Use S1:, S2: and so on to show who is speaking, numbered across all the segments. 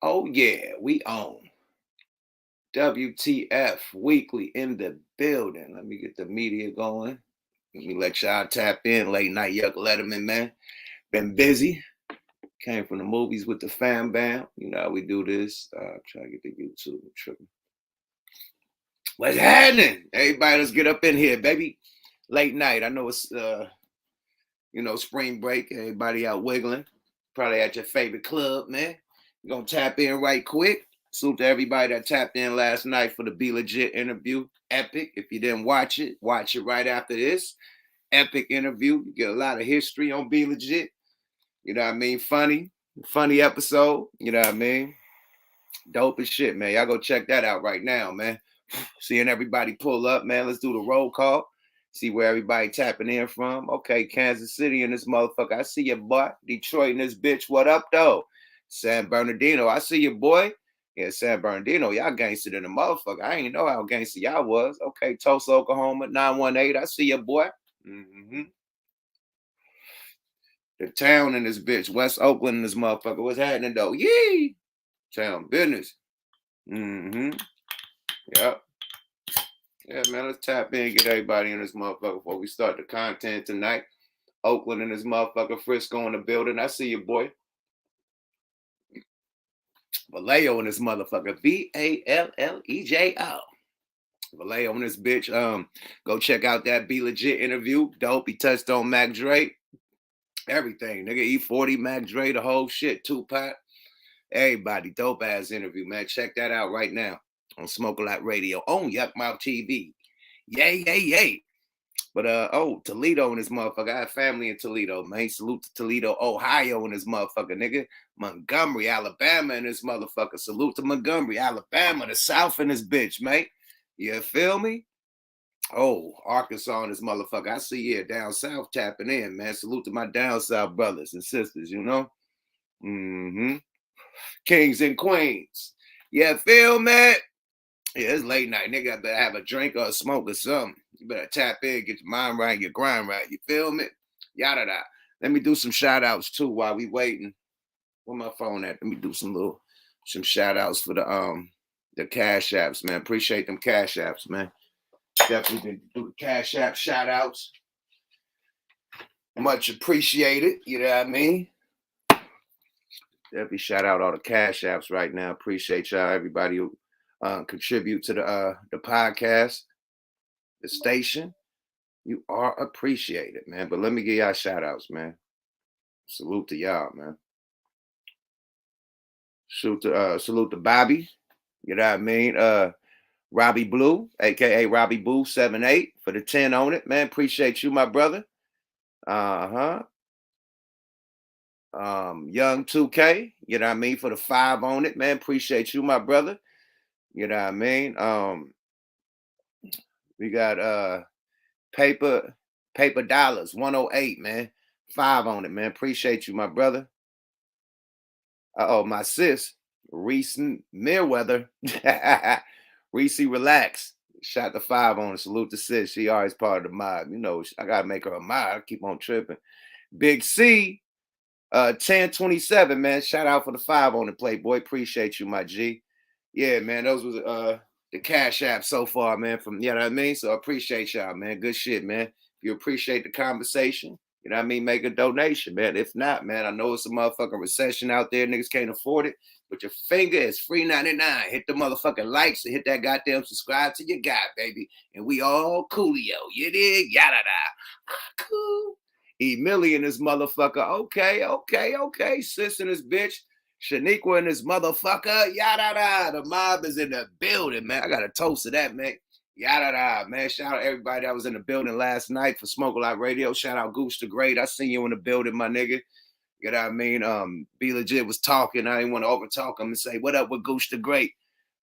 S1: Oh yeah, we own WTF weekly in the building. Let me get the media going. Let me let y'all tap in. Late night Yuck Letterman, man. Been busy. Came from the movies with the fam bam. You know how we do this. Try to get the YouTube tripping. What's happening? Everybody, let's get up in here, baby. Late night. I know it's spring break. Everybody out wiggling. Probably at your favorite club, man. We're gonna tap in right quick. Salute to everybody that tapped in last night for the Be Legit interview. Epic. If you didn't watch it right after this. Epic interview. You get a lot of history on Be Legit. You know what I mean? Funny episode. You know what I mean? Dope as shit, man. Y'all go check that out right now, man. Seeing everybody pull up, man. Let's do the roll call. See where everybody tapping in from. Okay, Kansas City in this motherfucker. I see your boy. Detroit in this bitch. What up, though? San Bernardino. I see your boy. Yeah, San Bernardino. Y'all gangster in the motherfucker. I ain't know how gangster y'all was. Okay, Tulsa, Oklahoma. 918. I see your boy. Mm-hmm. The town in this bitch. West Oakland in this motherfucker. What's happening, though? Yee! Town business. Mm-hmm. Yep. Yeah, man, let's tap in and get everybody in this motherfucker before we start the content tonight. Oakland in this motherfucker, Frisco in the building. I see you, boy. Vallejo in this motherfucker. Vallejo. Vallejo in this bitch. Go check out that Be Legit interview. Dope. He touched on Mac Dre. Everything. Nigga, E40, Mac Dre, the whole shit. Tupac. Everybody. Dope ass interview, man. Check that out right now on Smoke a Lot Radio on Yuck Mouth TV. Yay. But Toledo in this motherfucker. I have family in Toledo, man. Salute to Toledo, Ohio in this motherfucker, nigga. Montgomery, Alabama in this motherfucker. Salute to Montgomery, Alabama, the South in this bitch, mate. You feel me? Oh, Arkansas in this motherfucker. I see you down south tapping in, man. Salute to my down south brothers and sisters, you know? Mm-hmm. Kings and queens. Yeah, feel me? Yeah, it's late night. Nigga, I better have a drink or a smoke or something. You better tap in, get your mind right, your grind right. You feel me? Yada da. Let me do some shout outs too while we waiting. Where my phone at? Let me do some shout outs for the cash apps, man. Appreciate them cash apps, man. Definitely do the cash app shout outs. Much appreciated. You know what I mean? Definitely shout out all the cash apps right now. Appreciate y'all, everybody who contribute to the podcast, the station. You are appreciated, man. But let me give y'all shout outs, man. Salute to y'all, man. Salute to Bobby. You know what I mean? Robbie Blue, aka Robbie Boo 78 for the 10 on it, man. Appreciate you, my brother. Young 2K, you know what I mean, for the 5 on it, man. Appreciate you, my brother. You know what I mean? We got paper dollars 108, man. 5 on it, man. Appreciate you, my brother. My sis, Reese Merweather. Reese, relax. Shot the 5 on it. Salute to sis. She always part of the mob. You know, I gotta make her a mob. I keep on tripping. Big C, 1027, man. Shout out for the 5 on the Playboy. Appreciate you, my G. Yeah, man. Those was the cash app so far, man. From, you know what I mean? So I appreciate y'all, man. Good shit, man. If you appreciate the conversation, you know what I mean? Make a donation, man. If not, man, I know it's a motherfucking recession out there. Niggas can't afford it. But your finger is free 99. Hit the motherfucking likes and hit that goddamn subscribe to your guy, baby. And we all coolio. You dig? Yada da. Cool. Emily in this motherfucker. Okay. Sis in this bitch. Shaniqua in this motherfucker. Yada da. The mob is in the building, man. I got a toast to that, man. Yada da, man. Shout out everybody that was in the building last night for Smoke a Lot Radio. Shout out Goose the Great. I seen you in the building, my nigga. You know what I mean? Be Legit was talking. I didn't want to overtalk him and say, what up with Goose the Great?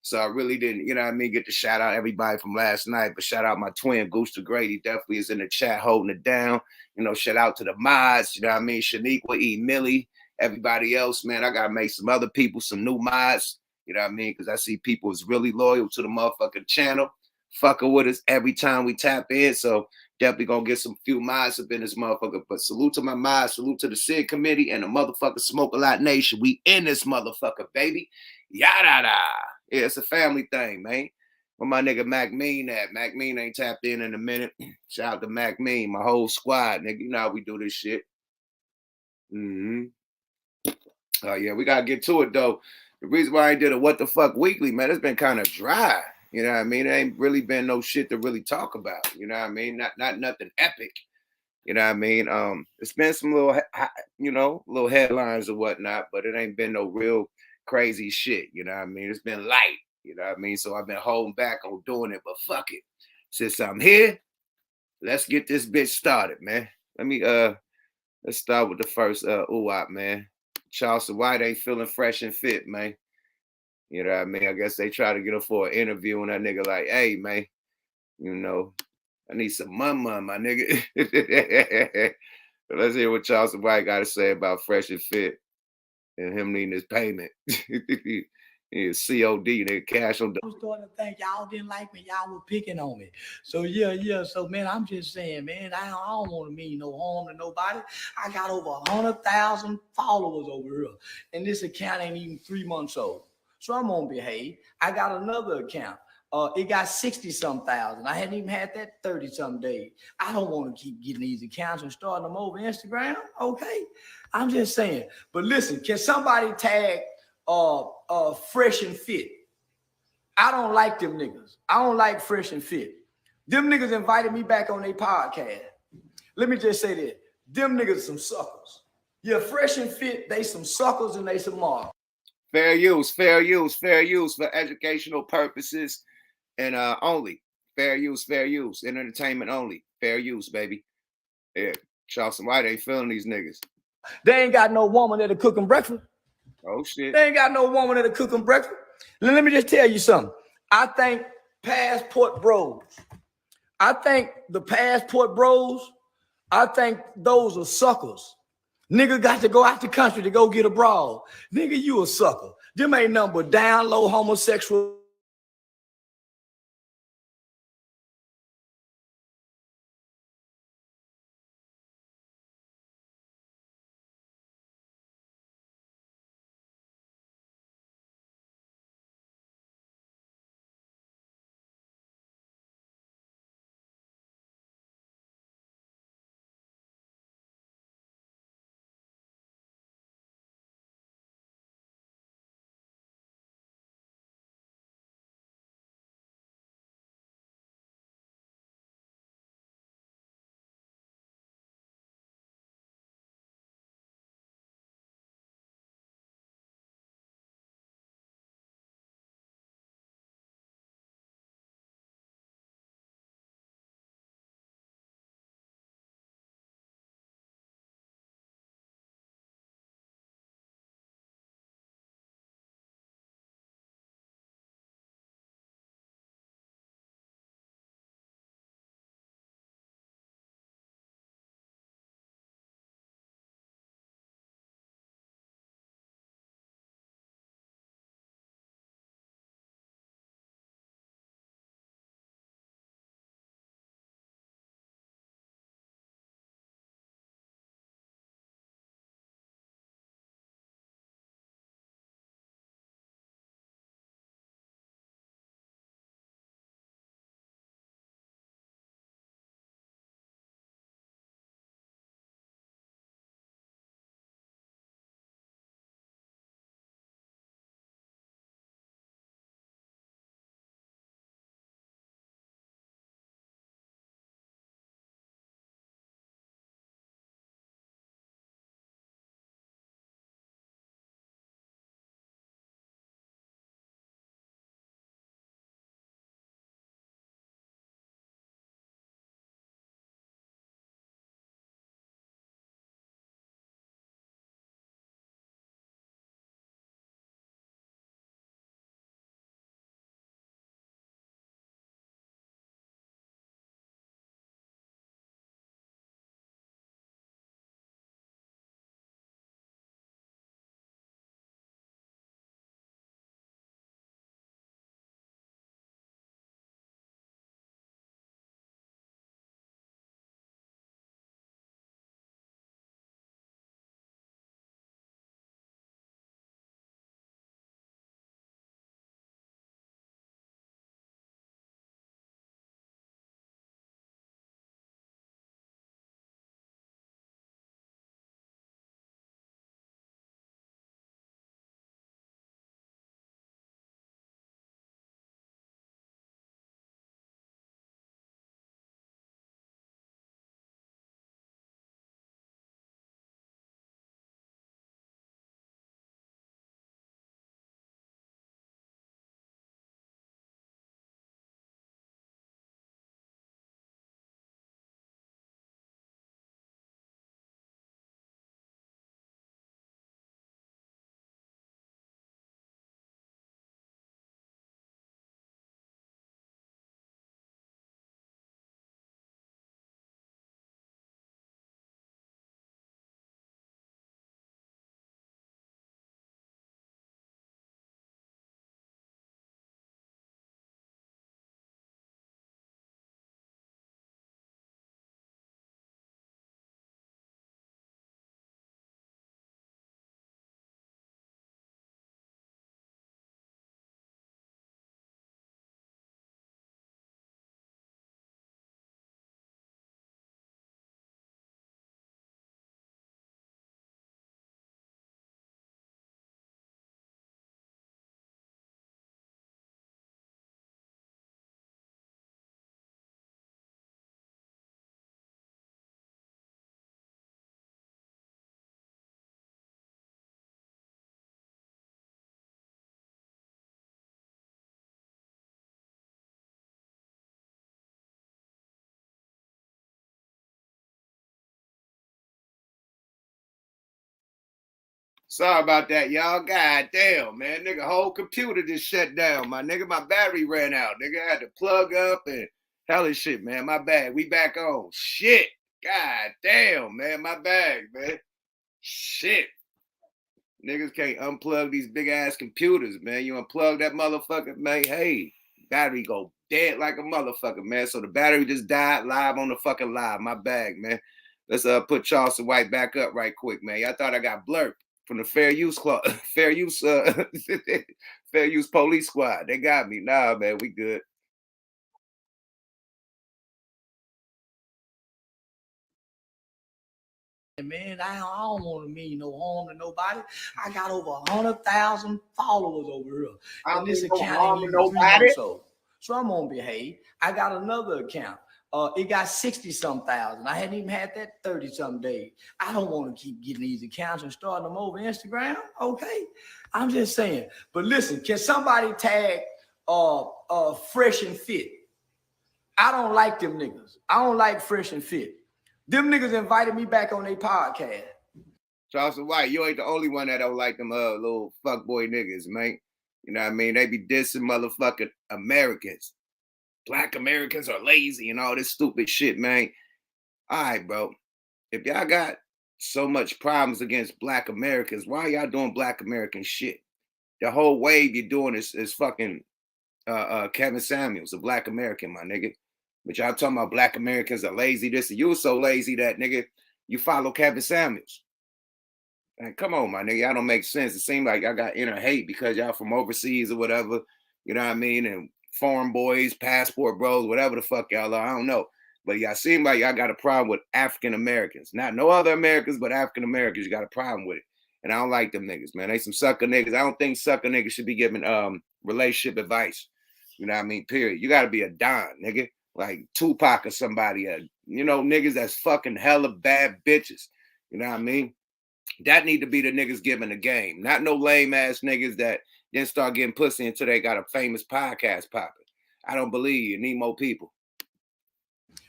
S1: So I really didn't, you know what I mean, get to shout out everybody from last night. But shout out my twin, Goose the Great. He definitely is in the chat holding it down. You know, shout out to the mods. You know what I mean? Shaniqua, E. Millie, everybody else, man. I got to make some other people, some new mods. You know what I mean? Because I see people is really loyal to the motherfucking channel. Fucking with us every time we tap in. So, Definitely gonna get some few minds up in this motherfucker. But salute to my mind, salute to the Sid Committee and the motherfucker Smoke a Lot Nation. We in this motherfucker, baby. Yada da. Yeah, it's a family thing, man. Where my nigga Mac Mean at? Mac Mean ain't tapped in a minute. Shout out to Mac Mean, my whole squad, nigga. You know how we do this shit. Oh yeah, we gotta get to it though. The reason why I did a what the fuck weekly, man, it's been kind of dry. You know what I mean? There ain't really been no shit to really talk about. You know what I mean? Not nothing epic. You know what I mean? It's been some little, little headlines or whatnot, but it ain't been no real crazy shit. You know what I mean? It's been light. You know what I mean? So I've been holding back on doing it, but fuck it. Since I'm here, let's get this bitch started, man. Let's start with the first ooh-wop, man. Charleston White ain't feeling fresh and fit, man. You know what I mean? I guess they try to get him for an interview, and that nigga like, hey, man, you know, I need some my nigga. Let's hear what Charleston White got to say about fresh and fit and him needing his payment. His COD, nigga, cash on.
S2: I was starting to think y'all didn't like me. Y'all were picking on me. So yeah. So man, I'm just saying, man, I don't want to mean no harm to nobody. I got over 100,000 followers over here, and this account ain't even 3 months old. So I'm gonna behave. I got another account. It got 60-some thousand. I hadn't even had that 30-some days. I don't want to keep getting these accounts and starting them over Instagram. Okay, I'm just saying. But listen, can somebody tag Fresh and Fit? I don't like them niggas. I don't like Fresh and Fit. Them niggas invited me back on their podcast. Let me just say that. Them niggas some suckers. Yeah, Fresh and Fit, they some suckers and they some marks.
S1: Fair use for educational purposes and only. Fair use, and entertainment only. Fair use, baby. Yeah, Charleston White ain't feeling these niggas.
S2: They ain't got no woman that'll cook them breakfast.
S1: Oh, shit.
S2: They ain't got no woman that'll cook them breakfast. Let me just tell you something. I think passport bros. I think the passport bros, I think those are suckers. Nigga got to go out the country to go get a broad. Nigga, you a sucker. Them ain't nothing but down low homosexual
S1: Sorry about that, y'all. God damn, man. Nigga, whole computer just shut down. My nigga, my battery ran out. Nigga, I had to plug up and hellish shit, man. My bad. We back on. Shit. God damn, man. My bag, man. Shit. Niggas can't unplug these big ass computers, man. You unplug that motherfucker, man. Hey, battery go dead like a motherfucker, man. So the battery just died live on the fucking live. My bag, man. Let's put Charleston White back up right quick, man. I thought I got blurred from the fair use fair use fair use police squad. They got me. Nah, man, we good.
S2: Man, I don't want to mean no harm to nobody. I got over 100,000 followers over here. And this account ain't even 3 months old. So I'm gonna behave. I got another account. It got 60-some thousand. I hadn't even had that 30-some days. I don't want to keep getting these accounts and starting them over Instagram. Okay. I'm just saying. But listen, can somebody tag Fresh and Fit? I don't like them niggas. I don't like Fresh and Fit. Them niggas invited me back on their podcast.
S1: Charleston White, you ain't the only one that don't like them little fuckboy niggas, man. You know what I mean? They be dissing motherfucking Americans. Black Americans are lazy and all this stupid shit, man. All right, bro. If y'all got so much problems against Black Americans, why y'all doing Black American shit? The whole wave you're doing is fucking Kevin Samuels, a Black American, my nigga. But y'all talking about Black Americans are lazy. This and you were so lazy that, nigga, you follow Kevin Samuels. And come on, my nigga, y'all don't make sense. It seems like y'all got inner hate because y'all from overseas or whatever. You know what I mean? And foreign boys, passport bros, whatever the fuck y'all are. I don't know. But y'all seem like y'all got a problem with African Americans. Not no other Americans, but African Americans. You got a problem with it. And I don't like them niggas, man. They some sucker niggas. I don't think sucker niggas should be giving relationship advice. You know what I mean? Period. You got to be a don, nigga. Like Tupac or somebody, you know, niggas that's fucking hella bad bitches. You know what I mean? That need to be the niggas giving the game. Not no lame ass niggas that didn't start getting pussy until they got a famous podcast popping. I don't believe you need more people.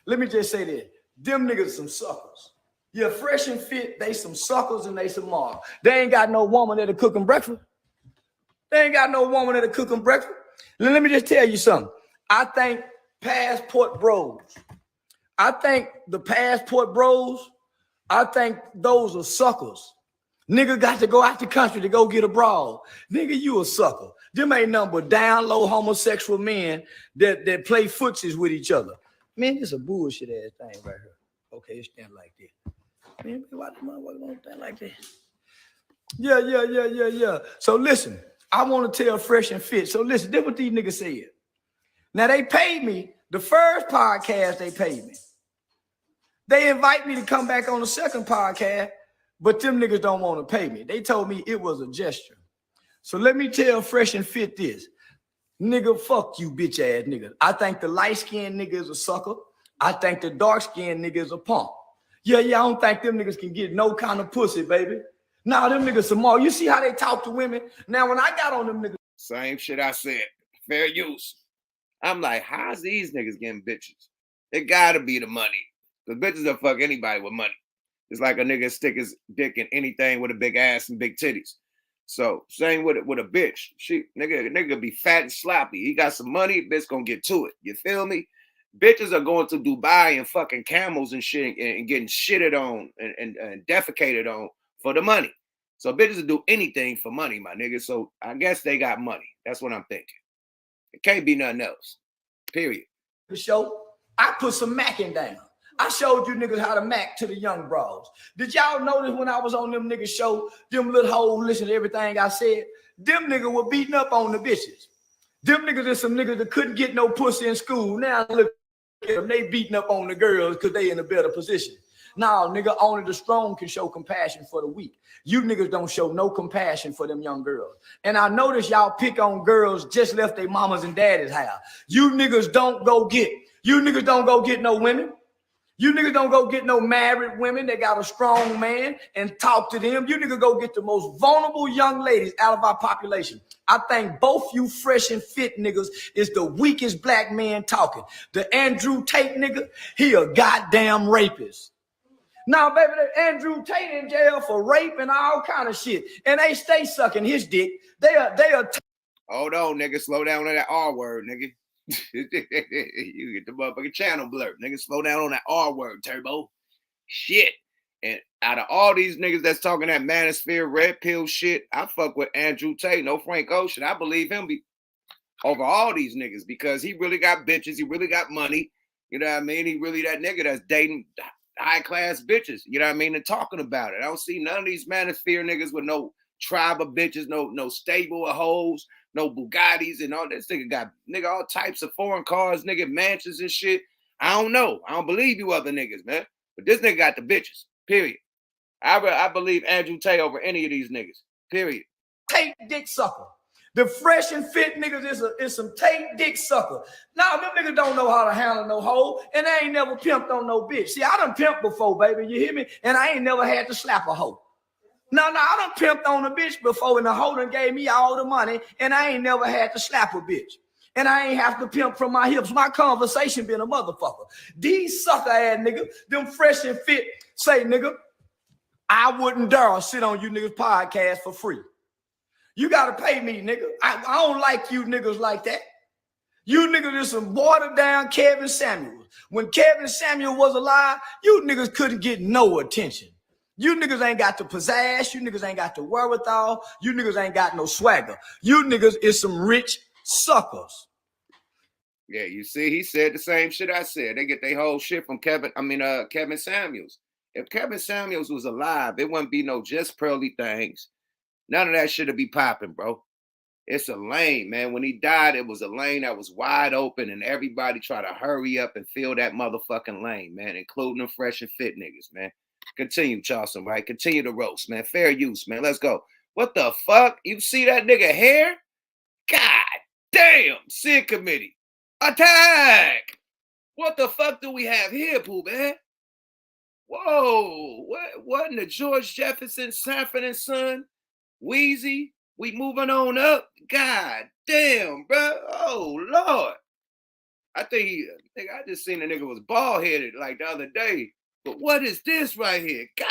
S2: Let me just say this. Them niggas some suckers. Yeah, Fresh and Fit, they some suckers and they some marks. They ain't got no woman that'll cook them breakfast. They ain't got no woman that'll cook them breakfast. Let me just tell you something. I think Passport Bros. I think the Passport Bros, I think those are suckers. Nigga got to go out the country to go get a broad. Nigga, you a sucker. Them ain't nothing but down low homosexual men that play footsies with each other. Man, this is a bullshit ass thing right here. Okay, it stand like that. Man, why the motherfucker don't stand like that? Yeah. So listen, I want to tell Fresh and Fit. So listen, this what these niggas said. Now, they paid me. The first podcast, they paid me. They invite me to come back on the second podcast, but them niggas don't want to pay me. They told me it was a gesture. So let me tell Fresh and Fit this. Nigga, fuck you, bitch ass nigga. I think the light-skinned nigga is a sucker. I think the dark-skinned nigga is a punk. Yeah, I don't think them niggas can get no kind of pussy, baby. Nah, them niggas some more. You see how they talk to women? Now, when I got on them niggas.
S1: Same shit I said. Fair use. I'm like, how's these niggas getting bitches? It gotta be the money. The bitches will fuck anybody with money. It's like a nigga stick his dick in anything with a big ass and big titties. So same with a bitch. Nigga be fat and sloppy. He got some money, bitch gonna get to it. You feel me? Bitches are going to Dubai and fucking camels and shit and getting shitted on and defecated on for the money. So bitches will do anything for money, my nigga. So I guess they got money. That's what I'm thinking. It can't be nothing else. Period.
S2: The show, I put some macking down. I showed you niggas how to mac to the young bros. Did y'all notice when I was on them niggas show, them little hoes listen to everything I said? Them niggas were beating up on the bitches. Them niggas is some niggas that couldn't get no pussy in school. Now look at them, they beating up on the girls because they in a better position. Now, nigga, only the strong can show compassion for the weak. You niggas don't show no compassion for them young girls. And I notice y'all pick on girls just left their mamas and daddy's house. You niggas don't go get no women. You niggas don't go get no married women that got a strong man and talk to them. You niggas go get the most vulnerable young ladies out of our population. I think both you Fresh and Fit niggas is the weakest black man talking. The Andrew Tate nigga, he a goddamn rapist. Now, baby, Andrew Tate in jail for rape and all kind of shit, and they stay sucking his dick. They are.
S1: Hold on, nigga. Slow down on that R word, nigga. You get the motherfucking channel blurred, nigga. Slow down on that R word, Turbo. Shit. And out of all these niggas that's talking that manosphere, red pill shit, I fuck with Andrew Tate, no Frank Ocean. I believe him over all these niggas because he really got bitches. He really got money. You know what I mean? He really that nigga that's dating high class bitches. You know what I mean? And talking about it. I don't see none of these manosphere niggas with no tribe of bitches, no stable of hoes, no Bugattis and all. This nigga got all types of foreign cars, nigga mansions and shit. I don't know. I don't believe you other niggas, man. But this nigga got the bitches. Period. I believe Andrew Tate over any of these niggas. Period.
S2: Tate dick sucker. The fresh and fit niggas is some Tate dick sucker. Now, them niggas don't know how to handle no hoe, and they ain't never pimped on no bitch. See, I done pimped before, baby, you hear me? And I ain't never had to slap a hoe. No, I done pimped on a bitch before, and the hoe done gave me all the money, and I ain't never had to slap a bitch. And I ain't have to pimp from my hips. My conversation been a motherfucker. These sucker ass niggas, them fresh and fit, say, nigga, I wouldn't dare sit on you niggas podcast for free. You got to pay me, nigga. I don't like you niggas like that. You niggas is some watered down Kevin Samuels. When Kevin Samuel was alive, you niggas couldn't get no attention. You niggas ain't got the pizzazz. You niggas ain't got the wherewithal. You niggas ain't got no swagger. You niggas is some rich suckers.
S1: Yeah, you see, he said the same shit I said. They get their whole shit from Kevin Samuels. If Kevin Samuels was alive, it wouldn't be no just pearly things. None of that shit would be popping, bro. It's a lane, man. When he died, it was a lane that was wide open, and everybody tried to hurry up and fill that motherfucking lane, man, including the fresh and fit niggas, man. Continue, Charleston, right? Continue to roast, man. Fair use, man. Let's go. What the fuck? You see that nigga hair? God damn. Sin committee. Attack! What the fuck do we have here, Pooh, man? Whoa. What in the George Jefferson, Sanford and Son? Wheezy? We moving on up? God damn, bro. Oh, Lord. I just seen the nigga was bald-headed like the other day. But what is this right here? God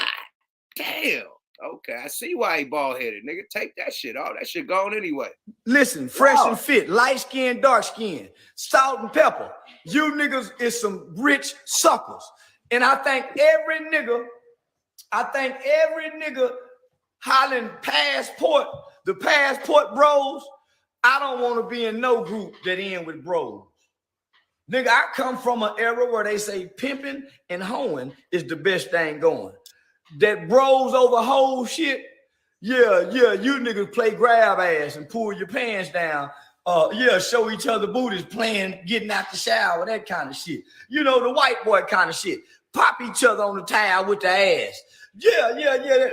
S1: damn. Okay, I see why he bald-headed. Nigga, take that shit off. That shit gone anyway.
S2: Listen, fresh and fit, light skin, dark skin, salt and pepper. You niggas is some rich suckers. And I think every nigga hollering passport, the passport bros, I don't want to be in no group that end with bros. Nigga, I come from an era where they say pimping and hoeing is the best thing going. That bros over whole shit, yeah, you niggas play grab ass and pull your pants down. Show each other booties, playing, getting out the shower, that kind of shit. You know, the white boy kind of shit. Pop each other on the towel with the ass. Yeah.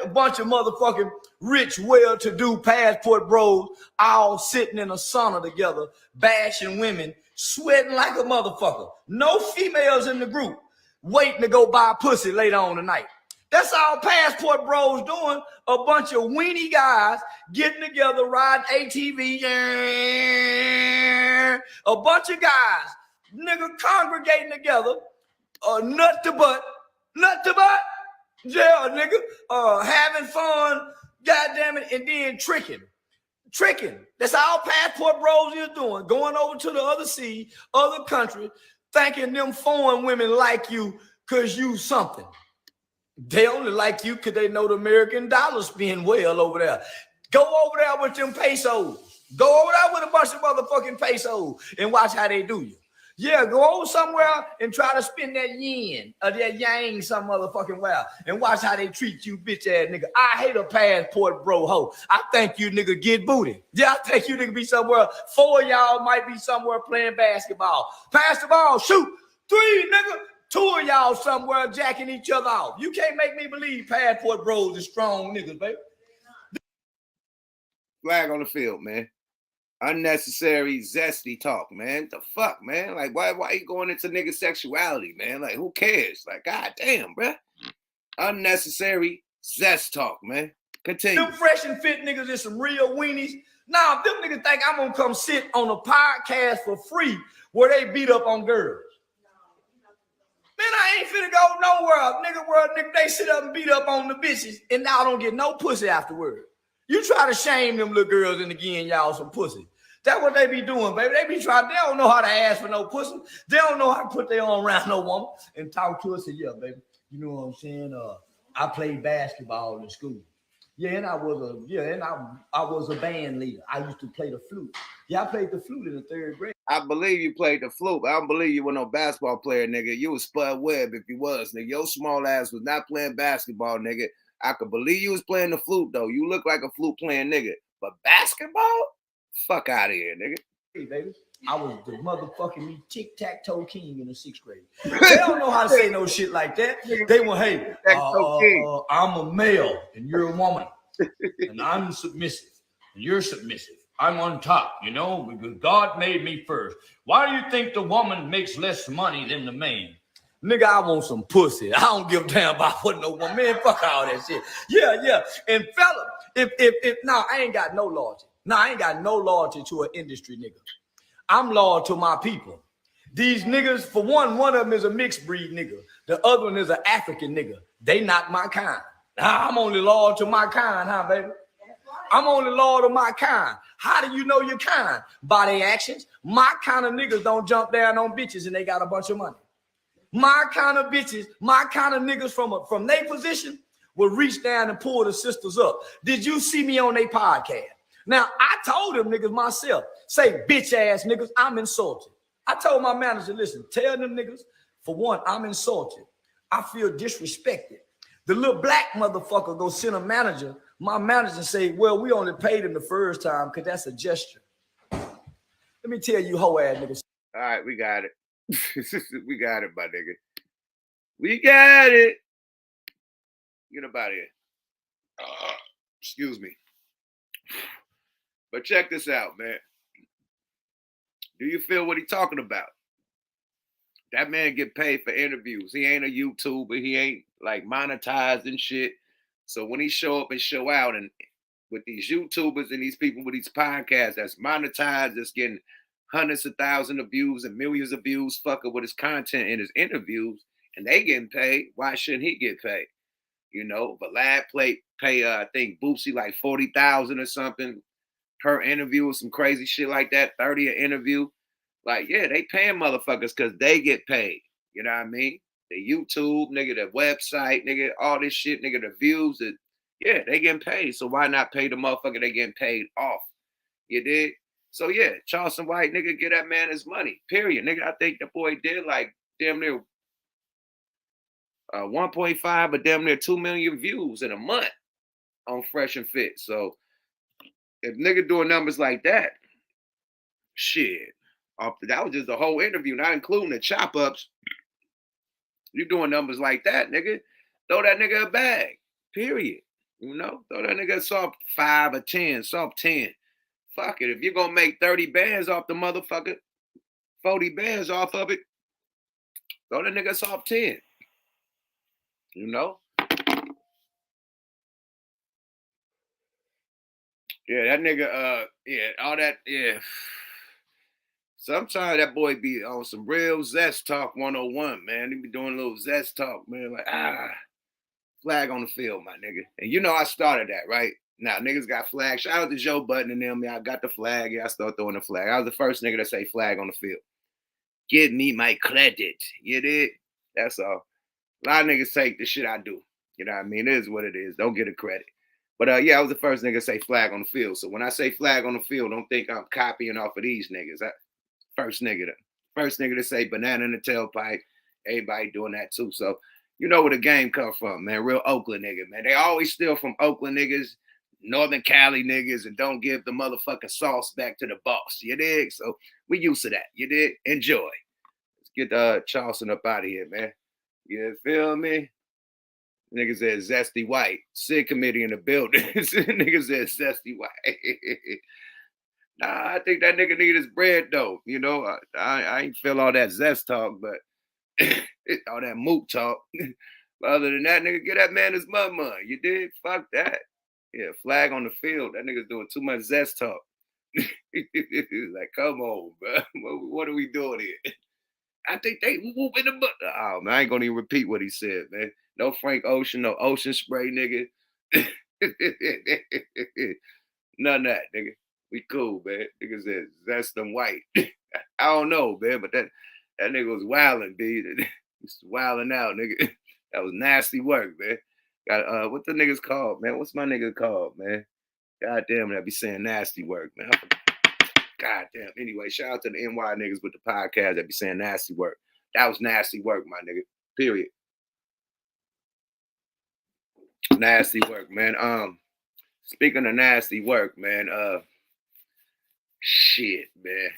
S2: A bunch of motherfucking rich, well-to-do passport bros all sitting in a sauna together, bashing women, sweating like a motherfucker. No females in the group, waiting to go buy pussy later on tonight. That's all passport bros doing. A bunch of weenie guys getting together, riding ATV. A bunch of guys, nigga, congregating together, nut to butt. Yeah, nigga, having fun, goddamn it, and then tricking. That's all passport bros is doing. Going over to the other sea, other country, thinking them foreign women like you because you something. They only like you because they know the American dollar spin well over there. Go over there with them pesos. Go over there with a bunch of motherfucking pesos and watch how they do you. Yeah, go over somewhere and try to spin that yen or that yang some motherfucking well and watch how they treat you, bitch ass nigga. I hate a passport bro hoe. I think you nigga get booty. Yeah, I think you nigga be somewhere. 4 of y'all might be somewhere playing basketball. Pass the ball, shoot. 3, nigga. 2 of y'all somewhere jacking each other off. You can't make me believe passport bros is strong niggas, baby.
S1: Flag on the field, man. Unnecessary, zesty talk, man. The fuck, man? Like, why you going into nigga sexuality, man? Like, who cares? Like, goddamn, bro. Unnecessary zest talk, man. Continue.
S2: Them fresh and fit niggas is some real weenies. Now, if them niggas think I'm gonna come sit on a podcast for free where they beat up on girls. Man, I ain't finna go nowhere. Nigga, they sit up and beat up on the bitches and y'all don't get no pussy afterward. You try to shame them little girls and again, y'all some pussy. That's what they be doing, baby. They don't know how to ask for no pussy. They don't know how to put their arm around no woman and talk to us and yeah, baby. You know what I'm saying? I played basketball in school. Yeah, and I was a band leader. I used to play the flute. Yeah, I played the flute in the 3rd grade.
S1: I believe you played the flute. I don't believe you were no basketball player, nigga. You was Spud Webb if you was, nigga. Your small ass was not playing basketball, nigga. I could believe you was playing the flute, though. You look like a flute playing nigga. But basketball? Fuck out of here, nigga.
S2: Hey, baby. I was the motherfucking tic-tac-toe king in the 6th grade. They don't know how to say no shit like that. They were, hey, I'm a male and you're a woman. And I'm submissive and you're submissive. I'm on top, you know, because God made me first. Why do you think the woman makes less money than the man? Nigga, I want some pussy. I don't give a damn about what no woman. Man, fuck all that shit. Yeah. And fella, if now I ain't got no loyalty. Now I ain't got no loyalty to an industry nigga. I'm loyal to my people. These niggas, for one of them is a mixed breed nigga. The other one is an African nigga. They not my kind. I'm only loyal to my kind, huh, baby? I'm only loyal to my kind. How do you know your kind? By their actions. My kind of niggas don't jump down on bitches and they got a bunch of money. My kind of bitches, my kind of niggas from their position will reach down and pull the sisters up. Did you see me on their podcast? Now, I told them niggas myself, say bitch ass niggas, I'm insulted. I told my manager, listen, tell them niggas, for one, I'm insulted. I feel disrespected. The little black motherfucker go send a manager, my manager say, well, we only paid him the first time because that's a gesture. Let me tell you hoe ass niggas.
S1: All right, we got it. We got it, my nigga. We got it. Get up out of here. Excuse me. But check this out, man. Do you feel what he talking about? That man get paid for interviews. He ain't a YouTuber. He ain't like monetized and shit. So when he show up and show out and with these YouTubers and these people with these podcasts that's monetized, that's getting hundreds of thousands of views and millions of views, fucking with his content and his interviews, and they getting paid, why shouldn't he get paid? You know, Vlad pay I think Boosie like 40,000 or something per interview or some crazy shit like that, 30 an interview. Like, yeah, they paying motherfuckers because they get paid. You know what I mean? The YouTube, nigga, the website, nigga, all this shit, nigga, the views, yeah, they getting paid. So why not pay the motherfucker they getting paid off? You did? So yeah, Charleston White, nigga, get that man his money. Period. Nigga, I think the boy did like damn near 1.5 but damn near 2 million views in a month on Fresh and Fit. So if nigga doing numbers like that, shit. That was just the whole interview, not including the chop ups. You doing numbers like that, nigga? Throw that nigga a bag. Period. You know, throw that nigga a soft 5 or 10, soft 10. Fuck it. If you're gonna make 30 bands off the motherfucker, 40 bands off of it, throw that nigga a soft 10. You know? Yeah, that nigga, yeah, all that, yeah. Sometimes that boy be on some real zest talk 101, man. He be doing a little zest talk, man. Like, flag on the field, my nigga. And you know I started that, right? Now, niggas got flag. Shout out to Joe Budden and them. Yeah, I got the flag. Yeah, I started throwing the flag. I was the first nigga to say flag on the field. Give me my credit. You did? That's all. A lot of niggas take the shit I do. You know what I mean? It is what it is. Don't get a credit. But yeah, I was the first nigga to say flag on the field. So when I say flag on the field, don't think I'm copying off of these niggas. First nigga to say banana in the tailpipe. Everybody doing that too. So you know where the game come from, man. Real Oakland nigga, man. They always steal from Oakland niggas, Northern Cali niggas, and don't give the motherfucking sauce back to the boss. You dig? So we used to that. You dig? Enjoy. Let's get Charleston up out of here, man. You feel me? Nigga said zesty white. Sid committee in the building. Nigga said zesty white. Nah, I think that nigga need his bread though. You know, I ain't feel all that zest talk, but all that moot talk. But other than that, nigga, get that man his money. You did? Fuck that. Yeah, flag on the field. That nigga's doing too much zest talk. Like, come on, bro. What are we doing here? I think they whoop in the butt. Oh man, I ain't gonna even repeat what he said, man. No Frank Ocean, no Ocean Spray, nigga. None of that, nigga. We cool, man. Nigga said that's them white. I don't know, man, but that nigga was wilding, B. He's wilding out, nigga. That was nasty work, man. Got what the niggas called, man? What's my nigga called, man? God damn, that be saying nasty work, man. God damn. Anyway, shout out to the NY niggas with the podcast that be saying nasty work. That was nasty work, my nigga. Period. Nasty work, man. Speaking of nasty work, man. Shit, man.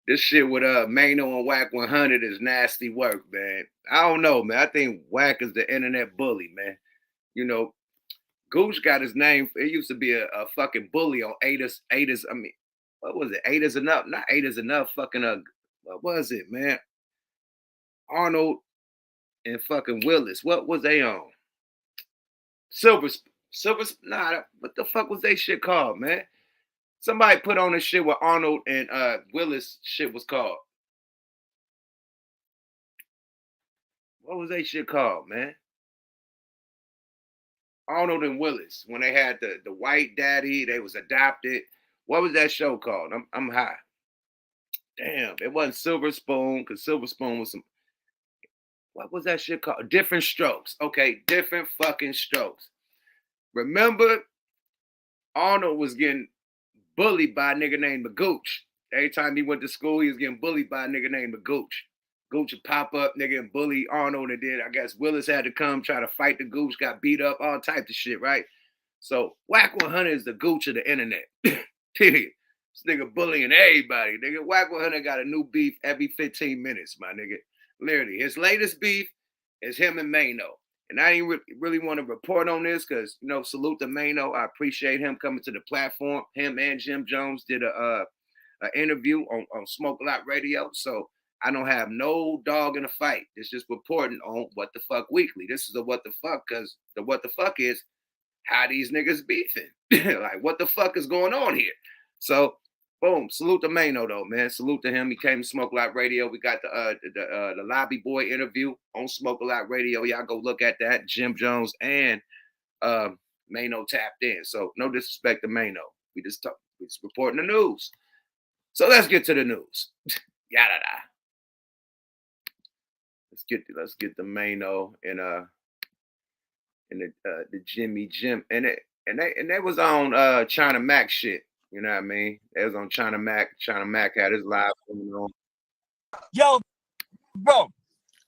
S1: This shit with MAINO and WACK100 is nasty work, man. I don't know, man. I think WACK is the internet bully, man. You know, Gooch got his name. It used to be a fucking bully on Ada's. I mean, what was it? Ada's Enough? Not Ada's Enough. Fucking what was it, man? Arnold and fucking Willis. What was they on? Silver. Nah. What the fuck was they shit called, man? Somebody put on this shit with Arnold and Willis. Shit was called. What was they shit called, man? Arnold and Willis, when they had the white daddy, they was adopted. What was that show called? I'm high. Damn, it wasn't Silver Spoon, because Silver Spoon was some. What was that shit called? Different Strokes. Okay, Different fucking Strokes. Remember, Arnold was getting bullied by a nigga named Magooch. Every time he went to school, he was getting bullied by a nigga named Magooch. Gooch would pop up, nigga, and bully Arnold, and then I guess Willis had to come try to fight the Gooch, got beat up, all types of shit, right? So WACK100 is the Gooch of the internet. Period. This nigga bullying everybody. Nigga, WACK100 got a new beef every 15 minutes, my nigga. Literally. His latest beef is him and MAINO. And I didn't really want to report on this because, you know, salute to MAINO. I appreciate him coming to the platform. Him and Jim Jones did an interview on Smoke a Lot Radio. So I don't have no dog in the fight. It's just reporting on What the Fuck Weekly. This is a What the Fuck, because the What the Fuck is how these niggas beefing. Like, what the fuck is going on here? So, boom, salute to MAINO though, man. Salute to him. He came to Smoke a Lot Radio. We got the Lobby Boy interview on Smoke a Lot Radio. Y'all go look at that. Jim Jones and MAINO tapped in. So no disrespect to MAINO. We just reporting the news. So let's get to the news. Yada da. Let's get the MAINO and the Jimmy Jim and they was on China Mac shit. You know what I mean? They was on China Mac. China Mac had his live going on.
S3: Yo, bro,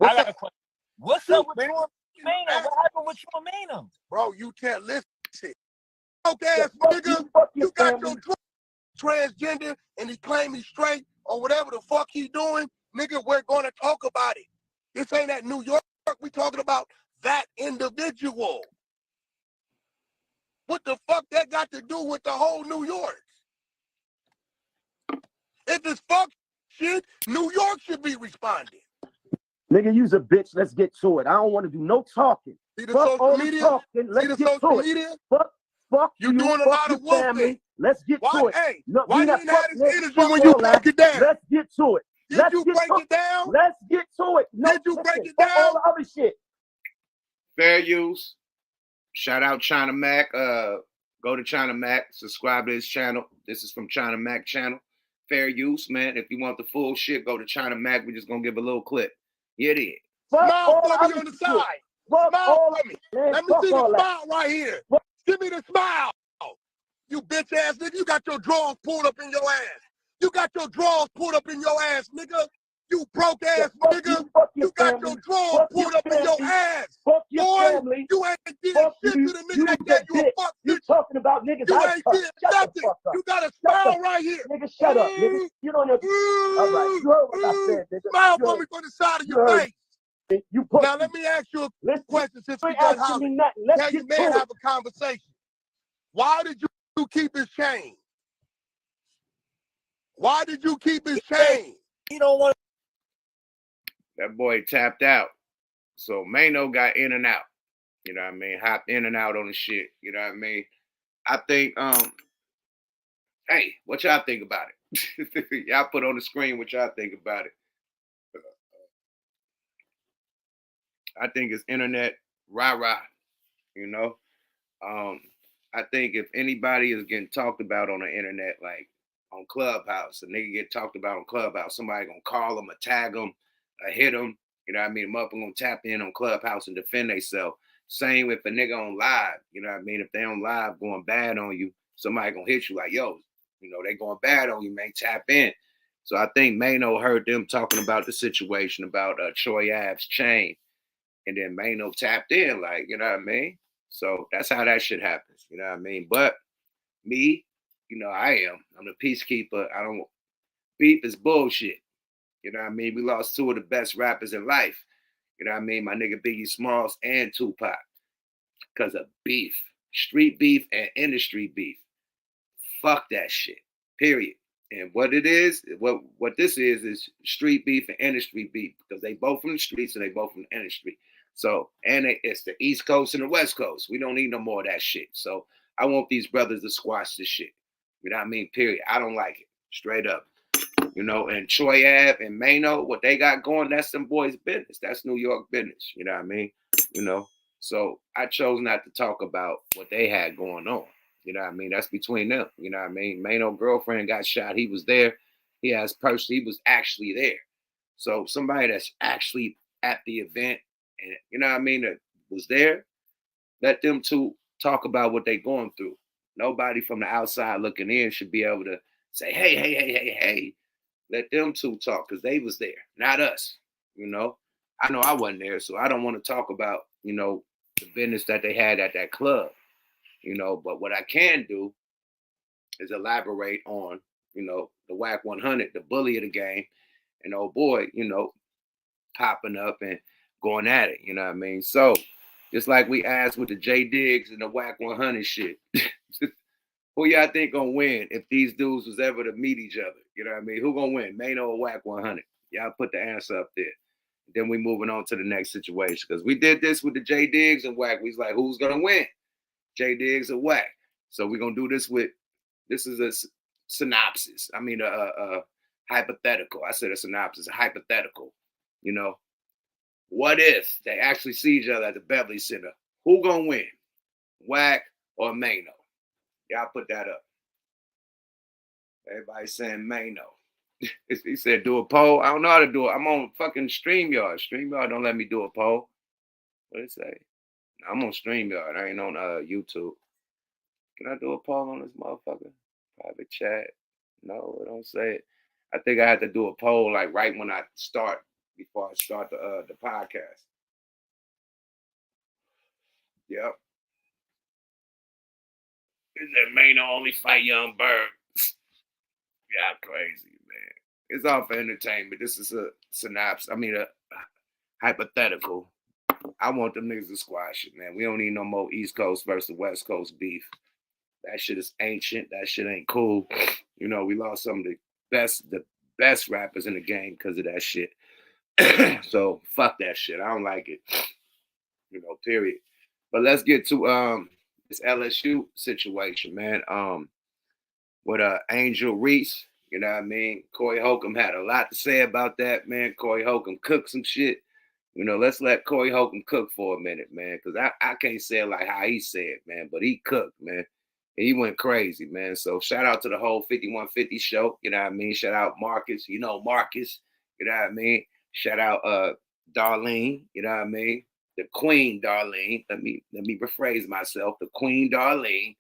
S3: I got a question. What's up with you and MAINO? What happened with you and MAINO?
S4: Bro, you can't listen. Okay, nigga, you got your transgender and he claim he's straight or whatever the fuck he doing. Nigga, we're gonna talk about it. This ain't at New York. We talking about that individual. What the fuck that got to do with the whole New York? If it's fuck shit, New York should be responding.
S5: Nigga, you's a bitch. Let's get to it. I don't want to do no talking.
S4: See the
S5: Fuck
S4: social media?
S5: talking. Let's
S4: See the
S5: get
S4: social
S5: to
S4: media?
S5: it. Fuck
S4: you doing a lot of
S5: family. Let's get to it.
S4: Hey,
S5: no,
S4: why
S5: you
S4: didn't have this energy when you break it down?
S5: Let's get to it.
S4: Did you break it down?
S5: Let's get to it. No,
S4: did you break it
S5: down?
S4: down?
S5: All the other shit.
S1: Fair use. Shout out China Mac. Go to China Mac. Subscribe to his channel. This is from China Mac channel. Fair use, man. If you want the full shit, go to China Mac. We're just gonna give a little clip. Here it is.
S4: Smile for me on the side. Smile for me. Let me see the smile right here. Give me the smile. You bitch ass nigga. You got your drawers pulled up in your ass. You got your drawers pulled up in your ass, nigga. You broke ass nigga. You got your drawers pulled up in your ass.
S5: Fuck your
S4: boy,
S5: family.
S4: You ain't did shit to the nigga like that. You a fuck
S5: You
S4: bitch.
S5: talking about niggas?
S4: You ain't did nothing. You got a smile right here.
S5: Nigga, shut up, nigga. You don't know. All right, you heard what I said, nigga.
S4: Smile for me from the side of your face. Now let me ask you a question since we got Holly. Now you may have a conversation. Why did you keep his chain? Why did you keep his chain?
S3: You don't want.
S1: That boy tapped out. So MAINO got in and out. You know what I mean? Hopped in and out on the shit. You know what I mean? I think, hey, what y'all think about it? Y'all put on the screen what y'all think about it. I think it's internet rah-rah, you know. I think if anybody is getting talked about on the internet, like on Clubhouse, a nigga get talked about on Clubhouse, somebody gonna call them, or tag them, or hit them. You know what I mean? Motherfucker gonna tap in on Clubhouse and defend themselves. Same with a nigga on live. You know what I mean? If they on live going bad on you, somebody gonna hit you like, yo, you know, they going bad on you, man. Tap in. So I think Maino heard them talking about the situation about Troy Ave's chain. And then Maino tapped in, like, you know what I mean? So that's how that shit happens. You know what I mean? But me, you know, I'm the peacekeeper. I don't beef is bullshit. You know what I mean? We lost two of the best rappers in life. You know what I mean? My nigga Biggie Smalls and Tupac. Because of beef. Street beef and industry beef. Fuck that shit. Period. And what it is, what this is street beef and industry beef, because they both from the streets and they both from the industry. So, and it's the East Coast and the West Coast. We don't need no more of that shit. So I want these brothers to squash this shit. You know what I mean? Period. I don't like it. Straight up. You know, and Troy Ave and Maino, what they got going, that's them boys' business. That's New York business. You know what I mean? You know, so I chose not to talk about what they had going on. You know what I mean? That's between them. You know what I mean? Maino girlfriend got shot. He was there. He was actually there. So somebody that's actually at the event and you know what I mean, that was there, let them two talk about what they're going through. Nobody from the outside looking in should be able to say, hey. Let them two talk because they was there, not us. You know, I know I wasn't there, so I don't want to talk about, you know, the business that they had at that club. You know, but what I can do is elaborate on, you know, the WACK100, the bully of the game, and oh boy, you know, popping up and going at it. You know what I mean? So just like we asked with the J Diggs and the WACK100 shit, who y'all think gonna win if these dudes was ever to meet each other? You know what I mean? Who gonna win, Maino or WACK100? Y'all put the answer up there. Then we moving on to the next situation because we did this with the J Diggs and Wack. We was like, who's gonna win, J Diggs or Wack? So we're gonna do this with. This is a synopsis. I mean, a hypothetical. I said a synopsis, a hypothetical. You know, what if they actually see each other at the Beverly Center? Who gonna win, Wack or Maino? Y'all put that up. Everybody saying Maino. He said do a poll. I don't know how to do it. I'm on fucking StreamYard. StreamYard don't let me do a poll. What did it say? I'm on StreamYard. I ain't on YouTube. Can I do a poll on this motherfucker? Private chat. No, it don't say it. I think I had to do a poll like right when I start, before I start the podcast. Yep. Is that Maino only fight Young Bird? Yeah, crazy, man. It's all for entertainment. This is a synopsis. I mean, a hypothetical. I want them niggas to squash it, man. We don't need no more East Coast versus West Coast beef. That shit is ancient. That shit ain't cool. You know, we lost some of the best rappers in the game because of that shit. So fuck that shit. I don't like it. You know, period. But let's get to this LSU situation, man. With Angel Reese, you know what I mean? Corey Holcomb had a lot to say about that, man. Corey Holcomb cooked some shit. You know, let's let Corey Holcomb cook for a minute, man, because I can't say it like how he said, man, but he cooked, man. And he went crazy, man. So shout out to the whole 5150 show, you know what I mean? Shout out Marcus, you know Marcus, you know what I mean? Shout out Darlene, you know what I mean? The Queen Darlene. Let me rephrase myself. The Queen Darlene.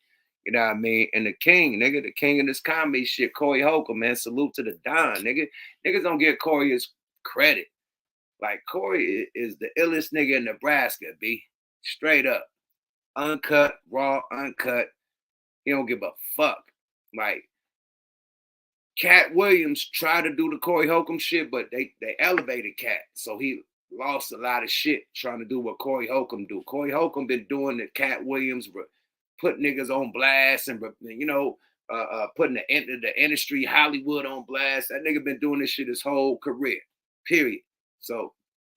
S1: You know what I mean? And the king, nigga, the king of this comedy shit, Corey Holcomb, man. Salute to the Don, nigga. Niggas don't give Corey his credit. Like, Corey is the illest nigga in Nebraska, B. Straight up. Uncut, raw, uncut. He don't give a fuck. Like, Cat Williams tried to do the Corey Holcomb shit, but they elevated Cat. So he lost a lot of shit trying to do what Corey Holcomb do. Corey Holcomb been doing the Cat Williams, put niggas on blast and, you know, putting the industry, Hollywood on blast. That nigga been doing this shit his whole career, period. So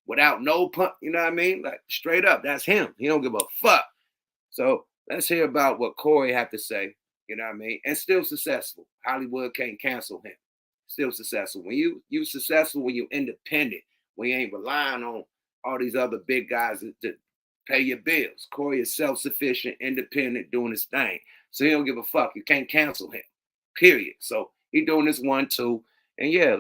S1: without no punk, you know what I mean? Like, straight up, that's him. He don't give a fuck. So let's hear about what Corey had to say, you know what I mean? And still successful. Hollywood can't cancel him. Still successful. When you successful, when you independent, when you ain't relying on all these other big guys to pay your bills. Corey is self-sufficient, independent, doing his thing. So he don't give a fuck. You can't cancel him. Period. So he doing this 1-2. And yeah,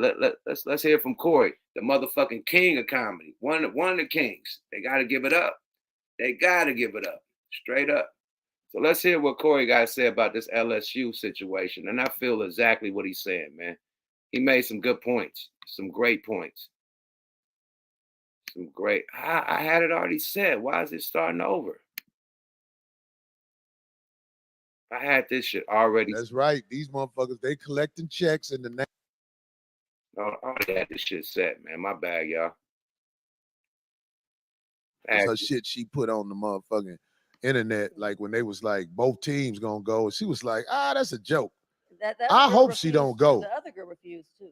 S1: let's hear from Corey, the motherfucking king of comedy. One of the kings. They gotta give it up. They gotta give it up. Straight up. So let's hear what Corey got to say about this LSU situation. And I feel exactly what he's saying, man. He made some good points, some great points. Some great. I had it already said. Why is it starting over? I had this shit already.
S4: That's right. These motherfuckers, they collecting checks in the name.
S1: I already had this shit set, man. My bad, y'all.
S4: That's her shit she put on the motherfucking internet, like when they was like both teams gonna go, and she was like, that's a joke. I hope she don't go.
S6: The other girl refused too.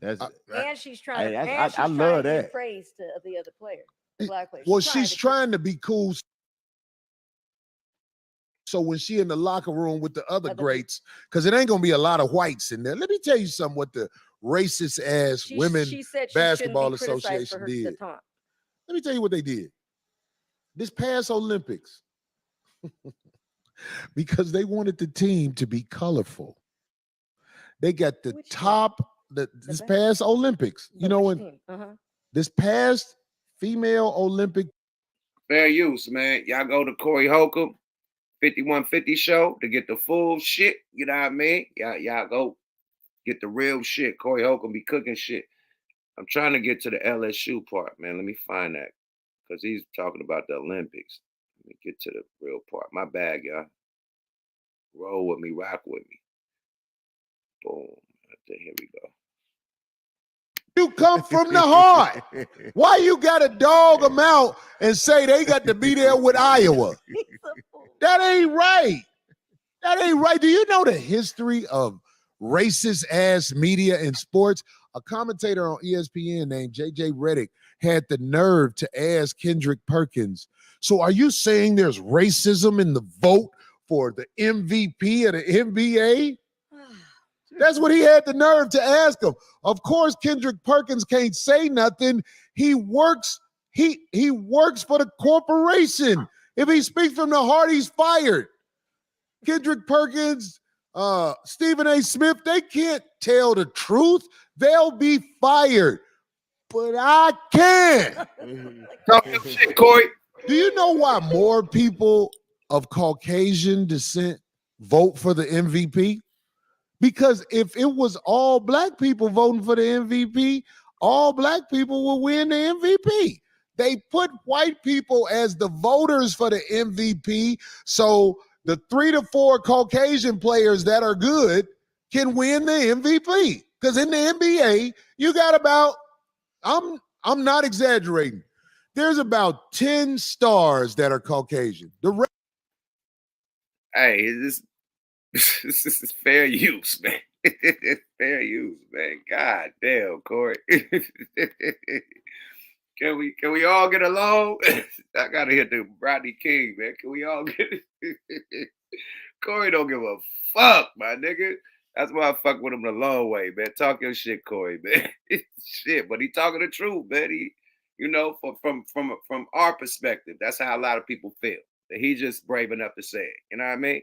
S7: And
S6: she's trying to.
S7: I love that.
S6: Give praise to the other player, the black player.
S4: Well, she's trying to be cool. So when she in the locker room with the other greats, because it ain't gonna be a lot of whites in there. Let me tell you something. What the racist ass women basketball association did. Let me tell you what they did. This past Olympics, because they wanted the team to be colorful. They got the this past Olympics, you know, when this past female Olympic.
S1: Fair use, man. Y'all go to Corey Holcomb, 5150 show to get the full shit. You know what I mean? Y'all go get the real shit. Corey Holcomb be cooking shit. I'm trying to get to the LSU part, man. Let me find that. Because he's talking about the Olympics. Let me get to the real part. My bag, y'all. Roll with me, rock with me. Boom. Here we go.
S4: You come from the heart. Why you gotta dog them out and say they got to be there with Iowa? That ain't right. That ain't right. Do you know the history of racist ass media in sports? A commentator on ESPN named JJ Redick had the nerve to ask Kendrick Perkins, so are you saying there's racism in the vote for the MVP of the NBA? That's what he had the nerve to ask him. Of course, Kendrick Perkins can't say nothing. He works for the corporation. If he speaks from the heart, he's fired. Kendrick Perkins, Stephen A. Smith, they can't tell the truth. They'll be fired. But I can.
S1: Talk your shit, Corey.
S4: Do you know why more people of Caucasian descent vote for the MVP? Because if it was all black people voting for the MVP, all black people will win the MVP. They put white people as the voters for the MVP, so the 3 to 4 Caucasian players that are good can win the MVP. Because in the NBA, you got about, I'm not exaggerating, there's about 10 stars that are Caucasian.
S1: Hey, this is fair use, man. It's fair use, man. God damn, Corey. Can we all get along? I gotta hit the Rodney King, man. Can we all get it? Corey don't give a fuck, my nigga. That's why I fuck with him the long way, man. Talk your shit, Corey, man. Shit, but he talking the truth, man. He, you know, from our perspective, that's how a lot of people feel. That he's just brave enough to say it. You know what I mean?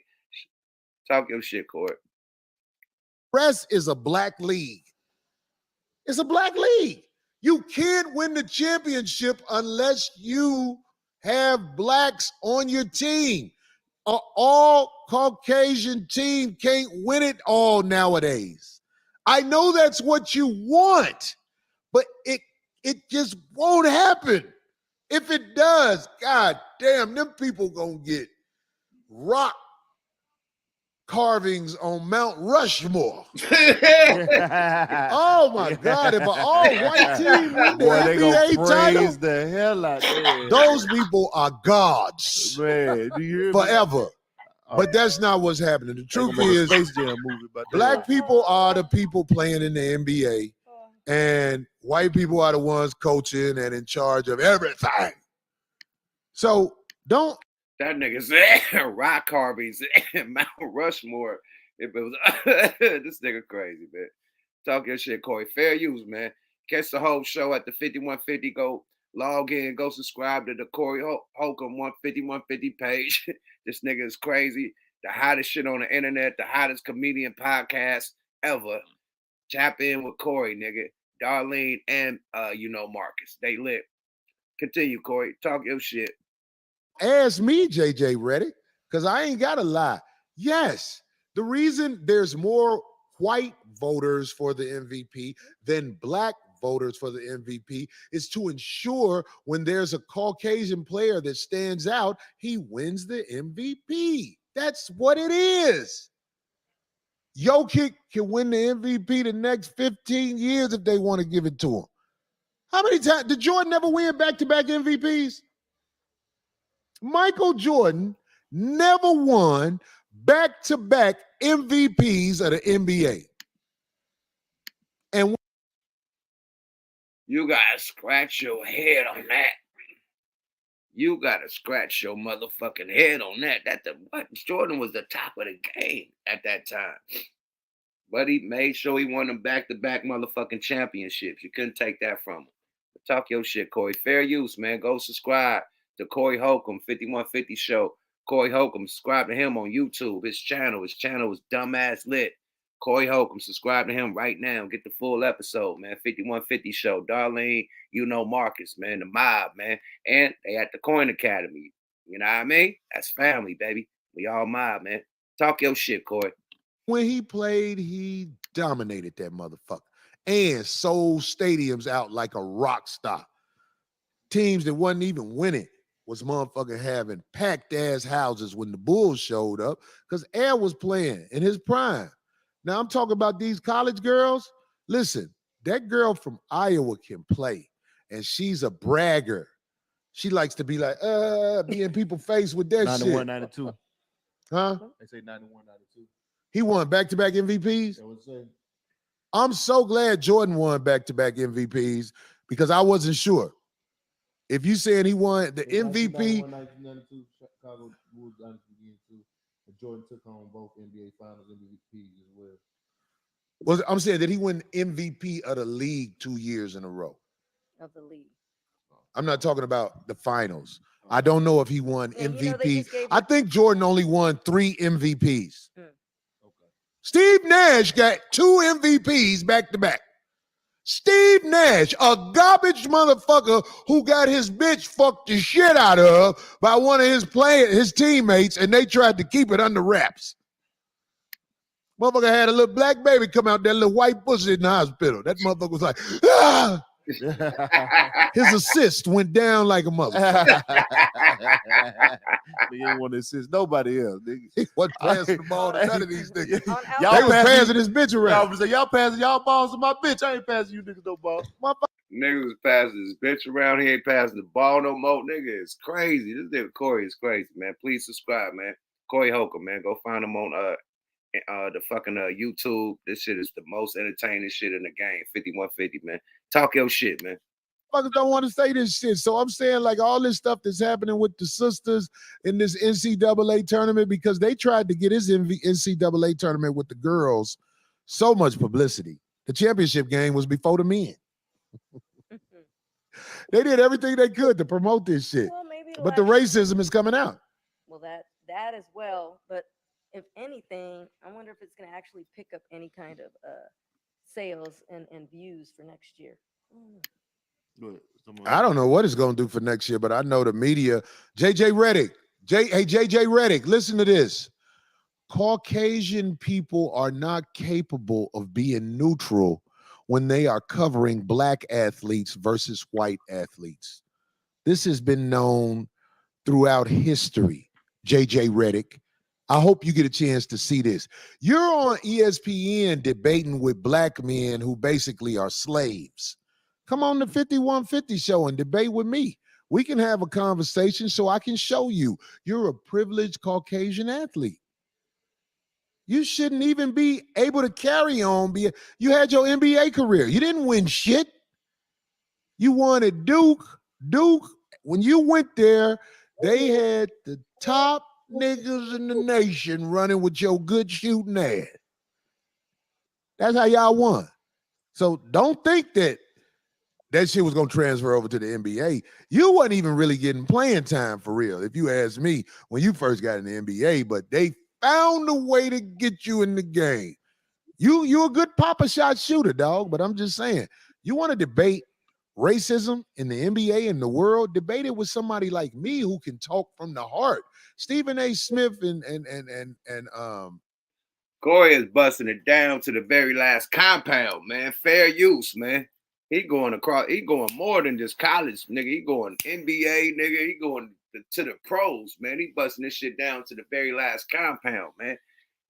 S1: Talk your shit, Corey.
S4: Rest is a black league. It's a black league. You can't win the championship unless you have blacks on your team. An all Caucasian team can't win it all nowadays. I know that's what you want, but it just won't happen. If it does, god damn, them people gonna get rock carvings on Mount Rushmore. Oh my God! If an all-white team win the NBA title,
S7: the hell out there.
S4: Those people are gods,
S7: Man, do you hear
S4: forever.
S7: me?
S4: But that's not what's happening. The truth is, black people are the people playing in the NBA, and white people are the ones coaching and in charge of everything. So don't.
S1: That nigga said rock carvings and Mount Rushmore. If it was this nigga crazy, man. Talk your shit, Corey. Fair use, man. Catch the whole show at the 5150. Go Log in, go subscribe to the Corey Holcomb 150 page. This nigga is crazy. The hottest shit on the internet, the hottest comedian podcast ever. Tap in with Corey, nigga. Darlene and Marcus. They lit. Continue, Corey. Talk your shit.
S8: Ask me, JJ Reddick, because I ain't got to lie. Yes, the reason there's more white voters for the MVP than black voters for the MVP is to ensure when there's a Caucasian player that stands out, he wins the MVP. That's what it is. Jokic can win the MVP the next 15 years if they want to give it to him. How many times did Jordan never win back-to-back MVPs? Michael Jordan never won back-to-back MVPs of the NBA. And
S1: you gotta scratch your head on that. You gotta scratch your motherfucking head on that. Jordan was the top of the game at that time. But he made sure he won them back-to-back motherfucking championships. You couldn't take that from him. But talk your shit, Corey. Fair use, man. Go subscribe to Corey Holcomb, 5150 Show. Corey Holcomb, subscribe to him on YouTube. His channel is Dumbass Lit. Corey Holcomb, subscribe to him right now. Get the full episode, man. 5150 Show. Darlene, Marcus, man. The mob, man. And they at the Coin Academy. You know what I mean? That's family, baby. We all mob, man. Talk your shit, Corey.
S8: When he played, he dominated that motherfucker and sold stadiums out like a rock star. Teams that wasn't even winning was motherfucking having packed ass houses when the Bulls showed up because Air was playing in his prime. Now I'm talking about these college girls. Listen, that girl from Iowa can play, and she's a bragger. She likes to be like, be in people's face with that
S7: 91,
S8: shit.
S7: 92.
S8: Huh?
S7: They say 91, 92.
S8: He won back-to-back MVPs. I'm so glad Jordan won back-to-back MVPs because I wasn't sure. If you saying he won the MVP,
S7: 1992, Chicago Bulls dynasty again too. Jordan took home both NBA Finals MVPs as well.
S8: I'm saying that he won MVP of the league 2 years in a row.
S6: Of the league.
S8: I'm not talking about the finals. I don't know if he won MVP.
S6: You know,
S8: I think Jordan only won 3 MVPs. Steve Nash got 2 MVPs back to back. Steve Nash, a garbage motherfucker who got his bitch fucked the shit out of by one of his teammates, and they tried to keep it under wraps. Motherfucker had a little black baby come out, that little white pussy in the hospital. That motherfucker was like, ah! His assist went down like a motherfucker.
S7: You ain't want to assist nobody else. Nigga.
S8: He wasn't passing the ball to none of these niggas.
S7: Y'all
S8: was passing his bitch around.
S7: Y'all passing y'all balls to my bitch. I ain't passing you niggas no balls.
S1: Niggas was passing his bitch around. He ain't passing the ball no more. Nigga, it's crazy. This nigga Corey is crazy, man. Please subscribe, man. Corey Holcomb, man. Go find him on the fucking YouTube. This shit is the most entertaining shit in the game. 5150, man. Talk your shit, man.
S8: Motherfuckers don't want to say this shit. So I'm saying like all this stuff that's happening with the sisters in this NCAA tournament because they tried to get his NCAA tournament with the girls so much publicity. The championship game was before the men. They did everything they could to promote this shit.
S6: Well, maybe
S8: but the racism is coming out.
S6: Well, that as well. But if anything, I wonder if it's going to actually pick up any kind of sales and views for next year.
S8: I don't know what it's going to do for next year, but I know the media. JJ Reddick, listen to this. Caucasian people are not capable of being neutral when they are covering black athletes versus white athletes. This has been known throughout history, JJ Reddick. I hope you get a chance to see this. You're on ESPN debating with black men who basically are slaves. Come on the 5150 show and debate with me. We can have a conversation so I can show you you're a privileged Caucasian athlete. You shouldn't even be able to carry on. You had your NBA career. You didn't win shit. You won at Duke. Duke, when you went there, they had the top niggas in the nation running with your good shooting ass. That's how y'all won. So don't think that that shit was gonna transfer over to the NBA. You wasn't even really getting playing time for real, if you ask me, when you first got in the NBA, but they found a way to get you in the game. You a good pop-a shot shooter, dog, but I'm just saying, you want to debate racism in the NBA and the world, debate it with somebody like me who can talk from the heart. Stephen A. Smith and
S1: Corey is busting it down to the very last compound, man. Fair use, man. He going more than just college, nigga. He going NBA, nigga. He going to the pros, man. He busting this shit down to the very last compound, man.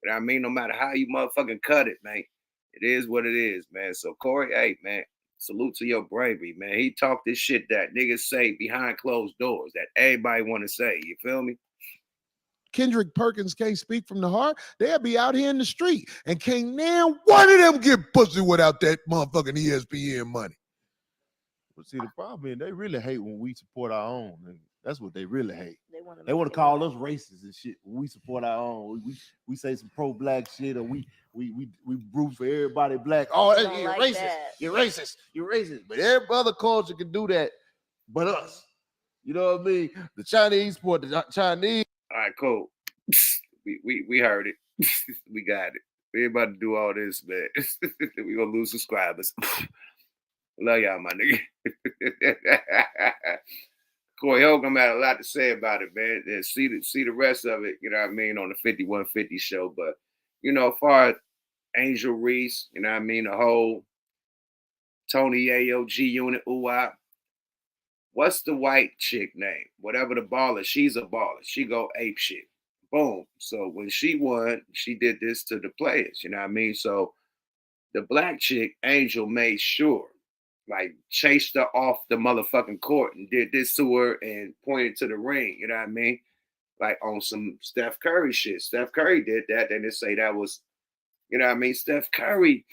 S1: You know what I mean? No matter how you motherfucking cut it, man. It is what it is, man. So Corey, hey, man, salute to your bravery, man. He talked this shit that niggas say behind closed doors that everybody want to say. You feel me?
S8: Kendrick Perkins can't speak from the heart, they'll be out here in the street. And can't now one of them get pussy without that motherfucking ESPN money.
S7: But see, the problem is they really hate when we support our own. And that's what they really hate.
S6: They
S7: want to call us racist and shit when we support our own. We say some pro-black shit, or we root for everybody black. Oh, you're
S6: like
S7: racist.
S6: that.
S7: You're racist. You're racist. But every other culture can do that, but us. You know what I mean? The Chinese support the Chinese.
S1: All right, cool. We heard it. We got it. We ain't about to do all this, man. We gonna lose subscribers. Love y'all, my nigga. Corey Holcomb had a lot to say about it, man. And see the rest of it, you know what I mean, on the 5150 show. But, you know, as far as Angel Reese, you know what I mean, the whole Tony Yayo, G Unit, what's the white chick name? Whatever the baller, she's a baller. She go ape shit. Boom. So when she won, she did this to the players, you know what I mean? So the black chick, Angel, made sure, like, chased her off the motherfucking court and did this to her and pointed to the ring, you know what I mean? Like on some Steph Curry shit. Steph Curry did that. Then they say that was, you know what I mean? Steph Curry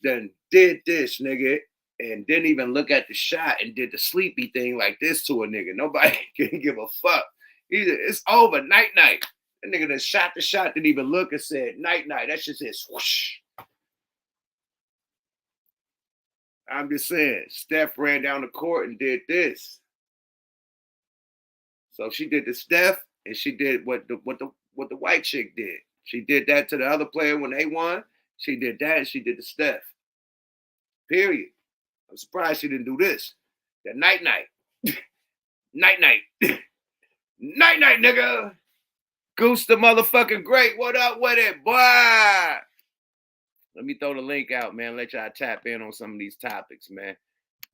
S1: then did this, nigga, and didn't even look at the shot and did the sleepy thing like this to a nigga. Nobody can give a fuck. Either it's over, night-night. That nigga that shot the shot didn't even look and said, night-night. That shit said swoosh. I'm just saying, Steph ran down the court and did this. So she did the Steph, and she did what the white chick did. She did that to the other player when they won. She did that, and she did the Steph. Period. I'm surprised she didn't do this. That night-night. Night-night. Night-night, nigga. Goose the motherfucking great. What up with it, boy? Let me throw the link out, man. Let y'all tap in on some of these topics, man.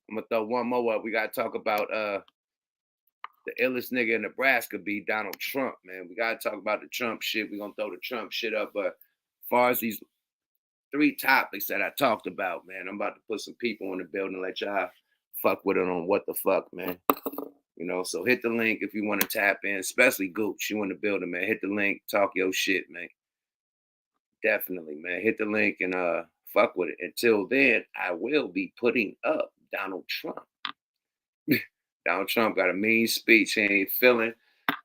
S1: I'm going to throw one more up. We got to talk about the illest nigga in Nebraska be Donald Trump, man. We got to talk about the Trump shit. We're going to throw the Trump shit up. But as far as these 3 topics that I talked about, man, I'm about to put some people in the building and let y'all fuck with it on what the fuck, man. You know, so hit the link if you want to tap in, especially Gooch. You in the building, man. Hit the link, talk your shit, man. Definitely, man. Hit the link and fuck with it. Until then, I will be putting up Donald Trump. Donald Trump got a mean speech. He ain't feeling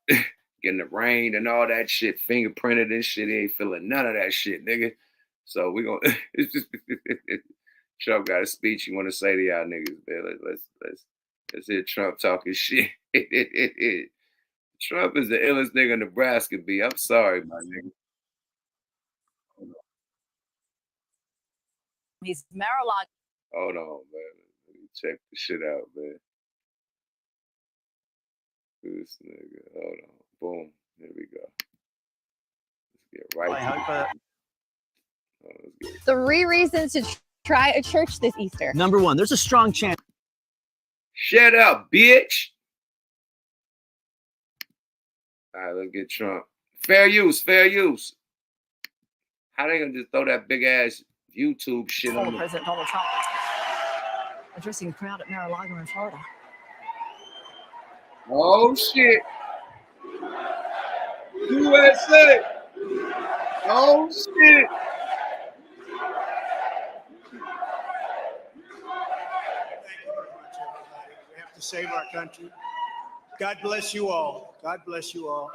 S1: getting the rain and all that shit, fingerprinted and shit. He ain't feeling none of that shit, nigga. So we gonna Trump got a speech he want to say to y'all niggas, man. Let's hear Trump talking shit. Trump is the illest nigga in Nebraska, B. I'm sorry, my nigga.
S9: He's Mar-a-Lago.
S1: Hold on, man. Let me check the shit out, man. This nigga. Hold on. Boom. Here we go. Let's get right.
S9: 3 reasons to try a church this Easter.
S10: Number 1, there's a strong chance.
S1: Shut up, bitch. All right, let's get Trump. Fair use. How they gonna just throw that big ass YouTube shit on the
S9: President Donald Trump addressing crowd at Mar-a-Lago in Florida.
S1: Oh shit. USA. Oh shit.
S11: We have to save our country. God bless you all. God bless you all.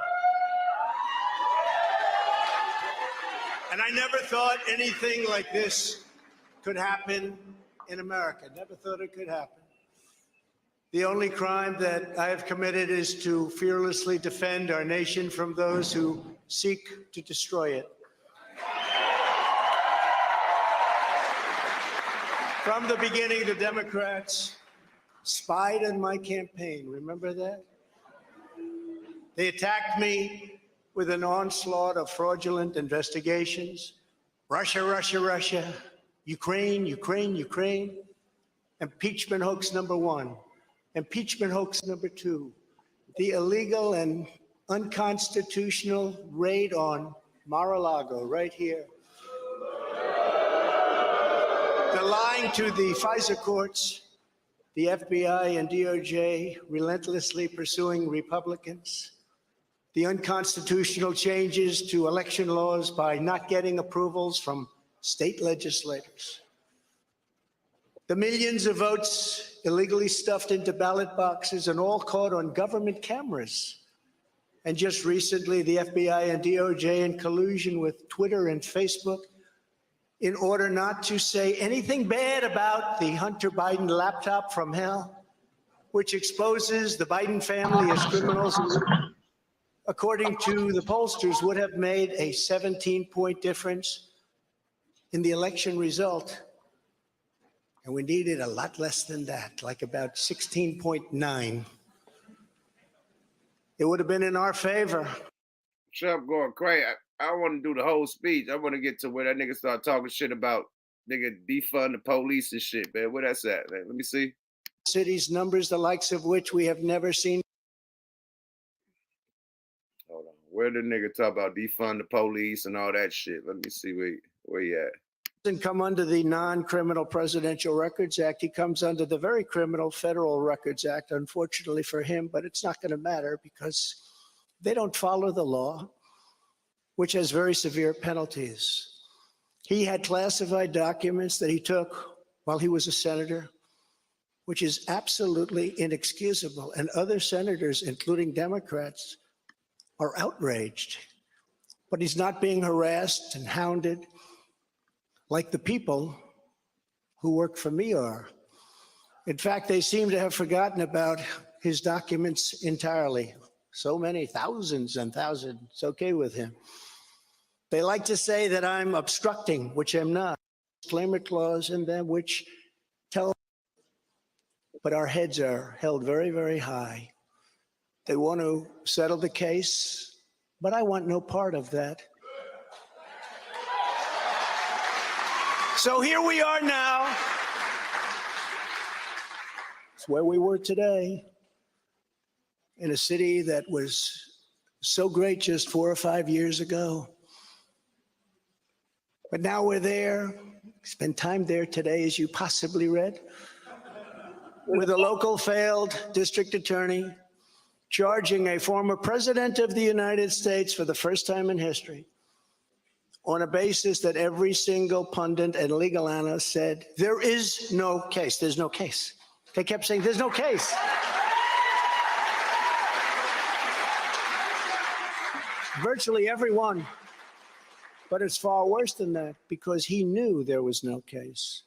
S11: And I never thought anything like this could happen in America. Never thought it could happen. The only crime that I have committed is to fearlessly defend our nation from those who seek to destroy it. From the beginning, the Democrats spied on my campaign. Remember that? They attacked me with an onslaught of fraudulent investigations. Russia, Russia, Russia. Ukraine, Ukraine, Ukraine. Impeachment hoax number 1. Impeachment hoax number 2. The illegal and unconstitutional raid on Mar-a-Lago right here. The lying to the FISA courts, the FBI and DOJ relentlessly pursuing Republicans, the unconstitutional changes to election laws by not getting approvals from state legislators, the millions of votes illegally stuffed into ballot boxes and all caught on government cameras. And just recently, the FBI and DOJ in collusion with Twitter and Facebook in order not to say anything bad about the Hunter Biden laptop from hell, which exposes the Biden family as criminals, according to the pollsters, would have made a 17-point difference in the election result. And we needed a lot less than that, like about 16.9. It would have been in our favor.
S1: Trump going crazy. I don't want to do the whole speech. I want to get to where that nigga start talking shit about nigga defund the police and shit, man. Where that's at, man? Let me see.
S11: Cities, numbers the likes of which we have never seen.
S1: Hold on. Where the nigga talk about defund the police and all that shit? Let me see where he at.
S11: Doesn't come under the non-criminal Presidential Records Act. He comes under the very criminal Federal Records Act, unfortunately for him, but it's not going to matter because they don't follow the law, which has very severe penalties. He had classified documents that he took while he was a senator, which is absolutely inexcusable. And other senators, including Democrats, are outraged. But he's not being harassed and hounded like the people who work for me are. In fact, they seem to have forgotten about his documents entirely. So many, thousands and thousands. It's okay with him. They like to say that I'm obstructing, which I'm not. Disclaimer clause in them, which tell, but our heads are held very, very high. They want to settle the case, but I want no part of that. So here we are now. It's where we were today, in a city that was so great just 4 or 5 years ago. But now we're there, spent time there today, as you possibly read, with a local failed district attorney charging a former president of the United States for the first time in history on a basis that every single pundit and legal analyst said, there is no case. There's no case. They kept saying, there's no case. Virtually everyone. But it's far worse than that because he knew there was no case.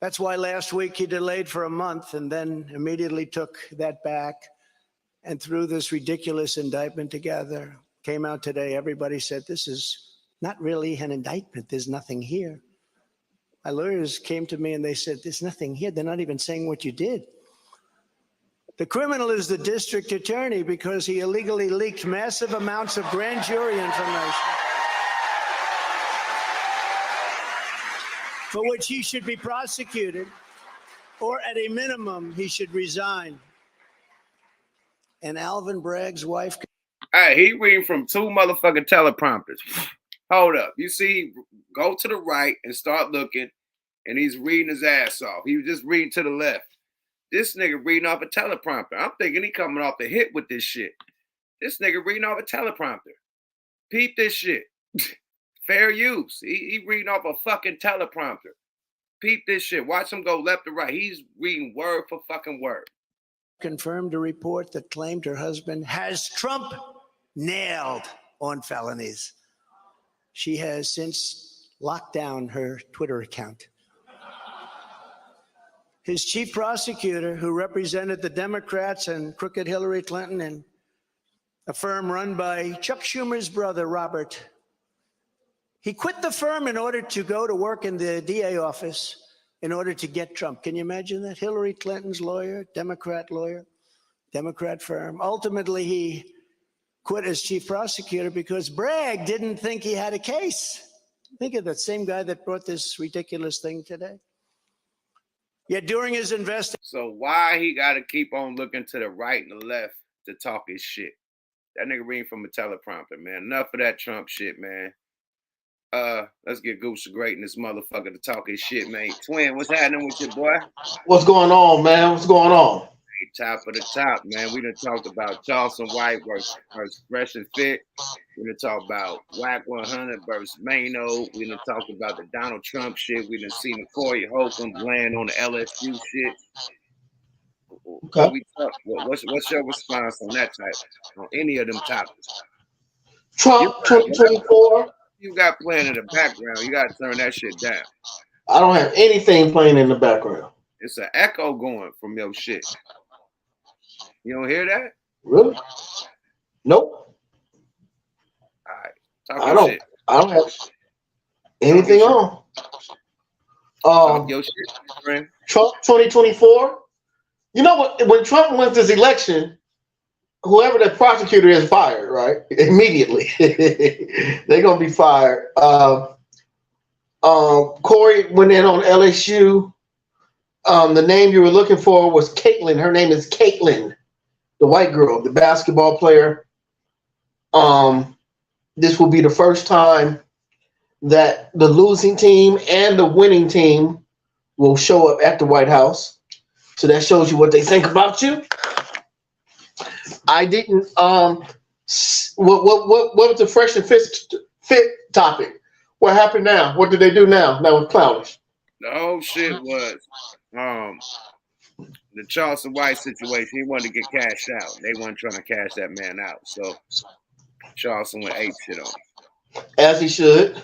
S11: That's why last week he delayed for a month and then immediately took that back and threw this ridiculous indictment together. Came out today, everybody said, this is not really an indictment. There's nothing here. My lawyers came to me and they said, there's nothing here. They're not even saying what you did. The criminal is the district attorney because he illegally leaked massive amounts of grand jury information for which he should be prosecuted, or at a minimum, he should resign. And Alvin Bragg's wife.
S1: Hey, he reading from 2 motherfucking teleprompters. Hold up. You see, go to the right and start looking, and he's reading his ass off. He was just reading to the left. This nigga reading off a teleprompter. I'm thinking he coming off the hip with this shit. This nigga reading off a teleprompter. Peep this shit. Fair use. He reading off a fucking teleprompter. Peep this shit. Watch him go left to right. He's reading word for fucking word.
S11: Confirmed a report that claimed her husband has Trump nailed on felonies. She has since locked down her Twitter account. his chief prosecutor, who represented the Democrats and crooked Hillary Clinton in a firm run by Chuck Schumer's brother, Robert, he quit the firm in order to go to work in the DA office in order to get Trump. Can you imagine that? Hillary Clinton's lawyer, Democrat firm. Ultimately, he quit as chief prosecutor because Bragg didn't think he had a case. Think of that same guy that brought this ridiculous thing today. Yet during his investigation.
S1: So why he got to keep on looking to the right and the left to talk his shit? That nigga reading from a teleprompter, man. Enough of that Trump shit, man. Let's get Goose to great in this motherfucker to talk his shit, man. Twin, what's happening with your boy?
S10: What's going on, man? What's going on?
S1: Hey, top of the top, man. We done talked about Charleston White versus Fresh and Fit. We done talked about WACK100 versus MAINO. We done talked about the Donald Trump shit. We done seen the Corey Holcomb land on the LSU shit.
S10: Okay.
S1: What's your response on that type, on any of them topics?
S10: Trump 2024.
S1: You got playing in the background. You got to turn that shit down.
S10: I don't have anything playing in the background.
S1: It's an echo going from your shit. You don't hear that?
S10: Really? Nope.
S1: All right. Talk shit.
S10: I don't have anything on.
S1: Talk your shit, friend.
S10: Trump 2024. You know what? When Trump wins this election, whoever the prosecutor is fired, right? Immediately. They're gonna be fired. Corey went in on LSU. The name you were looking for was Caitlin. Her name is Caitlin, the white girl, the basketball player. This will be the first time that the losing team and the winning team will show up at the White House. So that shows you what they think about you. I didn't. What was the Fresh and Fit topic? What happened now? What did they do now? That was clownish.
S1: The whole shit was the Charleston White situation. He wanted to get cashed out. They weren't trying to cash that man out. So Charleston went ape shit on him.
S10: As he should.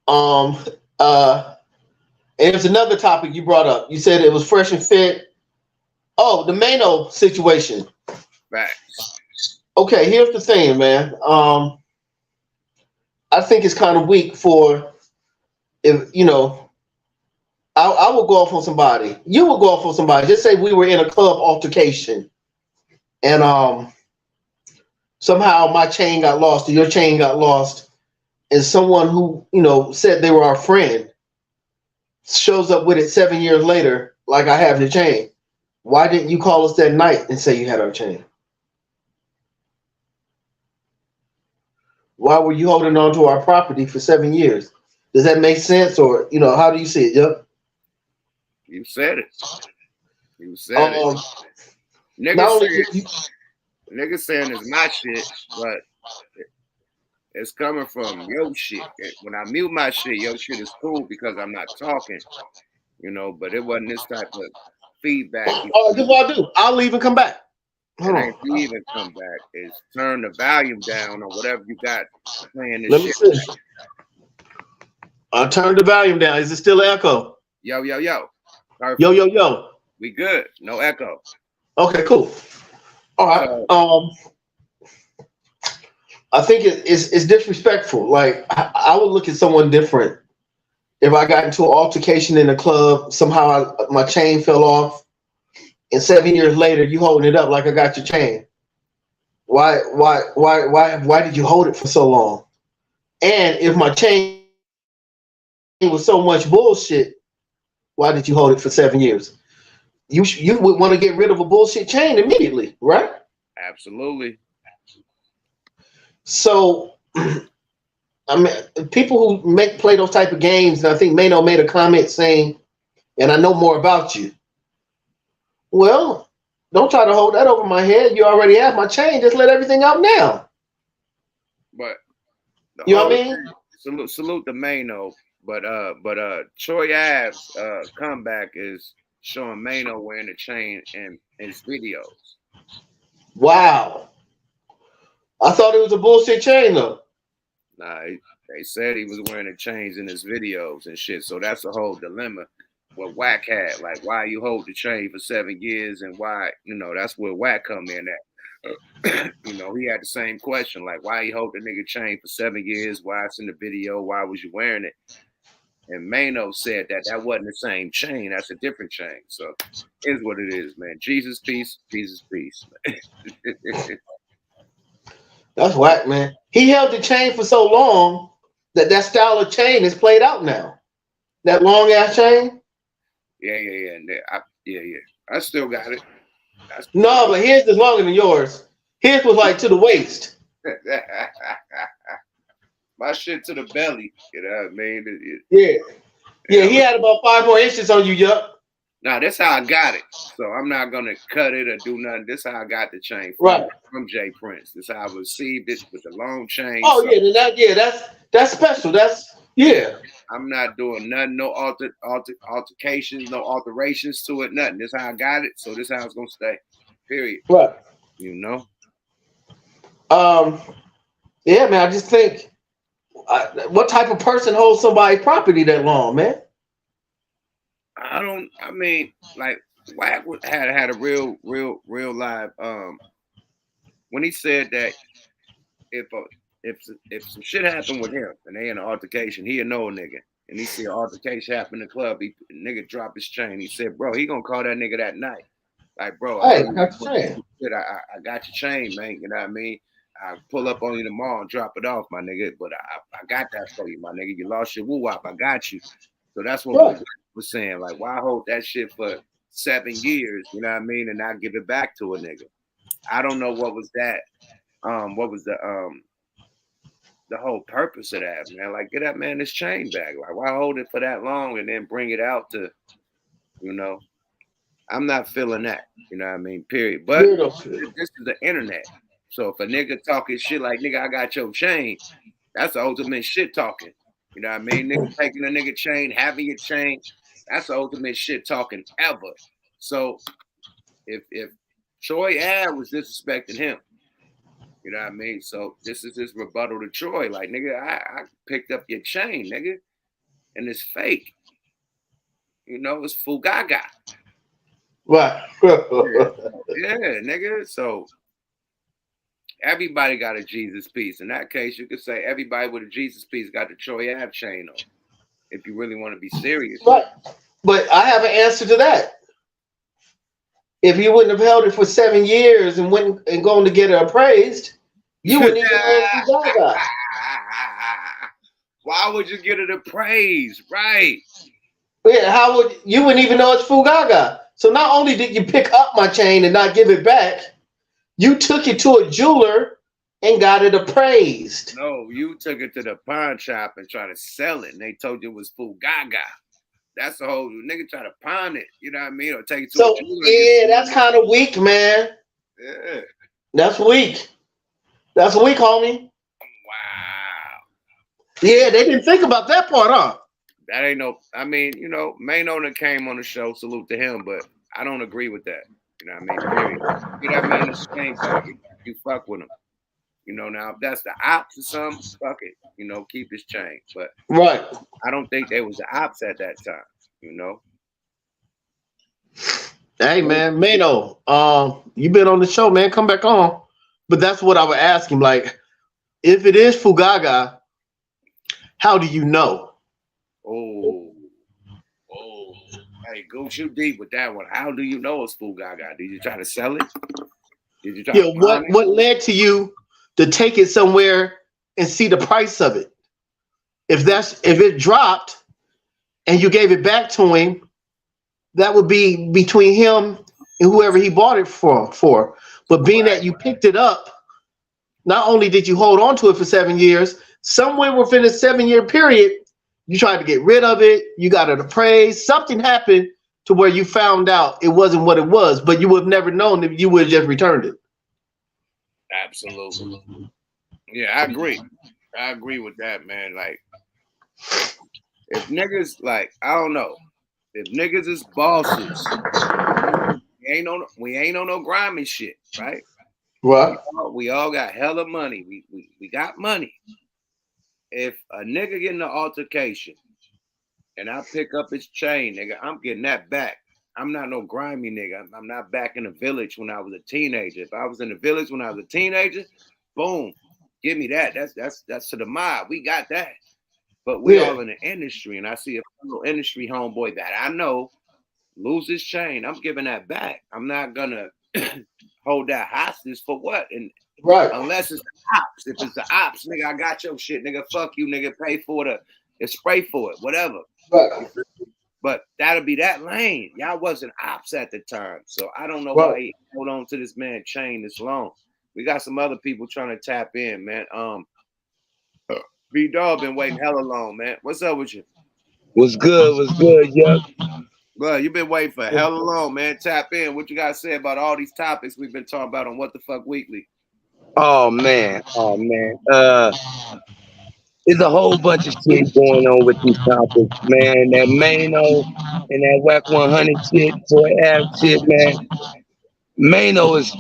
S10: And there's another topic you brought up. You said it was Fresh and Fit. Oh, the MAINO situation.
S1: Right.
S10: Okay, here's the thing, man. I think it's kind of weak for, if you know, I will go off on somebody. You will go off on somebody. Just say we were in a club altercation, and somehow my chain got lost or your chain got lost, and someone who said they were our friend shows up with it 7 years later, like I have your chain. Why didn't you call us that night and say you had our chain? Why were you holding on to our property for 7 years? Does that make sense? Or, how do you see it? Yep.
S1: You said it. You said it. Niggas saying it's my shit, but it's coming from your shit. When I mute my shit, your shit is cool because I'm not talking, but it wasn't this type of feedback.
S10: Oh, this is what I'll do. I'll leave and come back.
S1: And if you even come back, is turn the volume down or whatever you got playing this
S10: Let me
S1: shit.
S10: see. I turned the volume down. Is it still echo?
S1: Yo, yo, yo. Perfect.
S10: Yo, yo, yo.
S1: We good. No echo.
S10: Okay, cool. All right. I think it's disrespectful. Like, I would look at someone different if I got into an altercation in a club. Somehow my chain fell off, and 7 years later you holding it up like I got your chain. Why did you hold it for so long? And if my chain was so much bullshit, why did you hold it for 7 years? You would want to get rid of a bullshit chain immediately, right?
S1: Absolutely.
S10: So, I mean, people who play those type of games, and I think MAINO made a comment saying, and I know more about you. Well, don't try to hold that over my head. You already have my chain. Just let everything out now.
S1: But
S10: you know what I mean?
S1: Salute the MAINO. But Troy Ave's comeback is showing MAINO wearing the chain in his videos.
S10: Wow. I thought it was a bullshit chain though.
S1: Nah, they said he was wearing the chains in his videos and shit. So that's a whole dilemma. what WACK had, like why you hold the chain for 7 years and why, that's where WACK come in at. He had the same question, like why you hold the nigga chain for 7 years? Why it's in the video? Why was you wearing it? And MAINO said that wasn't the same chain. That's a different chain. So here's what it is, man. Jesus peace, Jesus peace.
S10: That's whack, man. He held the chain for so long that style of chain is played out now. That long ass chain.
S1: Yeah. I still got it.
S10: No, but his is longer than yours. His was like to the waist.
S1: My shit to the belly. You know what I mean?
S10: Yeah. He had about 5 more inches on you, yup.
S1: Nah, that's how I got it. So I'm not gonna cut it or do nothing. This how I got the chain from Jay Prince. This how I received it with the long chain.
S10: Oh so, that's special.
S1: I'm not doing nothing, no altercations, no alterations to it, nothing. This how I got it, so this how it's gonna stay. Period.
S10: Right. Yeah, man. I just think, what type of person holds somebody's property that long, man?
S1: I mean, like WACK had a real live. When he said that if some shit happened with him and they in an altercation, he'll know a nigga. And he see an altercation happen in the club, nigga drop his chain. He said, bro, he gonna call that nigga that night. Like, bro,
S10: hey, I got your chain.
S1: I got your chain, man. You know what I mean? I pull up on you tomorrow and drop it off, my nigga. But I got that for you, my nigga. You lost your woo-wop. I got you. So that's what we was saying. Like, why hold that shit for 7 years, you know what I mean, and not give it back to a nigga? I don't know what was that. What was the whole purpose of that, man? Like, get that man his chain back. Like, why hold it for that long and then bring it out to, I'm not feeling that. You know what I mean? Period. But this is the internet. So if a nigga talking shit like, nigga, I got your chain, that's the ultimate shit talking. You know what I mean? Nigga taking a nigga chain, having your chain, that's the ultimate shit talking ever. So if Troy Ave was disrespecting him, you know what I mean? So this is his rebuttal to Troy. Like, nigga, I picked up your chain, nigga, and it's fake. It's Fugaga.
S10: Right.
S1: Yeah, nigga. So everybody got a Jesus piece. In that case, you could say everybody with a Jesus piece got the Troy Ave chain on. If you really want to be serious.
S10: But I have an answer to that. If you wouldn't have held it for 7 years and went and gone to get it appraised, you wouldn't even know Fugaga.
S1: Why would you get it appraised? Right.
S10: Yeah, you wouldn't even know it's Fugaga. So not only did you pick up my chain and not give it back, you took it to a jeweler and got it appraised.
S1: No, you took it to the pawn shop and tried to sell it, and they told you it was Fugaga. That's the whole nigga try to pawn it, you know what I mean? Or take it to a jeweler.
S10: Yeah, that's kind of weak, man.
S1: Yeah.
S10: That's weak. That's weak, homie.
S1: Wow.
S10: Yeah, they didn't think about that part, huh?
S1: That ain't no, I mean, MAINO came on the show, salute to him, but I don't agree with that. You know what I mean? Period. Get that man his chain back. You fuck with him. Now if that's the ops or something, fuck it. Keep his chain. But
S10: right.
S1: I don't think they was the ops at that time,
S10: Hey man, MAINO, you been on the show, man. Come back on. But that's what I would ask him. Like, if it is Fugaga, how do you know?
S1: Oh. Hey, go shoot deep with that one. How do you know it's Fugaga? Did you try to sell it? Did you try to
S10: what led to you to take it somewhere and see the price of it? If it dropped and you gave it back to him, that would be between him and whoever he bought it for. But being that you picked it up, not only did you hold on to it for 7 years, somewhere within a 7-year period, you tried to get rid of it, you got it appraised, something happened to where you found out it wasn't what it was, but you would have never known if you would have just returned it.
S1: Absolutely. Yeah, I agree. I agree with that, man. Like, if niggas, like, I don't know, if niggas is bosses, we ain't on no grimy shit, right?
S10: What?
S1: We all got hella money. We got money. If a nigga get in an altercation and I pick up his chain, nigga, I'm getting that back. I'm not no grimy nigga. I'm not back in the village when I was a teenager. If I was in the village when I was a teenager, boom, give me that. That's to the mob. We got that. But we all in the industry, and I see a fellow industry homeboy that I know lose his chain. I'm giving that back. I'm not gonna hold that hostage for what? And unless it's the ops. If it's the ops, nigga, I got your shit, nigga. Fuck you, nigga. Pay for it and spray for it, whatever. But that'll be that lane. Y'all wasn't ops at the time. So I don't know why he hold on to this man chain this long. We got some other people trying to tap in, man. B-Dog been waiting hella long, man. What's up with you?
S12: What's good? What's good, yuck?
S1: Well, you've been waiting for hella long, man. Tap in. What you got to say about all these topics we've been talking about on What the Fuck Weekly?
S12: Oh man. There's a whole bunch of shit going on with these topics, man. That MAINO and that WACK100 shit, boy, ass shit, man. MAINO is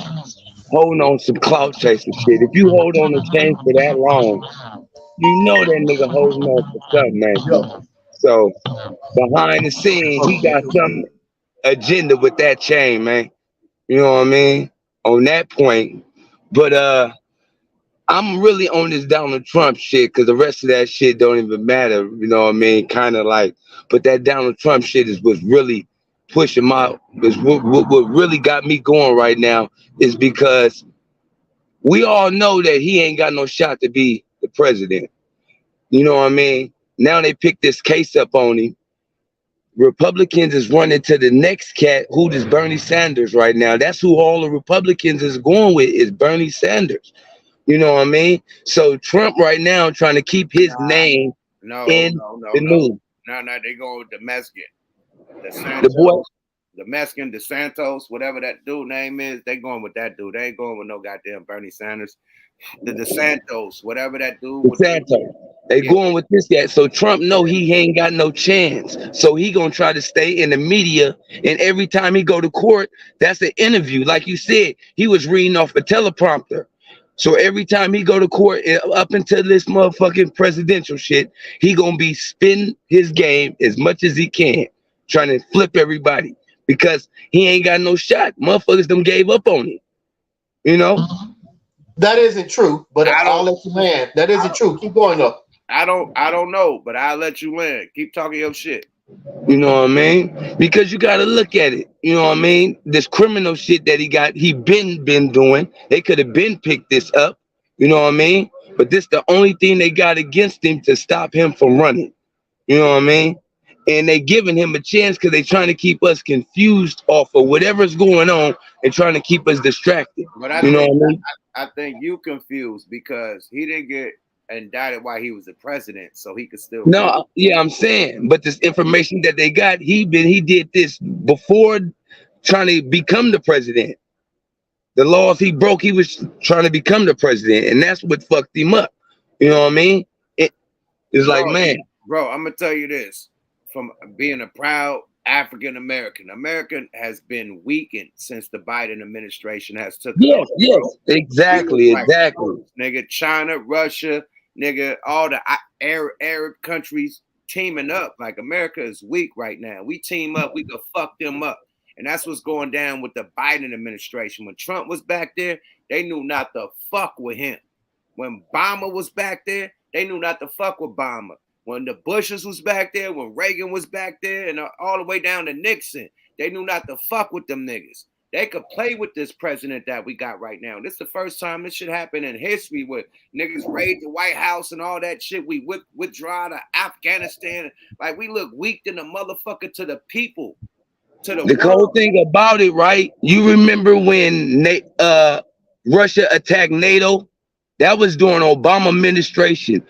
S12: holding on some clout chasing shit. If you hold on to chain for that long, you know that nigga holding on for something, man. So behind the scene, he got some agenda with that chain, man. You know what I mean? On that point. But I'm really on this Donald Trump shit because the rest of that shit don't even matter. You know what I mean? Kind of like, but that Donald Trump shit is what's really pushing what really got me going right now is because we all know that he ain't got no shot to be the president. You know what I mean? Now they picked this case up on him. Republicans is running to the next cat, who is Bernie Sanders right now. That's who all the Republicans is going with, is Bernie Sanders. You know what I mean? So Trump right now trying to keep his name in the news.
S1: No, they going with the Mexican. The Mexican, DeSantos, whatever that dude name is, they going with that dude. They ain't going with no goddamn Bernie Sanders. The DeSantos, whatever that dude.
S12: DeSantos. They going with this guy. So Trump know he ain't got no chance. So he gonna try to stay in the media. And every time he go to court, that's an interview. Like you said, he was reading off a teleprompter. So every time he go to court, up until this motherfucking presidential shit, he gonna be spinning his game as much as he can, trying to flip everybody because he ain't got no shot. Motherfuckers done gave up on him. You know?
S10: That isn't true, but I'll let you land. That isn't true. Keep going though.
S1: I don't know, but I'll let you land. Keep talking your shit.
S12: You know what I mean? Because you gotta look at it. You know what I mean? This criminal shit that he been doing. They could have been picked this up. You know what I mean? But this the only thing they got against him to stop him from running. You know what I mean? And they giving him a chance because they trying to keep us confused off of whatever's going on and trying to keep us distracted.
S1: But
S12: you know what I mean?
S1: I think you confused because he didn't get indicted while he was the president, so he could still.
S12: No, yeah, I'm saying, but this information that they got, he did this before trying to become the president. The laws he broke, he was trying to become the president, and that's what fucked him up. You know what I mean? It's like, man,
S1: bro, I'm gonna tell you this: from being a proud African American has been weakened since the Biden administration has took over.
S12: Yes, exactly.
S1: Nigga, China, Russia, nigga, all the Arab countries teaming up. Like America is weak right now. We team up, we could fuck them up. And that's what's going down with the Biden administration. When Trump was back there, they knew not to fuck with him. When Obama was back there, they knew not to fuck with Obama. When the Bushes was back there, when Reagan was back there, and all the way down to Nixon, they knew not to fuck with them niggas. They could play with this president that we got right now. This is the first time this shit happened in history where niggas raid the White House and all that shit. We withdraw to Afghanistan. Like, we look weak than a motherfucker to the people.
S12: The cool thing about it, right? You remember when Russia attacked NATO? That was during Obama administration.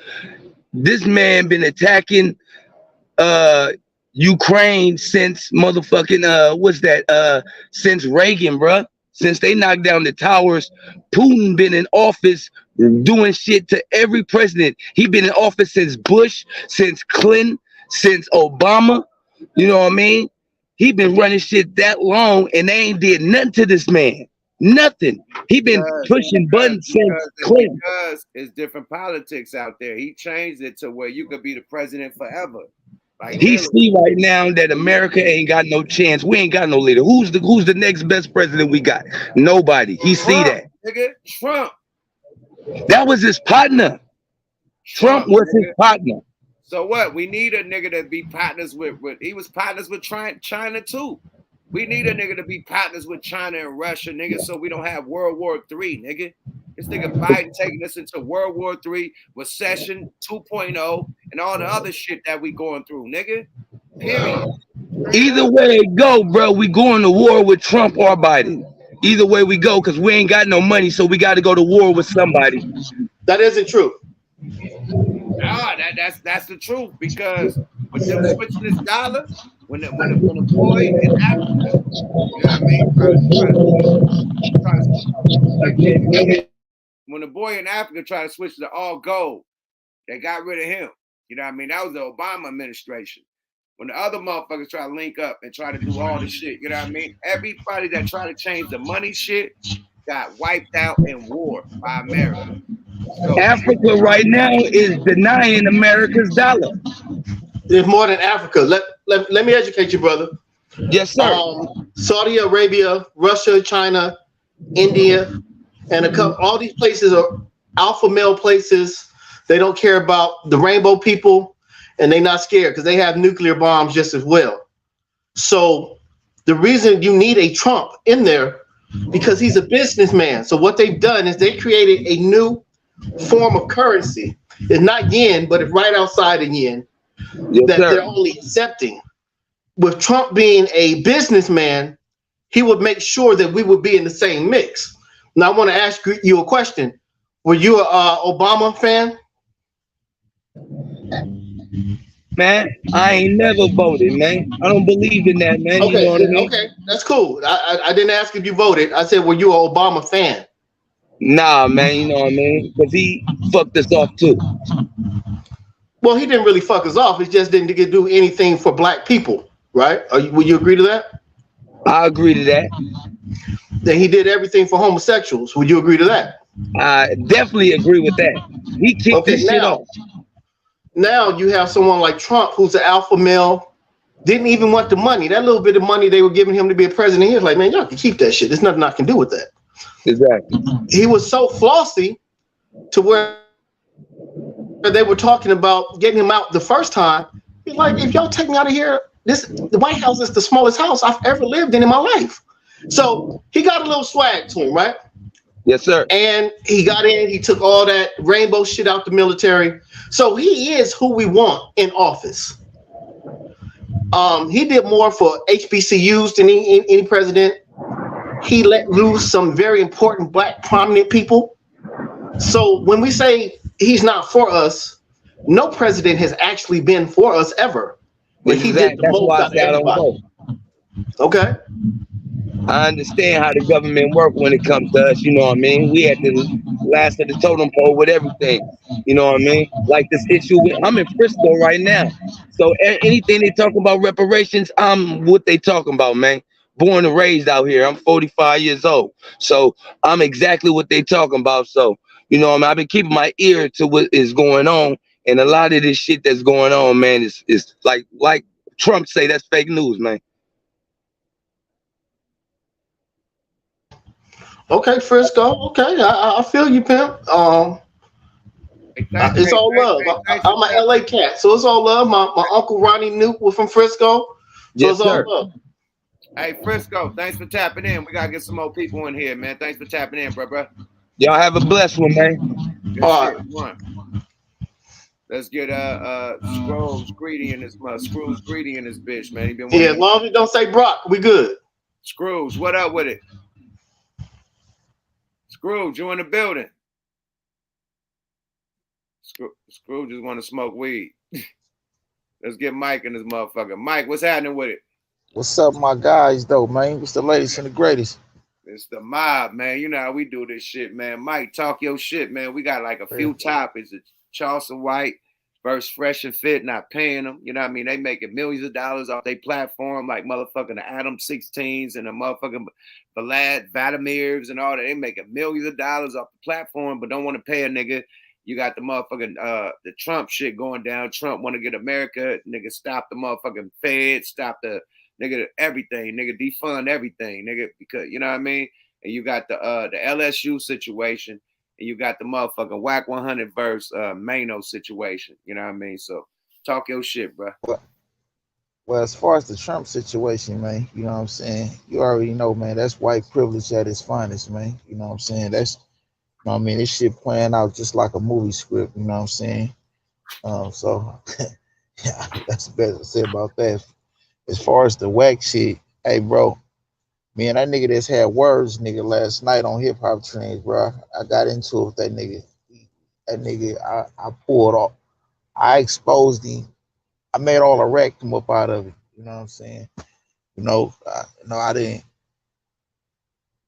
S12: This man been attacking Ukraine since motherfucking since Reagan, bruh. Since they knocked down the towers, Putin been in office doing shit to every president. He been in office since Bush, since Clinton, since Obama. You know what I mean? He been running shit that long and they ain't did nothing to this man. Nothing. He been pushing buttons since Clinton.
S1: Because it's different politics out there. He changed it to where you could be the president forever. Like
S12: He
S1: literally.
S12: see right now that America ain't got no chance. We ain't got no leader. Who's the next best president we got? Nobody. He see
S1: Trump,
S12: that.
S1: nigga. Trump.
S12: That was his partner. Trump was his
S1: Nigga.
S12: partner.
S1: So what? We need a nigga to be partners with he was partners with China too. We need a nigga to be partners with China and Russia, nigga, so we don't have World War III, nigga. This nigga Biden taking us into World War III, recession 2.0, and all the other shit that we going through, nigga. Period.
S12: Either way it go, bro, we going to war with Trump or Biden. Either way we go, because we ain't got no money, so we got to go to war with somebody.
S10: That isn't true.
S1: Nah, that's the truth, because with them switching this dollar, when a boy in Africa, you know what I mean, when a boy in Africa tried to switch to all gold, they got rid of him. You know what I mean? That was the Obama administration. When the other motherfuckers try to link up and try to do all this shit, you know what I mean? Everybody that tried to change the money shit got wiped out in war by America. So,
S12: Africa right now is denying America's dollar.
S10: There's more than Africa. Let me educate you, brother.
S12: Yes, sir.
S10: Saudi Arabia, Russia, China, India, and all these places are alpha male places. They don't care about the rainbow people, and they're not scared because they have nuclear bombs just as well. So the reason you need a Trump in there, because he's a businessman. So what they've done is they created a new form of currency. It's not yen, but it's right outside of yen.
S12: Yes,
S10: that
S12: sir.
S10: they're only accepting. With Trump being a businessman, he would make sure that we would be in the same mix. Now, I want to ask you a question. Were you a Obama fan?
S12: Man, I ain't never voted, man. I don't believe in that, man.
S10: Okay,
S12: You know what I mean?
S10: okay, that's cool. I didn't ask if you voted. I said, were you an Obama fan?
S12: Nah, man, you know what I mean? Because he fucked us off too.
S10: Well, he didn't really fuck us off. He just didn't do anything for black people, right? Would you agree to that?
S12: I agree to that.
S10: Then he did everything for homosexuals. Would you agree to that?
S12: I definitely agree with that. He kicked this shit off.
S10: Now you have someone like Trump, who's an alpha male, didn't even want the money. That little bit of money they were giving him to be a president, he was like, man, y'all can keep that shit. There's nothing I can do with that.
S12: Exactly.
S10: He was so flossy to where they were talking about getting him out the first time. He's like, if y'all take me out of here, the White House is the smallest house I've ever lived in my life. So he got a little swag to him, right?
S12: Yes, sir.
S10: And he got in, he took all that rainbow shit out the military. So he is who we want in office. He did more for HBCUs than any president. He let loose some very important black prominent people. So when we say he's not for us, no president has actually been for us ever. But he did the most out of everybody. Okay.
S12: I understand how the government work when it comes to us, you know what I mean? We at the last of the totem pole with everything, you know what I mean? Like this issue I'm in Frisco right now. So anything they talk about reparations, I'm what they talking about, man. Born and raised out here. I'm 45 years old. So I'm exactly what they talking about. So, you know what I mean? I've been keeping my ear to what is going on. And a lot of this shit that's going on, man, is like Trump say, that's fake news, man.
S10: Okay, Frisco. Okay, I feel you, pimp. It's all love. I'm an LA cat, so it's all love. My uncle Ronnie Newt was from Frisco, so
S12: yes,
S10: it's all
S12: sir.
S10: love.
S1: Hey, Frisco, thanks for tapping in. We gotta get some more people in here, man. Thanks for tapping in, bro.
S12: Y'all have a blessed one, man.
S1: Good
S10: all
S1: shit. One. Let's get Scrooge Greedy in this bitch, man. He been
S10: as long as you don't say Brock, we good.
S1: Scrooge, what up with it? Scrooge, you in the building? Scrooge just want to smoke weed. Let's get Mike in this motherfucker. Mike, what's happening with it?
S13: What's up, my guys, though, man? What's the latest and the greatest?
S1: It's the mob, man. You know how we do this shit, man. Mike, talk your shit, man. We got like a few topics. It's Charleston White versus Fresh and Fit, not paying them. You know what I mean? They making millions of dollars off their platform, like motherfucking the Adam 16s and the motherfucking Vlad Vladimirs and all that. They making millions of dollars off the platform, but don't want to pay a nigga. You got the motherfucking the Trump shit going down. Trump want to get America, nigga, stop the motherfucking Fed, stop the nigga everything, nigga, defund everything, nigga, because you know what I mean? And you got the LSU situation, and you got the motherfucking WACK100 verse MAINO situation. You know what I mean? So talk your shit, bro.
S13: Well, as far as the Trump situation, man, you know what I'm saying? You already know, man, that's white privilege at its finest, man. You know what I'm saying? That's, you know what I mean? This shit playing out just like a movie script, you know what I'm saying? So, yeah, that's the best I say about that. As far as the whack shit, hey, bro, me and that nigga that's had words, nigga, last night on Hip Hop Trains, bro. I got into it with that nigga. That nigga, I pulled off. I exposed him. I made all the wreck come up out of it. You know what I'm saying? I didn't.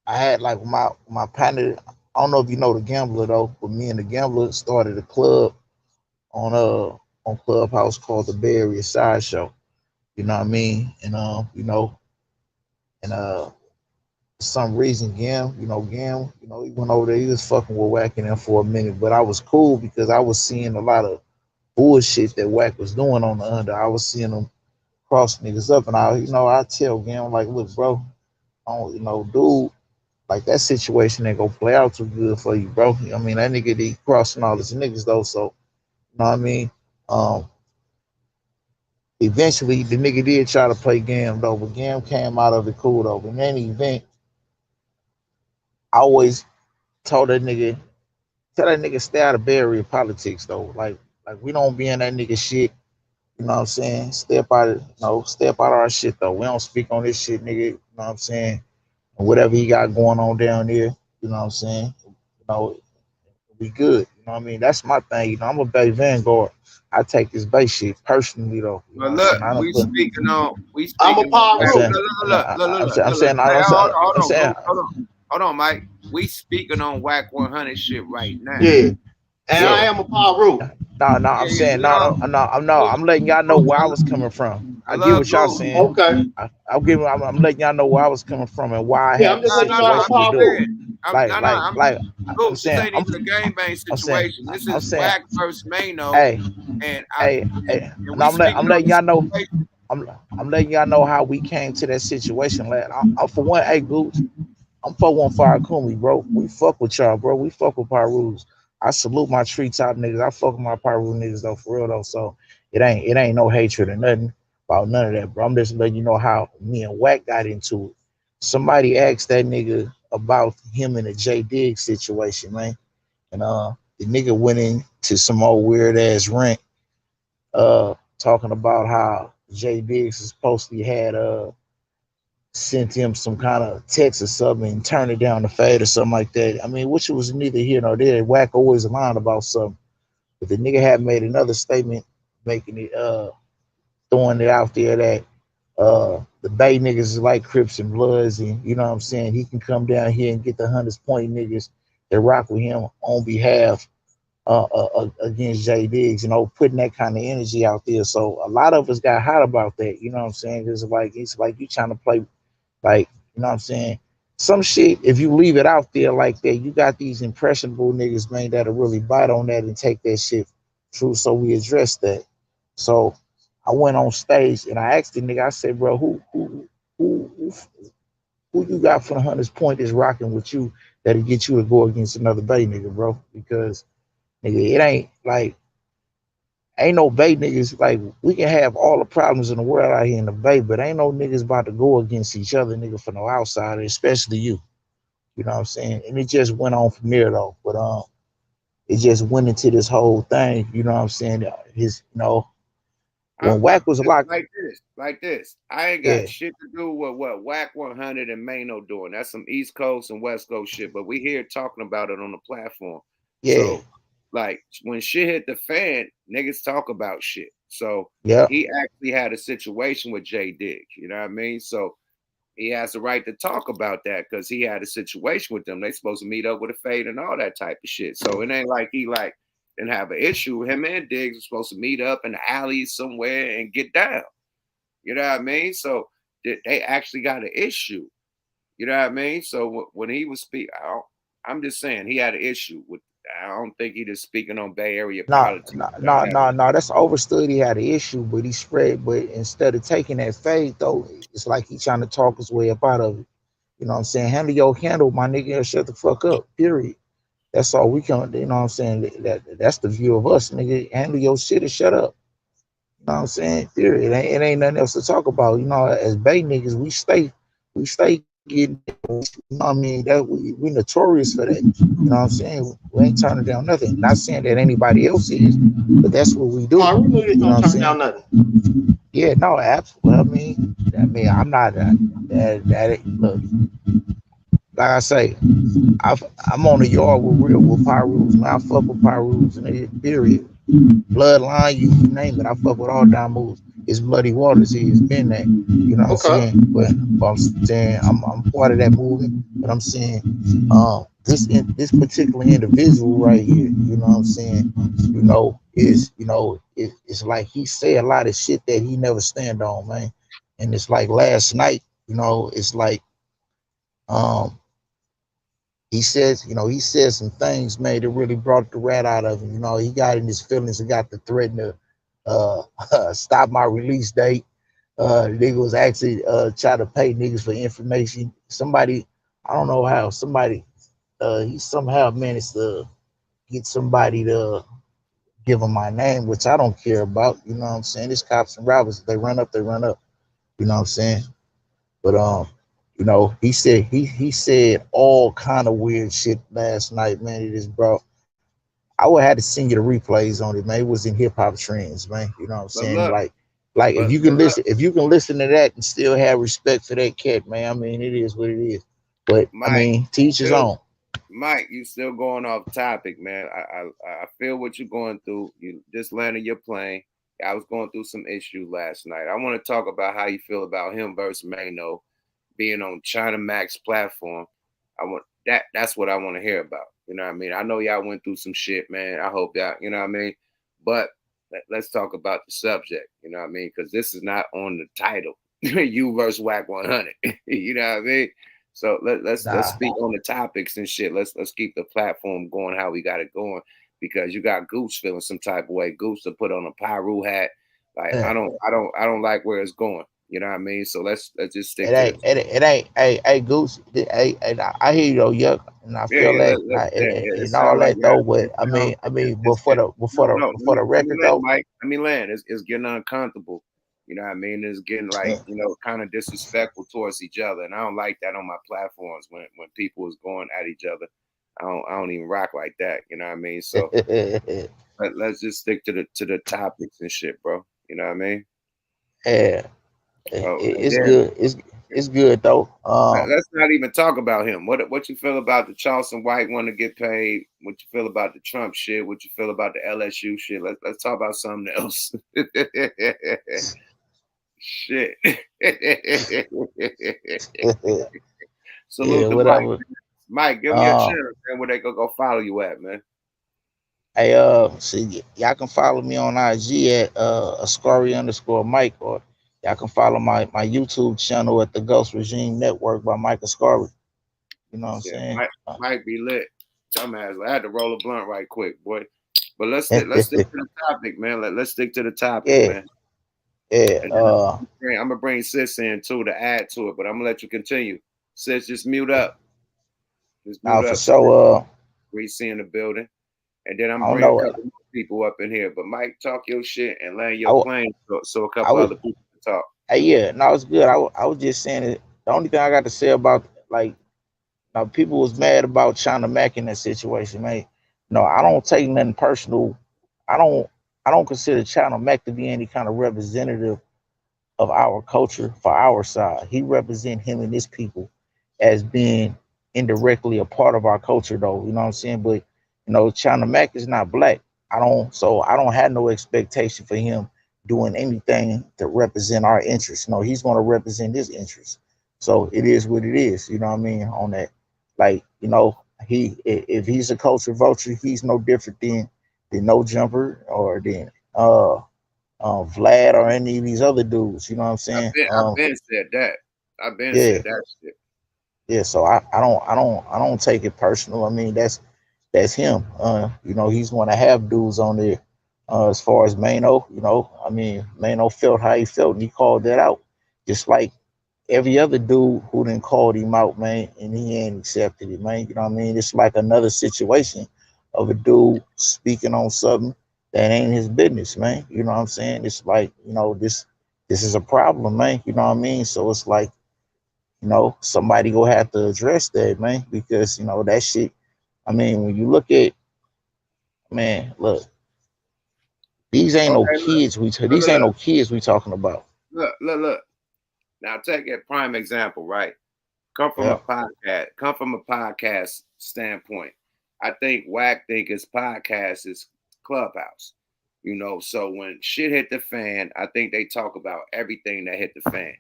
S13: I had like my partner. I don't know if you know the Gambler though, but me and the Gambler started a club on Clubhouse called the Bay Area Sideshow. You know what I mean? And and for some reason, Gam, he went over there. He was fucking with Wack in there for a minute, but I was cool because I was seeing a lot of bullshit that Wack was doing on the under. I was seeing him cross niggas up, and I tell Gam like, look, bro, dude, like that situation ain't gonna play out too good for you, bro. I mean, that nigga he crossing all his niggas though, so you know what I mean. Um, Eventually, the nigga did try to play Gam though, but Gam came out of it cool though. But in any event, I always told that nigga, tell that nigga stay out of Bay Area politics though. Like we don't be in that nigga shit. You know what I'm saying? Step out of our shit though. We don't speak on this shit, nigga. You know what I'm saying? And whatever he got going on down there, you know what I'm saying? We good. You know what I mean? That's my thing. I'm a Bay Vanguard. I take this Bay shit personally though. You know
S1: But
S13: what I'm
S1: look,
S13: saying? I don't
S1: we
S13: put.
S1: speaking on
S10: I'm a
S13: I'm
S10: Paru.
S13: saying.
S1: look,
S13: I'm saying.
S1: Hey, hold
S13: I'm
S1: on,
S13: saying.
S1: Goose, hold on, Mike. We speaking on WACK100 shit right now.
S10: Yeah. And I
S13: Yeah.
S10: am a Paru.
S13: No. I'm
S1: Yeah,
S13: saying
S1: we all
S13: I'm letting y'all know where I was coming from.
S1: I
S13: I get
S1: love
S13: what y'all
S1: Goose.
S13: saying.
S10: Okay.
S13: I'm letting y'all know where I was coming from and why I
S10: Yeah,
S13: had
S10: I'm
S13: the
S10: just letting you know I'm a
S1: I'm
S13: situation to
S1: just
S13: do it.
S10: Paru.
S1: saying. I'm
S13: Like I'm
S1: Goose, this
S13: saying
S1: ain't even a game bang
S13: I'm saying
S1: situation. This
S13: I'm
S1: is
S13: saying
S1: WACK versus Mano,
S13: hey
S1: and
S13: and
S1: we
S13: I'm
S1: speaking on
S13: letting
S1: the
S13: y'all know
S1: situation.
S13: I'm letting y'all know how we came to that situation. Like, I'm for one, hey Gooch, I'm for one for our Kumi, bro. We fuck with y'all, bro. We fuck with Pirus. I salute my treetop niggas. I fuck with my Piru niggas though, for real though. So it ain't no hatred or nothing about none of that, bro. I'm just letting you know how me and Wack got into it. Somebody asked that nigga about him in the J Diggs situation, man. And the nigga went into some old weird ass rant talking about how Jay Diggs supposedly had sent him some kind of text or something and turned it down the fade or something like that. I mean, which was neither here nor there. Wack always lying about something. But the nigga had made another statement making it throwing it out there that the Bay niggas is like Crips and Bloods, and you know what I'm saying, he can come down here and get the Hunters Point niggas that rock with him on behalf against Jay Diggs, putting that kind of energy out there. So a lot of us got hot about that, you know what I'm saying? It's like you trying to play, like, you know what I'm saying? Some shit, if you leave it out there like that, you got these impressionable niggas, man, that'll really bite on that and take that shit true. So we addressed that. So I went on stage and I asked the nigga, I said, bro, who you got for the Hunters Point is rocking with you that'll get you to go against another Bay nigga, bro? Because nigga, it ain't like ain't no Bay niggas. Like, we can have all the problems in the world out here in the Bay, but ain't no niggas about to go against each other, nigga, for no outsider, especially you. You know what I'm saying? And it just went on from there though. But it just went into this whole thing, you know what I'm saying? When Wack was locked.
S1: Like this. I ain't got
S13: Yeah,
S1: shit to do with what WACK100 and Mano doing. That's some East Coast and West Coast shit, but we here talking about it on the platform.
S13: yeah,
S1: So, like, when shit hit the fan, niggas talk about shit. So
S13: yeah.
S1: he actually had a situation with Jay Diggs. You know what I mean? So he has the right to talk about that because he had a situation with them. They supposed to meet up with a fade and all that type of shit. So it ain't like he didn't have an issue. Him and Diggs were supposed to meet up in the alley somewhere and get down. You know what I mean? So they actually got an issue. You know what I mean? So when he was speaking, I'm just saying he had an issue with I don't think he just speaking on Bay Area
S13: No,
S1: politics.
S13: no, no, no, no. That's overstood. He had an issue, but he spread. But instead of taking that fade, though, it's like he trying to talk his way up out of it. You know what I'm saying? Handle, my nigga, or shut the fuck up. Period. That's all we can. You know what I'm saying? That's the view of us, nigga. Handle your shit and shut up. You know what I'm saying? Period. It ain't nothing else to talk about. You know, as Bay niggas, we stay getting. You know what I mean? That we notorious for that. You know what I'm saying? We ain't turning down nothing. Not saying that anybody else is, but that's what we do.
S10: Oh, I really
S13: You know
S10: don't
S13: what I'm
S10: turn down
S13: saying?
S10: nothing.
S13: Yeah, no, absolutely. I'm not look. Like I say, I'm on the yard with Pyrus, man. I fuck with Pyrus, and period. Bloodline, you name it. I fuck with all down moves. It's bloody waters. He's been that. You know what I'm
S10: Okay.
S13: saying? But I'm saying I'm part of that movement. But I'm saying this particular individual right here, you know what I'm saying? It's like he say a lot of shit that he never stand on, man. And it's like last night, it's like um he said some things, man, that really brought the rat out of him. He got in his feelings and got to threaten to stop my release date. Nigga was actually trying to pay niggas for information. Somebody, I don't know how, he somehow managed to get somebody to give him my name, which I don't care about. You know what I'm saying? These cops and robbers, if they run up, they run up. You know what I'm saying? But he said all kind of weird shit last night, man. It is, bro. I would have to send you the replays on it, man. It was in hip hop trends, man. You know what I'm
S1: But
S13: saying?
S1: look,
S13: Like
S1: but look,
S13: if you can listen to that and still have respect for that cat, man. I mean, it is what it is. But I
S1: Mike,
S13: mean, teach his
S1: still,
S13: own.
S1: Mike, you still going off topic, man. I feel what you're going through. You just landed your plane. I was going through some issues last night. I want to talk about how you feel about him versus Maino being on China Mac's platform. That's what I want to hear about. You know what I mean? I know y'all went through some shit, man. I hope y'all, you know what I mean? But let's talk about the subject, you know what I mean? Because this is not on the title. You versus WACK100. You know what I mean? So let's
S13: Nah.
S1: speak on the topics and shit. Let's keep the platform going how we got it going. Because you got Goose feeling some type of way. Goose to put on a Pyru hat. Like
S13: Yeah.
S1: I don't like where it's going. You know what I mean? So let's just stick
S13: It
S1: to
S13: ain't, it ain't, hey, Goose, I hear you though, yuck, and I feel
S1: yeah.
S13: that,
S1: It
S13: and all
S1: sounds like
S13: that
S1: yeah.
S13: though. But
S1: It
S13: I
S1: sounds
S13: mean,
S1: like
S13: but for the
S1: no. Let me
S13: record
S1: land,
S13: though,
S1: Mike. Let me land. It's getting uncomfortable. You know what I mean? It's getting like kind of disrespectful towards each other, and I don't like that on my platforms when people is going at each other. I don't even rock like that. You know what I mean? So let's just stick to the topics and shit, bro. You know what I mean?
S13: yeah,
S1: Oh, and
S13: it's
S1: then
S13: good, it's good though.
S1: let's not even talk about him. What you feel about the Charleston White want to get paid? What you feel about the Trump shit? What you feel about the LSU shit? Let's talk about something else. Shit.
S13: Yeah,
S1: Salute to Mike.
S13: whatever.
S1: Mike, give me a
S13: Um,
S1: chance, man. Where they go follow you at, man?
S13: Hey, see, y'all can follow me on IG at Ascari_Mike, or y'all can follow my YouTube channel at the Ghost Regime Network by Mike Ascari. You know what I'm
S1: Yeah,
S13: saying?
S1: Mike be lit. Dumbass. I had to roll a blunt right quick, boy. But let's stick to the topic, man. Let's stick to the topic,
S13: Yeah,
S1: man.
S13: yeah.
S1: And then I'm gonna bring Sis in too to add to it, but I'm gonna let you continue. Sis, just mute up. Just
S13: Now
S1: mute
S13: for
S1: up.
S13: sure.
S1: We see in the building. And then I'm
S13: I don't
S1: bringing a
S13: know.
S1: couple more people up in here. But Mike, talk your shit and land
S13: I,
S1: your
S13: wa-
S1: plane so a
S13: I
S1: couple
S13: was,
S1: other people can talk.
S13: yeah. No, it's good. I was just saying it. The only thing I got to say about like now people was mad about China Mac in that situation, man. No, I don't take nothing personal. I don't I don't consider China Mac to be any kind of representative of our culture for our side. He represent him and his people as being indirectly a part of our culture though, you know what I'm saying? But China Mac is not black. I don't have no expectation for him doing anything to represent our interests. No, he's gonna represent his interests. So it is what it is, you know what I mean, on that. Like, if he's a culture vulture, he's no different than No Jumper or than Vlad or any of these other dudes. You know what I'm saying?
S1: I've been said that. I've been
S13: Yeah,
S1: said that shit.
S13: yeah. So I don't take it personal. I mean, that's him. You know, he's going to have dudes on there. As far as Mano, you know, I mean, Mano felt how he felt, and he called that out, just like every other dude who didn't called him out, man, and he ain't accepted it, man. You know what I mean? It's like another situation of a dude speaking on something that ain't his business, man. You know what I'm saying? It's like, you know, this is a problem, man. You know what I mean? So it's like, you know, somebody gonna have to address that, man, because you know that shit. I mean, when you look at, man, look, these ain't no
S1: Okay,
S13: kids.
S1: look,
S13: These ain't no kids we talking about.
S1: look. Now take a prime example, right? Come from
S13: Yeah.
S1: a podcast standpoint. I think Wack think his podcast is Clubhouse. You know, so when shit hit the fan, I think they talk about everything that hit the fan.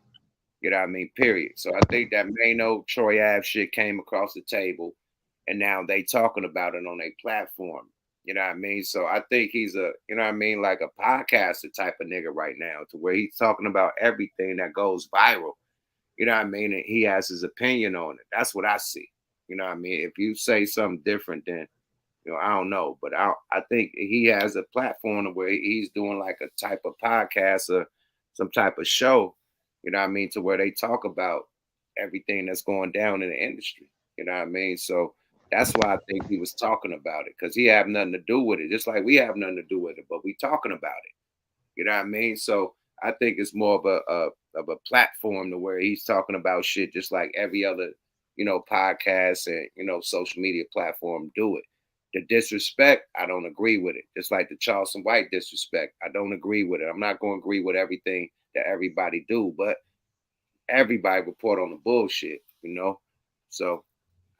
S1: You know what I mean? Period. So I think that Maino Troy Ave shit came across the table, and now they talking about it on a platform. You know what I mean? So I think he's a, you know what I mean, like a podcaster type of nigga right now, to where he's talking about everything that goes viral. You know what I mean? And he has his opinion on it. That's what I see. You know what I mean? If you say something different, then you know, I don't know, but I think he has a platform where he's doing like a type of podcast or some type of show, you know what I mean, to where they talk about everything that's going down in the industry. You know what I mean? So that's why I think he was talking about it, because he have nothing to do with it, just like we have nothing to do with it, but we talking about it. You know what I mean? So I think it's more of a platform to where he's talking about shit just like every other, you know, podcast and, you know, social media platform do it. The disrespect, I don't agree with it. Just like the Charleston White disrespect, I don't agree with it. I'm not going to agree with everything that everybody do, but everybody report on the bullshit, you know? So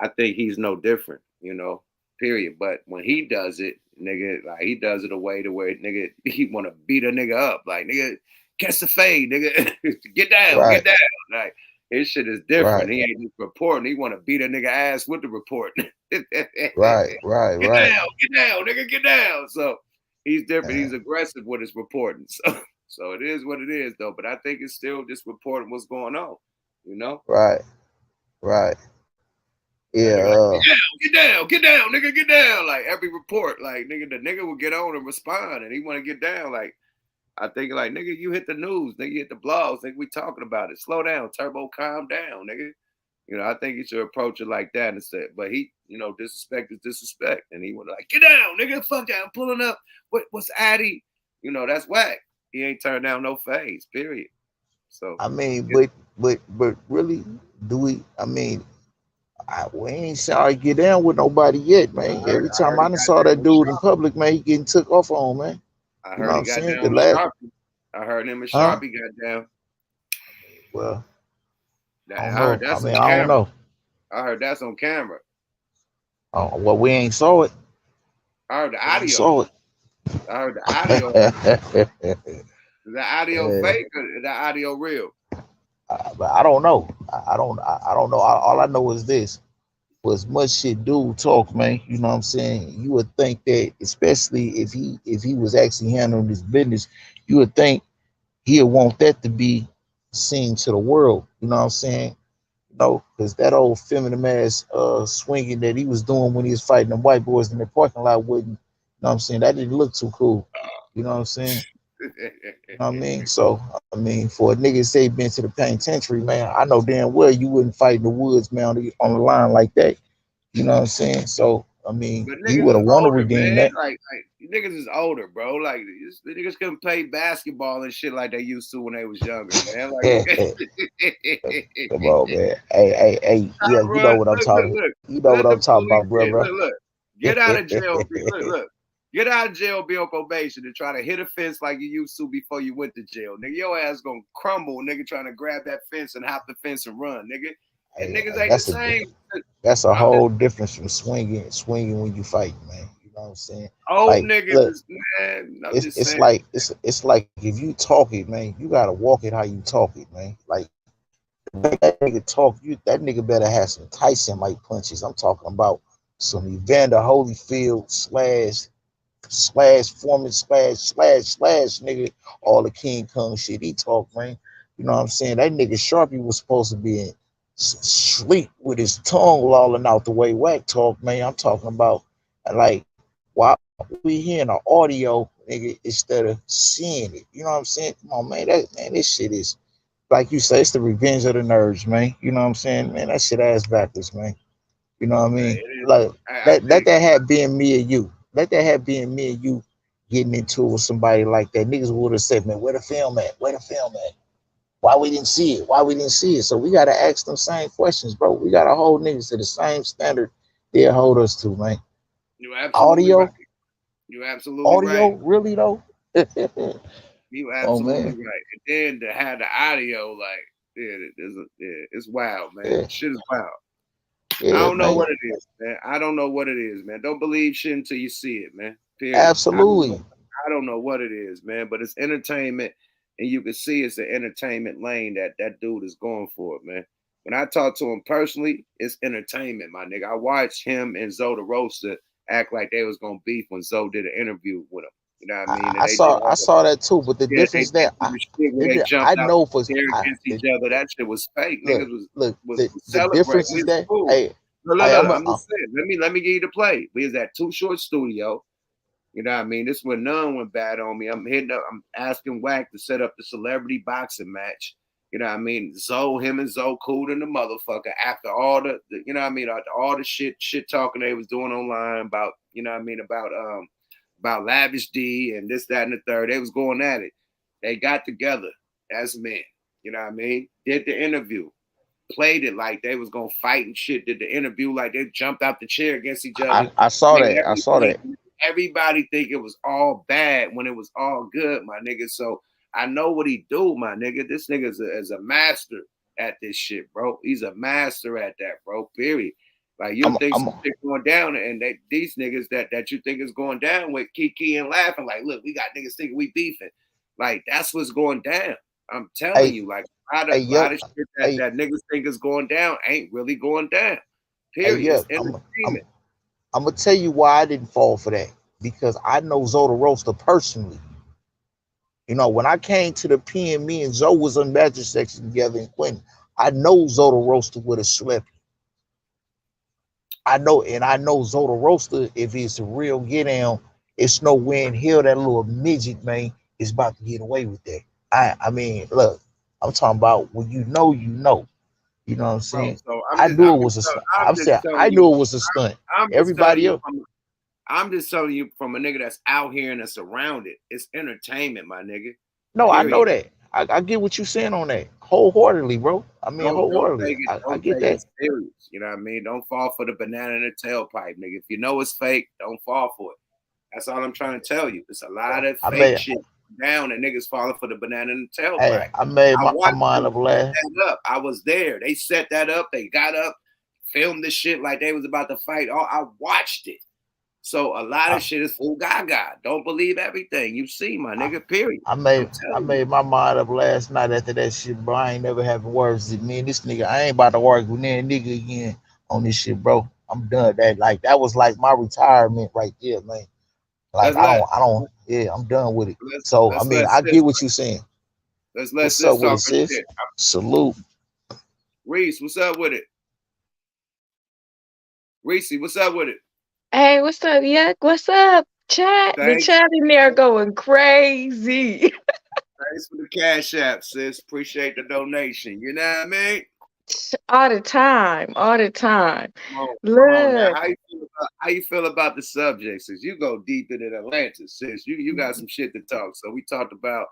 S1: I think he's no different, you know, period. But when he does it, nigga, like he does it a way to where nigga, he want to beat a nigga up. Like, nigga, catch the fade, nigga. Get down,
S13: Right.
S1: get down. Like, his shit is different.
S13: Right.
S1: He ain't just reporting. He want to beat a nigga ass with the report.
S13: Right.
S1: Get down, nigga, get down. So he's different. He's aggressive with his reporting. So it is what it is, though. But I think it's still just reporting what's going on, you know?
S13: Right. Right.
S1: That nigga like,
S13: Yeah.
S1: get down, nigga, get down. Like every report, like nigga, the nigga will get on and respond, and he want to get down. Like I think, like nigga, you hit the news, nigga, you hit the blogs, nigga, we talking about it. Slow down, Turbo, calm down, nigga. You know, I think you should approach it like that instead. But he, you know, disrespect is disrespect, and he was like, get down, nigga, fuck that, I'm pulling up. What's Addy? You know, that's whack. He ain't turned down no phase, period. So
S13: I mean,
S1: yeah.
S13: but really, do we? I mean, we ain't sorry get down with nobody yet, man. Every
S1: I
S13: time
S1: heard
S13: I
S1: he
S13: done
S1: got
S13: saw
S1: down
S13: that
S1: with
S13: dude in
S1: Sharpie.
S13: public, man, he getting took off on, man.
S1: I
S13: You know
S1: heard
S13: what
S1: he
S13: I'm
S1: got
S13: saying? The
S1: down with
S13: last,
S1: Sharpie. I heard him and
S13: huh?
S1: Sharpie got down.
S13: Well, I
S1: I
S13: don't
S1: heard
S13: know. I
S1: that's
S13: mean,
S1: on
S13: I don't
S1: camera.
S13: know.
S1: I heard that's on camera.
S13: Well, we ain't saw it.
S1: I heard the
S13: We ain't
S1: audio.
S13: saw
S1: I heard the audio.
S13: it.
S1: Is the audio fake or is the audio real?
S13: But I don't know. I don't know. All I know is this: for as much shit dude talk, man. You know what I'm saying? You would think that, especially if he was actually handling his business, you would think he'd want that to be seen to the world. You know what I'm saying? No, because that old feminine ass swinging that he was doing when he was fighting the white boys in the parking lot wouldn't, you know what I'm saying? That didn't look too cool. You know what I'm saying? You know what I mean? So, I mean, for a nigga to say been to the penitentiary, man, I know damn well you wouldn't fight in the woods, man, on the line like that. You know what I'm saying? So, I mean,
S1: But
S13: he
S1: niggas
S13: would
S1: is
S13: have want to
S1: older,
S13: redeem
S1: man.
S13: that.
S1: Like niggas is older, bro. Like the niggas couldn't play basketball and shit like they used to when they was younger, man. Like
S13: Come on, man. Hey, yeah, you know
S1: run.
S13: what I'm talking.
S1: Look.
S13: You know what
S1: Let
S13: I'm
S1: the
S13: talking
S1: police
S13: about,
S1: get
S13: brother.
S1: look. Get out of jail. Look. Get out of jail, be on probation, and try to hit a fence like you used to before you went to jail. Nigga, your ass gonna crumble, nigga, trying to grab that fence and hop the fence and run, nigga. And niggas ain't the same.
S13: That's a
S1: I'm just
S13: whole difference from swinging when you fight, man. You know what I'm saying?
S1: old
S13: Like,
S1: niggas
S13: look,
S1: is man. I'm
S13: it's
S1: just
S13: it's
S1: saying.
S13: like it's like if you talk it, man, you gotta walk it how you talk it, man. Like that nigga talk, that nigga better have some Tyson like punches. I'm talking about some Evander Holyfield slash Foreman slash nigga, all the King Kong shit he talk, man. You know what I'm saying? That nigga Sharpie was supposed to be in sleep with his tongue lolling out the way Wack talk, man. I'm talking about Like, why we hearing the audio, nigga, instead of seeing it? You know what I'm saying? Come on, man. This shit is like you say, it's the revenge of the nerds, man. You know what I'm saying? Man, that shit ass backwards, man. You know what I
S1: It
S13: mean?
S1: is.
S13: Like
S1: I
S13: let
S1: think
S13: that have been me and you. Let that have been me and you getting into it with somebody like that. Niggas would have said, man, where the film at? Where the film at? Why we didn't see it? Why we didn't see it? So we gotta ask them same questions, bro. We gotta hold niggas to the same standard they'll hold us to, man.
S1: you're absolutely right.
S13: Audio,
S1: You're absolutely
S13: audio,
S1: right.
S13: really though?
S1: You're
S13: Oh
S1: absolutely
S13: man.
S1: right. And then to have the audio, like, it's wild, man.
S13: Yeah,
S1: Shit is wild. I
S13: yeah,
S1: don't know
S13: man.
S1: what it is, man. I don't know what it is, man. Don't believe shit until you see it, man. Period.
S13: Absolutely.
S1: I don't know what it is, man. But it's entertainment, and you can see it's an entertainment lane that dude is going for, man. When I talk to him personally, it's entertainment, my nigga. I watched him and Zoe the Roaster act like they was gonna beef when Zoe did an interview with him. You know what I mean? And they did
S13: I
S1: all the
S13: saw that too, but the
S1: yeah, they
S13: difference
S1: did
S13: that
S1: the shit where they
S13: I
S1: jumped out
S13: know for
S1: the chair
S13: I,
S1: against each other. That shit was fake.
S13: look,
S1: Niggas was
S13: look,
S1: was, was
S13: the
S1: celebrating.
S13: difference
S1: We
S13: is
S1: was
S13: that
S1: cool.
S13: hey,
S1: Look,
S13: I'm
S1: I'm just saying. Let me give you the play. We was at Too Short Studio. You know what I mean? This when none went bad on me. I'm hitting up, I'm asking Wack to set up the celebrity boxing match. You know what I mean? Him and Zoe cool than the motherfucker after all the you know what I mean, after all the shit talking they was doing online about, you know what I mean, about Lavish D and this, that, and the third. They was going at it. They got together as men. You know what I mean? Did the interview. Played it like they was gonna fight and shit. Did the interview like they jumped out the chair against each other.
S13: I saw
S1: Nigga,
S13: that. I saw that.
S1: everybody think it was all bad when it was all good, my nigga. So I know what he do, my nigga. This nigga is a master at this shit, bro. He's a master at that, bro. Period. Like you'll think
S13: I'm
S1: some shit going down, and these niggas that you think is going down with Kiki and laughing like, look, we got niggas thinking we beefing. Like that's what's going down. I'm telling
S13: hey,
S1: you, like a
S13: yep,
S1: lot of shit
S13: hey,
S1: that niggas think is going down ain't really going down.
S13: hey,
S1: Period. It's
S13: yep.
S1: entertainment.
S13: I'm gonna tell you why I didn't fall for that because I know Zoe the Roaster personally. You know, when I came to the pen, me and Zoe was on magic section together in Quentin. I know Zoe the Roaster would have slept. I know Zoe the Roaster, if it's a real get down, it's no way in hell that little midget man is about to get away with that. I mean, look, I'm talking about when you know, you know. You know what I'm
S1: Bro.
S13: saying?
S1: So
S13: I knew it was a stunt. I'm saying I
S1: you.
S13: knew it was a stunt.
S1: I'm just telling
S13: Everybody
S1: you
S13: else,
S1: from I'm just telling you from a nigga that's out here and that's around it. It's entertainment, my nigga.
S13: no, I know
S1: Period.
S13: that. I get what you're saying on that wholeheartedly, bro. I mean, wholeheartedly. I
S1: Don't
S13: get
S1: take it
S13: that.
S1: serious. You know what I mean? Don't fall for the banana in the tailpipe, nigga. If you know it's fake, don't fall for it. That's all I'm trying to tell you. It's a lot of
S13: I
S1: fake
S13: made,
S1: shit down and niggas falling for the banana in the
S13: hey,
S1: tailpipe.
S13: I made
S1: I
S13: my
S1: watched
S13: mind
S1: them
S13: up
S1: set
S13: last.
S1: that up. I was there. They set that up. They got up, filmed the shit like they was about to fight. Oh, I watched it. So a lot
S13: I,
S1: of shit is full gaga. Don't believe everything you see, my
S13: I,
S1: nigga. Period. I'm
S13: I
S1: telling you.
S13: made my mind up last night after that shit, bro. I ain't never having words with me and this nigga. I ain't about to argue with that nigga again on this shit, bro. I'm done. That was like my retirement right there, man. Like
S1: Let's let
S13: yeah, I'm done with it. So I
S1: let's
S13: mean,
S1: let
S13: I
S1: sis
S13: get what you're saying.
S1: let's let
S13: What's up
S1: sis
S13: with it,
S1: talk her
S13: sis?
S1: shit.
S13: Salute.
S1: Reese, what's up with it? Reese, what's up with it?
S14: Hey, what's up, Yuck? What's up? Chat. The
S1: Thanks.
S14: chat in there going crazy.
S1: Thanks for the cash app, sis. Appreciate the donation. You know what I mean?
S14: All the time. All the time.
S1: Come on now.
S14: Look.
S1: How you feel about the subject, sis? You go deep into Atlanta, sis. You got some shit to talk. So we talked about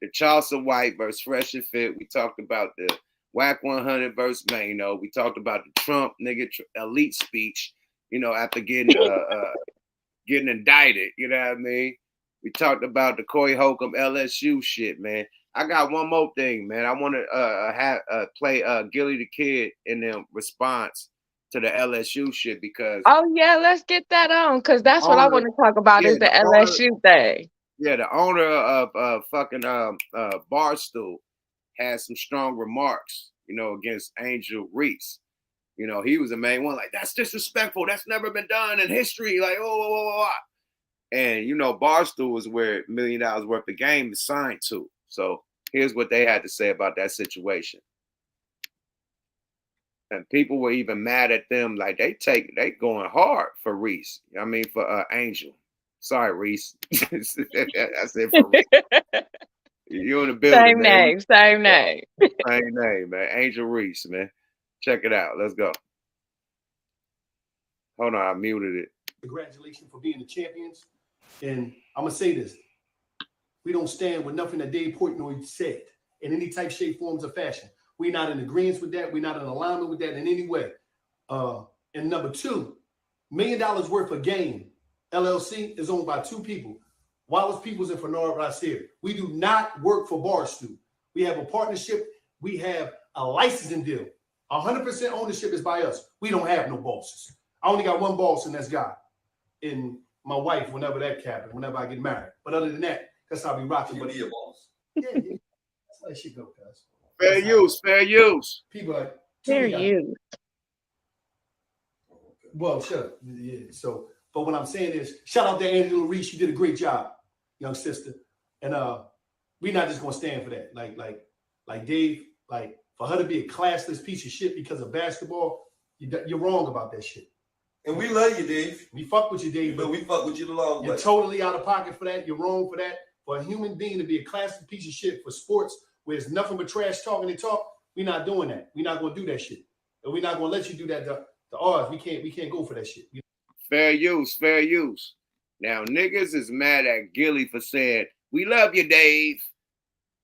S1: the Charleston White versus Fresh and Fit. We talked about the WACK100 versus MAINO. We talked about the Trump nigga elite speech, after getting indicted. You know what I mean? We talked about the Corey Holcomb LSU shit, man. I got one more thing, man. I want to play Gilly the Kid in the response to the LSU shit because
S14: Oh, yeah, let's get that on because
S1: the
S14: that's what I
S1: owner,
S14: want to talk about
S1: yeah,
S14: is the
S1: the owner,
S14: LSU thing.
S1: yeah, the owner of fucking Barstool had some strong remarks, against Angel Reese. He was the main one, like, that's disrespectful. That's never been done in history. Like, oh. And Barstool is where $1 million worth of game is signed to. So here's what they had to say about that situation. And people were even mad at them, like they going hard for Reese. I mean for Angel. Sorry, Reese. I said for Reese. You in the building,
S14: Same
S1: man.
S14: name, same name.
S1: Same name, man. Angel Reese, man. Check it out. Let's go. Hold on, I muted it.
S15: Congratulations for being the champions. And I'm gonna say this: we don't stand with nothing that Dave Portnoy said in any type, shape, forms, or fashion. We're not in agreement with that. We're not in alignment with that in any way. And number two, $1 million worth of game. LLC is owned by two people, Wallace Peoples and Fernard Rasier. We do not work for Barstool. We have a partnership. We have a licensing deal. 100% ownership is by us. We don't have no bosses. I only got one boss, and that's God. And my wife, whenever that happens, whenever I get married. But other than that, that's how we rock. But be a boss. Yeah. That's how that shit go, guys.
S1: Fair use, fair use.
S15: People are
S14: Fair use.
S15: Well, sure. Yeah. So, but what I'm saying is, shout out to Angela Reese. You did a great job, young sister. And we're not just gonna stand for that. Like Dave, like for her to be a classless piece of shit because of basketball, you're wrong about that shit.
S16: And we love you, Dave.
S15: We fuck with you, Dave.
S16: But we fuck with you the long way.
S15: You're totally out of pocket for that. You're wrong for that. For a human being to be a classless piece of shit for sports where it's nothing but trash talking and talk, we're not doing that. We're not gonna do that shit. And we're not gonna let you do that to ours. We can't go for that shit.
S1: Fair use, fair use. Now niggas is mad at Gilly for saying, we love you, Dave.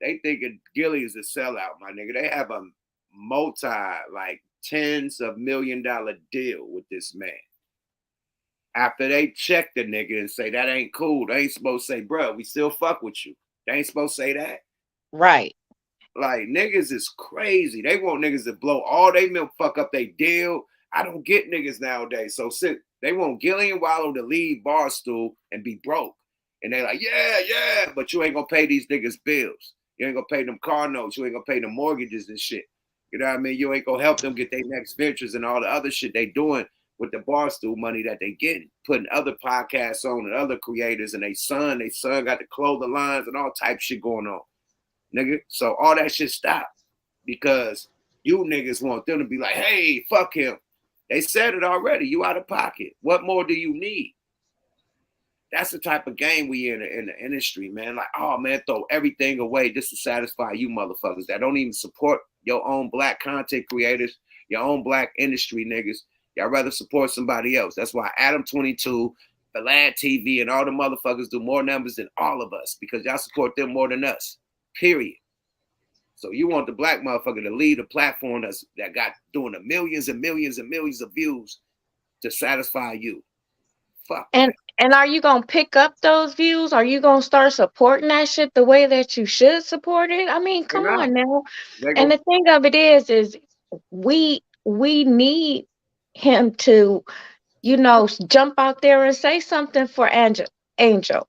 S1: They thinking Gilly is a sellout, my nigga. They have a like tens of $1 million deal with this man. After they check the nigga and say that ain't cool, they ain't supposed to say, bro, we still fuck with you. They ain't supposed to say that.
S14: Right.
S1: Like niggas is crazy. They want niggas to blow all they milk, fuck up they deal. I don't get niggas nowadays. So they want Gilly and Wallow to leave Barstool and be broke. And they like, yeah, but you ain't gonna pay these niggas bills. You ain't gonna pay them car notes. You ain't gonna pay them mortgages and shit. You know what I mean? You ain't gonna help them get their next ventures and all the other shit they doing with the Barstool money that they getting, putting other podcasts on and other creators and they son got the clothing lines and all type shit going on. Nigga. So all that shit stopped because you niggas want them to be like, hey, fuck him. They said it already. You out of pocket. What more do you need? That's the type of game we in the industry, man. Like, oh man, throw everything away just to satisfy you motherfuckers that don't even support your own black content creators, your own black industry niggas. Y'all rather support somebody else. That's why Adam 22, the Lad TV, and all the motherfuckers do more numbers than all of us because y'all support them more than us. Period. So you want the black motherfucker to lead a platform that got doing the millions and millions and millions of views to satisfy you. Fuck.
S14: And are you gonna pick up those views? Are you gonna start supporting that shit the way that you should support it? I mean, come on now. And the thing of it is we need him to, jump out there and say something for Angel.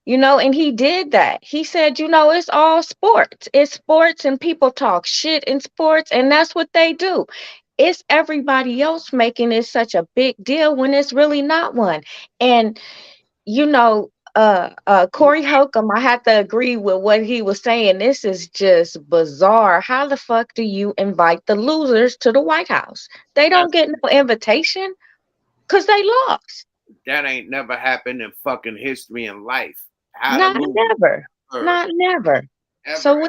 S14: And he did that. He said, it's all sports. It's sports and people talk shit in sports, and that's what they do. It's everybody else making it such a big deal when it's really not one. And, Corey Holcomb, I have to agree with what he was saying. This is just bizarre. How the fuck do you invite the losers to the White House? They don't get no invitation because they lost.
S1: That ain't never happened in fucking history and life.
S14: Not never. Not never.
S1: Ever.
S14: So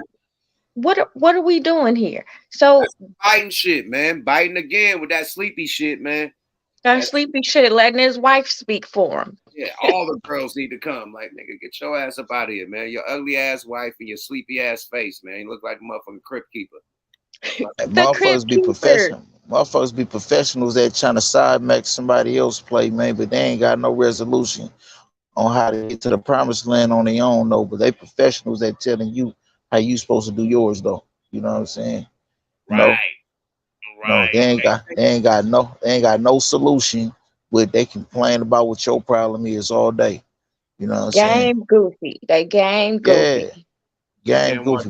S14: what are we doing here? So
S1: biting shit, man. Biting again with that sleepy shit, man.
S14: That sleepy shit, letting his wife speak for him.
S1: Yeah, all the girls need to come. Like, nigga, get your ass up out of here, man. Your ugly ass wife and your sleepy ass face, man. You look like a motherfucking crypt keeper.
S13: Motherfuckers be professional. Motherfuckers be professionals that trying to side make somebody else play, man, but they ain't got no resolution on how to get to the promised land on their own, though. But they professionals that telling you how you supposed to do yours, though. You know what I'm saying?
S1: Right.
S13: No, they ain't got no solution. But they complain about what your problem is all day. You know what I'm saying?
S14: Game goofy. They game goofy.
S13: Yeah. Game goofy.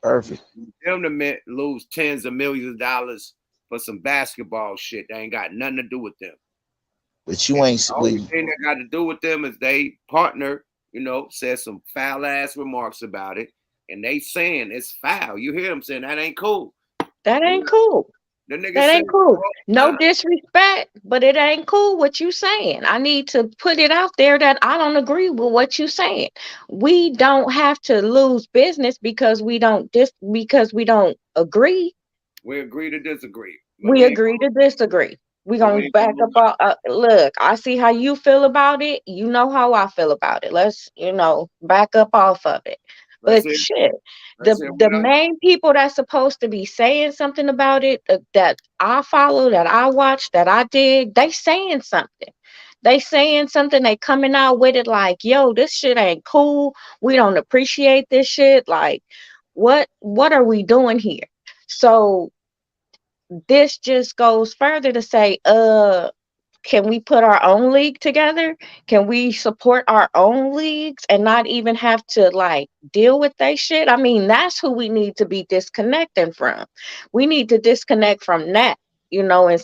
S13: Perfect.
S1: Them to lose tens of millions of dollars for some basketball shit. They ain't got nothing to do with them.
S13: But you ain't.
S1: The only thing that got to do with them is they partner, said some foul ass remarks about it. And they saying it's foul. You hear them saying that ain't cool.
S14: That ain't cool.
S1: The nigga
S14: That
S1: said
S14: ain't cool. No
S1: nah.
S14: disrespect, but it ain't cool what you saying. I need to put it out there that I don't agree with what you saying. We don't have to lose business because we don't agree.
S1: We agree to disagree. But
S14: We
S1: we ain't
S14: agree to disagree. We
S1: but we
S14: gonna
S1: ain't
S14: back
S1: gonna
S14: up.
S1: lose our
S14: Look, I see how you feel about it. You know how I feel about it. Let's back up off of it.
S1: let's
S14: But
S1: hear
S14: shit,
S1: let's hear
S14: the
S1: what I
S14: main people that's supposed to be saying something about it, that I follow, that I watch, that I dig, they saying something. They saying something. They coming out with it like, yo, this shit ain't cool. We don't appreciate this shit. Like, what are we doing here? So this just goes further to say, can we put our own league together? Can we support our own leagues and not even have to like deal with that shit? I mean, that's who we need to be disconnecting from. We need to disconnect from that, and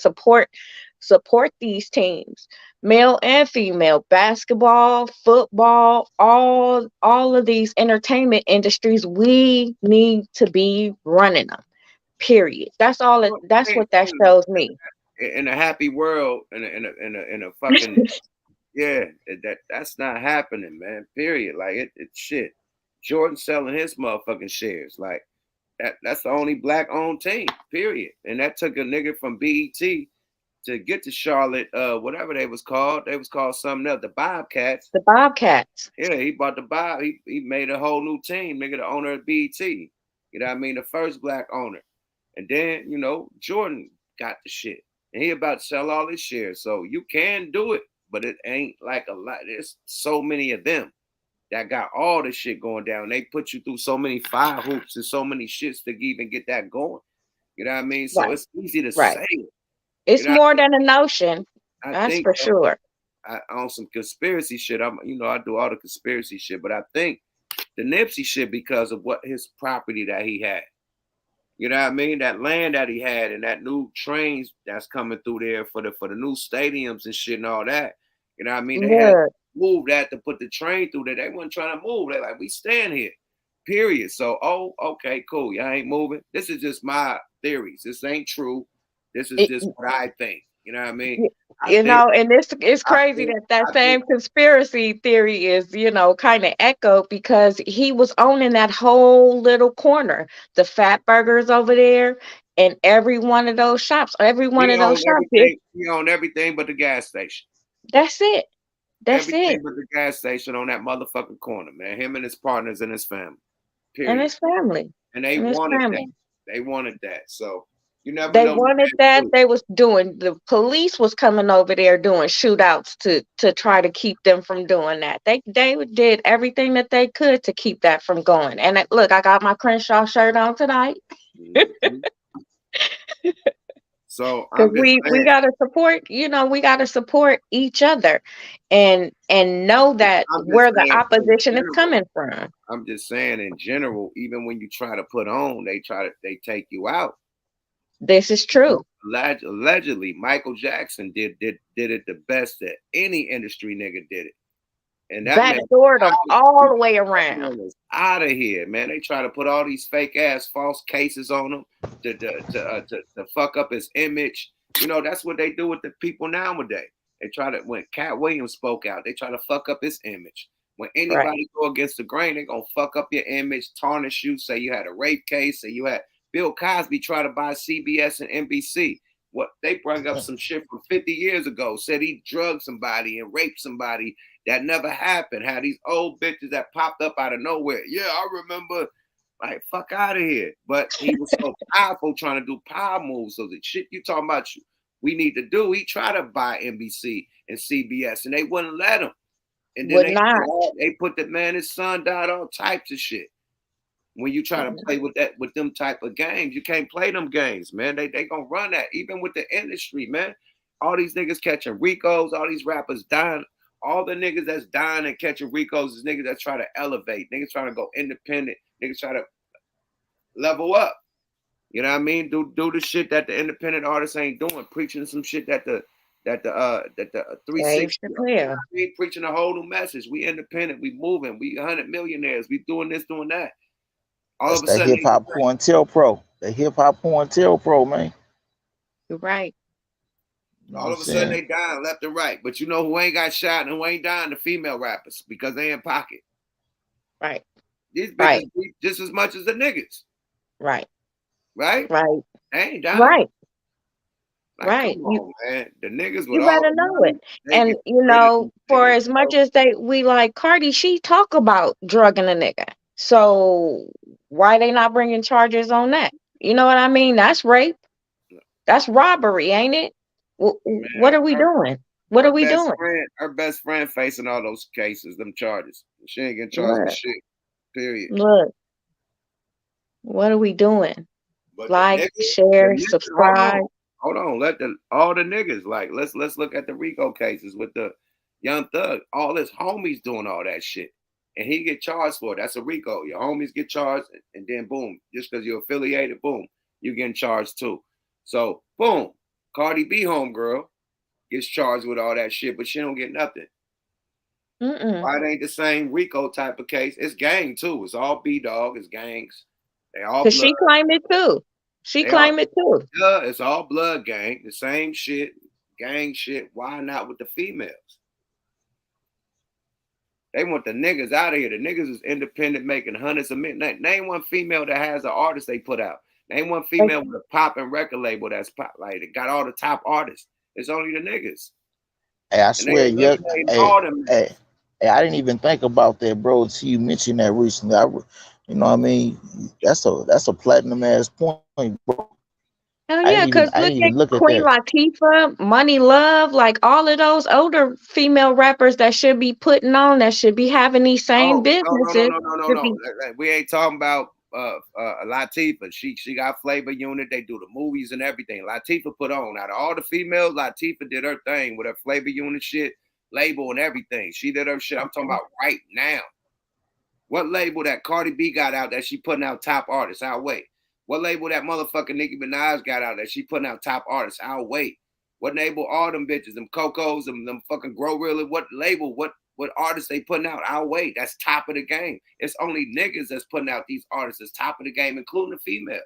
S14: support these teams, male and female, basketball, football, all of these entertainment industries. We need to be running them. Period. That's
S1: think
S14: what that shows me.
S1: in a happy world, in a fucking yeah, that's not happening, man. Period. Like it's shit. Jordan selling his motherfucking shares. Like that's the only black owned team, period. And that took a nigga from BET to get to Charlotte, whatever they was called. They was called something else, the Bobcats.
S14: The Bobcats.
S1: Yeah, he bought the Bob. He made a whole new team, nigga, the owner of BET. You know what I mean? The first black owner. And then, Jordan got the shit. And he about to sell all his shares. So you can do it, but it ain't like a lot. There's so many of them that got all the shit going down. They put you through so many fire hoops and so many shits to even get that going. You know what I mean? So
S14: Right.
S1: it's easy to
S14: Right.
S1: say it. You
S14: It's
S1: know what
S14: more
S1: I mean?
S14: than a notion.
S1: I
S14: That's
S1: think
S14: for sure.
S1: on some conspiracy shit, I do all the conspiracy shit, but I think the Nipsey shit because of what his property that he had. You know what I mean? That land that he had and that new trains that's coming through there for the new stadiums and shit and all that. You know what I mean? They had to
S14: Look,
S1: move that to put the train through there. They weren't trying to move. They like, we stand here. Period. So, okay, cool. Y'all ain't moving. This is just my theories. This ain't true. This is
S14: it,
S1: just what I think. You know what I mean?
S14: y-
S1: I think
S14: and it's
S1: I
S14: crazy
S1: think
S14: that
S1: I think
S14: same conspiracy theory is, kind of echoed because he was owning that whole little corner, the Fat Burgers over there, and every one of those shops, every one
S1: he
S14: of those
S1: owned
S14: shops.
S1: everything. He owned everything but the gas station.
S14: That's it. That's
S1: Everything
S14: it.
S1: but the gas station on that motherfucking corner, man. Him and his partners and his family.
S14: And
S1: Period.
S14: his family.
S1: And they
S14: And his
S1: wanted that.
S14: family.
S1: They wanted that. So you never
S14: They
S1: know what
S14: wanted
S1: they
S14: that.
S1: do.
S14: They was doing, the police was coming over there doing shootouts to try to keep them from doing that. They did everything that they could to keep that from going. And look, I got my Crenshaw shirt on tonight
S1: Mhm. So
S14: because
S1: I'm just
S14: we
S1: saying.
S14: gotta support. We gotta support each other, and know that
S1: I'm just
S14: where the
S1: saying in
S14: opposition is
S1: general.
S14: coming from.
S1: I'm just saying in general. Even when you try to put on, they take you out.
S14: This is true.
S1: Allegedly, Michael Jackson did it the best that any industry nigga did it. And that man
S14: Backdoored them all the way around.
S1: was out of here, man. They try to put all these fake ass false cases on him to fuck up his image. That's what they do with the people nowadays. They try to, when Cat Williams spoke out, they try to fuck up his image. When
S14: Right.
S1: anybody go against the grain, they're gonna fuck up your image, tarnish you, say you had a rape case, say you had Bill Cosby try to buy CBS and NBC. What they brought up some shit from 50 years ago, said he drugged somebody and raped somebody. That never happened. Had these old bitches that popped up out of nowhere. Yeah, I remember. Like, fuck out of here. But he was so powerful trying to do power moves. So the shit you talking about we need to do, he tried to buy NBC and CBS and they wouldn't let him. And then
S14: Would not.
S1: they put the man, his son died, all types of shit. When you try to play with them type of games, you can't play them games, man. They gonna run that, even with the industry, man. All these niggas catching Ricos, all these rappers dying. All the niggas that's dying and catching Ricos is niggas that try to elevate, niggas trying to go independent, niggas try to level up. You know what I mean? Do the shit that the independent artists ain't doing, preaching some shit that the 360,
S14: Dave
S1: you know what
S14: Chappelle.
S1: I mean? Preaching a whole new message. We independent, we moving, we 100 millionaires, we doing this, doing that. All
S13: That's
S1: of a
S13: that
S1: sudden,
S13: hip hop pro. The hip hop pro, man.
S14: You're right.
S1: All of a sudden they dying left and right. But you know who ain't got shot and who ain't dying? The female rappers, because they in pocket.
S14: Right.
S1: These bitches
S14: Right.
S1: beat just as much as the niggas.
S14: Right.
S1: Right?
S14: Right.
S1: They ain't dying.
S14: Right.
S1: Like,
S14: right.
S1: come on, man. The niggas with
S14: You
S1: all
S14: better
S1: the
S14: know
S1: money,
S14: it.
S1: they
S14: And
S1: get
S14: you
S1: rid of
S14: know,
S1: these
S14: for
S1: niggas,
S14: as much
S1: bro.
S14: as we like Cardi, she talk about drugging a nigga. So why they not bringing charges on that? You know what I mean? That's rape. That's robbery, ain't it? What
S1: Man,
S14: are we doing? What are we doing?
S1: her best friend facing all those cases, them charges. She ain't getting charged with
S14: Look,
S1: shit. Period.
S14: look, what are we doing?
S1: But
S14: Like,
S1: the
S14: share,
S1: niggas,
S14: subscribe.
S1: hold on. Let all the niggas, like, let's look at the Rico cases with the Young Thug. All his homies doing all that shit, and he get charged for it. That's a Rico. Your homies get charged, and then boom, just because you're affiliated, boom, you getting charged too. So boom, Cardi B homegirl gets charged with all that shit, but she don't get nothing. Why it ain't the same Rico type of case? It's gang too. It's all B dog. It's gangs. They all
S14: Cause
S1: blood.
S14: she claimed it too. She
S1: They all,
S14: claimed it too.
S1: yeah, it's all blood gang. The same shit, gang shit. Why not with the females? They want the niggas out of here. The niggas is independent, making hundreds of millions. Name one female that has an artist they put out. Name one female with a popping record label that's pop, like it got all the top artists. It's only the niggas.
S13: Hey, I
S1: And they
S13: swear, yeah.
S1: eliminating
S13: Hey,
S1: all them.
S13: hey, hey, I didn't even think about that, bro. Until you mentioned that recently. You know what I mean? That's a platinum ass point, bro.
S14: Hell yeah, cause
S13: I
S14: look
S13: didn't
S14: at
S13: even look at
S14: Queen
S13: that.
S14: Latifah, Money Love, like all of those older female rappers that should be putting on, that should be having these same
S1: Oh
S14: businesses.
S1: no. We ain't talking about Latifah. She got Flavor Unit. They do the movies and everything. Latifah put on. Out of all the females, Latifah did her thing with her Flavor Unit shit, label and everything. She did her shit. I'm talking about right now. What label that Cardi B got out that she putting out top artists? I'll wait. What label that motherfucking Nicki Minaj got out that she putting out top artists? I'll wait. What label all them bitches, them Cocos, them fucking Grow Really? What label? What artists they putting out? I'll wait. That's top of the game. It's only niggas that's putting out these artists that's top of the game, including the females.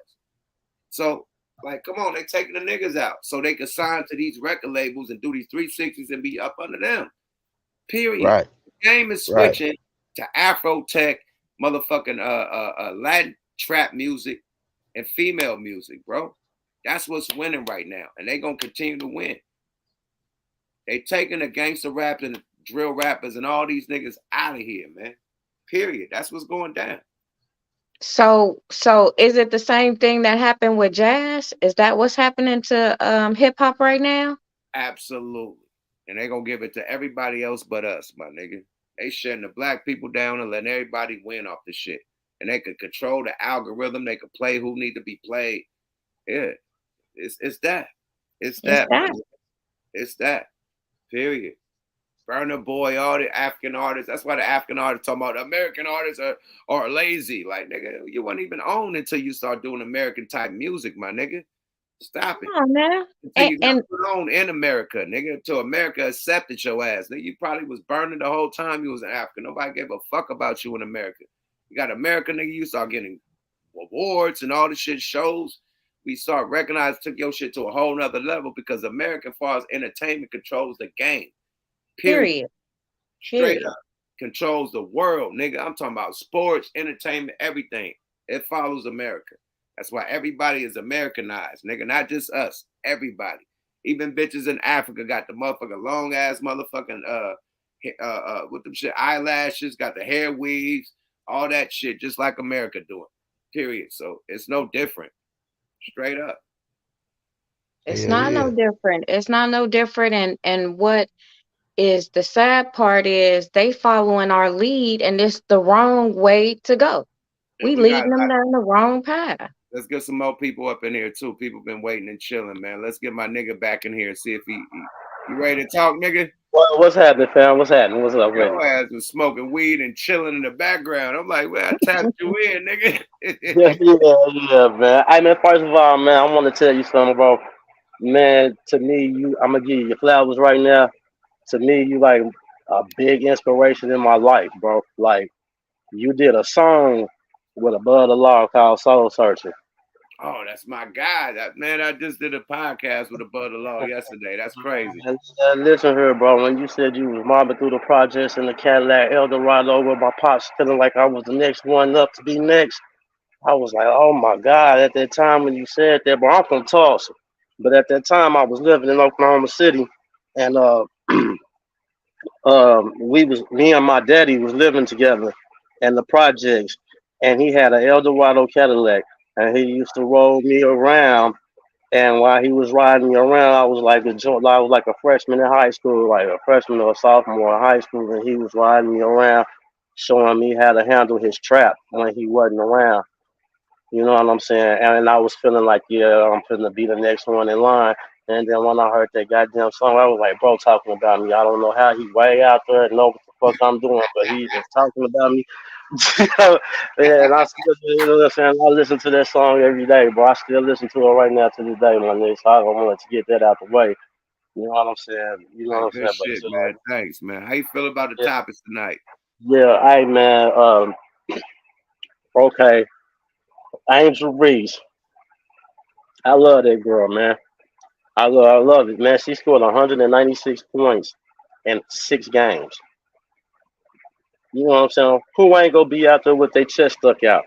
S1: So, like, come on, they taking the niggas out so they can sign to these record labels and do these 360s and be up under them. Period.
S13: Right.
S1: The game is switching to Afro tech, motherfucking Latin trap music and female music, bro. That's what's winning right now, and they gonna continue to win. They taking the gangster rap and the drill rappers and all these niggas out of here, man. Period. That's what's going down.
S14: So is it the same thing that happened with jazz? Is that what's happening to hip hop right now?
S1: Absolutely. And they gonna give it to everybody else but us, my nigga. They shutting the black people down and letting everybody win off the shit. And they could control the algorithm. They could play who need to be played. Yeah, it's that. It's that. It's that. Period. Burna Boy, all the African artists. That's why the African artists talking about American artists are lazy. Like, nigga, you weren't even owned until you start doing American type music, my nigga. Stop it.
S14: Come on now.
S1: Until you got put on in America, nigga. Until America accepted your ass. Nigga, you probably was burning the whole time you was in Africa. Nobody gave a fuck about you in America. You got America, nigga, you start getting awards and all the shit shows. We start recognizing, took your shit to a whole nother level because America, as far as entertainment, controls the game. Period. Straight up. Controls the world, nigga. I'm talking about sports, entertainment, everything. It follows America. That's why everybody is Americanized, nigga. Not just us. Everybody. Even bitches in Africa got the motherfucking long ass motherfucking with them shit eyelashes, got the hair weaves, all that shit, just like America doing. Period. So it's no different. Straight up.
S14: It's not no different. It's not no different. And what is the sad part is they following our lead, and it's the wrong way to go. We leading them down the wrong path.
S1: Let's get some more people up in here too. People been waiting and chilling, man. Let's get my nigga back in here and see if he you ready to talk, nigga?
S17: What's happening, fam? What's happening? What's up,
S1: Your ass was smoking weed and chilling in the background. I'm like, well, I tapped you in, nigga.
S17: yeah, man. I mean, first of all, man, I want to tell you something, bro. Man, to me, I'm gonna give you your flowers right now. To me, you like a big inspiration in my life, bro. Like, you did a song with Above the Law called Soul Searching.
S1: Oh, that's my guy. Man, I just did a podcast with a Bud Law yesterday. That's crazy.
S17: Listen here, bro. When you said you was mobbing through the projects in the Cadillac Eldorado with my pops feeling like I was the next one up to be next, I was like, oh my God, at that time when you said that, bro, I'm from Tulsa. But at that time I was living in Oklahoma City, and me and my daddy was living together in the projects, and he had an Eldorado Cadillac, and he used to roll me around. And while he was riding me around, I was like a freshman in high school, like a freshman or a sophomore in high school, and he was riding me around, showing me how to handle his trap when he wasn't around. You know what I'm saying? And I was feeling like, yeah, I'm finna be the next one in line. And then when I heard that goddamn song, I was like, bro, talking about me. I don't know how he way out there and know what the fuck I'm doing, but he is talking about me. And I still, you know what I'm saying? I listen to that song every day, bro. I still listen to it right now to this day, my nigga. So I don't want to get that out the way. You know what I'm saying? You know
S1: Hey,
S17: what I'm
S1: good
S17: saying? But
S1: shit, man. Thanks, man. How you feel about the
S17: yeah,
S1: topics tonight?
S17: yeah, hey man, okay, Angel Reese. I love that girl, man. I love it, man. She scored 196 points in 6 games. You know what I'm saying? Who ain't gonna be out there with their chest stuck out?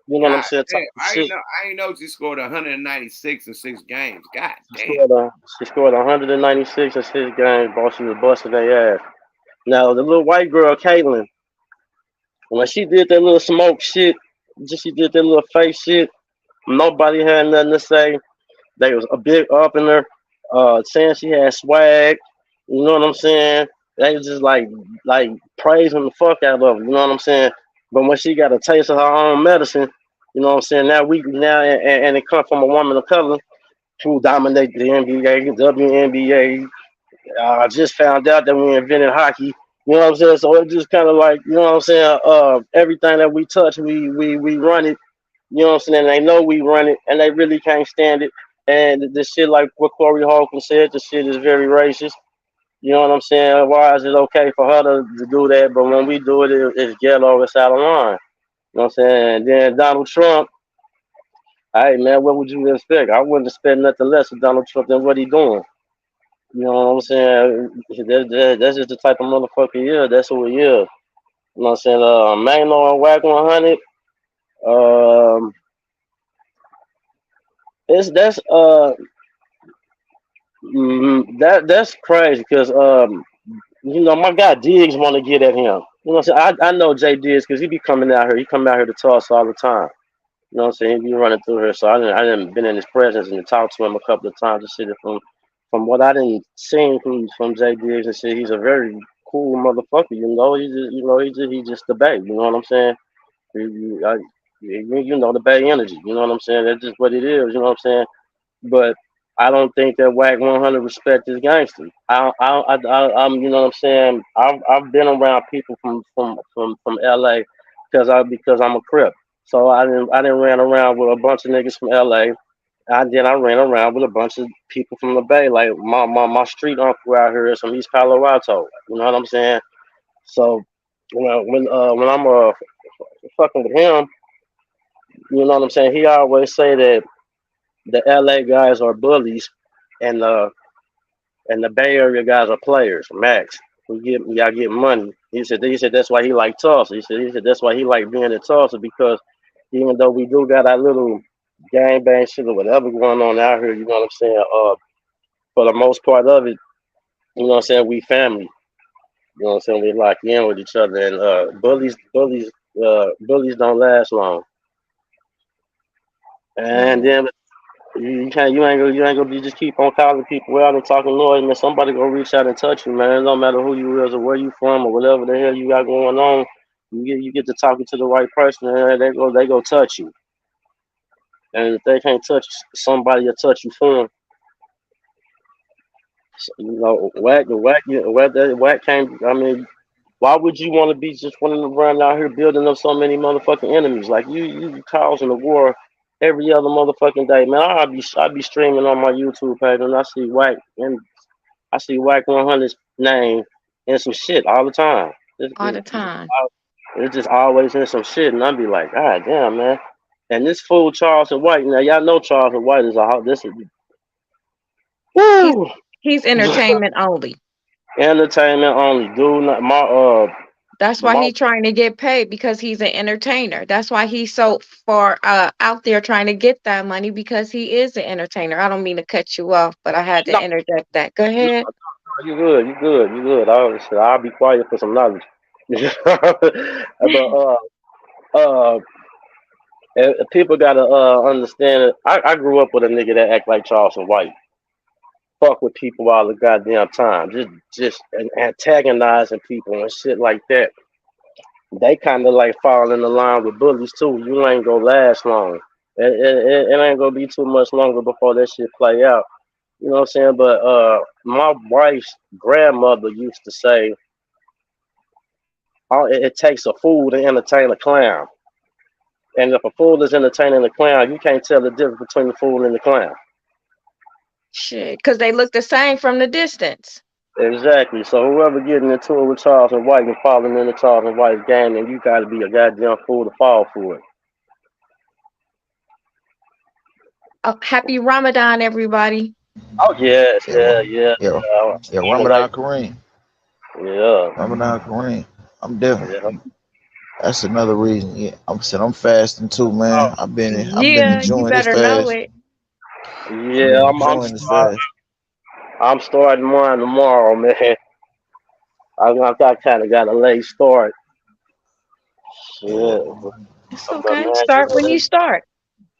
S17: You know what I'm
S1: God
S17: saying?
S1: damn,
S17: Talking shit.
S1: I ain't know she scored 196 in 6 games. God
S17: She
S1: damn.
S17: scored, she scored 196 in 6 games, bro. She was busting their ass. Now the little white girl, Caitlin, when she did that little smoke shit, she did that little face shit. Nobody had nothing to say. They was a big up in her, saying she had swag. You know what I'm saying? They was just like praising the fuck out of her. You know what I'm saying? But when she got a taste of her own medicine, you know what I'm saying? And it come from a woman of color who dominate the NBA, WNBA. I just found out that we invented hockey. You know what I'm saying? So it's just kind of like, you know what I'm saying? Everything that we touch, we run it. You know what I'm saying? They know we run it, and they really can't stand it. And the shit, like what Corey Holcomb said, the shit is very racist. You know what I'm saying? Why is it okay for her to do that, but when we do it, it's ghetto, it's out of line. You know what I'm saying? And then Donald Trump, hey man, what would you expect? I wouldn't expect nothing less of Donald Trump than what he doing. You know what I'm saying? That's just the type of motherfucker he is. That's who he is. You know what I'm saying? MAINO and WACK100. Um, it's that's crazy because you know my guy Diggs want to get at him. You know what I'm saying? I know Jay Diggs because he be coming out here. He come out here to Tulsa all the time. You know what I'm saying? He be running through here, so I didn't been in his presence and talked to him a couple of times. To see it from what I didn't seen from Jay Diggs and shit. He's a very cool motherfucker. You know, he just the babe. You know what I'm saying? You know the Bay energy. You know what I'm saying? That's just what it is. You know what I'm saying? But I don't think that WAC 100 respect is gangster. I'm, you know what I'm saying? I've been around people from LA because I'm a Crip. So I didn't ran around with a bunch of niggas from LA. I ran around with a bunch of people from the Bay. Like my street uncle out here is from East Palo Alto. You know what I'm saying? So when I'm fucking with him, you know what I'm saying? He always say that the LA guys are bullies, and the Bay Area guys are players. Max, y'all get money. He said that's why he like Tulsa. He said that's why he like being in Tulsa because even though we do got our little gang bang shit or whatever going on out here, you know what I'm saying? For the most part of it, you know what I'm saying, we family. You know what I'm saying? We lock in with each other, and bullies don't last long. And then you ain't gonna be just keep on calling people out and talking noise, man. Somebody gonna reach out and touch you, man. It don't matter who you is or where you from or whatever the hell you got going on. You get to talking to the right person, and they go touch you. And if they can't touch somebody, will touch you for them. So, you know, whack can't. I mean, why would you want to be just running around out here building up so many motherfucking enemies? Like you causing a war every other motherfucking day, man. I be streaming on my YouTube page and I see Whack 100's name and some shit all the time.
S14: all the time.
S17: It's just always in some shit, and I be like, God damn, man. And this fool Charleston White. Now y'all know Charleston White is this is woo.
S14: He's entertainment only.
S17: Entertainment only. Dude, not
S14: That's why he's trying to get paid, because he's an entertainer. That's why he's so far out there trying to get that money, because he is an entertainer. I don't mean to cut you off, but I had to interject that. Go ahead.
S17: You good. You good. You good. I'll be quiet for some knowledge. But people gotta understand it. I grew up with a nigga that act like Charleston White. Fuck with people all the goddamn time. Just antagonizing people and shit like that. They kind of like fall in the line with bullies too. You ain't gonna last long. It ain't gonna be too much longer before that shit play out. You know what I'm saying? But my wife's grandmother used to say, "Oh, it takes a fool to entertain a clown." And if a fool is entertaining a clown, you can't tell the difference between the fool and the clown.
S14: Shit, because they look the same from the distance.
S17: Exactly. So whoever getting into it with Charleston White and falling into Charleston White's game, then you got to be a goddamn fool to fall for it.
S14: Oh, happy Ramadan, everybody.
S17: Oh yes, yeah.
S13: Ramadan Kareem.
S17: Yeah.
S13: Ramadan Kareem. I'm definitely. That's another reason. Yeah, I'm fasting too, man. I've been
S14: you
S13: enjoying this
S14: better
S13: fast.
S14: know it.
S17: Yeah, I'm starting mine tomorrow, man. I kind of got a late start. Shit.
S14: It's okay. Start when you start.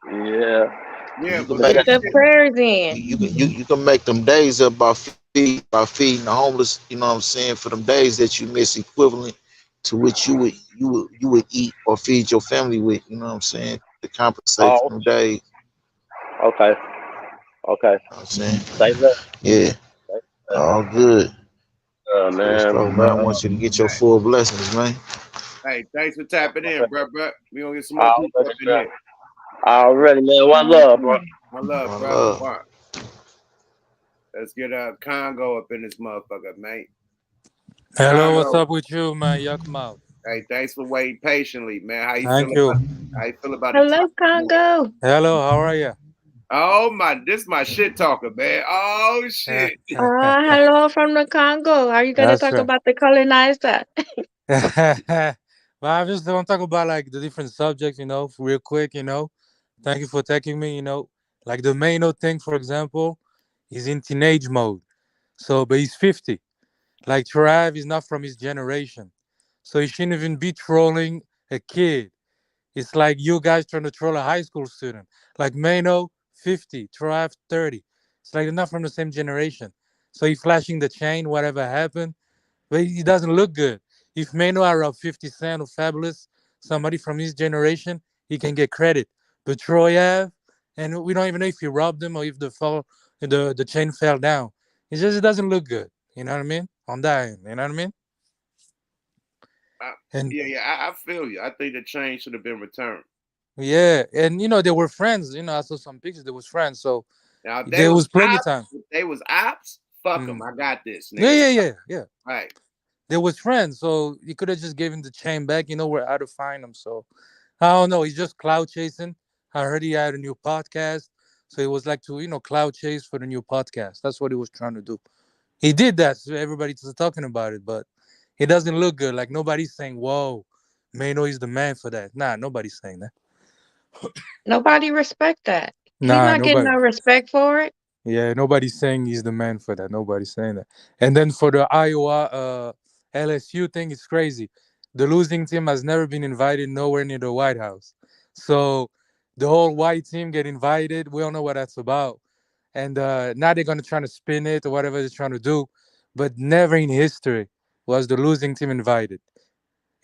S17: Yeah.
S1: Yeah,
S13: but
S14: get the prayers in.
S13: You can make them days up by feeding the homeless. You know what I'm saying? For them days that you miss, equivalent to which you would eat or feed your family with. You know what I'm saying? To compensate for them days.
S17: Okay.
S13: You know what I'm saying?
S17: Say that.
S13: Yeah. All good.
S17: Man.
S13: I want you to get your full blessings, man.
S1: Hey, thanks for tapping in, bro. We gonna get some more people up in here.
S17: Already, man. One love, bro.
S1: One love, bro. One. Let's get Congo up in this motherfucker, mate.
S18: Hello,
S1: Congo.
S18: what's up with you, man? Yakmouth.
S1: Hey, thanks for waiting patiently, man. How you
S18: Thank
S1: feel?
S18: you.
S1: How you feel about
S14: Hello, Congo.
S18: Hello, how are you?
S1: Oh this my shit talker, man. Oh shit.
S14: Hello from the Congo. Are you gonna talk about the colonizer?
S18: Well, I just want to talk about like the different subjects, real quick, Thank you for taking me, Like the MAINO thing, for example, he's in teenage mode. So, but he's 50. Like Trav is not from his generation. So he shouldn't even be trolling a kid. It's like you guys trying to troll a high school student. Like MAINO, 50, Trav, 30. It's like they're not from the same generation. So he's flashing the chain, whatever happened. But it doesn't look good. If MAINO are up 50 Cent or Fabulous, somebody from his generation, he can get credit. But Troy Ave, and we don't even know if he robbed him or if the chain fell down. It doesn't look good. You know what I mean? On that end, you know what I mean?
S1: I feel you. I think the chain should have been returned.
S18: Yeah, and they were friends. I saw some pictures. They was friends, so
S1: now,
S18: there was plenty of time.
S1: They was ops. Fuck them. I got this. Nigga.
S18: Yeah.
S1: Right.
S18: They was friends, so you could have just given the chain back. We're out to find him. So I don't know. He's just cloud chasing. I heard he had a new podcast, so it was like to cloud chase for the new podcast. That's what he was trying to do. He did that, so everybody's talking about it, but it doesn't look good. Like nobody's saying, "Whoa, MAINO is the man for that." Nah, nobody's saying that.
S14: Nobody respect that. He's
S18: Nah,
S14: not getting no respect for it.
S18: Yeah, nobody's saying he's the man for that. Nobody's saying that. And then for the Iowa LSU thing, it's crazy. The losing team has never been invited nowhere near the White House. So the whole white team get invited. We don't know what that's about. And now they're gonna try to spin it or whatever they're trying to do. But never in history was the losing team invited.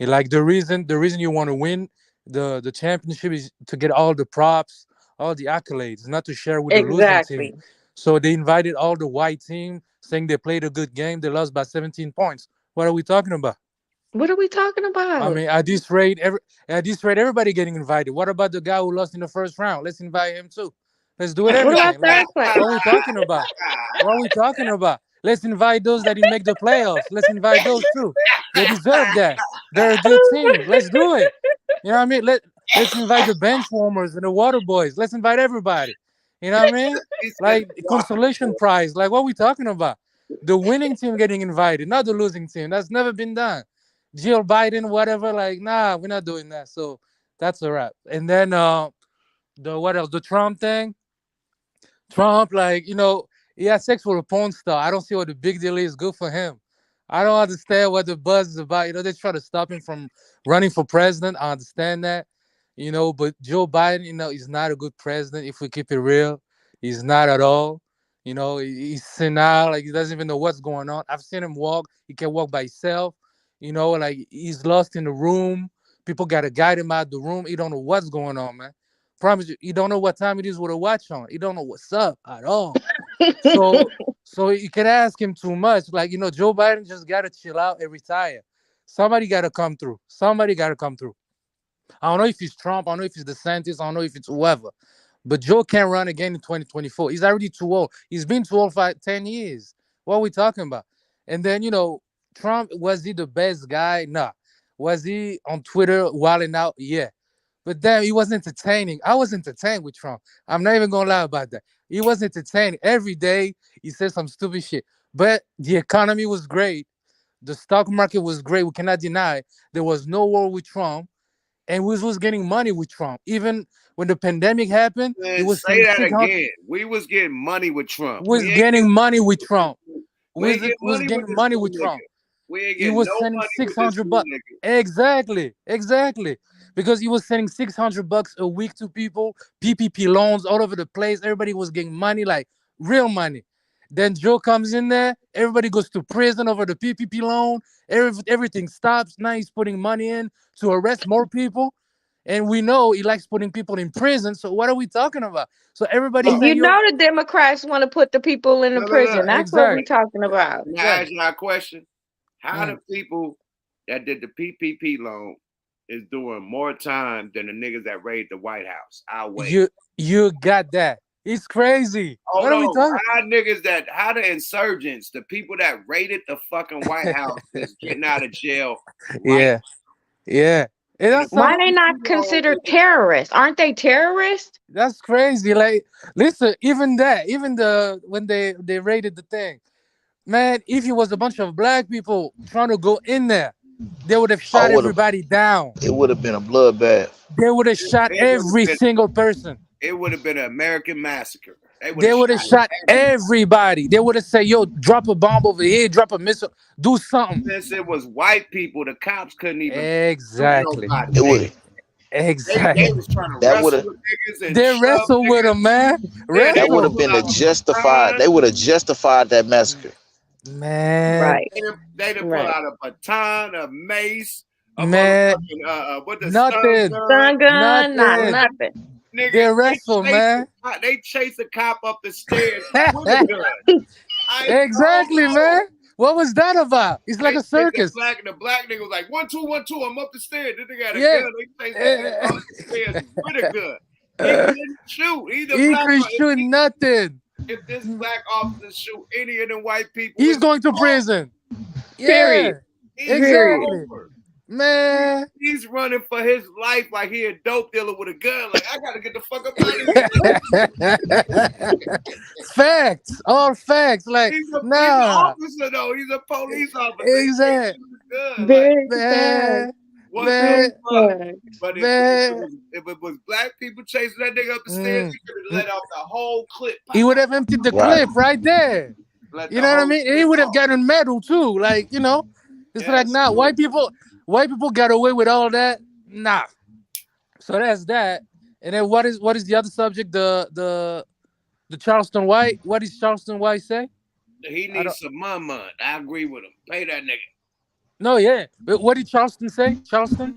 S18: Like the reason you want to win the championship is to get all the props, all the accolades, not to share with the losing team. So they invited all the white team, saying they played a good game. They lost by 17 points. What are we talking about?
S14: What are we talking about?
S18: I mean, at this rate, everybody getting invited. What about the guy who lost in the first round? Let's invite him too. Let's do it everything. What are we talking about? What are we talking about? Let's invite those that didn't make the playoffs. Let's invite those too. They deserve that. They're a good team. Let's do it. You know what I mean? Let's invite the bench warmers and the water boys. Let's invite everybody. You know what I mean?
S1: He said
S18: Like
S1: the
S18: consolation prize. Like what we talking about? The winning team getting invited, not the losing team. That's never been done. Jill Biden, whatever. Like, nah, we're not doing that. So that's a wrap. And then the what else? The Trump thing. Trump, like, he had sex with a porn star. I don't see what the big deal is. Good for him. I don't understand what the buzz is about. They try to stop him from running for president. I understand that. But Joe Biden, he's not a good president if we keep it real. He's not at all. He's senile, like he doesn't even know what's going on. I've seen him walk. He can walk by himself. Like he's lost in the room. People gotta guide him out the room. He don't know what's going on, man. Promise you, he don't know what time it is with a watch on. He don't know what's up at all. So you can ask him too much. Like, Joe Biden just gotta chill out and retire. Somebody gotta come through. Somebody gotta come through. I don't know if it's Trump. I don't know if it's DeSantis. I don't know if it's whoever. But Joe can't run again in 2024. He's already too old. He's been too old for 10 years. What are we talking about? And then, Trump, was he the best guy? Nah. Was he on Twitter wilding out? Yeah. But damn, he was entertaining. I was entertained with Trump. I'm not even gonna lie about that. He was entertaining. Every day he said some stupid shit. But the economy was great. The stock market was great. We cannot deny there was no war with Trump. And we was getting money with Trump. Even when the pandemic happened, he
S1: Man,
S18: was
S1: say
S18: saying
S1: that
S18: 600.
S1: again. We was getting money with Trump.
S18: Was getting money with Trump.
S1: We ain't getting
S18: Was
S1: money with
S18: getting
S1: this
S18: money
S1: new
S18: with
S1: nigga.
S18: Trump.
S1: We ain't
S18: He
S1: getting
S18: was
S1: no
S18: sending
S1: money with
S18: six
S1: this
S18: hundred
S1: new
S18: bucks. Exactly. Because he was sending $600 a week to people, PPP loans all over the place. Everybody was getting money, like real money. Then Joe comes in there. Everybody goes to prison over the PPP loan. Everything stops. Now he's putting money in to arrest more people. And we know he likes putting people in prison. So what are we talking about? So everybody's
S1: Look,
S18: saying, yo,
S14: The Democrats want to put the people in the prison.
S1: look.
S14: That's what we're
S18: exactly.
S14: talking about.
S1: Can I ask you a question? How
S18: Mm.
S1: the people that did the PPP loan is doing more time than the niggas that raided the White House? I'll wait.
S18: You got that. It's crazy.
S1: Hold
S18: What are we
S1: on.
S18: talking?
S1: How the insurgents, the people that raided the fucking White House is getting out of jail right
S18: Yeah. And
S1: and the
S18: that's some.
S14: Why they not
S1: PPP loan
S14: considered terrorists? Aren't they terrorists?
S18: That's crazy. Like, listen, even when they raided the thing, man, if it was a bunch of black people trying to go in there, they would have shot everybody down.
S13: It would have been a bloodbath.
S18: They would have shot every single person.
S1: it would have been an American massacre.
S18: They would have shot everybody. They would have said, yo, drop a bomb over here, drop a missile, do something.
S1: Since it was white people, the cops couldn't even
S18: Exactly.
S1: nobody.
S13: It would.
S18: Exactly.
S1: They was trying to
S13: That
S1: wrestle
S13: would've-
S1: with niggas and
S18: They
S1: shove
S18: wrestle with
S1: niggas.
S18: them, man.
S1: Yeah,
S13: That would
S18: Wrestle.
S13: have been a justified. They would have justified that massacre.
S18: Man.
S14: Right.
S1: They'd pull
S14: Right.
S1: out a baton, a mace, a
S18: Man.
S1: motherfucking what the
S18: Nothing.
S14: Stun gun, not
S18: Nothing.
S14: nothing.
S1: Nigga,
S18: They wrestle, man.
S1: They chase a cop up the stairs with a gun.
S18: Exactly, man. What was that about? It's like a circus.
S1: The black nigga was like 1 2 1 2. I'm up the stairs. Then they got a
S18: Yeah.
S1: gun. They chase that nigga up the stairs with a gun. He couldn't shoot.
S18: He couldn't shoot nothing.
S1: If this black officer shoot any of them white people,
S18: He's going to prison. Yeah.
S14: Period.
S18: Exactly. Man.
S1: He's running for his life like he a dope dealer with a gun. Like, I gotta get the fuck up out of here.
S18: Facts. All facts. Like,
S1: He's an
S18: nah.
S1: officer though. He's a police officer.
S18: Exactly.
S14: Big
S18: Man.
S1: What
S18: Man.
S1: the fuck? But
S18: Man.
S1: if it was black people chasing that nigga up the stairs, he could have let off the whole clip.
S18: He would have emptied the clip right there. You know what I mean? And he would have gotten medal too. Like, it's like, nah, white people got away with all that. Nah. So that's that. And then what is the other subject? The Charleston White. What does Charleston White say?
S1: He needs some money. I agree with him. Pay that nigga.
S18: No, yeah. But what did Charleston say? Charleston?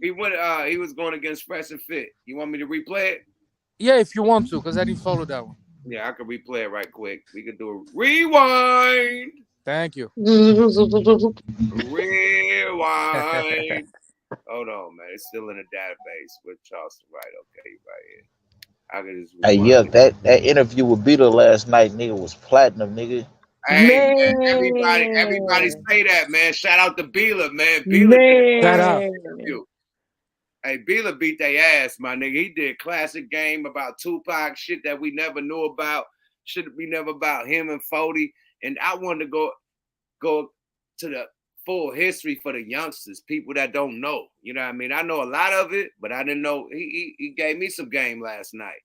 S1: He went. He was going against Fresh and Fit. You want me to replay it?
S18: Yeah, if you want to, because I didn't follow that one.
S1: Yeah, I can replay it right quick. We can do a rewind.
S18: Thank you.
S1: Rewind. Hold on, man. It's still in the database with Charleston White. Okay, right here. I can just
S13: Hey, yeah, that interview with Beetle last night, nigga, was platinum, nigga.
S1: Hey, man, everybody say that, man. Shout out to Beeler, man. Beeler did
S18: Shout out.
S1: interview. Hey, Bila beat their ass, my nigga. He did classic game about Tupac, shit that we never knew about, shit we never about him and 40. And I wanted to go to the full history for the youngsters, people that don't know. You know what I mean? I know a lot of it, but I didn't know. He gave me some game last night.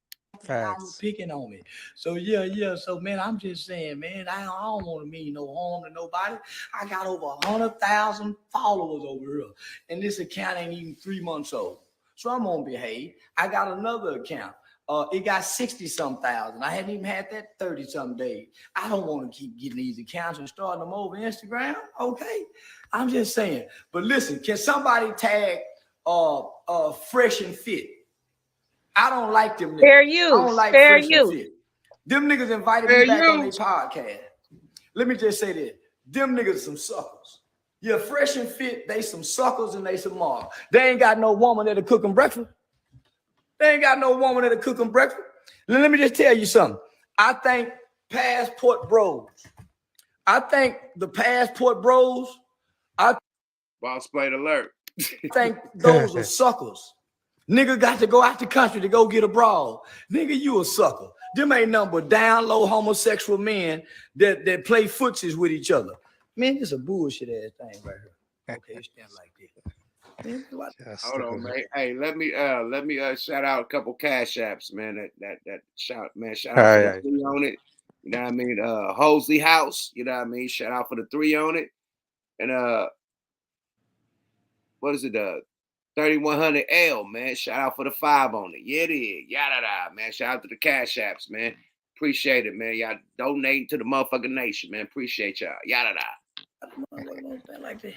S2: Y'all was picking on me. So yeah. So man, I'm just saying, man, I don't want to mean no harm to nobody. I got over 100,000 followers over here, and this account ain't even 3 months old. So I'm gonna behave. I got another account. It got 60-some thousand. I hadn't even had that 30-some days. I don't want to keep getting these accounts and starting them over Instagram. Okay, I'm just saying. But listen, can somebody tag Fresh and Fit? I don't like them niggas.
S14: Fair
S2: I
S14: use.
S2: don't like
S14: Fair
S2: Fresh and
S14: use.
S2: Fit. Them niggas invited me back on their podcast. Let me just say this. Them niggas some suckers. Yeah, Fresh and Fit, they some suckers and they some marks. They ain't got no woman that'll cook them breakfast. They ain't got no woman that'll cook them breakfast. Let me just tell you something. I think Passport Bros. I think the Passport Bros.
S1: Boss Plate alert.
S2: I think those are suckers. Nigga got to go out the country to go get abroad. Nigga, you a sucker. Them ain't nothing but down low homosexual men that play footsies with each other. Man, this a bullshit ass thing right here. Okay, stand like this.
S1: Hold on, man. Hey, let me shout out a couple cash apps, man. Shout out for the 3 on it. You know what I mean? Hosley House, you know what I mean? Shout out for the 3 on it. And what is it? 3100L, man. Shout out for the 5 on it. Yeah, it is. Yada da, man. Shout out to the cash apps, man. Appreciate it, man. Y'all donating to the motherfucking nation, man. Appreciate y'all. Yada da.
S2: Like that.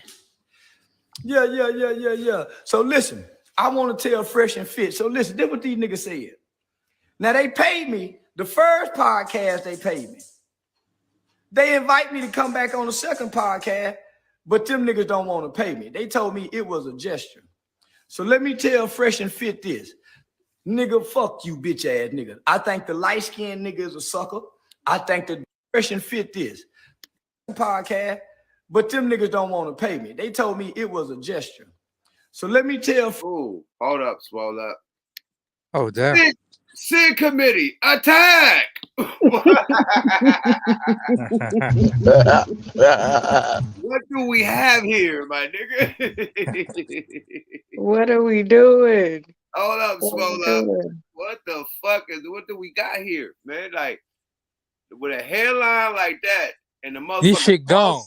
S2: Yeah. So listen, I want to tell Fresh and Fit. So listen, this what these niggas said. Now they paid me. The first podcast they paid me. They invite me to come back on the second podcast, but them niggas don't want to pay me. They told me it was a gesture. So let me tell Fresh and Fit this. Nigga, fuck you, bitch ass nigga. I think the light-skinned nigga is a sucker. I think the Fresh and Fit this podcast, but them niggas don't want to pay me. They told me it was a gesture. So let me tell.
S1: Ooh, hold up, swole up.
S18: Oh, damn.
S1: Sid committee, attack! What do we have here, my nigga?
S14: What are we doing?
S1: Hold up, swole up. What the fuck what do we got here, man? Like, with a hairline like that and the motherfucker.
S18: This shit gone.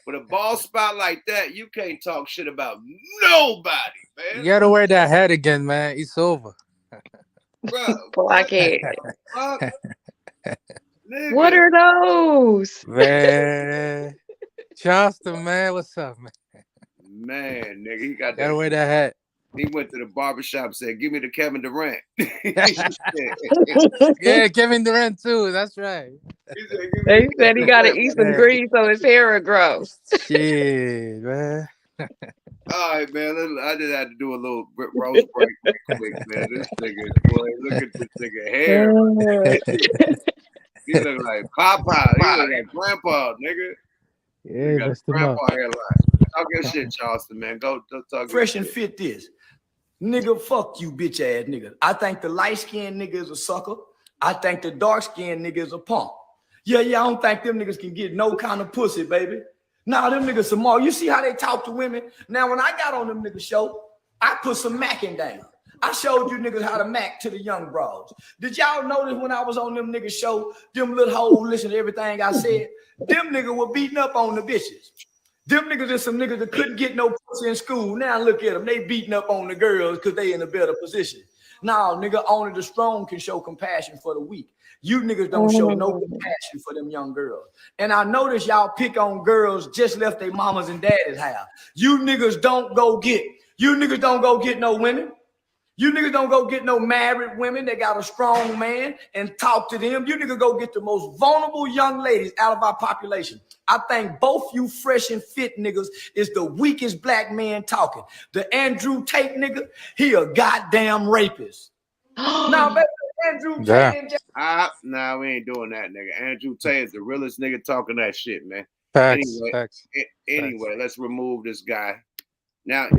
S1: With a ball spot like that, you can't talk shit about nobody, man.
S18: You gotta wear that hat again, man. It's over.
S1: Bro,
S14: Blockhead.
S1: What
S14: are those?
S18: Man. Charleston, man. What's up, man?
S1: Man, nigga, he got
S18: gotta wear that hat.
S1: He went to the barbershop and said, give me the Kevin Durant.
S18: Yeah, Kevin Durant too. That's right.
S14: They said he got to eat some grease so his hair will grow.
S18: Shit, man.
S1: All right, man. I just had to do a little roast break quick, man. This nigga, boy, look at this nigga hair. He look like Papa. He look like Grandpa, nigga.
S18: Yeah, that's the
S1: Grandpa hairline. Talk your shit, Charleston, man. Go talk.
S2: Fresh and Fit this. Nigga, fuck you, bitch ass nigga. I think the light-skinned nigga is a sucker. I think the dark-skinned nigga is a punk. Yeah, I don't think them niggas can get no kind of pussy, baby. Nah, them niggas some more. You see how they talk to women? Now, when I got on them niggas show, I put some macking down. I showed you niggas how to mac to the young bros. Did y'all notice when I was on them niggas show, them little hoes listen to everything I said? Them niggas were beating up on the bitches. Them niggas is some niggas that couldn't get no pussy in school. Now look at them. They beating up on the girls because they in a better position. Now, nigga, only the strong can show compassion for the weak. You niggas don't show no compassion for them young girls. And I notice y'all pick on girls just left their mamas and daddy's house. You niggas don't go get no women. You niggas don't go get no married women that got a strong man and talk to them. You niggas go get the most vulnerable young ladies out of our population. I think both you Fresh and Fit niggas is the weakest black man talking. The Andrew Tate nigga, he a goddamn rapist. Now, baby, Andrew Tate.
S1: Nah, we ain't doing that, nigga. Andrew Tate is the realest nigga talking that shit, man.
S18: Facts.
S1: Anyway, let's remove this guy. Now,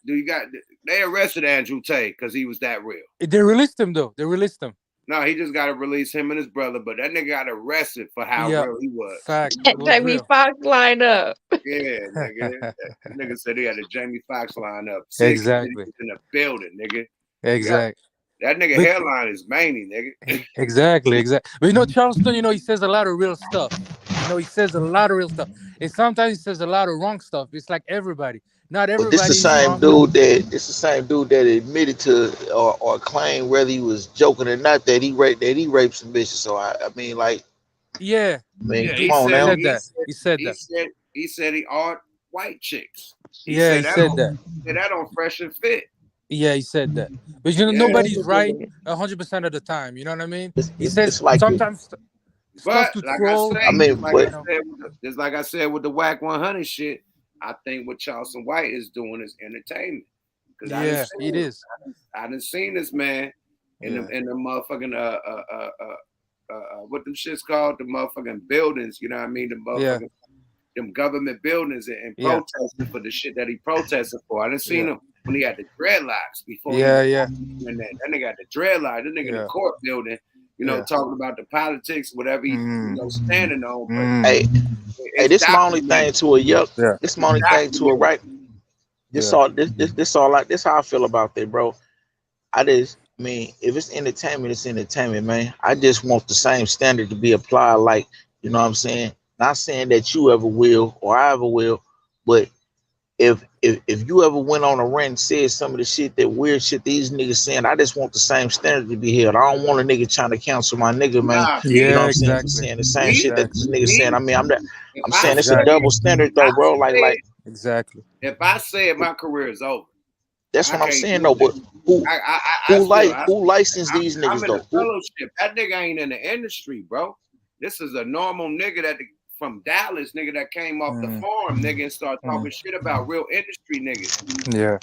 S1: They arrested Andrew Tate because he was that real.
S18: They released him though. They released him.
S1: No, he just got to release him and his brother, but that nigga got arrested for how
S18: Yeah,
S1: real he was.
S18: fact. It was
S14: Jamie
S18: real.
S14: Foxx line up.
S1: Yeah, nigga. That nigga said he had a Jamie Foxx line up. 6
S18: Exactly.
S1: in the building, nigga.
S18: Exactly.
S1: That nigga
S18: But-
S1: hairline is mangy, nigga.
S18: Exactly. But you know, Charleston, you know, he says a lot of real stuff. You know, he says a lot of real stuff. And sometimes he says a lot of wrong stuff. It's like everybody. Not
S13: But
S18: everybody
S13: this the
S18: is
S13: same
S18: wrong.
S13: dude that admitted to or claimed whether he was joking or not that he raped some bitches. So I mean, like,
S18: Yeah.
S13: I mean,
S1: Yeah,
S13: come on now.
S18: He said that.
S1: He said he art white chicks. He
S18: Yeah,
S1: said
S18: he
S1: that
S18: said
S1: on,
S18: that.
S1: said that on Fresh and Fit.
S18: Yeah, he said that. But you know,
S1: Yeah.
S18: nobody's right 100% of the time. You know what I mean? He says
S13: it's like
S18: sometimes stuff
S1: But
S18: to
S1: like
S18: troll.
S1: I say,
S13: I mean,
S1: just like I said with the WACK 100 shit, I think what Charleston White is doing is entertainment.
S18: Yeah, it is.
S1: I done seen this man in
S18: Yeah.
S1: the motherfucking what them shits called, the motherfucking buildings. You know what I mean? The motherfucking them government buildings and protesting for the shit that he protested for. I done seen him when he had the dreadlocks before.
S18: Yeah.
S1: And that nigga had the dreadlocks. That nigga in the court building, you know, talking about the politics, whatever he, you know, standing on. But
S13: Hey, this my only thing to a yuck.
S18: Yeah.
S13: This my only thing to a right. This how I feel about that, bro. I mean, if it's entertainment, it's entertainment, man. I just want the same standard to be applied, like, you know what I'm saying? Not saying that you ever will or I ever will, but if you ever went on a rant and said some of the shit, that weird shit these niggas saying, I just want the same standard to be held. I don't want a nigga trying to cancel my nigga, man. You know what I'm saying? For saying the same shit that this nigga saying. I mean, I'm saying it's a double standard though, bro. Like
S18: exactly.
S1: If I say it, my career is over.
S13: That's what I'm saying though. But who licensed these niggas
S1: I'm
S13: though?
S1: in the fellowship. That nigga ain't in the industry, bro. This is a normal nigga from Dallas, nigga, that came off the farm, nigga, and started talking shit about real industry niggas.
S18: Yeah.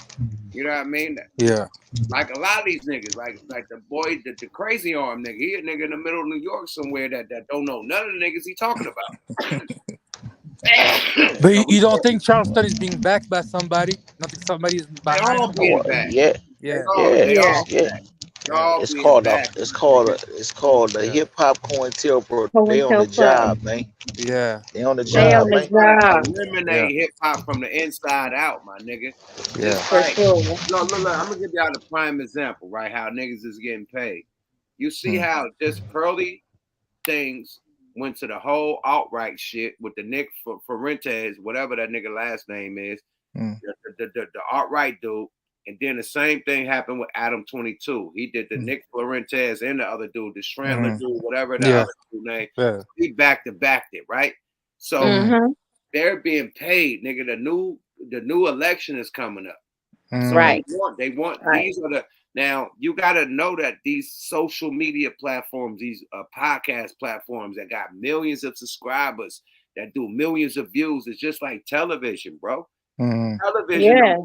S1: You know what I mean?
S18: Yeah.
S1: Like a lot of these niggas, like the boy, the crazy arm nigga. He a nigga in the middle of New York somewhere that don't know none of the niggas he talking about.
S18: But you don't think Charleston is being backed by somebody? Not that somebody is behind him?
S1: being backed.
S13: It's called the hip hop COINTELPRO. They on the job, man.
S18: Yeah.
S13: They on the job, man.
S1: Eliminate hip hop from the inside out, my nigga.
S18: Yeah.
S14: For sure.
S1: Look, I'm gonna give y'all the prime example, right? How niggas is getting paid. You see how just Pearly things went to the whole outright shit with the Nick Fuentes, whatever that nigga last name is, the outright dude. And then the same thing happened with Adam 22. He did the Nick Fuentes and the other dude, the Strandler dude, whatever the other dude name.
S18: Yeah.
S1: He backed it, right? So they're being paid, nigga. The new election is coming up. So
S14: Right.
S1: They want these are the now you gotta know that these social media platforms, these podcast platforms that got millions of subscribers that do millions of views, is just like television, bro. Television.
S14: Yeah.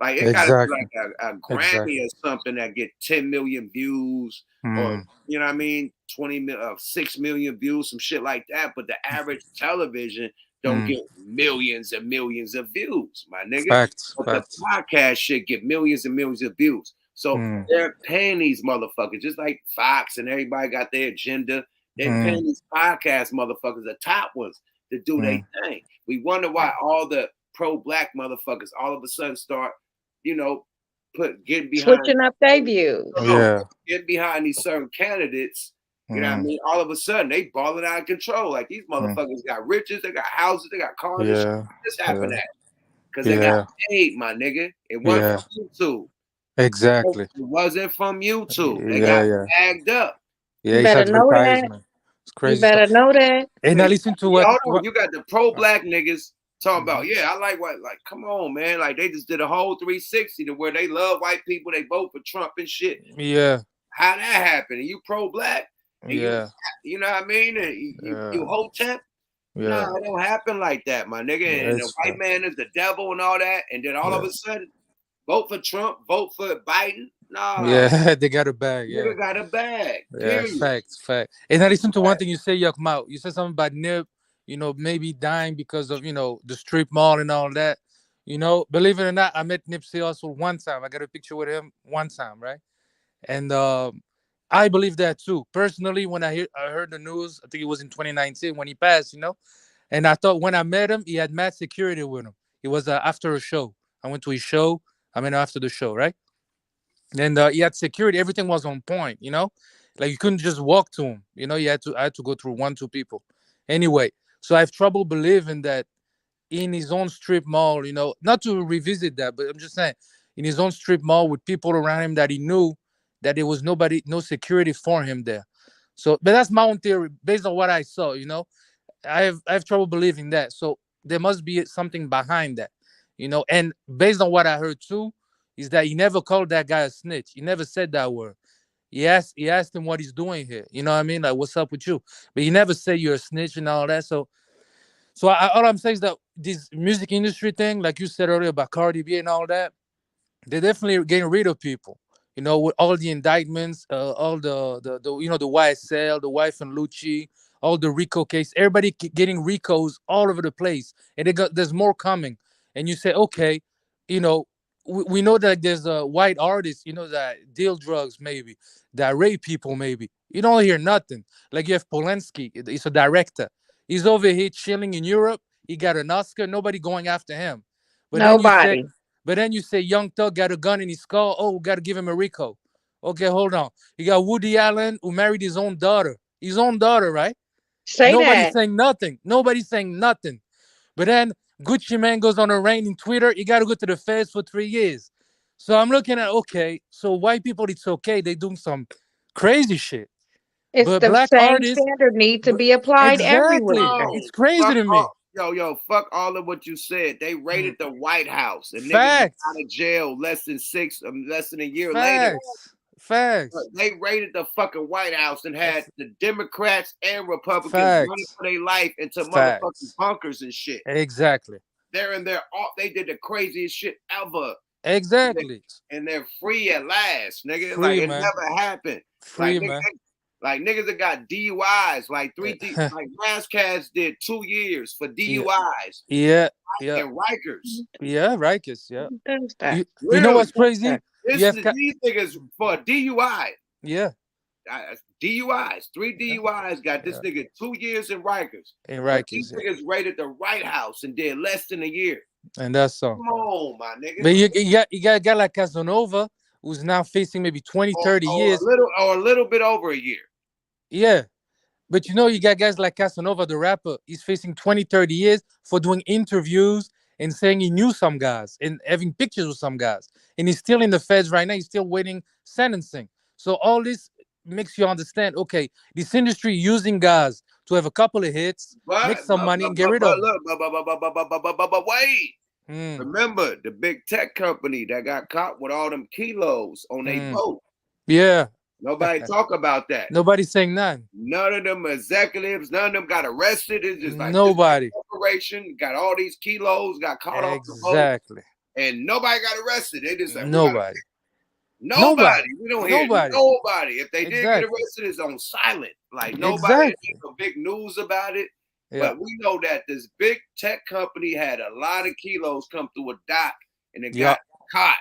S1: Like it gotta be like a Grammy or something that get 10 million views, or you know what I mean, 6 million views, some shit like that. But the average television don't get millions and millions of views, my nigga.
S18: Facts.
S1: The podcast shit get millions and millions of views. So they're paying these motherfuckers, just like Fox and everybody got their agenda. They're paying these podcast motherfuckers, the top ones, to do their thing. We wonder why all the pro-black motherfuckers all of a sudden start, you know, getting behind,
S14: Switching up their views.
S1: Getting behind these certain candidates. You know what I mean? All of a sudden, they balling out of control. Like these motherfuckers got riches, they got houses, they got cars. And shit. This happened because they got paid, my nigga. It wasn't from YouTube.
S18: Exactly.
S1: It wasn't from YouTube. They got bagged up.
S18: Yeah,
S14: you better know that.
S18: It's crazy.
S14: You better know that.
S18: And now listen to what
S1: you got the pro-black niggas talking about, I like white. Like, come on, man. Like, they just did a whole 360 to where they love white people. They vote for Trump and shit.
S18: Yeah.
S1: How that happened? And you pro-black? And you know what I mean? And you hotep? No, it don't happen like that, my nigga. And the white man is the devil and all that. And then all of a sudden, vote for Trump, vote for Biden. No.
S18: Yeah, they got a bag. Yeah.
S1: They got a bag.
S18: Yeah, facts. And now listen to one thing you say, Yuck Mouth. You said something about Nip, you know, maybe dying because of, you know, the strip mall and all that. You know, believe it or not, I met Nipsey Hussle one time. I got a picture with him one time, right? And I believe that too. Personally, when I heard the news, I think it was in 2019 when he passed, you know. And I thought when I met him, he had mad security with him. It was after a show. I went to his show. I mean, after the show, right? And he had security. Everything was on point, you know. Like you couldn't just walk to him. You know, I had to go through one, two people. Anyway, so I have trouble believing that in his own strip mall, you know, not to revisit that, but I'm just saying, in his own strip mall with people around him that he knew that there was nobody, no security for him there. So, but that's my own theory based on what I saw, you know. I have trouble believing that. So there must be something behind that, you know. And based on what I heard too, is that he never called that guy a snitch. He never said that word. He asked him what he's doing here. You know what I mean? Like, what's up with you? But he never said you're a snitch and all that. So all I'm saying is that this music industry thing, like you said earlier about Cardi B and all that, they're definitely getting rid of people. You know, with all the indictments, all the you know the YSL, the wife and Lucci, all the RICO case, everybody getting RICOs all over the place, and there's more coming. And you say, okay, you know, we know that there's a white artist, you know, that deal drugs maybe, that rape people maybe. You don't hear nothing. Like you have Polanski, he's a director. He's over here chilling in Europe. He got an Oscar. Nobody going after him. But then you say,
S14: Nobody.
S18: Young Thug got a gun in his skull. Oh, got to give him a RICO. Okay, hold on. You got Woody Allen who married his own daughter. His own daughter, right?
S14: Say
S18: Nobody's
S14: that.
S18: saying nothing. Nobody's saying nothing. But then Gucci Man goes on a reign in Twitter. You got to go to the feds for 3 years. So I'm looking at, okay, so white people, it's okay. They doing some crazy shit.
S14: It's
S18: But
S14: the
S18: black
S14: same
S18: artists,
S14: standard need to
S18: but
S14: be applied
S18: exactly.
S14: everywhere.
S1: No,
S18: It's crazy
S1: fuck
S18: to me.
S1: all, yo, fuck all of what you said. They raided the White House, and niggas is
S18: Facts.
S1: out of jail less than a year later.
S18: Facts. Facts.
S1: They raided the fucking White House and had the Democrats and Republicans running
S18: Facts.
S1: for their life into motherfucking
S18: Facts.
S1: bunkers and shit.
S18: Exactly.
S1: They're in there. They did the craziest shit ever.
S18: Exactly.
S1: And they're free at last, nigga.
S18: Free,
S1: Like it
S18: man.
S1: never happened.
S18: Free, man.
S1: Like niggas that got DUIs, like like Razzcast did 2 years for DUIs.
S18: Yeah.
S1: And Rikers.
S18: Yeah, Rikers. Yeah.
S14: Does that?
S18: You
S1: Really?
S18: know what's crazy?
S1: These niggas for DUI.
S18: Yeah.
S1: DUIs, 3 DUIs got this nigga 2 years in Rikers.
S18: In Rikers.
S1: These niggas raided the White House and did less than a year.
S18: And that's all.
S1: Come on, my nigga.
S18: But you got a guy like Casanova who's now facing maybe 20, 30 years.
S1: A little bit over a year.
S18: Yeah. But you know, you got guys like Casanova, the rapper, he's facing 20, 30 years for doing interviews and saying he knew some guys and having pictures with some guys. And he's still in the feds right now. He's still waiting sentencing. So all this makes you understand, okay, this industry using guys to have a couple of hits, make some money, and get rid of them.
S1: But wait. Remember the big tech company that got caught with all them kilos on their boat.
S18: Yeah.
S1: Nobody talk about that.
S18: Nobody's saying none.
S1: None of them executives, none of them got arrested. It's just like
S18: nobody.
S1: Corporation got all these kilos, got caught off the boat.
S18: Exactly.
S1: And nobody got arrested. They just like
S18: nobody.
S1: Nobody. We don't hear nobody. If they did get
S18: Exactly.
S1: arrested, it's on silent. Like nobody did no big news about it.
S18: Yeah.
S1: But we know that this big tech company had a lot of kilos come through a dock and it got caught.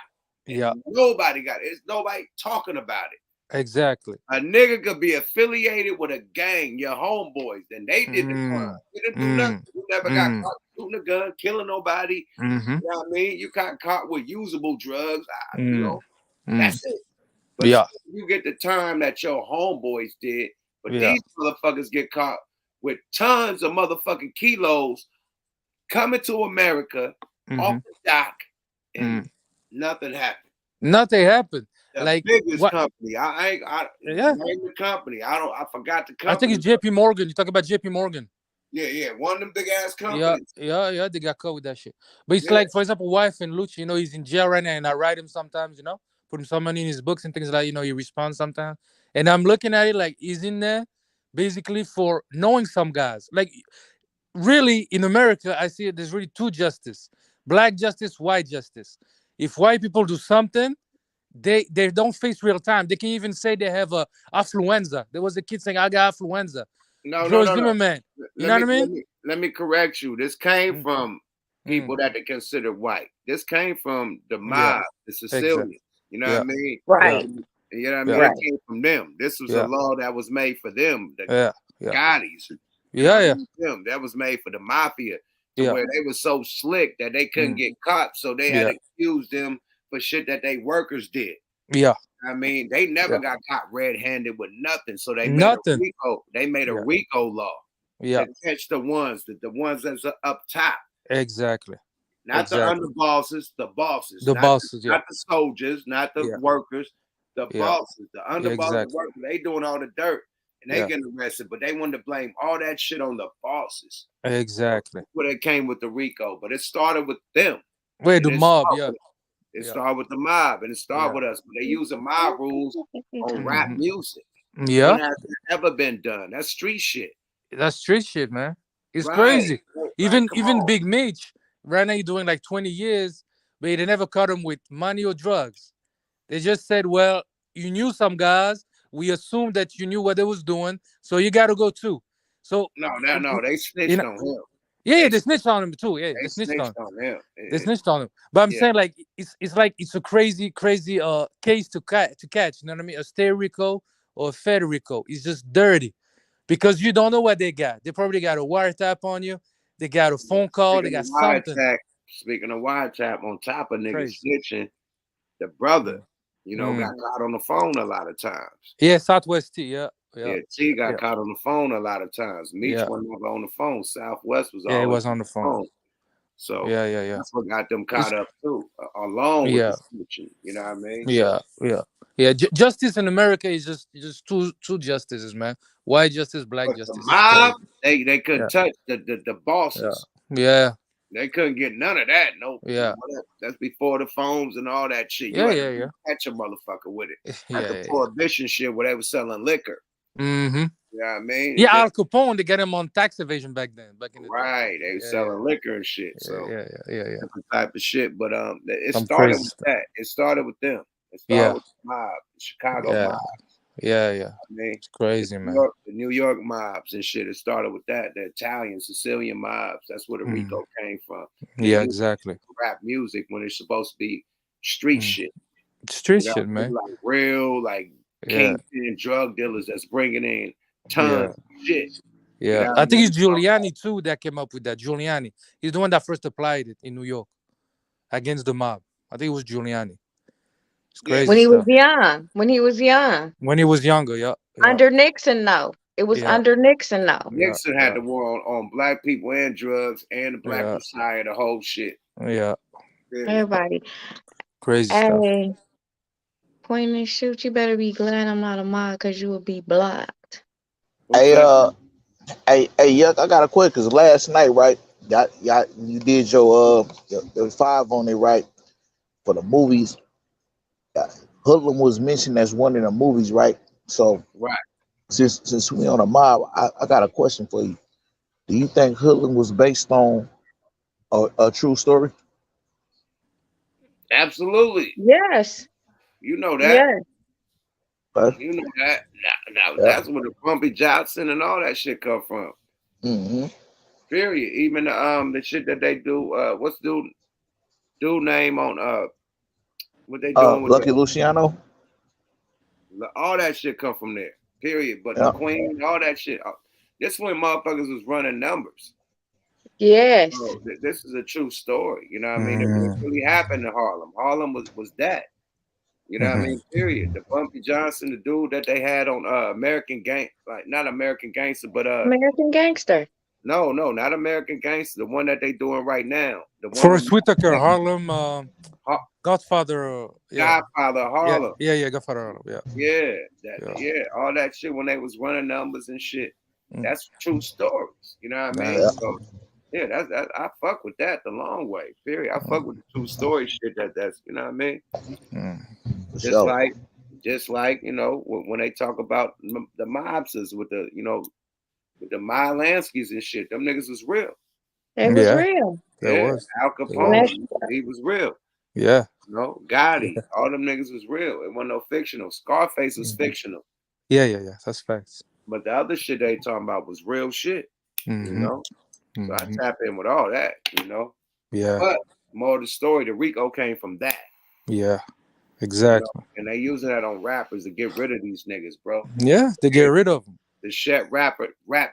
S18: Yeah.
S1: Nobody got it. It's nobody talking about it.
S18: Exactly.
S1: A nigga could be affiliated with a gang, your homeboys, and they did the crime. They didn't do nothing. You never got caught shooting a gun, killing nobody. You know what I mean? You got caught with usable drugs. You know, that's it. But you get the time that your homeboys did. But these motherfuckers get caught with tons of motherfucking kilos coming to America off the dock, and nothing happened.
S18: Nothing happened.
S1: The
S18: like
S1: biggest company. I name the company. I forgot the company.
S18: I think it's JP Morgan. You talk about JP Morgan.
S1: Yeah. One of them big ass companies.
S18: Yeah. They got caught with that shit. But it's like, for example, wife and Lucci, you know, he's in jail right now, and I write him sometimes, you know, put him some money in his books and things like, you know, he responds sometimes. And I'm looking at it like he's in there basically for knowing some guys. Like, really, in America, I see it, there's really two justice: black justice, white justice. If white people do something, they don't face real time. They can even say they have a affluenza. There was a kid saying, I got affluenza.
S1: No.
S18: Zimmerman. You know what I mean?
S1: Let me correct you. This came from people that they consider white. This came from the
S18: Yeah.
S1: mob, the
S18: Exactly.
S1: Sicilians. You know what I
S18: Yeah.
S1: mean?
S6: Right.
S1: You know what I
S18: Yeah.
S1: mean? It came from them. This was a
S18: Yeah.
S1: law that was made for them, the
S18: Yeah. Yeah.
S1: Gottis. You know
S18: Yeah.
S1: what I
S18: Yeah.
S1: mean? Them. That was made for the mafia to
S18: Yeah.
S1: where they were so slick that they couldn't
S18: Mm.
S1: get caught. So they had
S18: Yeah.
S1: accused them for shit that they workers did.
S18: Yeah.
S1: I mean, they never
S18: Yeah.
S1: got caught red-handed with nothing. So they made a
S18: Nothing.
S1: RICO. They made a
S18: Yeah.
S1: RICO law
S18: Yeah.
S1: to catch the ones that's up top.
S18: Exactly.
S1: Not the
S18: Exactly.
S1: underbosses, the bosses,
S18: The bosses. Yeah.
S1: not the soldiers, not the
S18: Yeah.
S1: workers, the
S18: Yeah.
S1: bosses, the
S18: Yeah.
S1: underbosses,
S18: Exactly.
S1: workers. They doing all the dirt and they
S18: Yeah.
S1: getting arrested, but they wanted to blame all that shit on the bosses.
S18: Exactly.
S1: That's where they came with the RICO, but it started with them.
S18: Wait,
S1: It
S18: the
S1: didn't
S18: mob.
S1: start
S18: Yeah.
S1: with us. It
S18: Yeah.
S1: started with the mob and it started
S18: Yeah.
S1: with us. But they using mob rules on rap
S18: Mhm.
S1: music.
S18: Yeah.
S1: When has it ever been done? That's street shit.
S18: That's street shit, man. It's
S1: Right.
S18: crazy.
S1: Right.
S18: Even
S1: Come on.
S18: Big Mitch, right now he's doing like 20 years, but they never caught him with money or drugs. They just said, well, you knew some guys. We assumed that you knew what they was doing, so you got to go too. So
S1: No, they
S18: you
S1: snitched
S18: know,
S1: on him.
S18: yeah, they snitched on him too. Yeah,
S1: They
S18: they snitched on
S1: snitched
S18: him.
S1: on him.
S18: They snitched on him. But I'm
S1: Yeah.
S18: saying like it's like it's a crazy case to catch. You know what I mean? A state RICO or a fed RICO. It's just dirty because you don't know what they got. They probably got a wiretap on you. They got a phone call. They got something.
S1: Speaking of wiretap, on top of niggas
S18: Crazy.
S1: snitching, the brother, got caught on the phone a lot of times.
S18: Yeah, Southwest T. Yeah.
S1: Yeah, T got
S18: Yeah.
S1: caught on the phone a lot of times. Meech
S18: Yeah.
S1: wasn't never on the phone. Southwest was
S18: Yeah, it
S1: always
S18: was on the phone.
S1: So
S18: Yeah.
S1: that's what got them caught up too, along with
S18: Yeah.
S1: the snitching. You know what I mean?
S18: Yeah. Justice in America is just two justices, man. White justice, black
S1: But the
S18: justice. It's
S1: mob,
S18: crazy.
S1: they couldn't touch the bosses.
S18: Yeah.
S1: They couldn't get none of that. No,
S18: Yeah.
S1: that's before the phones and all that shit.
S18: Yeah,
S1: You had
S18: yeah,
S1: to
S18: yeah.
S1: catch a motherfucker with it. That's
S18: Yeah,
S1: the
S18: yeah, yeah.
S1: prohibition shit where they were selling liquor.
S18: Mm-hmm.
S1: You know what I mean?
S18: Yeah, Al Capone, they got him on tax evasion back in the day.
S1: Right. They were selling liquor and shit. So
S18: Yeah.
S1: different type of shit. But it
S18: Some
S1: started
S18: crazy
S1: with
S18: stuff.
S1: that. It started with them. It started
S18: Yeah.
S1: with the mob, the Chicago
S18: Yeah.
S1: mob.
S18: Yeah.
S1: I mean,
S18: It's crazy, man.
S1: The New York mobs and shit. It started with that. The Italian, Sicilian mobs. That's where the RICO came from.
S18: Yeah,
S1: They
S18: exactly.
S1: rap music when it's supposed to be street shit.
S18: Street
S1: You know,
S18: shit, man.
S1: like real, like
S18: Yeah.
S1: kingpin drug dealers that's bringing in tons of shit.
S18: Yeah.
S1: You know what
S18: I think
S1: mean?
S18: it's Giuliani too that came up with that. Giuliani. He's the one that first applied it in New York against the mob. I think it was Giuliani. It's crazy
S14: When he was
S18: stuff.
S14: young. When he was young.
S18: When he was younger, yeah.
S14: Under Nixon, no. It was
S18: Yeah.
S14: under Nixon, no.
S1: Nixon had the war on black people and drugs and the black
S18: Yeah.
S1: Messiah, the whole shit.
S18: Yeah.
S14: Everybody.
S18: Crazy stuff.
S14: Hey, point and shoot. You better be glad I'm not a mod because you will be blocked.
S13: Hey, Yuck, I got a question because last night, right? You did your 5 on it, right? For the movies. Hoodlum was mentioned as one of the movies, right? So
S1: right.
S13: Since we on a mob, I got a question for you. Do you think Hoodlum was based on a true story?
S1: Absolutely.
S14: Yes.
S1: You know that.
S14: Yes.
S1: You know that. Now that's where the Bumpy Johnson and all that shit come from.
S13: Mm-hmm.
S1: Period. Even the shit that they do. What's dude name on what they doing with
S13: Lucky Luciano?
S1: all that shit come from there. Period. But the Queen, all that shit. This when motherfuckers was running numbers.
S14: Yes.
S1: So, this is a true story. You know what I mean? It really happened in Harlem. Harlem was that. You know what I mean? Period. The Bumpy Johnson, the dude that they had on American Gang, like not American Gangster, but
S14: American Gangster.
S1: No, not American Gangster. The one that they doing right now. The one
S18: Forrest Whitaker, Harlem, Godfather.
S1: Godfather Harlem.
S18: Yeah, Godfather Harlem.
S1: Yeah. All that shit when they was running numbers and shit. That's true stories. You know what I mean?
S13: Yeah.
S1: So, yeah, that's I fuck with that the long way. Period. I fuck with the true story shit. That's you know what I mean. Just like you know when they talk about the mobsters with the with the Mylanskis and shit. Them niggas was real.
S14: It was real.
S1: Al Capone, he was real.
S18: Yeah.
S1: You know, Gotti, all them niggas was real. It wasn't no fictional. Scarface was fictional.
S18: Yeah. That's facts.
S1: But the other shit they talking about was real shit. You know? So I tap in with all that, you know.
S18: Yeah.
S1: But more of the story, the Rico came from that.
S18: Yeah.
S1: You know,
S18: Exactly.
S1: and they using that on rappers to get rid of these niggas, bro.
S18: Yeah. They get rid of them.
S1: The shit rap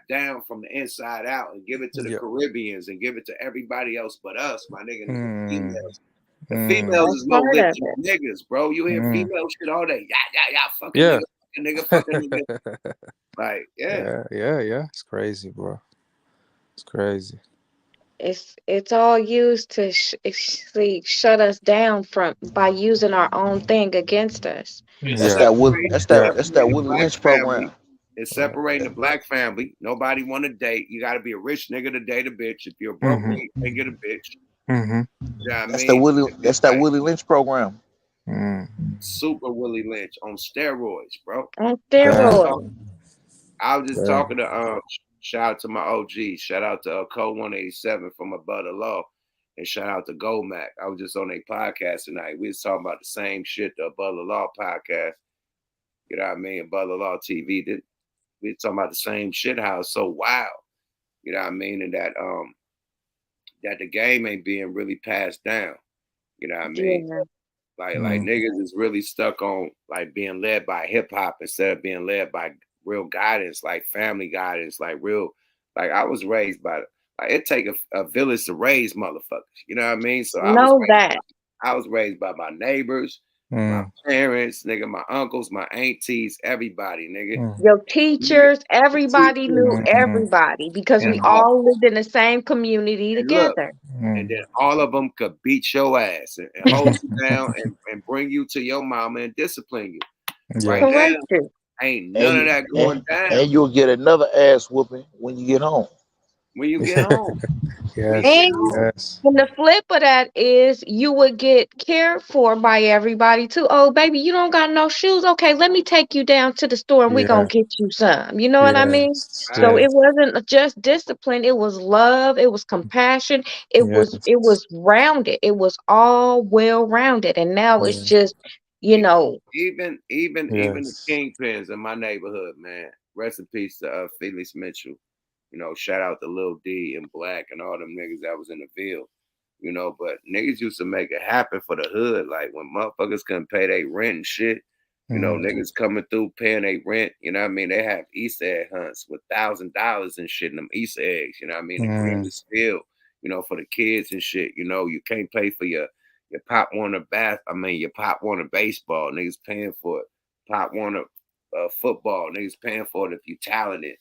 S1: down from the inside out and give it to the
S18: Yeah.
S1: Caribbeans and give it to everybody else but us, my nigga, and the
S18: Mm.
S1: females. The
S18: Mm.
S1: females
S14: That's
S1: is more
S14: part
S1: lit
S14: of
S1: than
S14: it.
S1: the niggas, bro. You hear
S18: Mm.
S1: female shit all day. Yeah, fucking
S18: Yeah.
S1: nigga, fucking nigga. Like, yeah.
S18: Yeah. It's crazy, bro. It's crazy.
S14: It's all used to shut us down from by using our own thing against us.
S1: It's
S13: That's
S18: Yeah.
S13: that Will.
S1: separating,
S13: That's
S1: it's
S13: that.
S18: Yeah.
S13: That's that
S1: separating the
S13: Willie
S1: black
S13: Lynch
S1: family.
S13: program.
S1: It's separating the black family. Nobody want to date. You got to be a rich nigga to date a bitch. If you're a broke
S18: Mm-hmm.
S1: nigga, you can't get a bitch.
S18: Mm-hmm.
S1: You know what I
S13: That's the
S1: mean?
S13: Willie.
S1: It's
S13: That's that
S1: like
S13: Willie Lynch program.
S18: Mm.
S1: super Willie Lynch on steroids, bro.
S14: On
S18: Yeah.
S14: steroids.
S1: I was just
S18: Yeah.
S1: talking to shout out to my OG, shout out to Code 187 from Above the Law, and shout out to Gomac. I was just on a podcast tonight. We was talking about the same shit, the Above the Law podcast. You know what I mean? Above the Law TV. We was talking about the same shit, how it's so wild. You know what I mean? And that the game ain't being really passed down. You know what I mean?
S14: Yeah.
S1: Like niggas is really stuck on like being led by hip hop instead of being led by real guidance, like family guidance, like real. Like I was raised by like it take a village to raise motherfuckers. You know what I mean? So
S14: Know that.
S1: I was raised by my neighbors, my
S18: Mm.
S1: parents, nigga, my uncles, my aunties, everybody, nigga.
S18: Mm.
S14: Your teachers, everybody knew
S1: Teachers,
S14: everybody because we
S1: and all
S14: all lived in the same community
S1: and look,
S14: together.
S1: and then all of them could beat your ass and hold you down and bring you to your mama and discipline you.
S18: Yeah.
S1: Right now,
S14: Correct you.
S1: ain't
S13: And
S1: none of
S13: you
S1: that going down
S13: and you'll get another ass whooping when you get home.
S1: when you get home. When you
S18: Yes.
S1: get
S14: And
S1: home.
S18: Yes.
S14: and the flip of that is you would get cared for by everybody too. Oh, baby, you don't got no shoes. Okay, let me take you down to the store and we gonna
S18: Yeah.
S14: get you some. You know what I mean?
S18: Yes.
S14: So
S18: Yeah.
S14: it wasn't just discipline, it was love, it was compassion, it
S18: Yes.
S14: was rounded. It was all well rounded. And now it's
S18: Yeah.
S14: just, you know,
S1: Even the
S18: Yes.
S1: kingpins in my neighborhood, man. Rest in peace to Felix Mitchell. You know, shout out to Lil D and Black and all them niggas that was in the field. You know, but niggas used to make it happen for the hood. Like when motherfuckers couldn't pay their rent and shit, you know,
S18: Mm.
S1: niggas coming through paying their rent. You know what I mean? They have Easter egg hunts with $1,000 and shit in them Easter eggs. You know what I mean? The
S18: Mm.
S1: greenest field, you know, for the kids and shit. You know, you can't pay for your Pop Warner your Pop Warner baseball. Niggas paying for it. Pop Warner football. Niggas paying for it if you talented.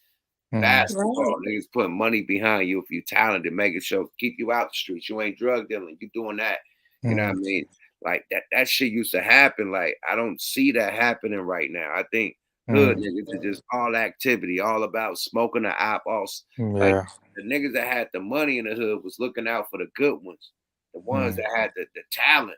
S18: Mm.
S14: right.
S1: Basketball, niggas putting money behind you if you talented, making sure keep you out the streets. You ain't drug dealing, you doing that. You know what I
S18: Mm.
S1: mean? Like that shit used to happen. Like I don't see that happening right now. I think hood
S18: Mm.
S1: niggas are just all activity, all about smoking the eyeballs. Like
S18: Yeah.
S1: the niggas that had the money in the hood was looking out for the good ones, the ones
S18: Mm.
S1: that had the talent.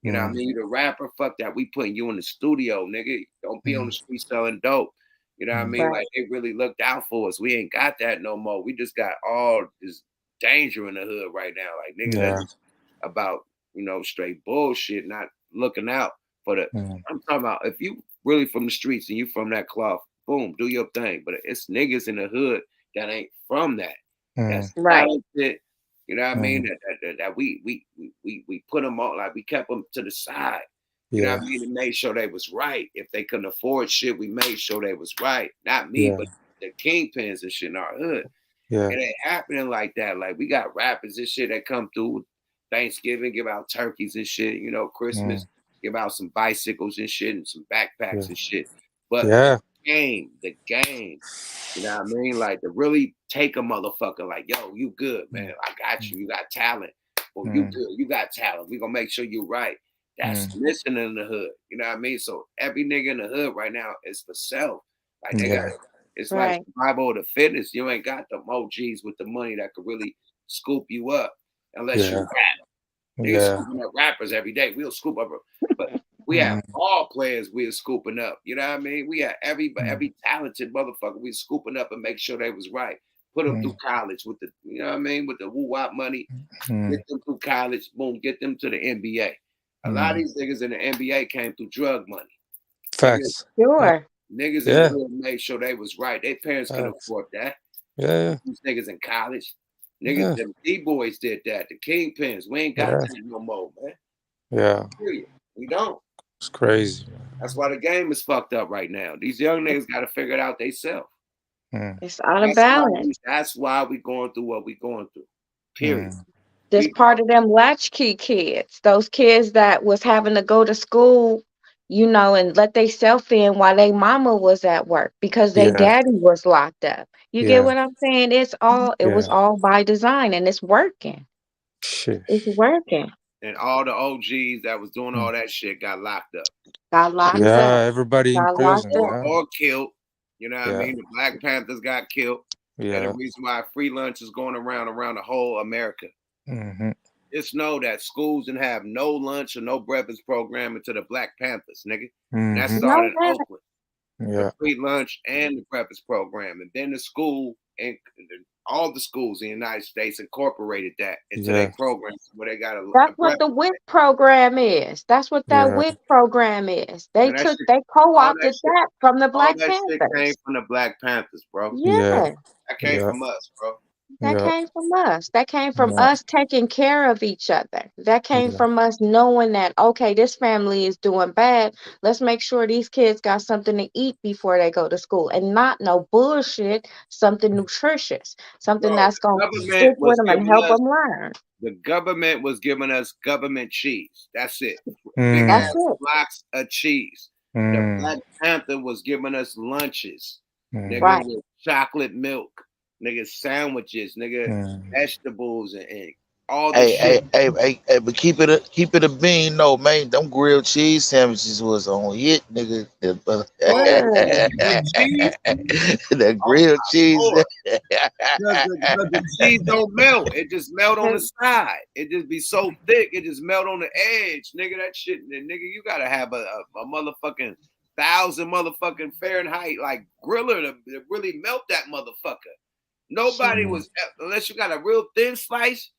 S1: You know what I
S18: Mm.
S1: mean? You the rapper, fuck that. We putting you in the studio, nigga. Don't be on the
S18: Mm.
S1: street selling dope. You know what I
S18: Mm.
S1: mean?
S14: Right.
S1: Like they really looked out for us. We ain't got that no more. We just got all this danger in the hood right now. Like niggas that
S18: Yeah.
S1: just about, you know, straight bullshit, not looking out for the
S18: Mm.
S1: I'm talking about if you really from the streets and you from that cloth, boom, do your thing. But it's niggas in the hood that ain't from that.
S18: Mm.
S1: That's
S14: Right.
S1: talented. You know what I mean?
S18: Mm.
S1: That we put them on, like we kept them to the side. You know
S18: Yeah.
S1: what I mean? And made sure they was right. If they couldn't afford shit, we made sure they was right. Not me,
S18: Yeah.
S1: but the kingpins and shit in our hood.
S18: Yeah.
S1: It ain't happening like that. Like we got rappers and shit that come through Thanksgiving, give out turkeys and shit. You know, Christmas,
S18: Mm.
S1: give out some bicycles and shit and some backpacks
S18: Yeah.
S1: and shit. But
S18: Yeah.
S1: the game, you know what I mean? Like to really take a motherfucker like, yo, you good, man. I got you. You got talent. Well, you
S18: Mm.
S1: good. You got talent. We gonna make sure you right. That's
S18: Mm.
S1: missing in the hood. You know what I mean? So every nigga in the hood right now is for self. Like they got
S18: Yeah.
S1: it's like
S14: Right.
S1: survival of the fittest. You ain't got the OGs with the money that could really scoop you up unless you
S18: Yeah.
S1: rap. Niggas
S18: Yeah.
S1: scooping up rappers every day. We'll scoop up, but we have
S18: Mm.
S1: all players we're scooping up. You know what I mean? We have
S18: Mm.
S1: every talented motherfucker we scooping up and make sure they was right. Put them through
S18: Mm.
S1: college with the, you know what I mean, with the woo wop money.
S18: Mm.
S1: Get them through college, boom, get them to the NBA. A lot of
S18: Mm.
S1: these niggas in the NBA came through drug money. Niggas,
S18: Facts. Yeah.
S14: Sure.
S1: niggas in the
S18: Yeah.
S1: hood made sure they was right. Their parents couldn't
S18: Facts.
S1: afford that.
S18: Yeah.
S1: These niggas in college. Niggas,
S18: Yeah.
S1: them D-boys did that. The Kingpins. We ain't got
S18: Yeah.
S1: that no more, man.
S18: Yeah.
S1: Period. We don't.
S18: It's crazy.
S1: That's why the game is fucked up right now. These young niggas got to figure it out themselves.
S14: It's out of balance.
S1: That's why we going through what we going through. Period.
S14: This part of them latchkey kids, those kids that was having to go to school, you know, and let they self in while they mama was at work because they
S18: Yeah.
S14: daddy was locked up. You get
S18: Yeah.
S14: what I'm saying? It was
S18: Yeah.
S14: all by design, and it's working.
S18: Shit.
S14: It's working.
S1: And all the OGs that was doing all that shit got locked up.
S14: Got locked
S18: Yeah,
S14: up.
S18: everybody in
S14: Got
S18: prison.
S14: locked up.
S18: Yeah.
S1: Or killed. You know what I
S18: Yeah.
S1: mean? The Black Panthers got killed. And
S18: Yeah.
S1: the reason why free lunch is going around the whole America.
S18: Mm-hmm.
S1: Just know that schools didn't have no lunch or no breakfast program until the Black Panthers, nigga. And that
S18: Mm-hmm.
S1: started in Oakland.
S18: Yeah.
S1: The free lunch and the breakfast program. And then the school and all the schools in the United States incorporated that into their programs where they got a
S14: That's what
S1: breakfast.
S14: the WIC program is. That's what that
S18: Yeah.
S14: WIC program is. They
S1: And that
S14: took,
S1: shit,
S14: they
S1: all that
S14: co-opted
S1: shit,
S14: that from the
S1: all
S14: Black
S1: that shit came
S14: Panthers.
S1: from the Black Panthers, bro.
S14: Yeah,
S1: That came
S18: Yeah.
S1: from us, bro.
S14: that
S18: Yeah.
S14: came from us. That came from
S18: Yeah.
S14: us taking care of each other. That came
S18: Yeah.
S14: from us knowing that, okay, this family is doing bad. Let's make sure these kids got something to eat before they go to school and not no bullshit, something nutritious, something
S1: Bro,
S14: that's going to stick with them and help them learn.
S1: the government was giving us government cheese. That's it. Big
S18: Mm.
S14: That's
S1: ass
S14: it.
S1: blocks of cheese. The
S18: Mm.
S1: Black Panther was giving us lunches, nigga,
S14: Right.
S1: with chocolate milk, nigga, sandwiches, nigga,
S18: Mm.
S1: vegetables, and all the
S13: Hey,
S1: shit.
S13: but keep it a bean, no man. Them grilled cheese sandwiches was on it, nigga.
S1: The cheese,
S13: The grilled cheese.
S1: Lord. Because the cheese don't melt. It just melt on the side. It just be so thick. It just melt on the edge. Nigga, that shit, nigga, you gotta have a motherfucking 1,000 motherfucking Fahrenheit like griller to really melt that motherfucker. Nobody was, unless you got a real thin slice,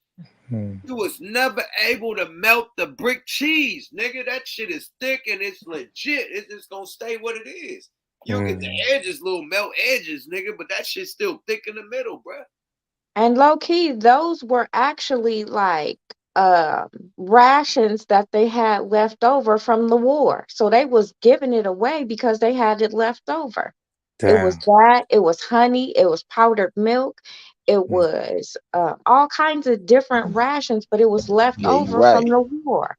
S18: Mm.
S1: you was never able to melt the brick cheese. Nigga, that shit is thick and it's legit. It's just gonna stay what it is. You get the edges, little melt edges, nigga, but that shit's still thick in the middle, bruh.
S14: And low key, those were actually like rations that they had left over from the war. So they was giving it away because they had it left over. It was
S18: Damn.
S14: that, it was honey, it was powdered milk, it was all kinds of different rations, but it was left
S13: Yeah, you
S14: over
S13: right.
S14: from the war.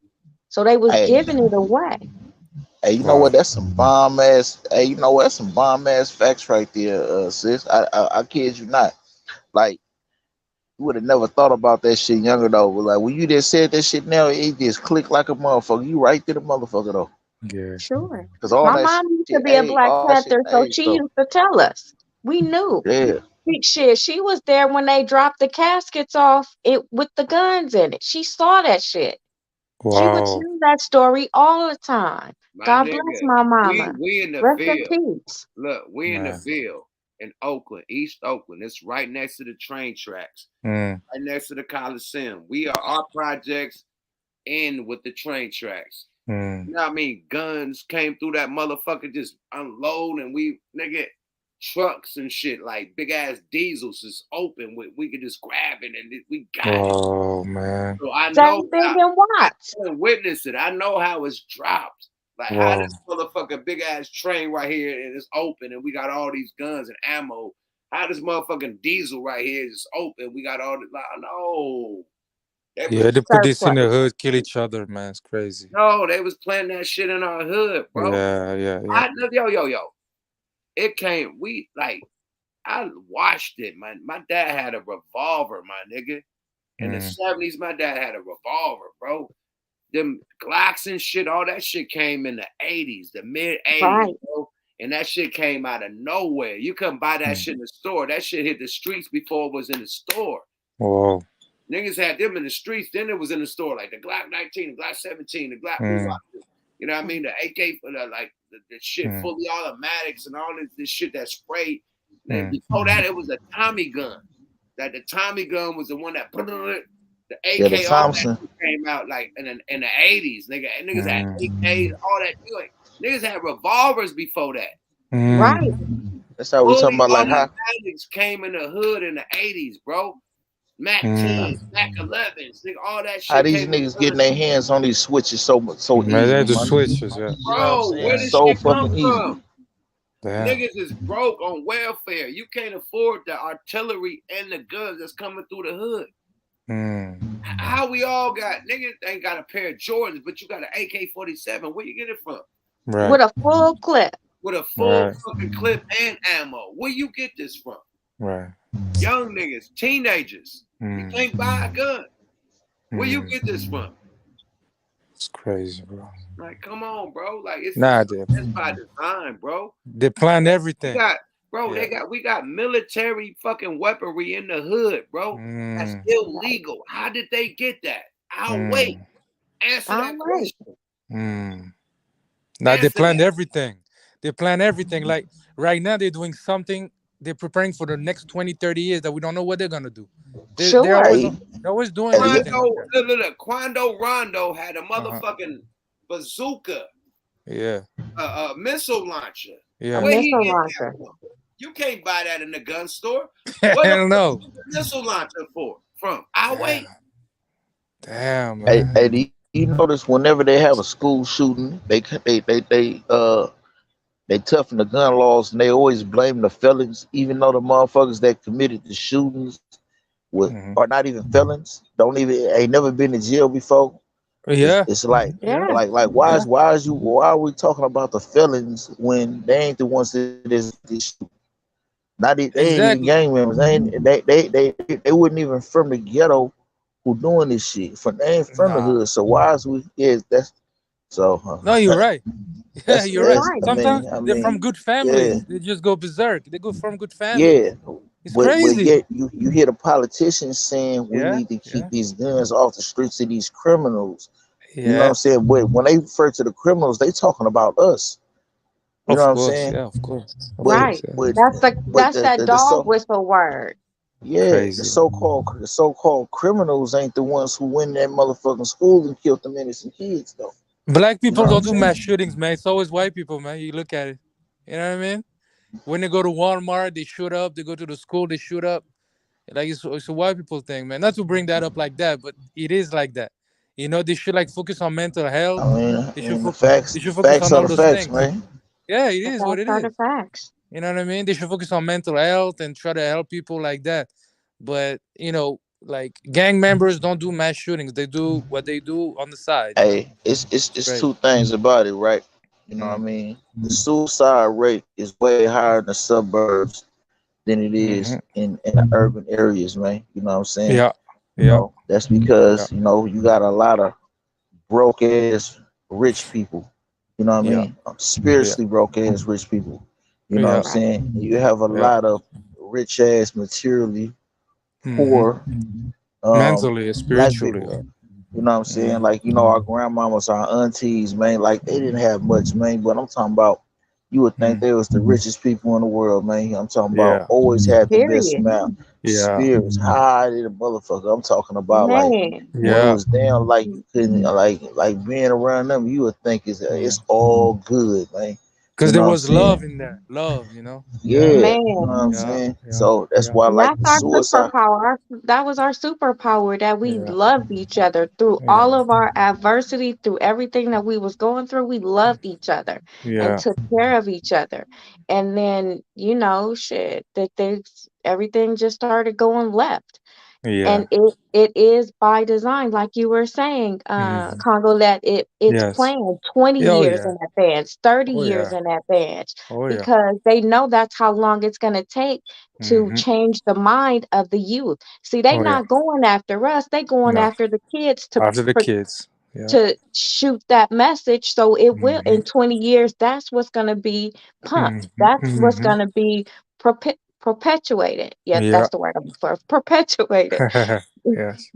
S14: So they was
S13: Hey,
S14: giving it away.
S13: hey, you know what? That's some bomb ass. Hey, you know what? That's some bomb ass facts right there, sis. I kid you not. Like, you would have never thought about that shit younger though. But like when you just said that shit now, it just clicked like a motherfucker. You right to the motherfucker though.
S18: Yeah.
S14: Sure.
S13: Cause all
S14: My
S13: that
S14: mom used to
S13: shit,
S14: be a
S13: hey,
S14: Black
S13: all that shit,
S14: Panther, so
S13: hey,
S14: she
S13: so
S14: used to tell us. We knew.
S13: yeah.
S14: She was there when they dropped the caskets off it with the guns in it. She saw that shit. She would
S18: Wow.
S14: tell that story all the time.
S1: My
S14: God
S1: nigga,
S14: bless my mama.
S1: we in the
S14: Rest in
S1: Ville.
S14: peace.
S1: Look, we in the
S18: Man.
S1: Ville in Oakland, East Oakland. It's right next to the train tracks,
S18: Mm.
S1: right next to the Coliseum. Our projects end with the train tracks.
S18: Mm.
S1: You know what I mean? Guns came through that motherfucker, just unload, and we, nigga, trucks and shit, like big ass diesels is open. We could just grab it and we got it.
S18: Oh man.
S1: So I
S14: Same
S1: know
S14: thing
S1: how,
S14: in Watts.
S1: I didn't witness it. I know how it's dropped. Like how
S18: Wow.
S1: this motherfucking big ass train right here and it's open and we got all these guns and ammo. How this motherfucking diesel right here is open? We got all the like, no.
S18: Yeah, they put this in the hood, kill each other, man. It's crazy.
S1: No, they was planting that shit in our hood, bro.
S18: Yeah, yeah, yeah.
S1: Yo. It came, I watched it, man. My dad had a revolver, my nigga. In the 70s, my dad had a revolver, bro. Them Glocks and shit, all that shit came in the 80s, the mid 80s,
S14: Right.
S1: bro. And that shit came out of nowhere. You couldn't buy that shit in the store. That shit hit the streets before it was in the store.
S18: Whoa.
S1: Niggas had them in the streets, then it was in the store, like the Glock 19, the Glock 17, the Glock, you know what I mean? The AK, the shit fully automatics and all this shit that sprayed. And before that, it was a Tommy gun. That the Tommy gun was the one that the AK,
S13: Yeah, the
S1: all that
S13: Thompson.
S1: shit came out like in the 80s, nigga. And niggas had AKs, all that. Niggas had revolvers before that.
S14: Right.
S13: That's how we talking
S1: Fully
S13: about like how
S1: automatics came in the hood in the 80s, bro. Mac 10s, Mac 11s, nigga, all that
S13: How
S1: shit
S13: these
S1: came with
S13: niggas getting
S1: guns.
S13: their hands on these switches so
S18: Man,
S13: easily,
S18: they the
S13: man?
S18: switches, yeah.
S13: You know what I'm
S1: Bro,
S13: saying?
S1: where did
S13: So
S1: shit come
S13: fucking easy.
S1: from?
S18: Damn.
S1: Niggas is broke on welfare. You can't afford the artillery and the guns that's coming through the hood. How we all got niggas ain't got a pair of Jordans, but you got an AK-47. Where you get it from?
S18: Right.
S14: With a full clip.
S1: With a full
S18: Right.
S1: fucking clip and ammo. Where you get this from?
S18: Right.
S1: Young niggas, teenagers. You can't buy a gun. Where you get this from?
S18: It's crazy, bro.
S1: Like, come on, bro. Like, it's
S18: Nah,
S1: that's by design, bro.
S18: they planned everything.
S1: We got military fucking weaponry in the hood, bro. That's illegal. How did they get that? I'll wait. Answer that question.
S18: Now they planned everything. They plan everything. Like right now, they're doing something. They're preparing for the next 20, 30 years that we don't know what they're gonna do. They're always doing everything.
S1: Look, Quando Rondo had a motherfucking bazooka.
S18: Yeah.
S1: A missile launcher.
S18: Yeah.
S1: Where he get that from? You can't buy that in the gun store.
S18: Hell no.
S1: Missile launcher from? I'll wait.
S18: Damn, man.
S13: Hey, do you notice whenever they have a school shooting, they toughen the gun laws and they always blame the felons, even though the motherfuckers that committed the shootings are not even felons, ain't never been to jail before.
S18: Yeah.
S13: It's like why are we talking about the felons when they ain't the ones that is this shoot? They ain't even gang members. They wasn't even from the ghetto who doing this shit. They ain't from the hood. So why is we? Yeah, that's so.
S18: No, you're right. Yeah, you're right. Sometimes
S13: I mean,
S18: they're from good families.
S13: yeah.
S18: They just go berserk. They go from good
S13: Yeah,
S18: families. It's
S13: but
S18: crazy.
S13: yet you hear the politicians saying we need to keep these guns off the streets of these criminals. You know what I'm saying? But when they refer to the criminals, they talking about us. You know what I'm saying?
S18: Yeah, of course.
S14: Right. That's that dog whistle word.
S13: Yeah, the so-called criminals ain't the ones who went in that motherfucking school and killed them innocent kids though.
S18: Black people
S13: You know
S18: don't do mass shootings, man. It's always white people, man. You look at it. You know what I mean? When they go to Walmart, they shoot up. They go to the school, they shoot up. Like it's a white people thing, man. Not to bring that up like that, but it is like that. You know, they should like focus on mental health.
S13: I mean the facts
S18: on
S13: are
S18: all
S13: the
S18: those
S13: facts,
S18: things.
S13: man.
S18: Yeah, it is what it is.
S14: Facts.
S18: You know what I mean? They should focus on mental health and try to help people like that. But you know, like gang members don't do mass shootings. They do what they do on the side.
S13: Hey, it's two things about it, right? You know what I mean? The suicide rate is way higher in the suburbs than it is in the urban areas, man. You know what I'm saying?
S18: Yeah.
S13: You know, that's because, you know, you got a lot of broke ass rich people. You know what I mean? Spiritually broke ass rich people. You know what I'm saying? You have a lot of rich ass materially poor
S18: mentally,
S13: black
S18: spiritually.
S13: people. You know what I'm saying? Like, you know, our grandmamas, our aunties, man, like they didn't have much, man. But I'm talking about you would think they was the richest people in the world, man. I'm talking about always had the best smile. Spirits high to the motherfucker. I'm talking about like when it was down, like you couldn't like being around them, you would think it's all good, man.
S18: Because
S13: You
S18: there
S13: know what I'm
S18: was
S13: saying?
S18: love in there. Love, you know?
S13: Yeah, you know what I'm saying? So that's why like
S14: That's
S13: the
S14: our
S13: suicide.
S14: superpower. That was our superpower, that we loved each other through all of our adversity, through everything that we was going through. We loved each other and took care of each other. And then, you know, shit, everything just started going left. And it is by design, like you were saying, Congo, that it's planned 20 years in advance, 30 years in advance, because they know that's how long it's going to take to change the mind of the youth. See, they not going after us, they going after the kids
S18: After the kids.
S14: to shoot that message. So it will, in 20 years, that's what's going to be pumped. That's what's going to be perpetuated. Yeah, that's the word I'm looking for. Perpetuated.
S18: Yes.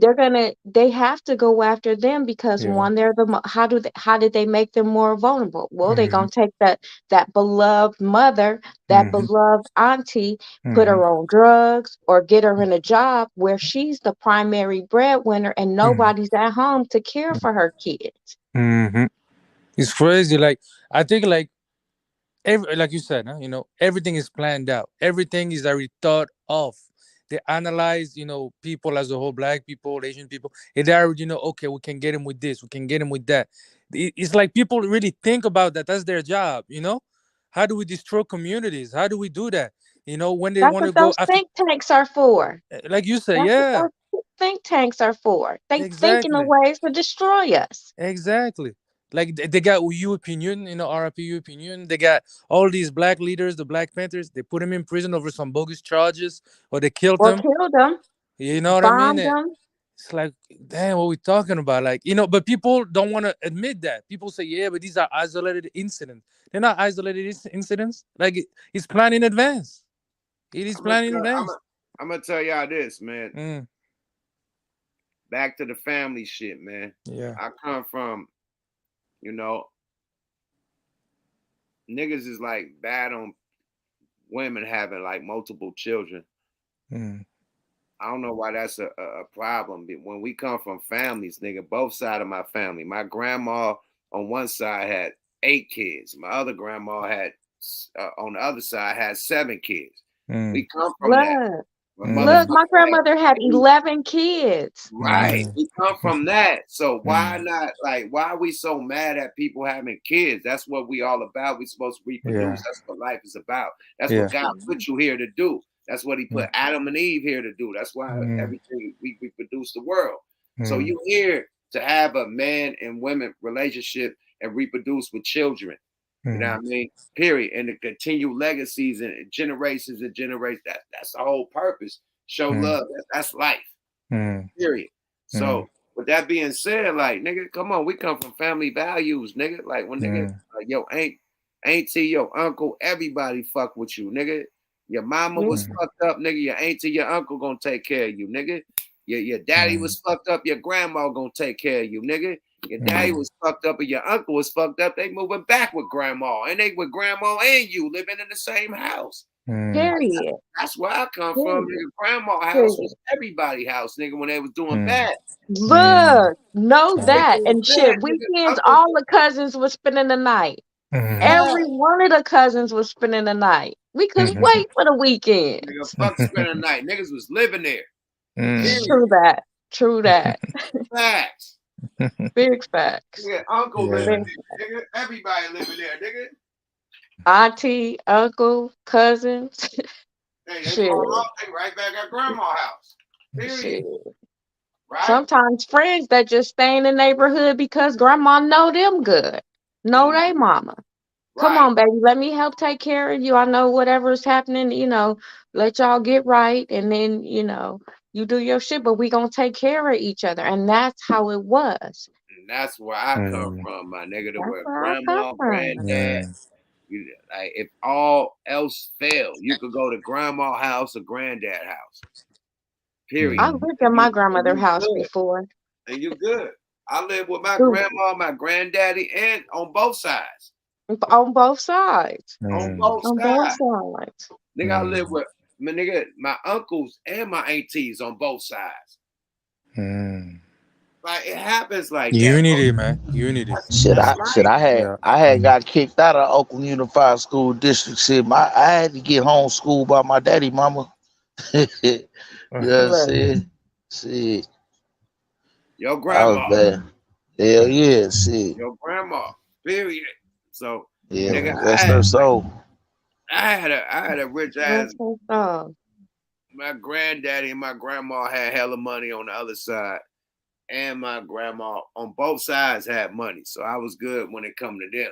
S14: They have to go after them because one, they're how did they make them more vulnerable? Well, they're gonna take that beloved mother, that beloved auntie, put her on drugs or get her in a job where she's the primary breadwinner and nobody's at home to care for her kids.
S18: It's crazy. Like I think like like you said, you know, everything is planned out. Everything is already thought of. They analyze, you know, people as a whole, black people, Asian people, and they already know, okay, we can get him with this, we can get him with that. It's like people really think about that. That's their job, you know. How do we destroy communities? How do we do that? You know, when they
S14: That's
S18: want to
S14: what
S18: go
S14: those
S18: after,
S14: think tanks are for.
S18: like you said,
S14: That's what
S18: yeah,
S14: those think tanks are for. They think in a
S18: exactly.
S14: ways to destroy us.
S18: Exactly. Like they got U opinion, you know, RIP U opinion. They got all these black leaders, the Black Panthers. They put them in prison over some bogus charges, or they killed
S14: Or
S18: them.
S14: kill them,
S18: You know what I mean?
S14: bomb them.
S18: It's like, damn, what we talking about? Like, you know, but people don't want to admit that. People say, yeah, but these are isolated incidents. They're not isolated incidents. Like it's planned in advance. It is planned in advance.
S1: I'm gonna tell y'all this, man.
S18: Mm,
S1: Back to the family shit, man.
S18: yeah.
S1: I come from, you know, niggas is like bad on women having like multiple children.
S18: Mm,
S1: I don't know why that's a problem. But when we come from families, nigga, both sides of my family. My grandma on one side had 8 kids. My other grandma had, on the other side, had 7 kids.
S18: mm,
S1: We come from that.
S14: Look,
S1: When
S14: look, my
S1: motherfuckers
S14: grandmother had
S1: had
S14: 11 kids.
S1: right. We come from that. So why
S18: mm,
S1: not, like, why are we so mad at people having kids? That's what we all about. We supposed to reproduce.
S18: yeah.
S1: That's what life is about. That's
S18: Yeah.
S1: what God put you here to do. That's what he put
S18: Mm,
S1: Adam and Eve here to do. That's why
S18: mm,
S1: everything we reproduce the world. So
S18: mm,
S1: you here to have a man and women relationship and reproduce with children. You know
S18: mm,
S1: what I mean? Period. And to continue legacies and generations and generations. That's the whole purpose. Show
S18: mm,
S1: love. That's life.
S18: mm,
S1: Period.
S18: mm,
S1: So with that being said, like, nigga, come on, we come from family values, nigga. Like when nigga,
S18: mm,
S1: your auntie, your uncle, everybody fuck with you, nigga. Your mama was
S18: mm,
S1: fucked up, nigga. Your auntie, your uncle gonna take care of you, nigga. Your daddy was fucked up, your grandma gonna take care of you, nigga. Your daddy
S18: mm,
S1: was fucked up and your uncle was fucked up. They moving back with grandma, and they with grandma and you living in the same house.
S18: mm,
S14: Period.
S1: That's where I come from,
S14: Period.
S1: nigga. Grandma house
S14: Period.
S1: was everybody's house, nigga, when they was doing
S18: mm,
S1: bad.
S18: mm,
S14: Look, know
S1: When they
S14: that.
S1: doing
S14: And shit,
S1: bad, nigga,
S14: weekends,
S1: Uncle
S14: all the cousins was spending the night.
S18: mm,
S14: Every
S1: bad.
S14: one of the cousins was spending the night. We couldn't
S18: mm,
S14: wait for the weekend.
S1: Nigga, fuck spending the night. Niggas was living there.
S18: mm.
S1: Period.
S14: True that. True that.
S1: Facts.
S14: Big facts.
S1: Nigga, uncle
S18: Yeah.
S1: living there, nigga. Everybody living there, nigga.
S14: Auntie, uncle, cousins.
S1: Hey, they
S14: Shit.
S1: fall off, they right back at grandma's house. Period.
S14: Shit.
S1: Right?
S14: Sometimes friends that just stay in the neighborhood because grandma know them good. Know they mama. Come
S1: Right.
S14: on, baby. Let me help take care of you. I know whatever's happening, let y'all get right. And then, you do your shit, but we gonna take care of each other. And that's how it was.
S1: And that's where I come
S18: Mm,
S1: from, my nigga. To
S14: That's
S1: where
S14: where I come
S1: grandma,
S14: from.
S1: granddad,
S18: mm,
S1: like if all else failed, you could go to grandma house or granddad house. Period.
S14: I
S18: mm,
S14: lived in
S1: And
S14: my
S1: and
S14: grandmother's
S1: you
S14: house
S1: good.
S14: before.
S1: And you good. I live with my
S14: Too.
S1: grandma, my granddaddy, and on both sides.
S14: On both sides.
S1: On
S18: mm,
S1: both
S14: On both
S1: sides.
S14: sides.
S1: Nigga, I live
S18: mm,
S1: with my uncles and my aunties on both sides.
S18: mm.
S1: Like it happens like that, bro.
S18: Unity, man. Unity.
S13: Shit,
S1: That's
S13: shit,
S1: life.
S18: Yeah.
S13: I had got kicked out of Oakland Unified School District. Shit, I had to get homeschooled by my daddy, mama. You know what I'm
S14: Look,
S13: saying? Shit,
S1: Your
S13: I was
S1: grandma.
S13: bad. Hell yeah, shit.
S1: Your grandma. Period. So,
S13: Yeah,
S1: nigga,
S13: rest her soul.
S1: I had a rich ass.
S14: rest her soul.
S1: My granddaddy and my grandma had hella money on the other side, and my grandma on both sides had money. So I was good when it come to them.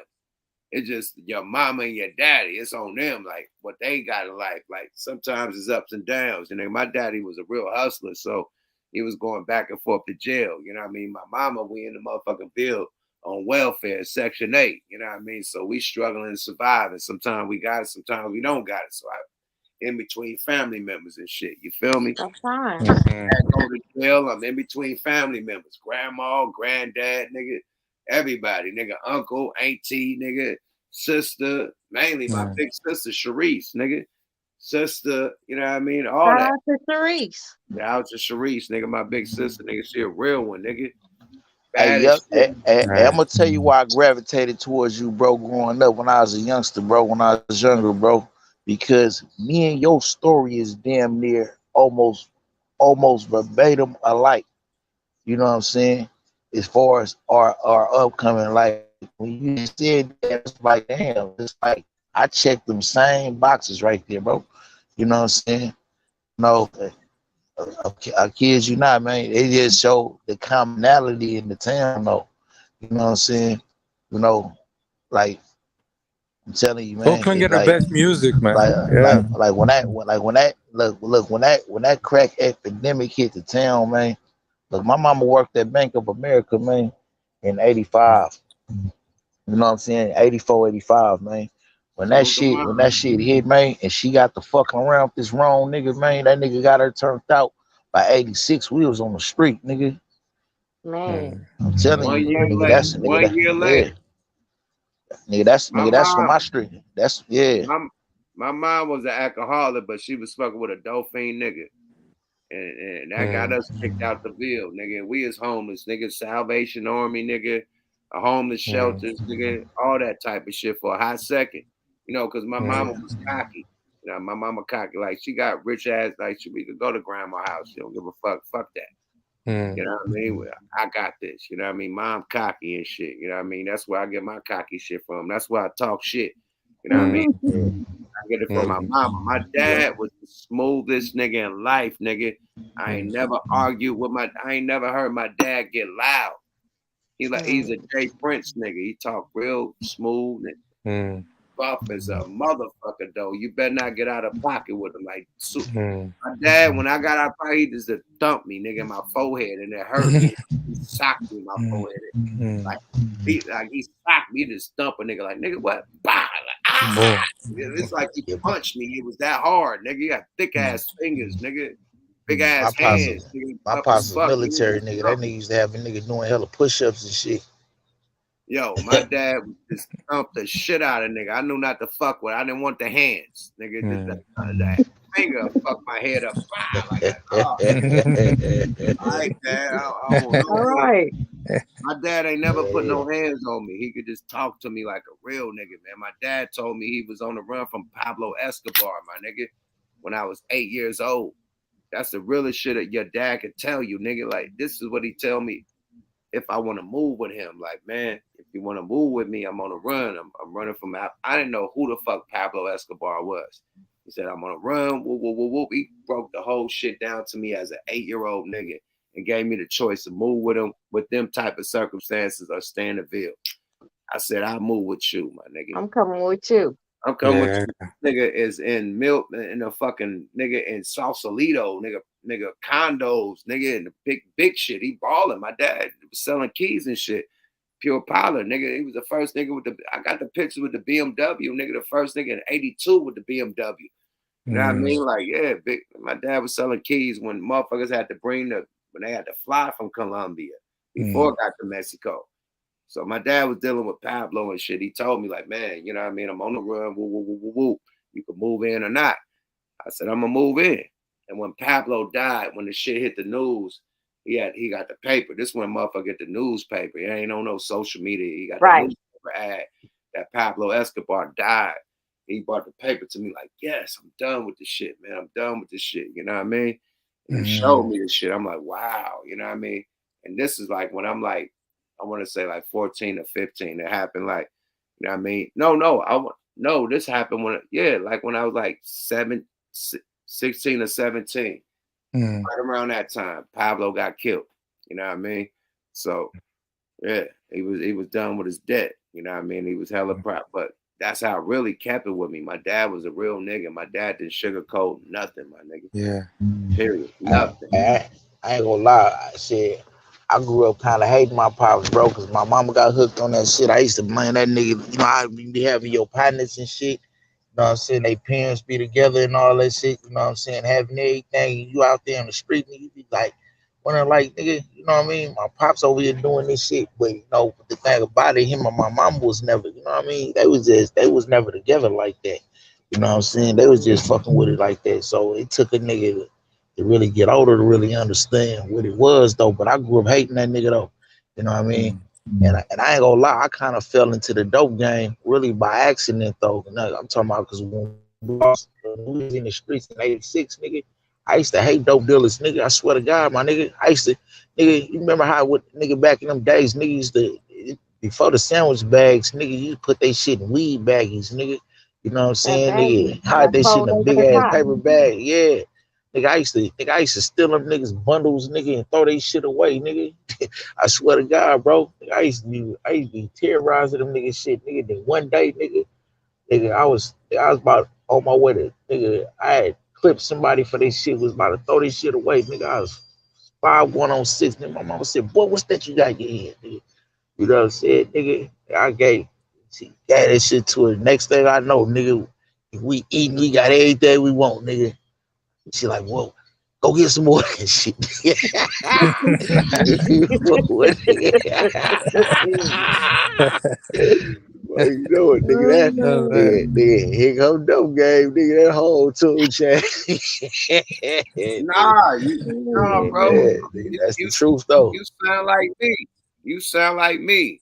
S1: It's just your mama and your daddy. It's on them, like what they got in life. Like sometimes it's ups and downs. My daddy was a real hustler, so he was going back and forth to jail. You know what I mean? My mama, we in the motherfucking bill on welfare, Section 8. You know what I mean? So we struggling to survive, and sometimes we got it, sometimes we don't got it. So I in between family members and shit. You feel me?
S14: That's fine.
S18: Mhm.
S1: I go to jail. I'm in between family members, grandma, granddad, nigga, everybody, nigga, uncle, auntie, nigga, sister, mainly my
S18: Mm.
S1: big sister, Sharice, nigga, sister, you know what I mean? All
S14: Shout
S1: that.
S14: out to Therese.
S1: Out to Sharice, nigga, my big sister, nigga, she a real one, nigga.
S13: Hey,
S1: Bad
S13: yep.
S1: as shit.
S13: I'm gonna tell you why I gravitated towards you, bro, growing up when I was a youngster, bro, when I was younger, bro. Because me and your story is damn near almost verbatim alike. You know what I'm saying? As far as our upcoming, like when you said that, it's like damn, it's like I checked them same boxes right there, bro. You know what I'm saying? No, I kid you not, man. It just show the commonality in the town, though. You know what I'm saying? You know, like I'm telling you, man.
S18: Oakland
S13: It
S18: get the best music, man. Yeah.
S13: when that crack epidemic hit the town, man. Look, my mama worked at Bank of America, man, in '85. You know what I'm saying? 84, 85, man.
S1: Salute to
S13: When
S1: mom.
S13: that shit hit, man, and she got the fucking around with this wrong nigga, man. That nigga got her turned out by '86. We was on the street, nigga.
S14: Man.
S13: I'm telling you, nigga, that's nigga
S1: 1
S13: that
S1: year
S13: yeah.
S1: later, my
S13: That's on
S1: mom,
S13: my street. That's yeah.
S1: my mom was an alcoholic, but she was fucking with a dolphin nigga. And that got us kicked out the Ville, nigga. We is homeless, nigga. Salvation Army, nigga. A homeless shelters, nigga. All that type of shit for a hot second. You know, because my mama was cocky. You know, my mama cocky. Like, she got rich ass. Like, we could go to grandma's house. She don't give a fuck. Fuck that. You know what I mean? Well, I got this. You know what I mean? Mom cocky and shit. You know what I mean? That's where I get my cocky shit from. That's where I talk shit. You know what I mean? I get it from my mama. My dad was the smoothest nigga in life, nigga. I ain't never argued with I ain't never heard my dad get loud. He's a Jay Prince nigga. He talk real smooth and buff as a motherfucker though. You better not get out of pocket with him. Like my dad, when I got out of pocket, he just thumped me, nigga, in my forehead, and it hurt me. He socked me in my forehead. Like he socked me, he just thumped a nigga like nigga what? Bah! Like, ah! It's like he punched me. It was that hard, nigga. He got thick ass fingers, nigga. Big ass hands. Nigga,
S13: My
S1: tough as
S13: pops was
S1: fuck.
S13: military nigga. That nigga used to have a nigga doing hella push-ups and shit.
S1: Yo, my dad would just thump the shit out of nigga. I knew not to fuck with. I didn't want the hands, nigga. Just that finger fuck my head up. Like that. Oh, all right, dad. I don't know.
S14: All right.
S1: My dad ain't never put no hands on me. He could just talk to me like a real nigga, man. My dad told me he was on the run from Pablo Escobar, my nigga, when I was 8 years old. That's the realest shit that your dad could tell you, nigga. Like, this is what he tell me if I want to move with him. Like, man, if you want to move with me, I'm on a run. I'm running from I didn't know who the fuck Pablo Escobar was. He said, I'm on a run. Whoop, whoop, whoop, whoop. He broke the whole shit down to me as an 8-year-old nigga and gave me the choice to move with him with them type of circumstances or stay in the Ville. I said, I'll move with you, my nigga.
S14: I'm coming with you.
S1: I'm coming with you. Nigga is in in a fucking nigga in Sausalito, nigga condos, nigga in the big shit. He balling. My dad was selling keys and shit. Pure pilot, nigga. He was the first nigga with I got the picture with the BMW, nigga, the first nigga in '82 with the BMW. You know what I mean? Like, yeah, my dad was selling keys when motherfuckers had to when they had to fly from Colombia before it got to Mexico. So my dad was dealing with Pablo and shit. He told me, like, man, you know what I mean? I'm on the run. Woo, woo, woo, woo, woo. You can move in or not. I said, I'm gonna move in. And when Pablo died, when the shit hit the news, he got the paper. This one motherfucker get the newspaper. He ain't on no social media. He got the newspaper ad that Pablo Escobar died. He brought the paper to me like, yes, I'm done with this shit, man. I'm done with this shit. You know what I mean? And he showed me this shit. I'm like, wow. You know what I mean? And this is like when I'm like, I want to say like 14 or 15. It happened like, you know what I mean? No, this happened like when I was like 16 or 17. Right around that time, Pablo got killed. You know what I mean? So yeah, he was done with his debt. You know what I mean? He was hella proud, but that's how it really kept it with me. My dad was a real nigga. My dad didn't sugarcoat nothing, my nigga.
S18: Yeah.
S1: Period. Nothing.
S13: I ain't gonna lie. I grew up kind of hating my pops, bro, because my mama got hooked on that shit. I used to blame that nigga. You know, I be having your partners and shit. You know what I'm saying? They parents be together and all that shit. You know what I'm saying? Having everything. You out there on the street and you be like, wondering like, nigga, you know what I mean? My pops over here doing this shit. But, you know, the thing about it, him and my mama was never, you know what I mean? They was never together like that. You know what I'm saying? They was just fucking with it like that. So it took a nigga to really get older to really understand what it was, though. But I grew up hating that nigga, though. You know what I mean? And I ain't gonna lie, I kind of fell into the dope game really by accident, though. I'm talking about because when we was in the streets in '86, nigga, I used to hate dope dealers, nigga. I swear to God, my nigga. I used to, nigga. You remember how nigga back in them days, nigga used to before the sandwich bags, nigga, you put they shit in weed baggies, nigga. You know what I'm saying, nigga? Hide that shit in a big ass paper bag, yeah. Nigga, I used to steal them niggas bundles, nigga, and throw they shit away, nigga. I swear to God, bro. Nigga, I used to be terrorizing them niggas shit, nigga. Then one day, nigga, I was about on my way to, nigga, I had clipped somebody for this shit, was about to throw this shit away, nigga. I was 5-1 on 6, nigga. My mama said, boy, what's that you got in your hand, nigga? You know what I'm saying, nigga? She gave that shit to her. Next thing I know, nigga, we eating, we got everything we want, nigga. She like, whoa, go get some more of that shit. Well, you know what, nigga, nigga, here go dope game, nigga, that whole tool chain.
S1: Nah, bro.
S13: Nigga, that's the truth, though.
S1: You sound like me. You sound like me.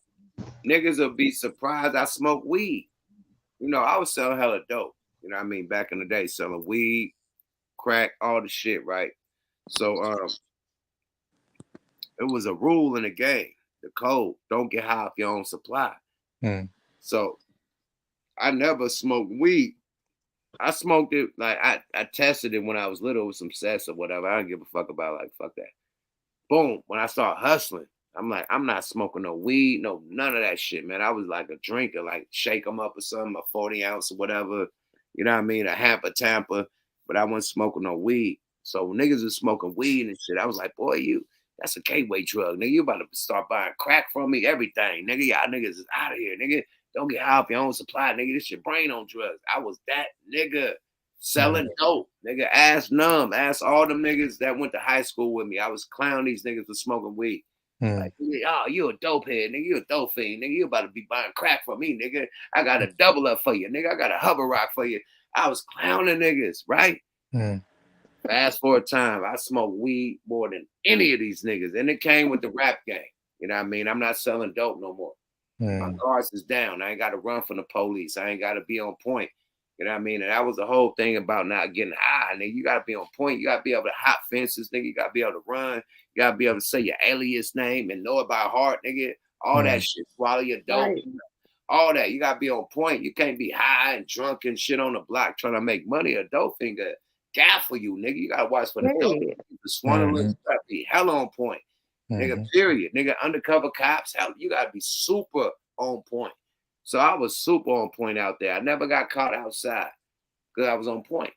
S1: Niggas will be surprised I smoke weed. You know, I was selling hella dope. You know what I mean? Back in the day, selling weed, crack, all the shit, right? So it was a rule in the game, the code. Don't get high off your own supply. So I never smoked weed. I smoked it, like I tested it when I was little with some cess or whatever. I don't give a fuck about it, like fuck that. Boom. When I started hustling, I'm like, I'm not smoking no weed, no none of that shit, man. I was like a drinker, like shake them up or something, a 40 ounce or whatever. You know what I mean? A hamper tamper, but I wasn't smoking no weed. So when niggas was smoking weed and shit, I was like, boy, that's a gateway drug, nigga. You about to start buying crack from me, everything, nigga. Y'all niggas is out of here, nigga. Don't get high off your own supply, nigga. This your brain on drugs. I was that nigga selling dope, nigga. Ask numb. Ask all them niggas that went to high school with me. I was clowning these niggas for smoking weed. Like, oh, you a dope head, nigga. You a dope fiend, nigga. You about to be buying crack for me, nigga. I got a double up for you, nigga. I got a hover rock for you. I was clowning niggas, right? Fast forward time, I smoked weed more than any of these niggas. And it came with the rap game. You know what I mean? I'm not selling dope no more. My guards is down. I ain't got to run from the police. I ain't got to be on point. You know what I mean? And that was the whole thing about not getting high, nigga. You got to be on point. You got to be able to hop fences, nigga. You got to be able to run. You got to be able to say your alias name and know it by heart, nigga. All that shit. Swallow your dope.
S6: Right.
S1: All that. You got to be on point. You can't be high and drunk and shit on the block trying to make money. A dope finger gal for you, nigga. You got to watch for the dope. The Swanner list got to be hella on point. Nigga, period. Nigga, undercover cops, hell, you got to be super on point. So I was super on point out there. I never got caught outside because I was on point,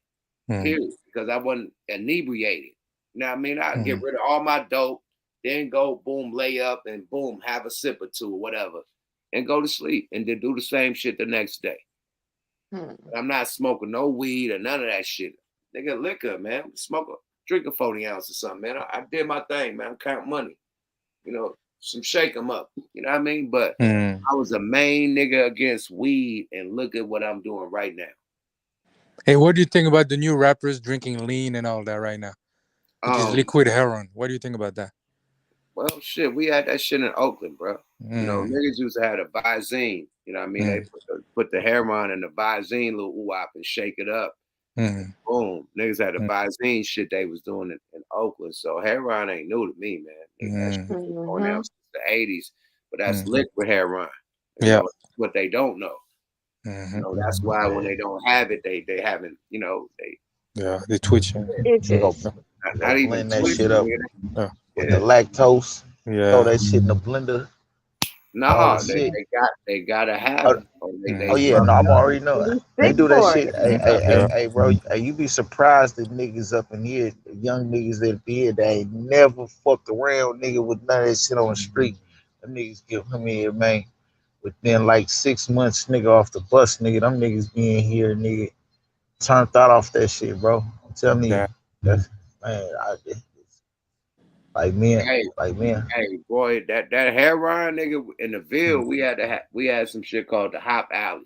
S1: period, because I wasn't inebriated. You know what I mean? I'd get rid of all my dope, then go, boom, lay up, and boom, have a sip or two or whatever, and go to sleep, and then do the same shit the next day. I'm not smoking no weed or none of that shit. Nigga, liquor, man. Drink a 40 ounce or something, man. I did my thing, man. I'm counting money. You know, some shake them up. You know what I mean? But I was a main nigga against weed, and look at what I'm doing right now.
S18: Hey, what do you think about the new rappers drinking lean and all that right now? Which is liquid heroin. What do you think about that?
S1: Well, shit, we had that shit in Oakland, bro. You know, niggas used to have a Visine. You know what I mean? They put the heroin in the Visine little ooh-wop and shake it up. Boom. Niggas had a Visine shit they was doing in Oakland. So heroin ain't new to me, man. That shit been going out since the 80s. But that's liquid heroin. You know, that's what they don't know. You know, that's why when they don't have it, they haven't, you know,
S18: they twitching.
S1: Not even
S13: blend that
S1: twitching,
S13: shit up with the lactose. Throw that shit in the blender.
S1: No, they gotta have it.
S13: No, I'm already know. They do that shit. Hey, bro, you be surprised that niggas up in here, young niggas that be here, they ain't never fucked around, nigga, with none of that shit on the street. Them niggas come here, man. Within like 6 months, nigga, off the bus, nigga, them niggas being here, nigga, turned thought off that shit, bro. I'm telling you, that's, man, like me.
S1: Hey, boy, that heroin nigga in the Ville, we had some shit called the Hop Alley.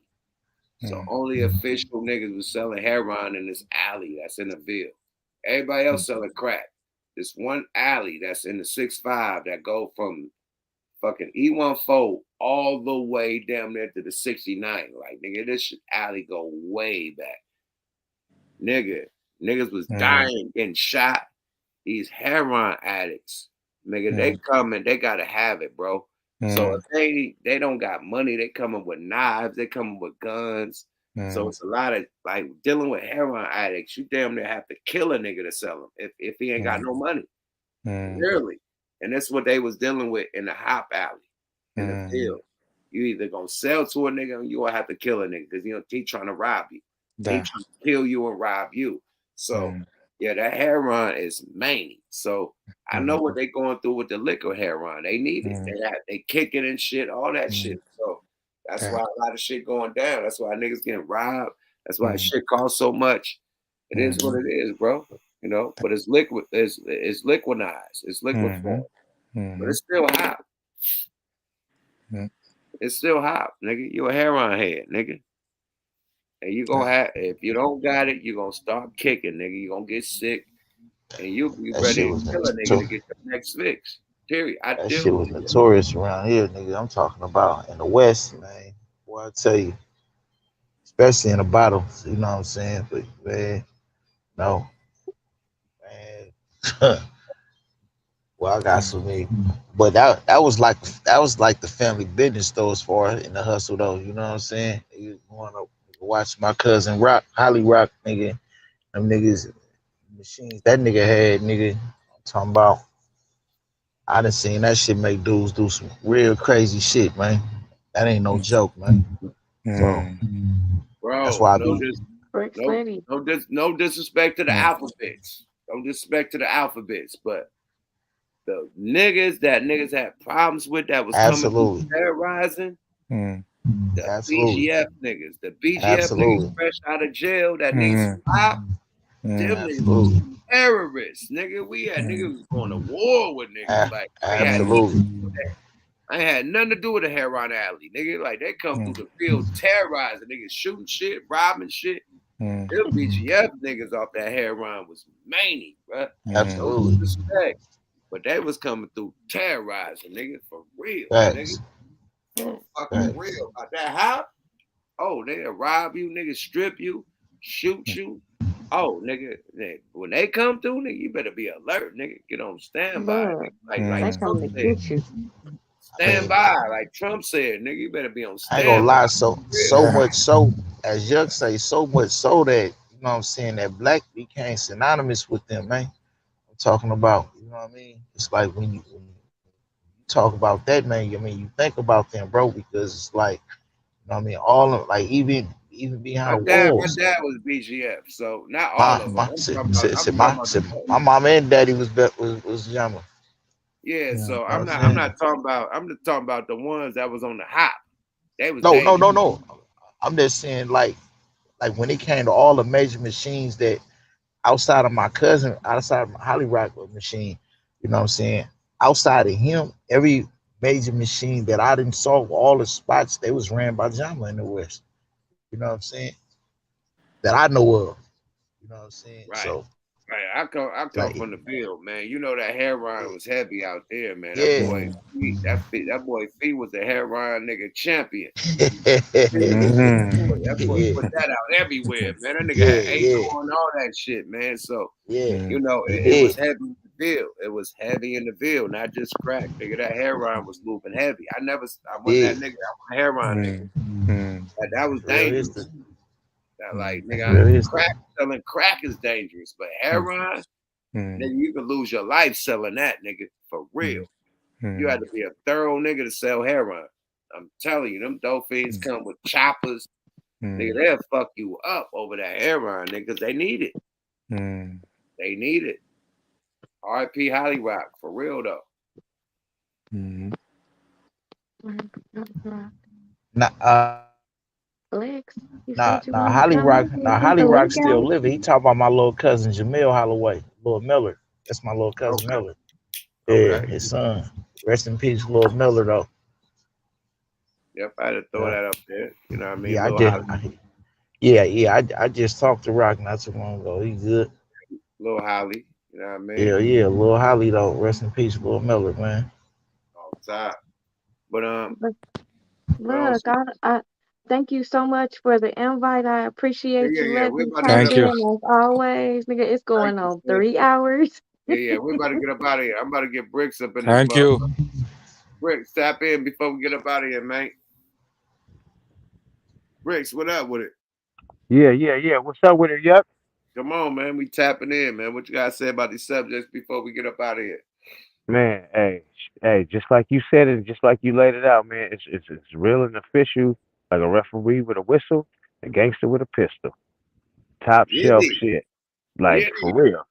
S1: So only official niggas was selling heroin in this alley that's in the Ville. Everybody else selling crack. This one alley that's in the 6-5 that go from fucking E14 all the way down there to the 69. Like, nigga, this alley go way back. Nigga, Niggas was dying, getting shot. These heroin addicts, nigga, they coming, they gotta have it, bro. So if they don't got money, they coming with knives, they coming with guns. So it's a lot of like dealing with heroin addicts. You damn near have to kill a nigga to sell him if he ain't got no money. Really. And that's what they was dealing with in the hop alley, in the field. You either gonna sell to a nigga or you gonna have to kill a nigga because he trying to rob you. He trying to kill you and rob you. So yeah, that heroin is main. So I know what they going through with the liquor heroin. They need it. They kicking and shit, all that shit. So that's why a lot of shit going down. That's why niggas getting robbed. That's why shit costs so much. It is what it is, bro. You know, but it's liquid. It's liquidized. It's liquid form. But it's still hot. It's still hot, nigga. You a heroin head, nigga. And you gonna have, if you don't got it, you gonna start kicking, nigga. You gonna get sick, and you
S13: That
S1: ready
S13: shit
S1: to
S13: was
S1: kill a nigga to get your next fix. Period. I
S13: that
S1: deal
S13: shit
S1: with
S13: was
S1: it.
S13: notorious around here, nigga. I'm talking about in the West, man. Boy, I tell you, especially in the bottles, you know what I'm saying? But man, no, man. Well, I got so many, but that was like the family business though, as far as in the hustle though. You know what I'm saying? You want to watch my cousin Rock, Holly Rock, nigga. Them niggas machines that nigga had, nigga. I'm talking about. I done seen that shit make dudes do some real crazy shit, man. That ain't no joke, man. So that's
S1: Bro,
S13: why I be
S1: no disrespect to the alphabets. No disrespect to the alphabets, but the niggas had problems with that was coming through
S13: absolutely,
S1: terrorizing the
S13: absolutely,
S1: BGF niggas. The BGF niggas
S13: absolutely,
S1: fresh out of jail that need some pop. Them niggas was
S13: absolutely,
S1: terrorists, nigga. We had niggas was going to war with niggas. Like I ain't had nothing to
S13: absolutely.
S1: do with that. I ain't had nothing to do with the heroin alley, nigga. Like they come through the field terrorizing niggas, shooting shit, robbing shit. Them BGF niggas off that heroin was many, bro. No
S13: Absolutely.
S1: disrespect. But they was coming through terrorizing, nigga, for real, nigga.
S13: Facts.
S1: For fucking
S13: Facts.
S1: real. About that how? Oh, they'll rob you, nigga, strip you, shoot you. Oh, nigga, when they come through, nigga, you better be alert, nigga. Get on standby,
S14: Look,
S1: nigga. Like
S14: they
S1: Trump
S14: coming to
S1: said,
S14: get you.
S13: I
S1: stand
S13: mean,
S1: by. Like Trump said, nigga, you better be on
S13: I ain't gonna
S1: standby.
S13: lie, so much so, as Yuck say, so much so that you know what I'm saying, that black became synonymous with them, man. I'm talking about, you know what I mean? It's like when you talk about that, man, I mean you think about them, bro, because it's like, you know what I mean, all of like even
S1: My
S13: behind
S1: dad
S13: walls.
S1: was BGF, so not all
S13: My
S1: of them.
S13: my
S1: I'm
S13: said,
S1: talking about.
S13: said,
S1: I'm
S13: said
S1: talking
S13: my
S1: about the
S13: said,
S1: most.
S13: my mama and daddy was Yama.
S1: Yeah,
S13: You know
S1: so
S13: what I'm
S1: I'm
S13: saying?
S1: not talking about. I'm just talking about the ones that was on the hop. They was
S13: No, no,
S1: dangerous.
S13: no, no. I'm just saying like when it came to all the major machines that outside of my cousin, outside of my Holly Rock machine, you know what I'm saying? Outside of him, every major machine that I didn't saw, all the spots, they was ran by Jama in the West. You know what I'm saying? That I know of. You know what I'm saying?
S1: Right.
S13: So
S1: Right. I come
S13: like
S1: from the field, man. You know that heroin was heavy out there, man. That
S13: yeah.
S1: boy feet, that boy feet was a heroin nigga champion. That boy
S13: Yeah.
S1: put that out everywhere, man. That nigga
S13: Yeah,
S1: had
S13: yeah,
S1: AO and all that shit, man. So
S13: yeah.
S1: you know,
S13: He
S1: it was
S13: did.
S1: heavy in the field. It was heavy in the field, not just crack, nigga. That heroin was moving heavy. I wasn't that
S13: Did.
S1: nigga. I was a heroin nigga. That was
S13: Real history.
S1: dangerous. That like
S13: That's
S1: nigga,
S13: real history.
S1: selling crack is dangerous, but heroin, nigga, you can lose your life selling that, nigga, for real. You had to be a thorough nigga to sell heroin. I'm telling you, them dope fiends come with choppers. Nigga, they'll fuck you up over that heroin, nigga, 'cause they need it. They need it. R.I.P. Holly Rock, for real though.
S13: Nah,
S14: Lex, you
S13: nah,
S14: said you
S13: nah,
S14: wanted to
S13: Holly
S14: come
S13: Rock,
S14: in.
S13: nah,
S14: You want
S13: Holly
S14: the
S13: Rock
S14: link
S13: still
S14: out?
S13: living. He talking about my little cousin Jamil Holloway, Lil Miller. That's my little cousin
S1: Okay.
S13: Miller. Yeah,
S1: Okay.
S13: his son. Rest in peace, Lil Miller though.
S1: Yep, I had to throw
S13: Yeah,
S1: that up there. You know what I mean?
S13: yeah,
S1: Little Holly,
S13: I just talked to Rock not too long ago. He good.
S1: Little Holly, you know what I
S13: Yeah,
S1: mean?
S13: yeah, Lil Holly though. Rest in peace, Lil Miller, man.
S1: All the time. But
S14: Look,
S1: what else?
S14: look, Thank you so much for the invite. I
S1: Yeah,
S14: appreciate
S1: yeah,
S14: you
S1: yeah.
S14: letting
S1: We're
S14: me
S1: about to
S14: tap
S1: get
S18: Thank
S1: up
S18: you.
S14: in
S1: out.
S14: as always. Nigga, it's
S1: Thank
S14: going
S1: you,
S14: on
S1: sis.
S14: 3 hours.
S1: Yeah, yeah. We're about to get up out of here. I'm about to get Bricks up in this
S18: Thank
S1: mug.
S18: you.
S1: Bricks, tap in before we get up out of here, man. Bricks, what up with it?
S19: Yeah. What's up with it? Yep.
S1: Come on, man. We tapping in, man. What you guys say about these subjects before we get up out of here?
S19: Man, hey, just like you said it, just like you laid it out, man. It's real and official, like a referee with a whistle, a gangster with a pistol. Top
S1: Get
S19: shelf
S1: it.
S19: shit. Like
S1: Get
S19: for
S1: it.
S19: real.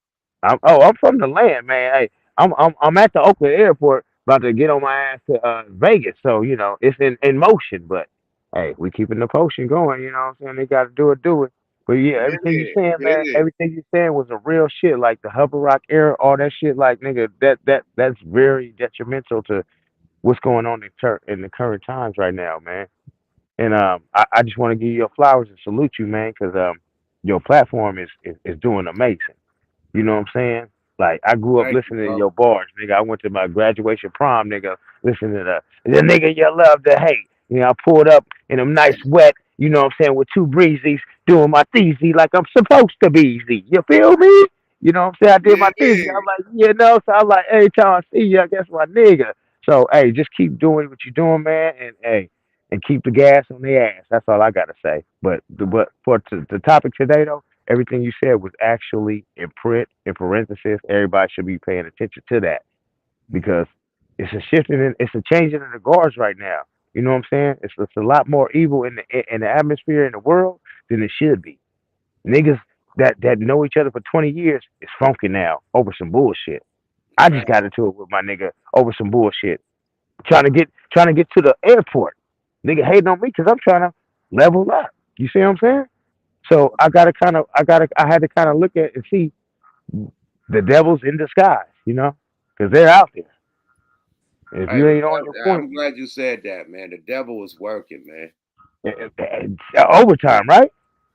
S19: I'm from the land, man. Hey, I'm at the Oakland airport about to get on my ass to Vegas. So, it's in motion, but hey, we keeping the potion going, you know what I'm saying? They gotta do it. But yeah,
S1: Get
S19: everything you
S1: it.
S19: saying,
S1: Get
S19: man,
S1: it.
S19: everything you saying was a real shit, like the Hubble Rock era, all that shit, like nigga, that's very detrimental to what's going on in the current times right now, man. And I just want to give you your flowers and salute you, man, because your platform is doing amazing. You know what I'm saying? Like I grew up
S1: Thank you,
S19: listening to
S1: bro.
S19: your bars, nigga. I went to my graduation prom, nigga, listening to the nigga you love to hate. I pulled up in them nice wet, you know what I'm saying, with two breezies, doing my theezy like I'm supposed to be easy. You feel me? You know what I'm saying? I did
S1: Yeah.
S19: my theezy. I'm like, so I'm like, every time I see you, I guess my nigga. So hey, just keep doing what you're doing, man, and hey, and keep the gas on the ass. That's all I gotta say. But for the topic today though, everything you said was actually in print, in parentheses. Everybody should be paying attention to that because it's a shifting, it's a changing in the guards right now. You know what I'm saying? It's a lot more evil in the atmosphere in the world than it should be. Niggas that know each other for 20 years is funky now over some bullshit. I just
S1: Fact.
S19: got into it with my nigga over some bullshit, trying to get to the airport. Nigga hating on me because I'm trying to level up. You see what I'm saying? So I had to kind of look at and see the devil's in disguise, because they're out there. And if
S1: Hey,
S19: you ain't on your point,
S1: I'm glad you said that, man. The devil is working, man.
S19: overtime, right?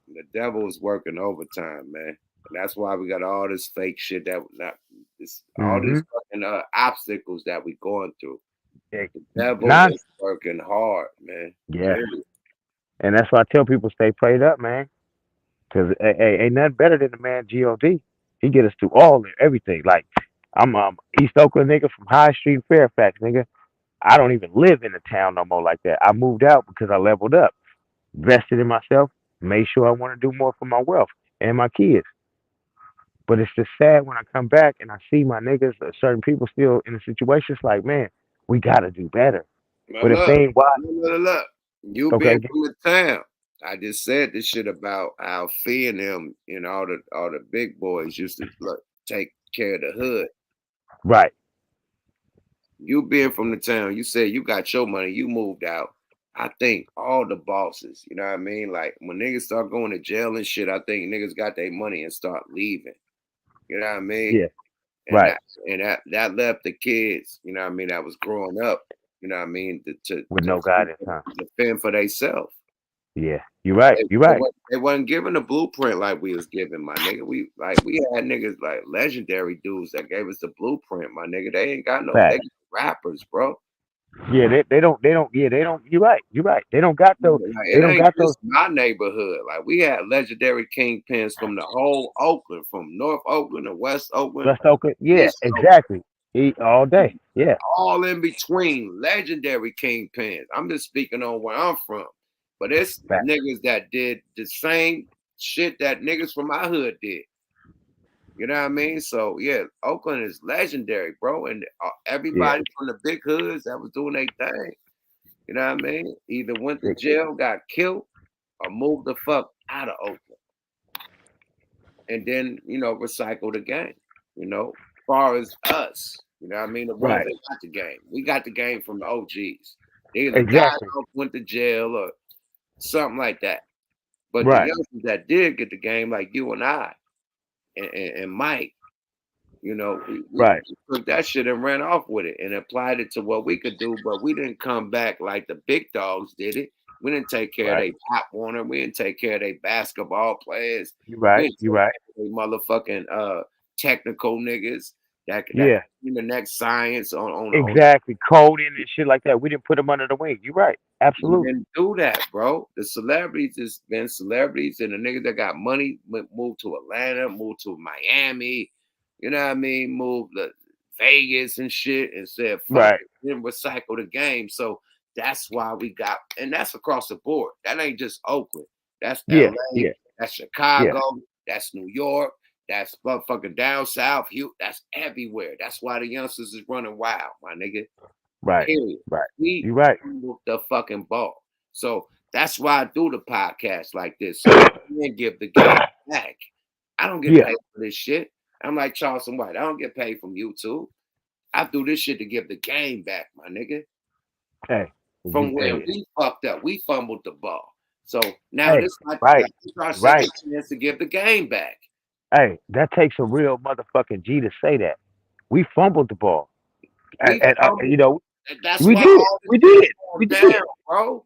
S1: The devil is working overtime, man. And that's why we got all this fake shit all
S19: Mm-hmm.
S1: these fucking obstacles that we going through. The devil
S19: Non,
S1: is working hard, man.
S19: yeah.
S1: Period.
S19: And that's why I tell people stay prayed up, man. Because ain't nothing better than the man God. He get us through everything. Like I'm East Oakland nigga from High Street, Fairfax nigga. I don't even live in the town no more like that. I moved out because I leveled up, invested in myself, made sure I want to do more for my wealth and my kids. But it's just sad when I come back and I see my niggas, certain people still in the situation. It's like, man, we gotta do better.
S1: But
S19: But if they ain't wise,
S1: look. You
S19: okay,
S1: being from the town. I just said this shit about how Fee and them and all the big boys used to take care of the hood.
S19: right,
S1: You being from the town, you said you got your money, you moved out. I think all the bosses, you know what I mean? Like when niggas start going to jail and shit, I think niggas got their money and start leaving. You know what I mean?
S19: yeah,
S1: And
S19: right,
S1: that left the kids, you know what I mean, that was growing up, you know what I mean,
S19: with no guidance, huh?
S1: to fend for themselves.
S19: Yeah, you're right,
S1: They,
S19: you're
S1: they,
S19: right.
S1: wasn't, they wasn't given a blueprint like we was given, my nigga. We had niggas like legendary dudes that gave us the blueprint, my nigga. They ain't got no, they
S19: Facts.
S1: got rappers, bro.
S19: Yeah, they don't. You're right. They don't got those.
S1: Like,
S19: They
S1: it
S19: don't
S1: ain't
S19: got those
S1: just my neighborhood. Like we had legendary kingpins from the whole Oakland, from North Oakland to West Oakland,
S19: West Oakland. Yeah,
S1: East Oakland,
S19: exactly. Eat all day. Yeah,
S1: all in between. Legendary kingpins. I'm just speaking on where I'm from, but it's
S19: facts.
S1: niggas that did the same shit that niggas from my hood did. You know what I mean? So yeah, Oakland is legendary, bro, and
S19: Yeah,
S1: everybody from the big hoods that was doing their thing. You know what I mean? Either went to jail, got killed, or moved the fuck out of Oakland, and then recycle the game. Far as us, you know what I mean, the ones
S19: right.
S1: that got the game, we got the game from the OGs. They either died
S19: Exactly.
S1: off, went to jail, or something like that. But the
S19: Right.
S1: youngsters that did get the game, like you and I and Mike. We
S19: Right.
S1: took that shit and ran off with it and applied it to what we could do, but we didn't come back like the big dogs did it. We didn't take care of
S19: Right.
S1: their Pop Warner. We didn't take care of their basketball players.
S19: You're
S1: We
S19: right.
S1: didn't
S19: You're
S1: take
S19: right.
S1: care of their motherfucking technical niggas that
S19: Yeah,
S1: in the next science on
S19: exactly. Coding and shit like that. We didn't put them under the wing. You're right.
S1: we
S19: Absolutely.
S1: didn't do that, bro. The celebrities has been celebrities, and the niggas that got money moved to Atlanta, moved to Miami, you know what I mean, moved to Vegas and shit, and said, fuck
S19: Right.
S1: it, then recycle the game. So that's why we got, and that's across the board. That ain't just Oakland. That's
S19: Yeah.
S1: LA,
S19: Yeah.
S1: that's
S19: Yeah.
S1: Chicago, that's New York, that's motherfucking down south. That's everywhere. That's why the youngsters is running wild, my nigga.
S19: Right.
S1: Period.
S19: Right.
S1: We
S19: You're right.
S1: fumbled the fucking ball. So that's why I do the podcast like this. So I can give the game back. I don't get
S19: Yeah.
S1: paid for this shit. I'm like Charleston White. I don't get paid from YouTube. I do this shit to give the game back, my nigga.
S19: Hey.
S1: From where
S19: Hey.
S1: we fucked up. We fumbled the ball. So now
S19: Hey.
S1: this
S19: Right.
S1: is our
S19: Right.
S1: second chance to give the game back.
S19: Hey, that takes a real motherfucking G to say that. We fumbled the ball.
S1: We
S19: And
S1: fumbled.
S19: you know,
S1: And that's
S19: we
S1: why
S19: did.
S1: all this
S19: We
S1: shit
S19: did.
S1: going
S19: We
S1: down,
S19: did.
S1: bro.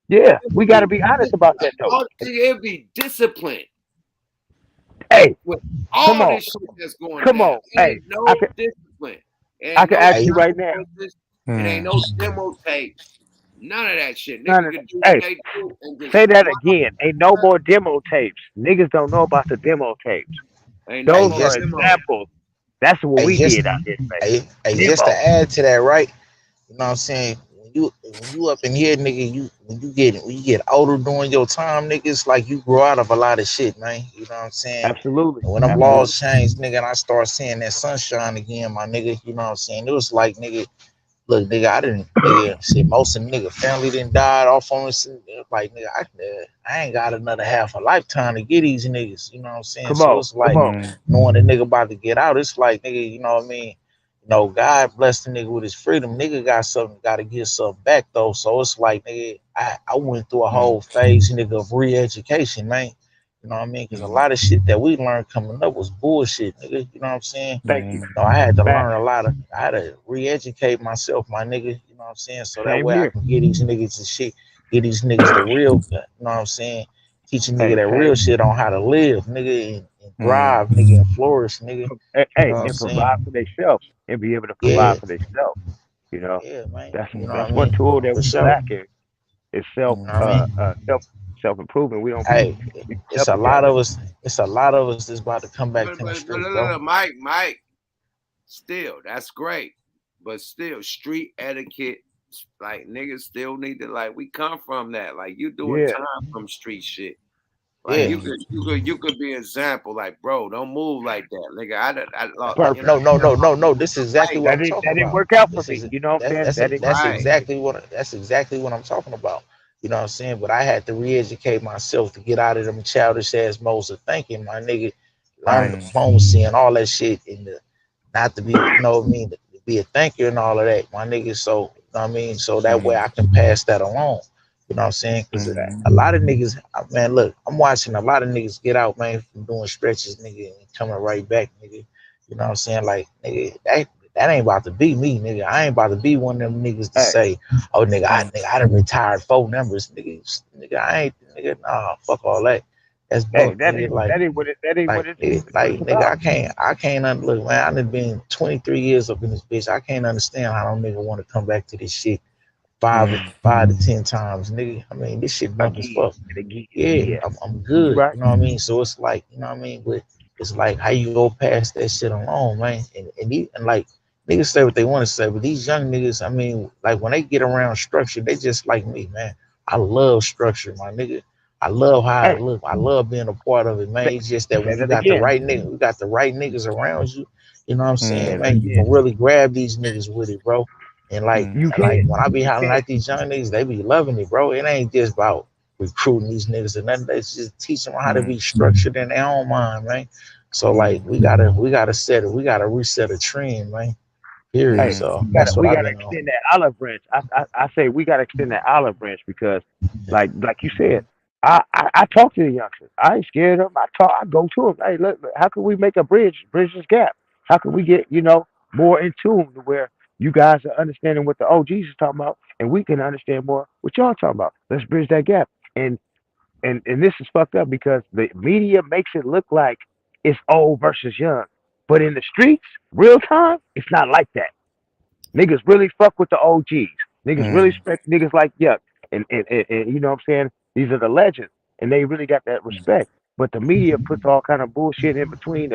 S19: Yeah. We got to be honest about that, though.
S1: It'll be disciplined.
S19: Hey,
S1: With
S19: come
S1: all
S19: on.
S1: this shit that's going
S19: Come
S1: down.
S19: on.
S1: Ain't
S19: Hey,
S1: no discipline. It
S19: I
S1: ain't
S19: can
S1: no
S19: ask you right now.
S1: consequences. It ain't no demo tapes. None of that shit.
S19: None
S1: Nigga
S19: of
S1: can do
S19: that.
S1: what
S19: Hey,
S1: they do and just
S19: say that
S1: run.
S19: again. Ain't no more demo tapes. Niggas don't know about the demo tapes.
S1: Ain't no
S13: Hey,
S19: Those
S1: more
S19: are
S13: just
S1: demo.
S19: examples. That's what
S13: hey,
S19: we
S13: just
S19: did out here, man.
S13: just to
S19: Demo.
S13: add to that, right? You know what I'm saying? When you up in here, nigga, when you get older during your time, nigga, it's like you grow out of a lot of shit, man. You know what I'm saying?
S19: Absolutely.
S13: And when them
S19: Absolutely.
S13: laws changed, nigga, and I start seeing that sunshine again, my nigga, you know what I'm saying? It was like, nigga, look, nigga, I didn't, nigga, shit, most of the nigga family didn't died off on this. Like, nigga, I ain't got another half a lifetime to get these niggas, you know what I'm saying?
S19: Come
S13: So
S19: on.
S13: it's
S19: Come
S13: like,
S19: on.
S13: knowing the nigga about to get out, it's like, nigga, you know what I mean? You know, God bless the nigga with his freedom. Nigga got something, got to get something back, though. So it's like, nigga, I went through a whole phase, nigga, of re-education, man. You know what I mean? Because a lot of shit that we learned coming up was bullshit, nigga. You know what I'm saying?
S19: Thank you.
S13: No, I had to
S19: Back.
S13: learn a lot of. I had to re-educate myself, my nigga. You know what I'm saying? So that
S19: Same
S13: way I
S19: here.
S13: can get these niggas the shit, get these niggas the real. You know what I'm saying? Teach a nigga
S19: Hey,
S13: that real
S19: same.
S13: shit on how to live, nigga, and thrive, nigga, and flourish, nigga. You
S19: Hey,
S13: know what I'm
S19: and provide
S13: saying?
S19: for themselves and be able to
S13: Yeah,
S19: provide for themselves. You know,
S13: yeah, man.
S19: that's
S13: You know what
S19: that's
S13: I
S19: one
S13: mean?
S19: tool that
S13: For
S19: we
S13: sure.
S19: lacking is
S13: You know what I mean?
S19: self improvement. We don't be
S13: Hey,
S19: beating
S13: it's
S19: up
S13: a
S19: each
S13: lot
S19: other.
S13: of us. It's a lot of us that's about to come back
S1: But,
S13: to the
S1: but
S13: streets,
S1: look,
S13: bro.
S1: Mike, still, that's great. But still, street etiquette, like niggas still need to we come from that. Like you doing
S19: Yeah.
S1: time from street shit. Like
S13: Yeah.
S1: you could be an example. Like, bro, don't move like that, nigga. I lost,
S19: Perfect.
S13: No. This is exactly what I'm talking
S19: That didn't
S13: about.
S19: work out for
S13: This
S19: me.
S13: is
S19: You know what I'm saying? That didn't work
S13: that's
S19: for me.
S1: right.
S13: exactly what I'm talking about. You know what I'm saying? But I had to re-educate myself to get out of them childish ass modes of thinking, my nigga. Learn diplomacy and all that shit, and not to be, you know what I mean, to be a thinker and all of that, my nigga. So, you know what I mean? So that way I can pass that along. You know what I'm saying? Because a lot of niggas, man, look, I'm watching a lot of niggas get out, man, from doing stretches, nigga, and coming right back, nigga. You know what I'm saying? Like, nigga, that ain't about to be me, nigga. I ain't about to be one of them niggas to
S19: Hey,
S13: say, oh, nigga, I done retired 4 numbers, nigga. Nigga, I ain't, nigga, nah, fuck all that. That's
S19: hey,
S13: buck, nigga.
S19: that ain't what it's
S13: Nigga,
S19: about.
S13: I can't look, man. I done been 23 years up in this bitch. I can't understand how them nigga want to come back to this shit five to 10 times, nigga. I mean, this shit buck as
S19: Again
S13: fuck.
S19: and again.
S13: Yeah,
S19: Yeah.
S13: I'm
S19: You
S13: good.
S19: right.
S13: You know what I mean? So it's like, you know what I mean? But it's like how you go past that shit alone, man. And like niggas say what they want to say, but these young niggas, I mean, like when they get around structure, they just like me, man. I love structure, my nigga. I love how it
S19: Hey,
S13: look. I love being a part of it, man.
S19: say,
S13: It's just that
S19: say
S13: when you
S19: that
S13: got the
S19: again.
S13: right nigga, you got the right niggas around you, you know what I'm
S19: Say
S13: saying,
S19: that
S13: man, you
S19: again.
S13: can really grab these niggas with it, bro. And
S19: You
S13: like
S19: can.
S13: when I be
S19: You
S13: hollering
S19: can.
S13: at these young niggas, they be loving it, bro. It ain't just about recruiting these niggas and nothing. It's just teaching them how to be structured in their own mind, man. So like we gotta set it, we gotta reset a trend, man. Period.
S19: Hey,
S13: So that's what
S19: we
S13: I've
S19: gotta
S13: been on.
S19: extend that olive branch. I say we gotta extend that olive branch because, like you said, I talk to the youngsters. I ain't scared of them. I go to them. Hey, look, how can we make a bridge this gap? How can we get more in tune to where you guys are understanding what the OGs is talking about, and we can understand more what y'all talking about. Let's bridge that gap. And this is fucked up because the media makes it look like it's old versus young. But in the streets, real time, it's not like that. Niggas really fuck with the OGs. Niggas really respect niggas like Yuck. And you know what I'm saying? These are the legends. And they really got that respect. But the media puts all kind of bullshit in between.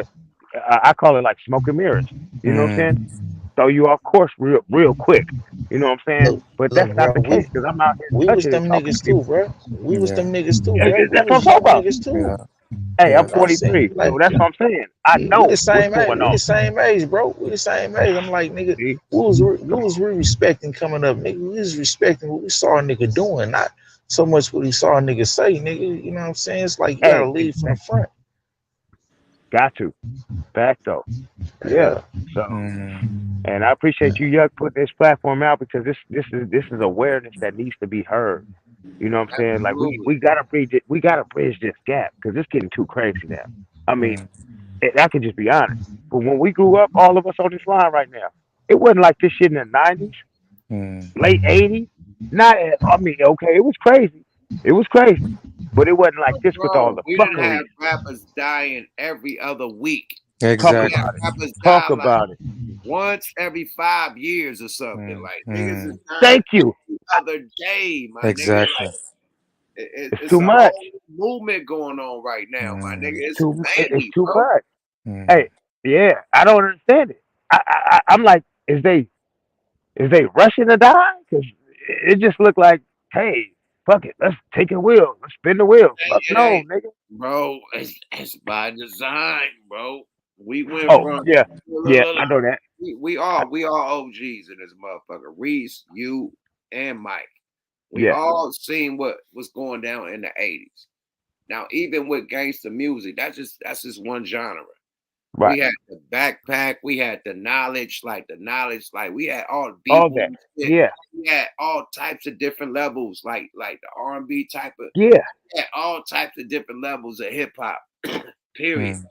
S19: I call it like smoke and mirrors. You know what I'm saying? Throw you off course real quick. You know what I'm saying?
S13: Look,
S19: But that's
S13: look,
S19: not
S13: bro.
S19: the case because I'm out here
S13: We was
S19: touching and
S13: them
S19: talking to
S13: niggas too,
S19: people.
S13: bro. We was them niggas too, bro. We
S19: That's what I'm
S13: was
S19: talking
S13: young
S19: about.
S13: niggas too.
S19: Hey, I'm
S13: You know what I'm saying?
S19: 43.
S13: Like,
S19: So that's what I'm saying. I
S13: we
S19: know
S13: the
S19: what's
S13: same age.
S19: going
S13: We
S19: on.
S13: the same age, bro. We the same age. I'm like, nigga,
S19: See?
S13: what
S19: Come
S13: was
S19: on.
S13: we respecting coming up, nigga? We was respecting what we saw a nigga doing, not so much what he saw a nigga say, nigga. You know what I'm saying? It's like you
S19: Hey,
S13: gotta lead from the front.
S19: got to. Fact though. Yeah.
S13: Yeah.
S19: So, and I appreciate you, Yuck, putting this platform out because this is awareness that needs to be heard. You know what I'm saying? Like
S1: Absolutely.
S19: we gotta bridge this gap because it's getting too crazy now. I mean, I can just be honest. But when we grew up, all of us on this line right now, it wasn't like this shit in the '90s, late '80s. Not at, I mean, okay, it was crazy. It was crazy, but it wasn't like this with all
S1: Bro,
S19: the
S1: we didn't have
S19: fuckery.
S1: rappers dying every other week.
S19: Talk
S1: We had
S19: about
S18: Exactly.
S19: it.
S1: rappers
S19: Talk
S1: die like
S19: about it.
S1: once every 5 years or something. Like niggas is dying
S19: Thank you.
S1: every other day, my nigga.
S18: Exactly.
S1: Like
S19: It's
S1: it's
S19: too
S1: a
S19: much.
S1: whole movement going on right now, my nigga. It's
S19: It's
S1: insanity,
S19: too
S1: bro.
S19: much. Hey, yeah, I don't understand it. I'm like, is they rushing to die? Because it just looked like, hey, fuck it, let's take a wheel, let's spin the wheel. Fuck
S1: It
S19: no,
S1: ain't,
S19: nigga.
S1: bro. It's by design, bro. We went
S19: Oh
S1: from
S19: yeah,
S1: look,
S19: yeah,
S1: look,
S19: I
S1: look.
S19: know that.
S1: We all OGs in this motherfucker. Reese, you, and Mike. We
S19: Yeah,
S1: all seen what was going down in the 80s. Now, even with gangster music, that's just one genre.
S19: right.
S1: We had the backpack, we had the knowledge, like we had all beat
S19: All that.
S1: wars shit.
S19: Yeah,
S1: We had all types of different levels, like the R&B type of.
S19: yeah.
S1: We had all types of different levels of hip hop. Period.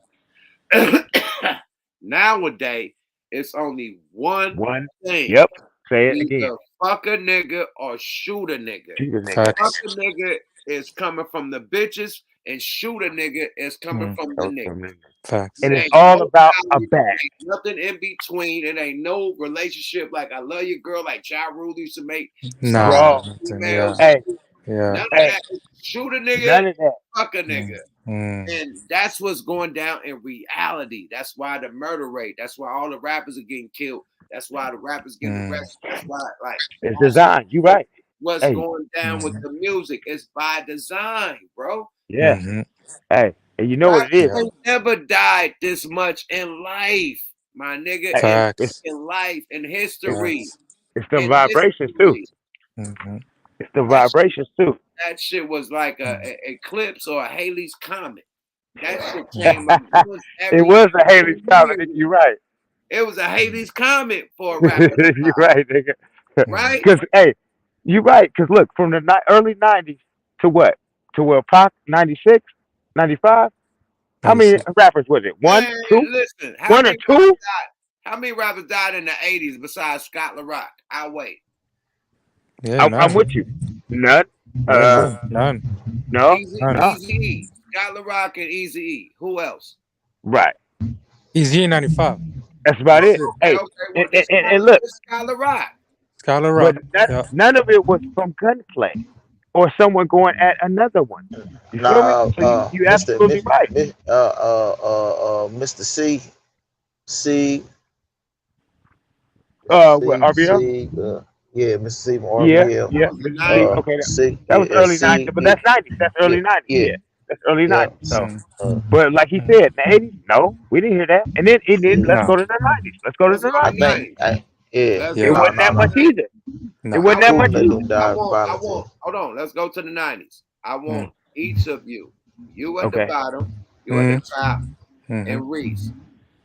S1: Nowadays, it's only one
S19: One.
S1: thing.
S19: Yep. Say it again.
S1: Either fuck a nigga or shoot a nigga.
S19: Shoot a nigga.
S1: Fuck
S18: Facts.
S1: a nigga is coming from the bitches, and shoot a nigga is coming from the niggas.
S18: Facts.
S19: And
S1: It
S19: it's
S1: ain't
S19: all
S1: no
S19: about a
S1: balance,
S19: bag.
S1: ain't nothing in between. It ain't no relationship like I love you, girl, like Ja Rule used to make songs
S18: Nah.
S19: Bro.
S1: with
S18: Nothing. Yeah.
S1: females.
S19: Hey,
S18: Yeah.
S1: None of
S19: hey,
S1: that. Shoot a nigga,
S19: none of that.
S1: fuck a nigga.
S18: Mm.
S1: And that's what's going down in reality. That's why the murder rate. That's why all the rappers are getting killed. That's why the rappers getting arrested. That's why, like,
S19: It's
S1: all
S19: designed. You right.
S1: what's
S19: Hey,
S1: going down with the music is by design, bro.
S19: yeah. Hey, and you know what it is?
S1: Rappers ain't never died this much in life, my nigga.
S19: Hey,
S1: In
S19: it's
S18: Facts.
S1: life, in
S19: it's
S1: history,
S19: it's the
S1: in
S19: vibrations too.
S1: history.
S19: It's the
S1: That shit,
S19: vibrations too.
S1: that shit was like a eclipse or a Halley's comet. That shit came like once
S19: It
S1: every
S19: was a Haley's
S1: 2
S19: comment.
S1: years.
S19: You're right.
S1: It was a Halley's comet for a rapper to
S19: You're
S1: die,
S19: right, nigga.
S1: right?
S19: Because hey, you're right. Because look, from the early '90s to what? To where Pac 96, 95. How many
S18: 96.
S19: rappers was it? One,
S1: Man,
S19: two,
S1: listen, how
S19: one or
S1: many rappers
S19: two?
S1: died? How many rappers died in the 80s besides Scott LaRock? I'll wait.
S18: Yeah.
S19: I'm
S18: None.
S19: with you. None.
S18: Yeah.
S19: Uh,
S18: None. None.
S19: no,
S18: None.
S19: no.
S1: Easy E. Scott LaRock and Easy E. Who else?
S19: Right.
S18: Easy 95.
S19: That's about
S18: That's
S19: it.
S18: it.
S1: Okay,
S19: Hey,
S1: okay. Well, just
S19: and look,
S1: Scott LaRock.
S18: Skylar
S19: but
S18: Rock. Yeah.
S19: none of it was from gunplay or someone going at another one. You feel me?
S13: Nah,
S19: So you
S13: Mr.
S19: absolutely right.
S13: Mr. C,
S19: What, RBL?
S13: yeah, Mr. C from
S19: Yeah,
S13: RBL,
S19: yeah,
S1: That was the
S19: Mr. C.
S1: 90s.
S19: Okay,
S13: C,
S19: that was
S13: yeah,
S19: early '90s,
S13: C,
S19: but
S13: yeah,
S19: that's '90s. That's
S13: yeah,
S19: early '90s.
S13: yeah,
S19: Yeah, that's early
S13: yeah,
S19: '90s. So,
S13: uh,
S19: but like he said, in the '80s, no, we didn't hear that. And then
S13: see,
S19: let's
S18: No.
S19: go to the '90s. Let's go to
S1: Let's
S19: the
S1: go to
S13: I
S1: the
S19: '90s.
S13: think,
S1: 90s.
S13: yeah,
S1: Let's
S19: It
S1: go
S13: no,
S1: to
S19: wasn't
S13: no,
S19: that
S1: the
S13: no,
S19: much
S1: 90s.
S19: either. It
S18: No.
S19: wasn't
S1: I
S19: that
S1: want
S19: much
S13: couldn't let
S1: you.
S19: either.
S13: them
S1: I
S13: die
S1: want. I
S13: violently.
S1: want. Hold on. Let's go to the 90s. I
S18: Mm.
S1: want each of you. You at the
S19: Okay.
S1: bottom. You at the
S18: Mm.
S1: top.
S18: Mm-hmm.
S1: And Reese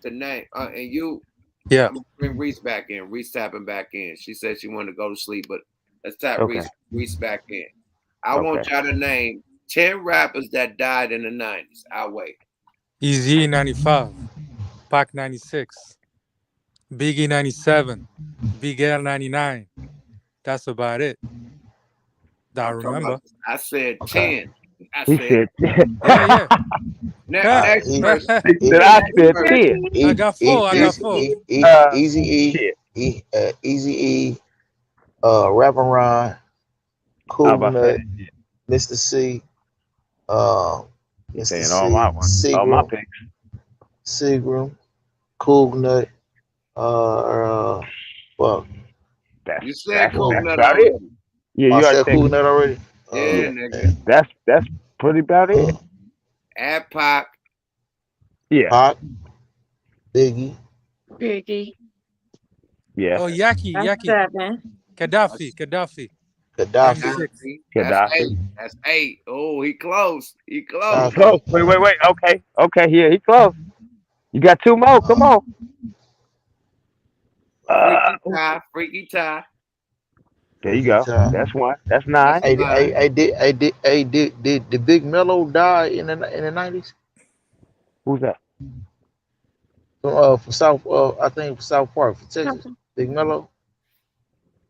S1: to name. And you.
S18: Yeah.
S1: I'm gonna bring Reese back in. Reese tapping back in. She said she wanted to go to sleep, but let's tap
S19: Okay.
S1: Reese back in. I
S19: Okay.
S1: want y'all to name 10 rappers that died in the 90s. I'll wait.
S18: Easy 95. Pac 96. Biggie 97. Big L 99. That's about it. That I
S1: I'm talking about.
S18: remember.
S1: I said
S13: Okay.
S1: 10. I
S19: He
S1: said
S19: said,
S18: Yeah. Yeah.
S1: Next person.
S19: That I spent
S1: Next
S19: 10.
S18: I got four. I got four.
S19: Shit.
S13: Easy E, Reverend Ron,
S19: I
S13: Cool
S19: was about to say
S13: Nut,
S19: that shit.
S13: Mr. C,
S19: You
S13: Mr.
S19: saying all my ones, all my picks.
S13: Seagram, Cool Nut, well,
S19: That's
S1: You said Cool
S19: that's
S1: Nut
S19: about it.
S1: already.
S19: Yeah,
S13: I
S19: you already
S13: said
S19: said
S13: Cool Nut already.
S1: Yeah,
S19: yeah.
S1: nigga.
S19: That's pretty about it.
S1: Add Pac.
S19: Yeah.
S13: Pac, Biggie,
S14: Biggie.
S19: Yeah.
S18: Oh, Yaki,
S14: That's
S18: Yaki,
S14: 7.
S18: Gaddafi, Gaddafi.
S13: Gaddafi,
S18: 96.
S1: That's
S19: Gaddafi.
S1: 8. That's 8. Oh, he close. He
S19: He
S1: close.
S19: close. Wait. Okay. Yeah, he close. You got 2 more. Come on.
S1: Freaky
S19: Oh,
S1: Ty. Freaky Ty.
S19: there you go.
S13: Time.
S19: That's 1. That's
S1: That's
S19: 9.
S1: 9.
S13: Did Big Mello die in the 90s?
S19: Who's that?
S13: From South, I think from South Park, from Texas. Big Mello.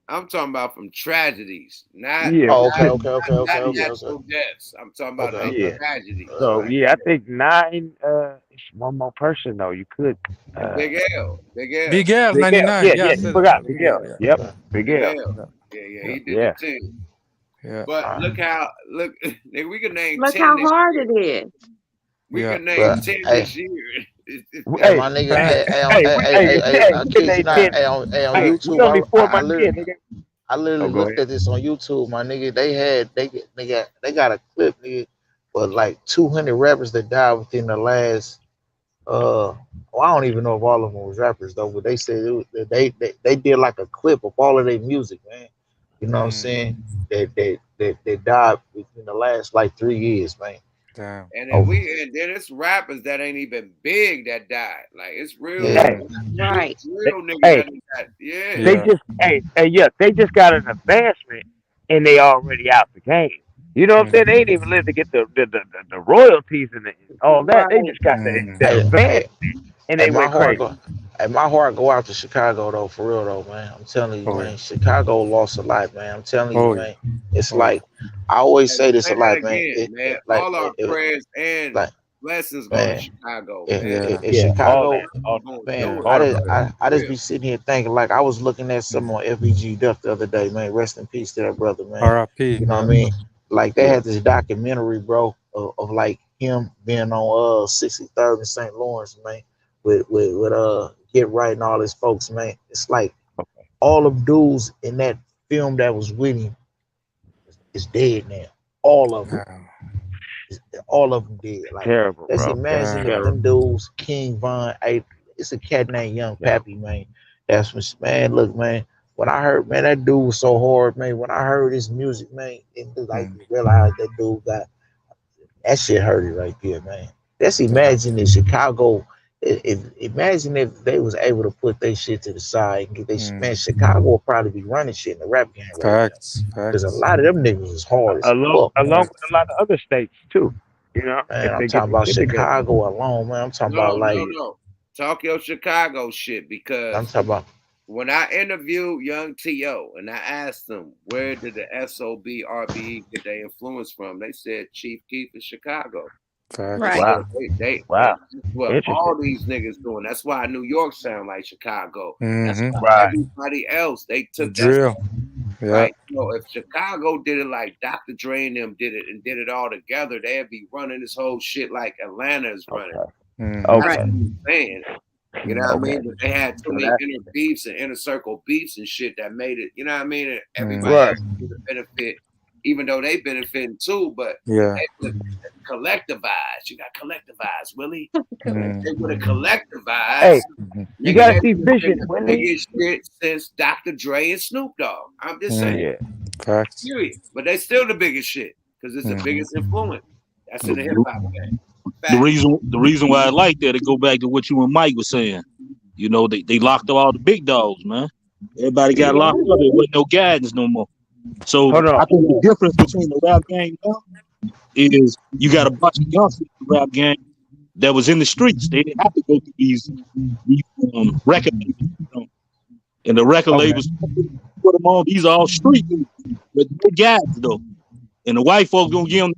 S1: I'm talking about from tragedies, not
S19: Yeah.
S13: Oh,
S1: not not
S19: Yeah.
S1: natural deaths. I'm talking about like
S19: Yeah.
S1: tragedies.
S19: So
S1: Like
S19: yeah, I think 9. It's one more person though. You could.
S1: and Big L. Big L.
S18: Big L,
S19: Big L.
S18: 99.
S19: Yeah.
S18: Yeah, I
S19: You
S18: said it.
S19: forgot Big
S18: Big L,
S19: L.
S18: yeah.
S19: Yep. Big
S1: Big
S19: L.
S1: L. Yeah, he did
S19: Yeah.
S1: the 10.
S18: Yeah.
S1: But
S19: All
S1: look nigga, we could name
S14: Look
S1: 10
S14: how
S1: this
S14: hard
S1: year.
S14: it is.
S1: We
S18: Yeah.
S1: could name
S13: But
S1: 10
S13: hey,
S1: this year.
S13: hey, my nigga, I
S19: We can
S13: kid you
S19: name
S13: not.
S19: 10.
S13: On
S19: Hey, we
S13: YouTube,
S19: gonna be 4 months in, nigga.
S13: I literally
S19: Oh, go
S13: looked
S19: ahead.
S13: at this on YouTube, my nigga. They got a clip, nigga, with like 200 rappers that died within the last. Well, I don't even know if all of them was rappers though, but they said they did like a clip of all of their music, man. You know what I'm saying? They died within the last like 3 years, man.
S18: Damn.
S1: And
S13: Oh,
S1: then it's rappers that ain't even big that died. Like it's real,
S13: yeah.
S14: Right.
S1: real niggas
S19: Hey,
S1: that died. Yeah.
S19: they
S18: Yeah.
S19: just they just got an advancement and they already out the game. You know what I'm saying? They ain't even lived to get the royalties and all that. They
S14: Right.
S19: just got the
S13: Hey,
S19: advancement and they
S13: and my
S19: went
S13: heart
S19: crazy.
S13: go, and my heart go out to Chicago though, for real though, man. I'm telling you,
S18: Oh, yeah.
S13: man. Chicago lost a lot, man. I'm telling you,
S18: Oh, yeah.
S13: man. It's
S18: Oh, yeah.
S13: like I always say this
S1: Say
S13: a
S1: that
S13: lot, man.
S1: again, man.
S13: Like
S1: All our prayers and
S13: like
S1: blessings go to
S13: man.
S1: Chicago, man.
S18: Yeah.
S13: In
S19: Yeah, all
S13: Chicago,
S19: that, all
S1: We're gonna
S19: yeah,
S1: do
S13: man,
S1: it.
S19: all the
S13: I just
S1: Real.
S13: be sitting here thinking like I was looking at some on FBG Duff the other day, man. Rest in peace to that brother, man.
S18: RIP.
S13: You know what I
S18: Yeah.
S13: mean? Like they
S19: yeah.
S13: had this documentary, bro, of like him being on 63rd and St. Lawrence, man, with Get Right and all his folks, man. It's like all of dudes in that film that was with him is dead now. All of them.
S18: Damn.
S13: All of them dead. Like,
S19: Terrible,
S13: let's
S19: bro. That's
S13: imagine if
S19: terrible.
S13: them dudes, King Von, it's a cat named Young
S19: Terrible.
S13: Pappy, man. That's what, man. Look, man. When I heard, man, that dude was so hard, man. When I heard his music, man, it like realized that dude got that shit hurted right there, man. Let's
S18: Damn.
S13: imagine in Chicago. Imagine if they was able to put their shit to the side and get they man. Chicago will probably be running shit in the rap game right now
S18: Facts.
S13: because a
S18: Facts.
S13: lot of them niggas is hard as
S19: Along
S13: fuck, man.
S19: with a lot of other states too. You know,
S13: Man,
S19: if
S13: I'm
S19: they get
S13: talking
S19: their
S13: about
S19: shit together.
S13: Chicago alone, man. I'm talking about like
S1: No. Talk your Chicago shit
S13: I'm
S1: because
S13: talking about
S1: when I interviewed Young T.O. and I asked them where did the SOB RBE get their influence from, they said Chief Keef in Chicago.
S18: Facts.
S1: They
S14: Right.
S19: Wow.
S1: said
S19: Wow.
S1: that's what
S19: Interesting.
S1: all these niggas doing. That's why New York sound like Chicago. That's
S18: Mm-hmm.
S1: why
S19: Right.
S1: everybody else they
S18: The
S1: took that.
S18: drill. Yeah.
S1: Like, if Chicago did it like Dr. Dre and them did it and did it all together, they'd be running this whole shit like Atlanta is running.
S19: Okay.
S18: Mm-hmm.
S1: That's
S19: Okay.
S1: what I'm saying. You know what I
S19: Okay.
S1: mean? But they had too
S19: So
S1: many
S19: that
S1: inner beefs and inner circle beefs and shit that made it, you know what I mean? And everybody
S19: right.
S1: else would benefit, even though they benefiting too, but
S18: Yeah.
S1: they would collectivize. You got collectivized, Willie.
S18: Mm.
S1: They would have
S19: Hey,
S1: collectivized.
S19: you
S1: Nigga,
S19: gotta
S1: they
S19: see
S1: would have been
S19: vision,
S1: the
S19: Willie.
S1: biggest shit since Dr. Dre and Snoop Dogg. I'm just saying.
S19: Yeah.
S18: Facts.
S1: Period. But they still the biggest shit because it's the biggest influence. That's in the hip hop game.
S3: The reason why I like that, it go back to what you and Mike was saying. You know, they locked up all the big dogs, man. Everybody got locked up. There wasn't no guidance no more. So
S19: Hold on.
S3: I think the difference between the rap game now is you got a bunch of youngsters in the rap game that was in the streets. They didn't have to go through these record labels, you know. And the record
S19: Okay.
S3: labels put them on. These are all street dudes, but no guys though. And the white folks gonna give them.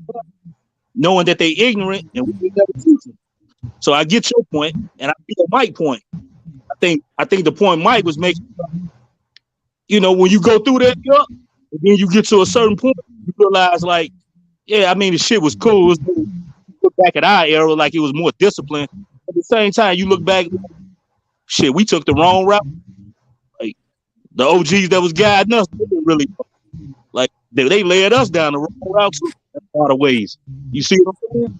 S3: knowing that they ignorant and we will never teach them. So I get your point, and I get Mike's point. I think the point Mike was making, you know, when you go through that, and then you get to a certain point, you realize, like, yeah, I mean, the shit was cool. It was, look back at our era, like it was more disciplined. At the same time, you look back, shit, we took the wrong route. Like the OGs that was guiding us, they didn't really, like they led us down the wrong route too, in a lot of ways. You see what I'm saying?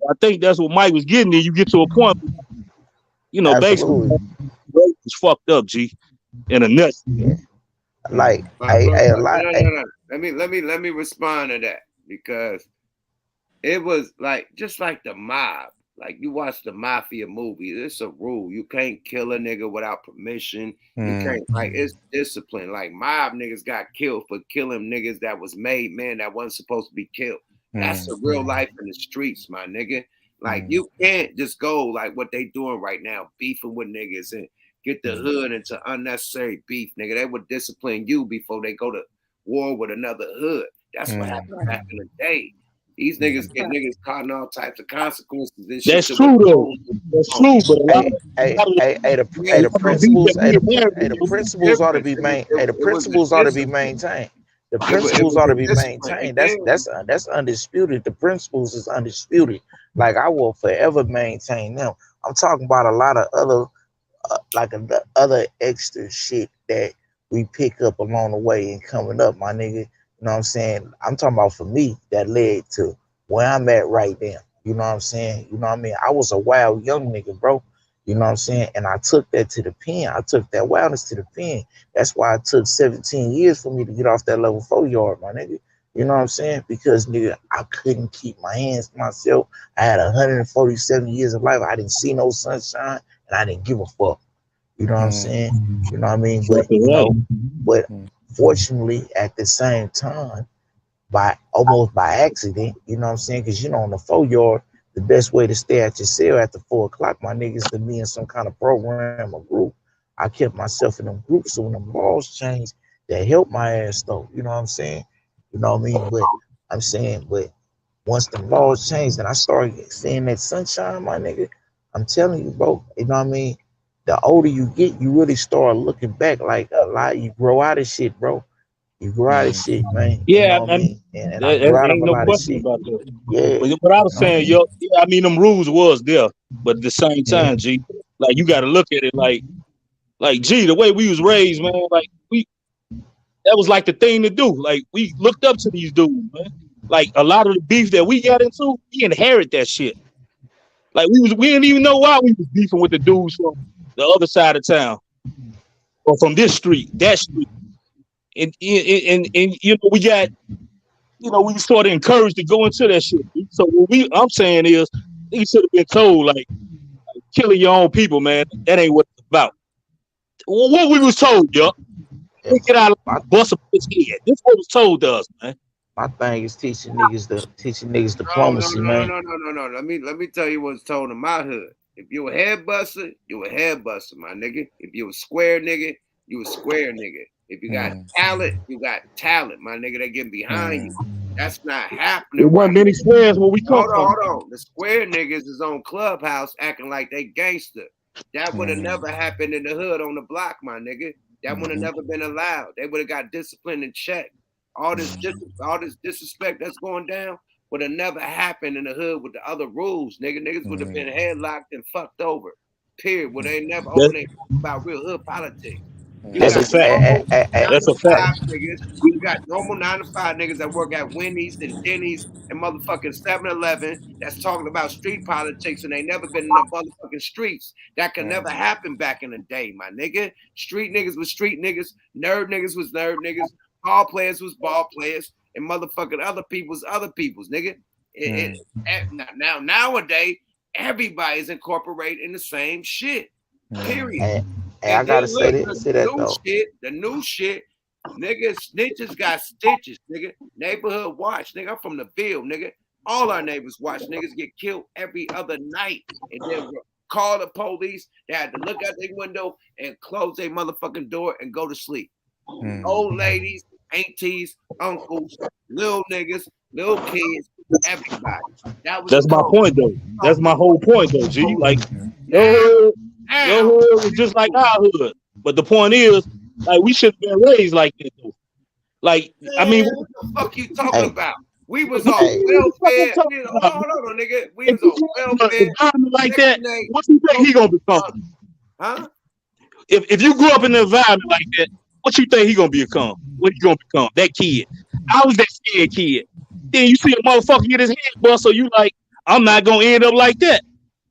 S3: I think that's what Mike was getting at. You get to a point, you know,
S13: Absolutely.
S3: basically, it's fucked up, G, in a nutshell.
S13: Yeah. Like,
S1: no,
S13: a lot.
S1: no. Let me respond to that, because it was like just like the mob. Like you watch the mafia movie, it's a rule. You can't kill a nigga without permission. You can't, like, it's discipline. Like mob niggas got killed for killing niggas that was made man that wasn't supposed to be killed. That's the real life in the streets, my nigga. Like you can't just go like what they doing right now, beefing with niggas and get the hood into unnecessary beef, nigga. They would discipline you before they go to war with another hood. That's what happened back in the day. These niggas get niggas caught in all types of consequences and shit.
S3: That's true though. That's true, but a lot of
S13: the principles ought to be the principles ought to be maintained. The principles ought to be maintained. That's undisputed. The principles is undisputed. Like I will forever maintain them. I'm talking about a lot of other other extra shit that we pick up along the way and coming up, my nigga. You know what I'm saying? I'm talking about for me that led to where I'm at right now. You know what I'm saying? You know what I mean? I was a wild young nigga, bro. You know what I'm saying? And I took that to the pen. I took that wildness to the pen. That's why it took 17 years for me to get off that level 4 yard, my nigga. You know what I'm saying? Because, nigga, I couldn't keep my hands to myself. I had 147 years of life. I didn't see no sunshine, and I didn't give a fuck. You know what I'm saying? You know what I mean? But, you know, but fortunately, at the same time, almost by accident, you know what I'm saying? Because, you know, on the 4 yard, the best way to stay at your cell after 4 o'clock, my niggas, to be in some kind of program or group. I kept myself in them groups, so when them laws changed, that helped my ass, though. You know what I'm saying? You know what I mean? But I'm saying, but once the laws changed and I started seeing that sunshine, my nigga, I'm telling you, bro, you know what I mean? The older you get, you really start looking back like a lot. You grow out of shit, bro. You grow out of shit, man.
S3: Yeah,
S13: you know what I mean? And I
S3: there
S13: grew out of
S3: ain't
S13: a
S3: no
S13: lot of
S3: question
S13: shit.
S3: about that.
S13: Yeah.
S3: But what I was saying, yeah, I mean, them rules was there, but at the same time, G, like you got to look at it like, G, the way we was raised, man, like that was like the thing to do. Like we looked up to these dudes, man. Like a lot of the beef that we got into, we inherit that shit. Like we didn't even know why we was beefing with the dudes from the other side of town or from this street, that street. And you know, we got, you know, we sort of encouraged to go into that shit. So what I'm saying is, you should have been told, like, killing your own people, man. That ain't what it's about. What we was told, yo. We get out of bust a bitch head. This what was told to us, man.
S13: My thing is teaching niggas diplomacy, man.
S1: No. Let me tell you what's told in my hood. If you a head buster, you a head buster, my nigga. If you a square nigga, you a square nigga. If you got talent, you got talent, my nigga. They getting behind you. That's not happening.
S3: There wasn't many squares where we come from.
S1: Hold on. The square niggas is on Clubhouse acting like they gangster. That would have never happened in the hood on the block, my nigga. That would have never been allowed. They would have got discipline and check. All this disrespect that's going down would have never happened in the hood with the other rules, nigga. Niggas would have been headlocked and fucked over. Period. Would they never open their about real hood politics?
S3: That's a fact. That's a fact.
S1: Niggas. You got normal 9 to 5 niggas that work at Wendy's and Denny's and motherfucking 7-Eleven that's talking about street politics and they never been in the motherfucking streets. That could never happen back in the day, my nigga. Street niggas was street niggas. Nerd niggas was nerd niggas. Ball players was ball players. And motherfucking other people's other people's, nigga. Now, nowadays, everybody's incorporated in the same shit. Period.
S13: And I gotta say that though.
S1: The new shit, nigga, snitches got stitches, nigga. Neighborhood watch, nigga. I'm from the Ville, nigga. All our neighbors watch niggas get killed every other night. And then call the police. They had to look out their window and close their motherfucking door and go to sleep. Old ladies, aunties, uncles, little niggas, little kids, everybody. That was
S3: That's
S1: the
S3: my
S1: code.
S3: point, though. That's my whole point, though, G. Like,
S1: Now,
S3: your
S1: now,
S3: hood was just like our hood. But the point is, like, we should have been raised like this, though. Like, I mean,
S1: man, what the fuck you talking
S10: Hey,
S1: about? We was
S3: what
S1: on
S10: hey,
S3: the fuck I'm
S1: welfare.
S3: talking
S1: Hold
S3: about?
S1: on, hold on, nigga. We
S3: If
S1: was
S3: you
S1: on
S3: grew up in
S1: welfare,
S3: an environment like that,
S1: Section 8,
S3: what you think he gonna become?
S1: huh?
S3: If you grew up in an environment like that, what you think he gonna become? What he gonna become? That kid. I was that scared kid. Then you see a motherfucker get his head bust, so you like, I'm not gonna end up like that.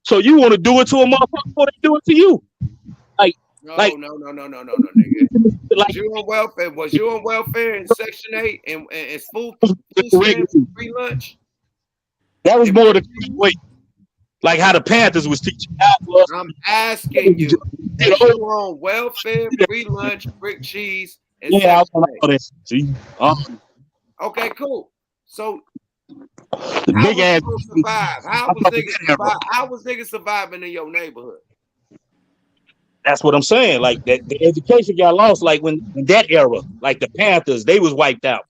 S3: So you want to do it to a motherfucker before they do it to you. Like,
S1: No,
S3: like,
S1: nigga.
S3: like
S1: Was you on welfare? Was you on welfare in Section 8 and it's food stamps, free lunch?
S3: that was
S1: And
S3: more the way, like how the Panthers was teaching.
S1: I'm asking you, was
S3: You
S1: you
S3: know,
S1: on welfare, free lunch, brick cheese, and
S3: yeah, I
S1: Section
S3: want
S1: 8?
S3: all that. See,
S1: Okay, cool. So
S3: the
S1: how
S3: big
S1: was
S3: ass.
S1: you gonna survive?
S3: I'm talking that era.
S1: How was niggas surviving in your neighborhood?
S3: That's what I'm saying. Like that, the education got lost. Like when in that era, like the Panthers, they was wiped out.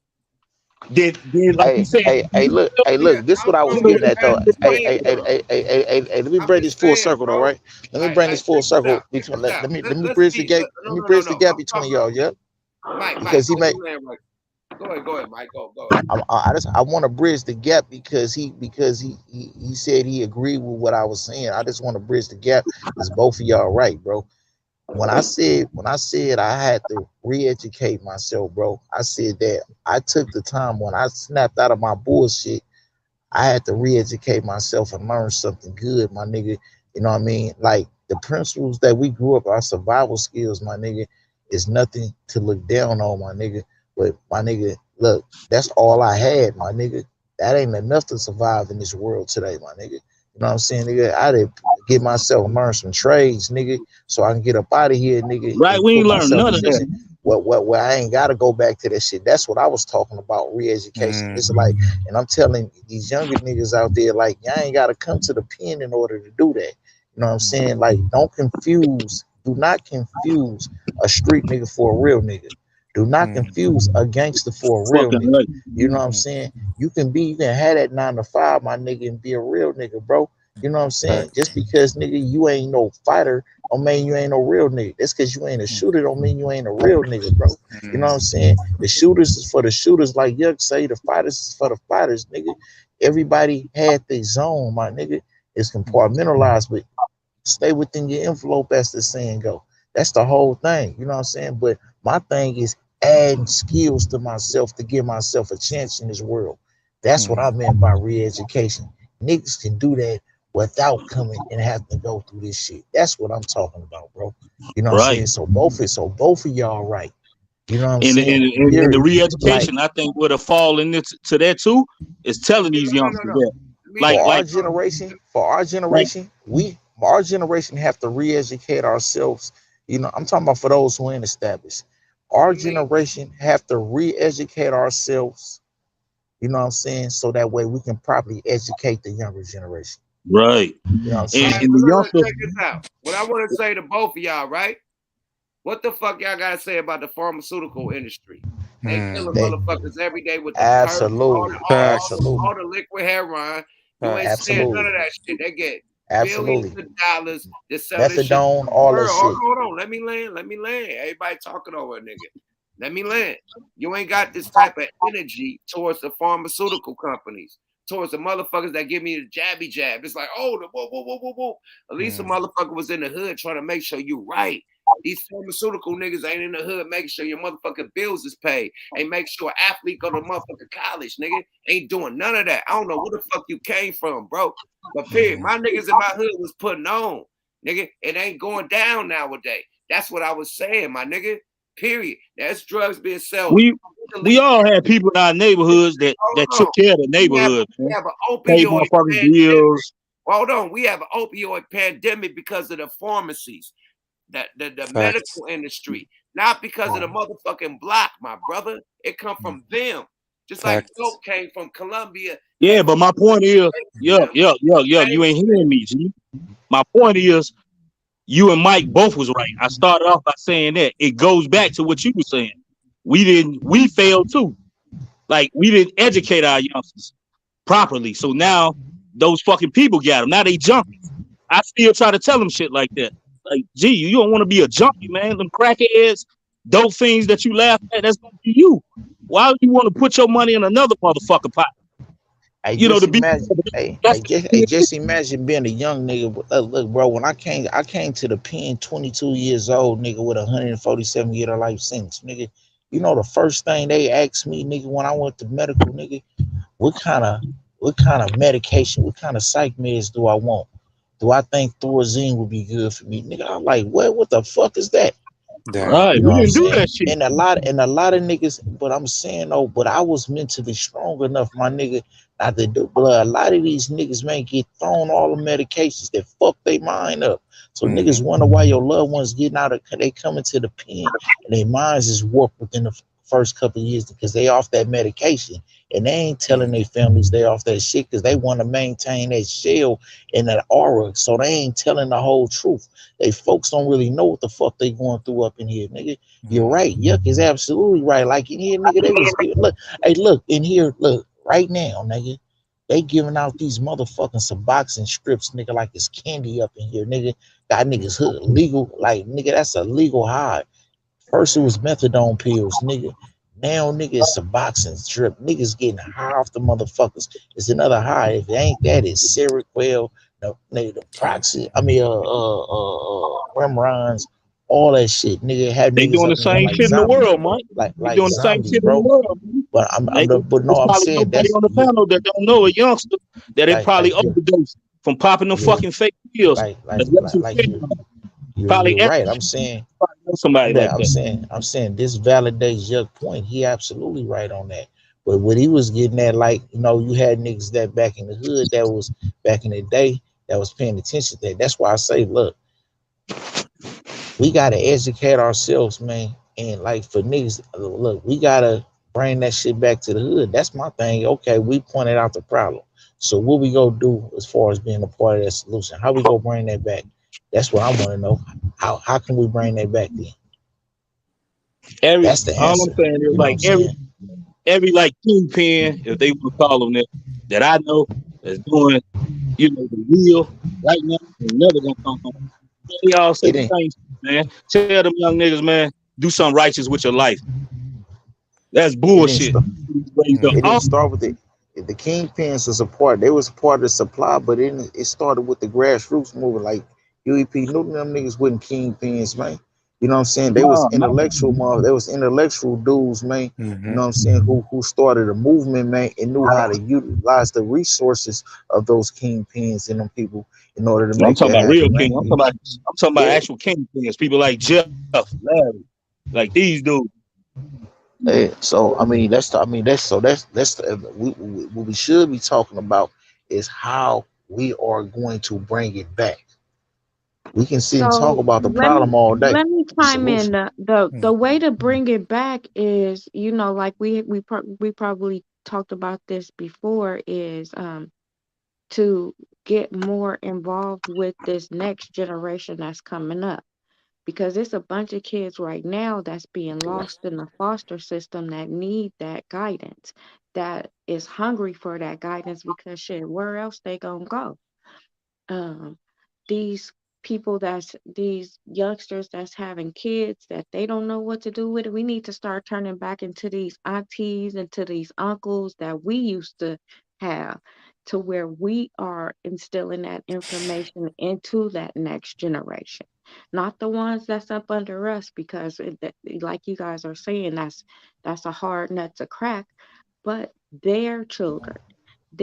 S3: Then like you said,
S10: look,
S1: Nigga,
S10: this what
S1: I'm
S10: I was
S1: from the
S10: getting at though.
S1: Panthers. You ain't from.
S10: Let me
S1: I'm
S10: bring this
S1: just
S10: full
S1: saying,
S10: circle though,
S1: bro.
S10: right? Let me bring this full
S1: Check this
S10: circle
S1: out. Check
S10: between.
S1: this out.
S10: Let me
S1: Let's
S10: bridge the
S1: be.
S10: gap. Let me bridge the gap
S1: I'm
S10: between
S1: talking.
S10: y'all. Yeah,
S1: Mike,
S10: because he
S1: let
S10: made.
S1: me land right. Go ahead, Mike. Go ahead.
S10: I want to bridge the gap because he said he agreed with what I was saying. I just want to bridge the gap because both of y'all right, bro. When I said I had to re-educate myself, bro, I said that I took the time when I snapped out of my bullshit. I had to re-educate myself and learn something good, my nigga. You know what I mean? Like the principles that we grew up, our survival skills, my nigga, is nothing to look down on, my nigga. But my nigga, look, that's all I had, my nigga. That ain't enough to survive in this world today, my nigga. You know what I'm saying, nigga? I did get myself learn some trades, nigga, so I can get up out of here, nigga,
S3: right?
S10: and
S3: We
S10: put
S3: ain't learned
S10: myself
S3: none
S10: in
S3: of that.
S10: position where I ain't gotta go back to that shit. That's what I was talking about, re-education. It's like, and I'm telling these younger niggas out there, like, y'all ain't gotta come to the pen in order to do that. You know what I'm saying? Like, do not confuse a street nigga for a real nigga. Do not confuse a gangster for a real
S3: Fucking
S10: nigga.
S3: right.
S10: You know what I'm saying? You can have that 9 to 5, my nigga, and be a real nigga, bro. You know what I'm saying? Just because nigga you ain't no fighter don't mean you ain't no real nigga. That's because you ain't a shooter don't mean you ain't a real nigga, bro. You know what I'm saying? The shooters is for the shooters, like Yuck say. The fighters is for the fighters, nigga. Everybody had their zone, my nigga. It's compartmentalized, but stay within your envelope, as the saying go. That's the whole thing. You know what I'm saying? But my thing is adding skills to myself to give myself a chance in this world. That's what I meant by re-education. Niggas can do that without coming and having to go through this shit. That's what I'm talking about, bro. You know what I'm
S3: Right.
S10: saying? So both of y'all right. You know what I'm
S3: And
S10: saying?
S3: the
S10: Period. Like
S3: re-education, I think would have fallen into to that too, is telling these youngsters that,
S10: for our
S3: like,
S10: generation,
S3: like,
S10: our generation have to re-educate ourselves. You know, I'm talking about for those who ain't established. Our generation have to re-educate ourselves. You know what I'm saying? So that way we can properly educate the younger generation.
S3: right.
S10: You know what I'm
S1: All
S10: saying?
S1: right,
S3: And
S1: but
S3: the
S1: let's
S3: youngsters,
S1: check this out. What I want to say to both of y'all, right? What the fuck y'all gotta say about the pharmaceutical industry? They killing
S10: They
S1: motherfuckers every day with the perks,
S10: absolutely, absolutely,
S1: all the liquid heroin. You ain't saying none
S10: absolutely,
S1: of that shit. They get billions
S10: absolutely.
S1: of dollars to sell this shit to
S10: Methadone,
S1: the
S10: all that
S1: world.
S10: shit.
S1: Hold on. Let me land. Everybody talking over a nigga. Let me land. You ain't got this type of energy towards the pharmaceutical companies, towards the motherfuckers that give me the jabby jab. It's like, oh, the whoa, whoa, whoa, whoa, whoa. At least a motherfucker was in the hood trying to make sure you right. These pharmaceutical niggas ain't in the hood making sure your motherfucking bills is paid. Ain't make sure an athlete go to motherfucking college, nigga. Ain't doing none of that. I don't know where the fuck you came from, bro. But period, my niggas in my hood was putting on, nigga. It ain't going down nowadays. That's what I was saying, my nigga. Period. That's drugs being sold.
S3: we all had people in our neighborhoods that
S1: Hold
S3: took
S1: on.
S3: care of the
S1: We have,
S3: neighborhood,
S1: we
S3: man.
S1: have an
S3: Paid
S1: opioid
S3: motherfuckers
S1: pandemic.
S3: bills.
S1: Hold on. We have an opioid pandemic because of the pharmacies, the medical industry, not because of the motherfucking block, my brother. It come from them. Just like dope came from Colombia.
S3: Yeah, but my point is, you ain't hearing me, G. My point is, you and Mike both was right. I started off by saying that. It goes back to what you were saying. We failed too. Like, we didn't educate our youngsters. properly. So now those fucking people got them. Now they junkies. I still try to tell them shit like that. Like, gee, you don't want to be a junkie, man. Them crackheads, dope things that you laugh at, that's gonna be you. Why do you want to put your money in another motherfucker pot?
S13: Hey,
S3: You know,
S13: just
S3: to be
S13: imagine.
S3: that's
S13: Just imagine being a young nigga. Look, bro. When I came to the pen, 22 years old, nigga, with a 147-year life sentence, nigga. You know the first thing they asked me, nigga, when I went to medical, nigga, what kind of medication, what kind of psych meds do I want? Do I think Thorazine would be good for me, nigga? I'm like, what the fuck is that?
S18: Damn.
S3: right.
S13: You know
S3: We
S13: what I'm
S3: didn't do
S13: saying?
S3: that shit.
S13: And a lot of niggas, but I'm saying though, but I was mentally strong enough, my nigga, not to do blood. A lot of these niggas, man, get thrown all the medications that fuck their mind up. So niggas wonder why your loved ones getting out of, they coming to the pen and their minds is warped within the first couple of years because they off that medication and they ain't telling their families they off that shit because they want to maintain that shell and that aura. So they ain't telling the whole truth. They folks don't really know what the fuck they going through up in here, nigga. You're right. Yuck is absolutely right. Like in here, nigga, they was giving, look, hey, look, in here, look, right now, nigga. They giving out these motherfucking Suboxone strips, nigga, like it's candy up in here, nigga. Got niggas hood legal, like nigga, that's a legal high. First it was methadone pills, nigga. Now nigga it's Suboxone strip. Niggas getting high off the motherfuckers. It's another high. If it ain't that, it's Seroquel, the Proxy, Remrons, all that shit. Nigga had
S3: They
S13: niggas
S3: doing the
S13: up in here
S3: same
S13: like
S3: shit in the
S13: zombies.
S3: world, man. They
S13: Like
S3: doing the same
S13: zombies,
S3: shit in the
S13: bro.
S3: world, man.
S13: But but no,
S3: There's
S13: I'm
S3: probably
S13: saying
S3: nobody
S13: that's
S3: on the panel that don't know a youngster that they probably
S13: you,
S3: overdosed from popping them
S13: yeah,
S3: fucking fake pills. That's what you
S13: like
S3: think. Probably
S13: you're
S3: every
S13: right. I'm saying
S3: probably know somebody like that.
S13: I'm saying this validates your point. He absolutely right on that. But what he was getting at, like, you know, you had niggas that back in the hood that was back in the day that was paying attention to that. That's why I say, look, we gotta educate ourselves, man. And like for niggas, look, we gotta bring that shit back to the hood. That's my thing. Okay, we pointed out the problem. So what we go do as far as being a part of that solution? How we go bring that back? That's what I want to know. How can we bring that back then?
S3: Every
S13: That's the
S3: all I'm
S13: answer.
S3: saying is
S13: You know what
S3: like
S13: I'm saying?
S3: every like kingpin, if they want to call them that I know is doing, you know, the real right now, they're never gonna come home. They all say
S13: It
S3: the
S13: didn't
S3: same shit, man. Tell them young niggas, man, do something righteous with your life. That's
S13: it didn't
S3: bullshit.
S13: start
S3: Raised up
S13: it didn't
S3: all
S13: start with the kingpins was a part. They was a part of the supply, but it started with the grassroots movement. Like UEP Newton, them niggas wasn't kingpins, man. You know what I'm saying? They was
S3: no.
S13: they was intellectual dudes, man. You know what I'm saying? Who started a movement, man, and knew how to utilize the resources of those kingpins and them people in order to
S3: I'm
S13: make
S3: talking
S13: that
S3: about real
S13: happen,
S3: king.
S13: man.
S3: I'm talking about
S13: Yeah.
S3: actual kingpins. People like Jeff, Larry, like these dudes.
S13: So I mean what we should be talking about is how we are going to bring it back. We can sit and talk
S14: So
S13: about the problem all day.
S14: let me
S13: The
S14: chime in.
S13: solution.
S14: The way to bring it back is, you know, like we probably talked about this before, is to get more involved with this next generation that's coming up, because it's a bunch of kids right now that's being lost in the foster system that need that guidance, that is hungry for that guidance, because shit, where else they gonna go? um, these these youngsters that's having kids that they don't know what to do with it. We need to start turning back into these aunties and to these uncles that we used to have, to where we are instilling that information into that next generation, not the ones that's up under us, because like you guys are saying, that's a hard nut to crack. But their children,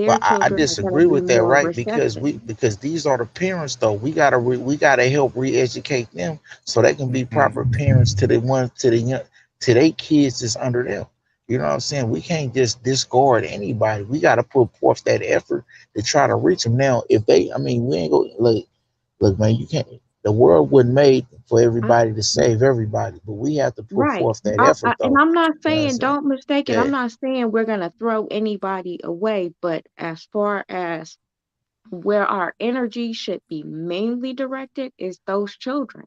S13: But
S14: their
S13: I
S14: children are going to
S13: disagree
S14: be
S13: with that,
S14: more
S13: right? Because
S14: receptive.
S13: because these are the parents though. We gotta help re-educate them so they can be proper parents to the ones to the young to their kids that's under them. You know what I'm saying? We can't just discard anybody. We gotta put forth that effort to try to reach them. Now, if they, I mean, we ain't go look, man. You can't. The world wasn't made for everybody to save everybody, but we have to put
S14: Right.
S13: forth that effort,
S14: And
S13: though.
S14: I'm not
S13: You know what I'm
S14: saying,
S13: saying?
S14: don't mistake it, I'm
S13: Yeah.
S14: not saying we're going to throw anybody away, but as far as where our energy should be mainly directed is those children,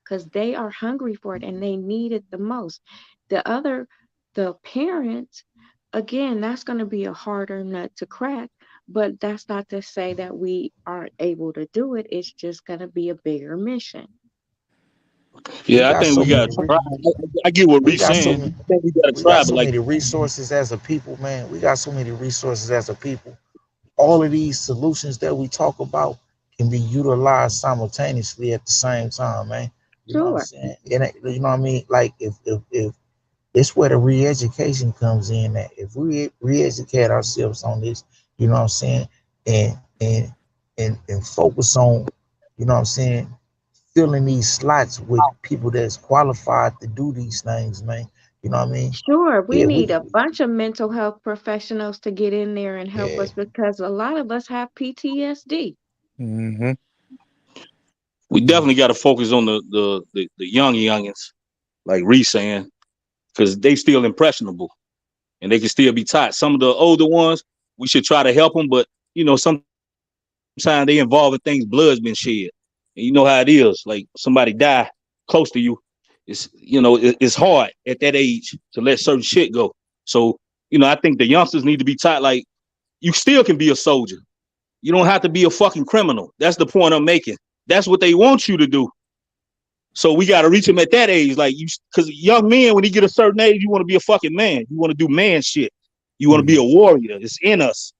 S14: because they are hungry for it and they need it the most. The other, the parents, again, that's going to be a harder nut to crack. But that's not to say that we aren't able to do it. It's just going to be a bigger mission.
S13: We
S3: Yeah, I
S13: got
S3: think
S13: so
S3: we got
S13: many.
S3: to try. I get what
S13: We
S3: Reese
S13: got so
S3: saying.
S13: many.
S3: I think we got to
S13: We
S3: try,
S13: got
S3: but
S13: so
S3: like,
S13: many resources as a people, man. We got so many resources as a people. All of these solutions that we talk about can be utilized simultaneously at the same time, man. You know what I'm
S14: Sure.
S13: saying? And you know what I mean? Like if it's where the re-education comes in. That if we re-educate ourselves on this, you know what I'm saying, and and and focus on, you know what I'm saying, filling these slots with people that's qualified to do these things, man. You know what I mean?
S14: Sure. We
S13: Yeah,
S14: need a bunch of mental health professionals to get in there and help
S13: yeah.
S14: us because a lot of us have PTSD.
S18: Mm-hmm.
S3: we definitely got to focus on the young youngins, like Reese saying, because they still impressionable and they can still be taught. Some of the older ones, we should try to help them, but you know, sometimes they involve in things, blood's been shed, and you know how it is. Like somebody die close to you, it's hard at that age to let certain shit go. So I think the youngsters need to be taught like you still can be a soldier. You don't have to be a fucking criminal. That's the point I'm making. That's what they want you to do. So we got to reach them at that age, like because young men, when you get a certain age, you want to be a fucking man. You want to do man shit. You want to be a warrior. It's in us.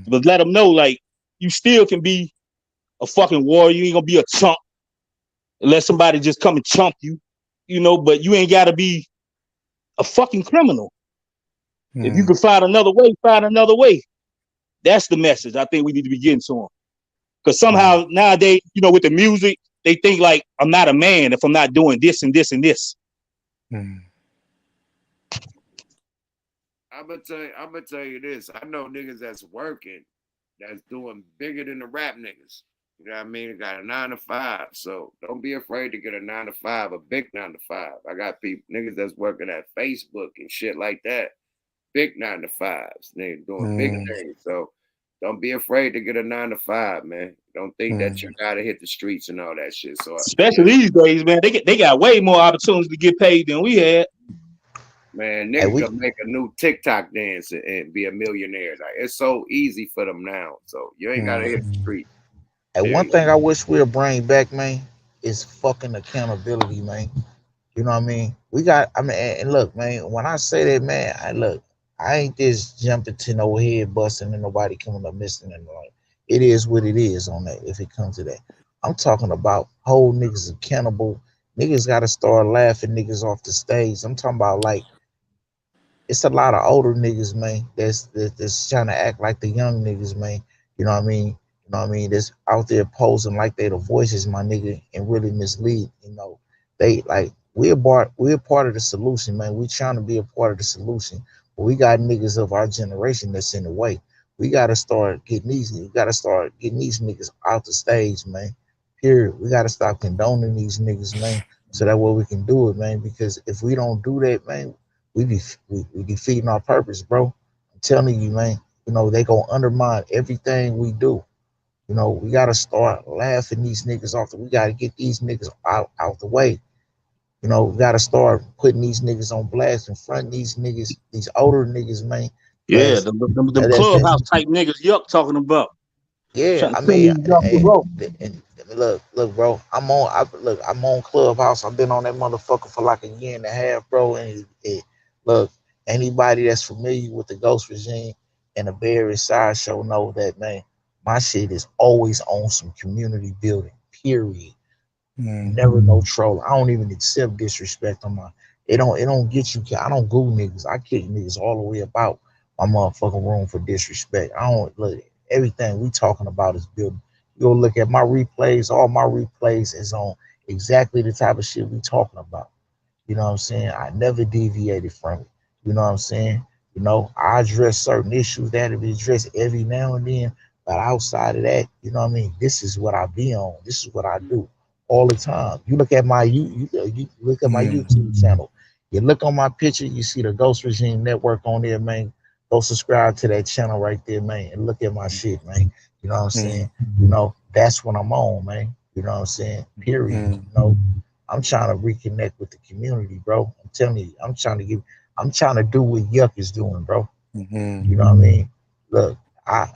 S3: But let them know, like, you still can be a fucking warrior. You ain't gonna be a chump unless somebody just come and chump you, But you ain't got to be a fucking criminal. If you can find another way, find another way. That's the message I think we need to be getting to them. Because somehow nowadays, with the music, they think like I'm not a man if I'm not doing this and this and this.
S1: I'm gonna tell you this. I know niggas that's working, that's doing bigger than the rap niggas. You know what I mean? Got a 9 to 5. So don't be afraid to get a 9 to 5, a big 9 to 5. I got people niggas that's working at Facebook and shit like that. Big 9 to 5s. Niggas doing big things. So don't be afraid to get a 9 to 5, man. Don't think that you gotta hit the streets and all that shit. So
S3: Especially these days, man. They got way more opportunities to get paid than we had.
S1: man,
S13: Hey,
S1: nigga
S13: we
S1: can make a new TikTok dance and be a millionaire. Like it's so easy for them now. So you ain't gotta hit the street.
S13: And one
S1: Period.
S13: thing I wish we'll bring back, man, is fucking accountability, man. You know what I mean? I mean, and look, man, when I say that, man, I ain't just jumping to no head busting and nobody coming up missing and like it is what it is on that if it comes to that. I'm talking about hold niggas accountable. Niggas gotta start laughing niggas off the stage. I'm talking about like it's a lot of older niggas, man, that's trying to act like the young niggas, man. You know what I mean? You know what I mean? That's out there posing like they the voices, my nigga, and really mislead. They like we're part of the solution, man. We trying to be a part of the solution, but we got niggas of our generation that's in the way. We gotta start getting these niggas out the stage, man. Period. We gotta stop condoning these niggas, man. So that way we can do it, man. Because if we don't do that, man, we defeating our purpose, bro. I'm telling you, man. They gonna undermine everything we do. We gotta start laughing these niggas off. We gotta get these niggas out the way. We gotta start putting these niggas on blast in front of these niggas, these older niggas, man.
S3: Yeah,
S13: That's
S3: them
S13: that's
S3: clubhouse type niggas yuck talking about.
S13: yeah.
S3: Trying to
S13: I
S3: tell
S13: mean,
S3: these young bro.
S13: look, bro. I'm on Clubhouse. I've been on that motherfucker for like a year and a half, bro. And look, anybody that's familiar with the Ghost regime and the Barry Sideshow know that, man. My shit is always on some community building. Period. Never no troll. I don't even accept disrespect on my. It don't get you. I don't goo niggas. I kick niggas all the way about my motherfucking room for disrespect. I don't look. Everything we talking about is building. You go look at my replays. All my replays is on exactly the type of shit we talking about. You know what I'm saying? I never deviated from it. You know what I'm saying? I address certain issues that have been addressed every now and then. But outside of that, you know what I mean? This is what I be on. This is what I do all the time. You look at my you look at my YouTube channel. You look on my picture, you see the Ghost Regime Network on there, man. Go subscribe to that channel right there, man, and look at my shit, man. You know what I'm saying? That's what I'm on, man. You know what I'm saying? Period. I'm trying to reconnect with the community, bro. I'm telling you, I'm trying to do what Yuck is doing, bro. You know what I mean? Look, I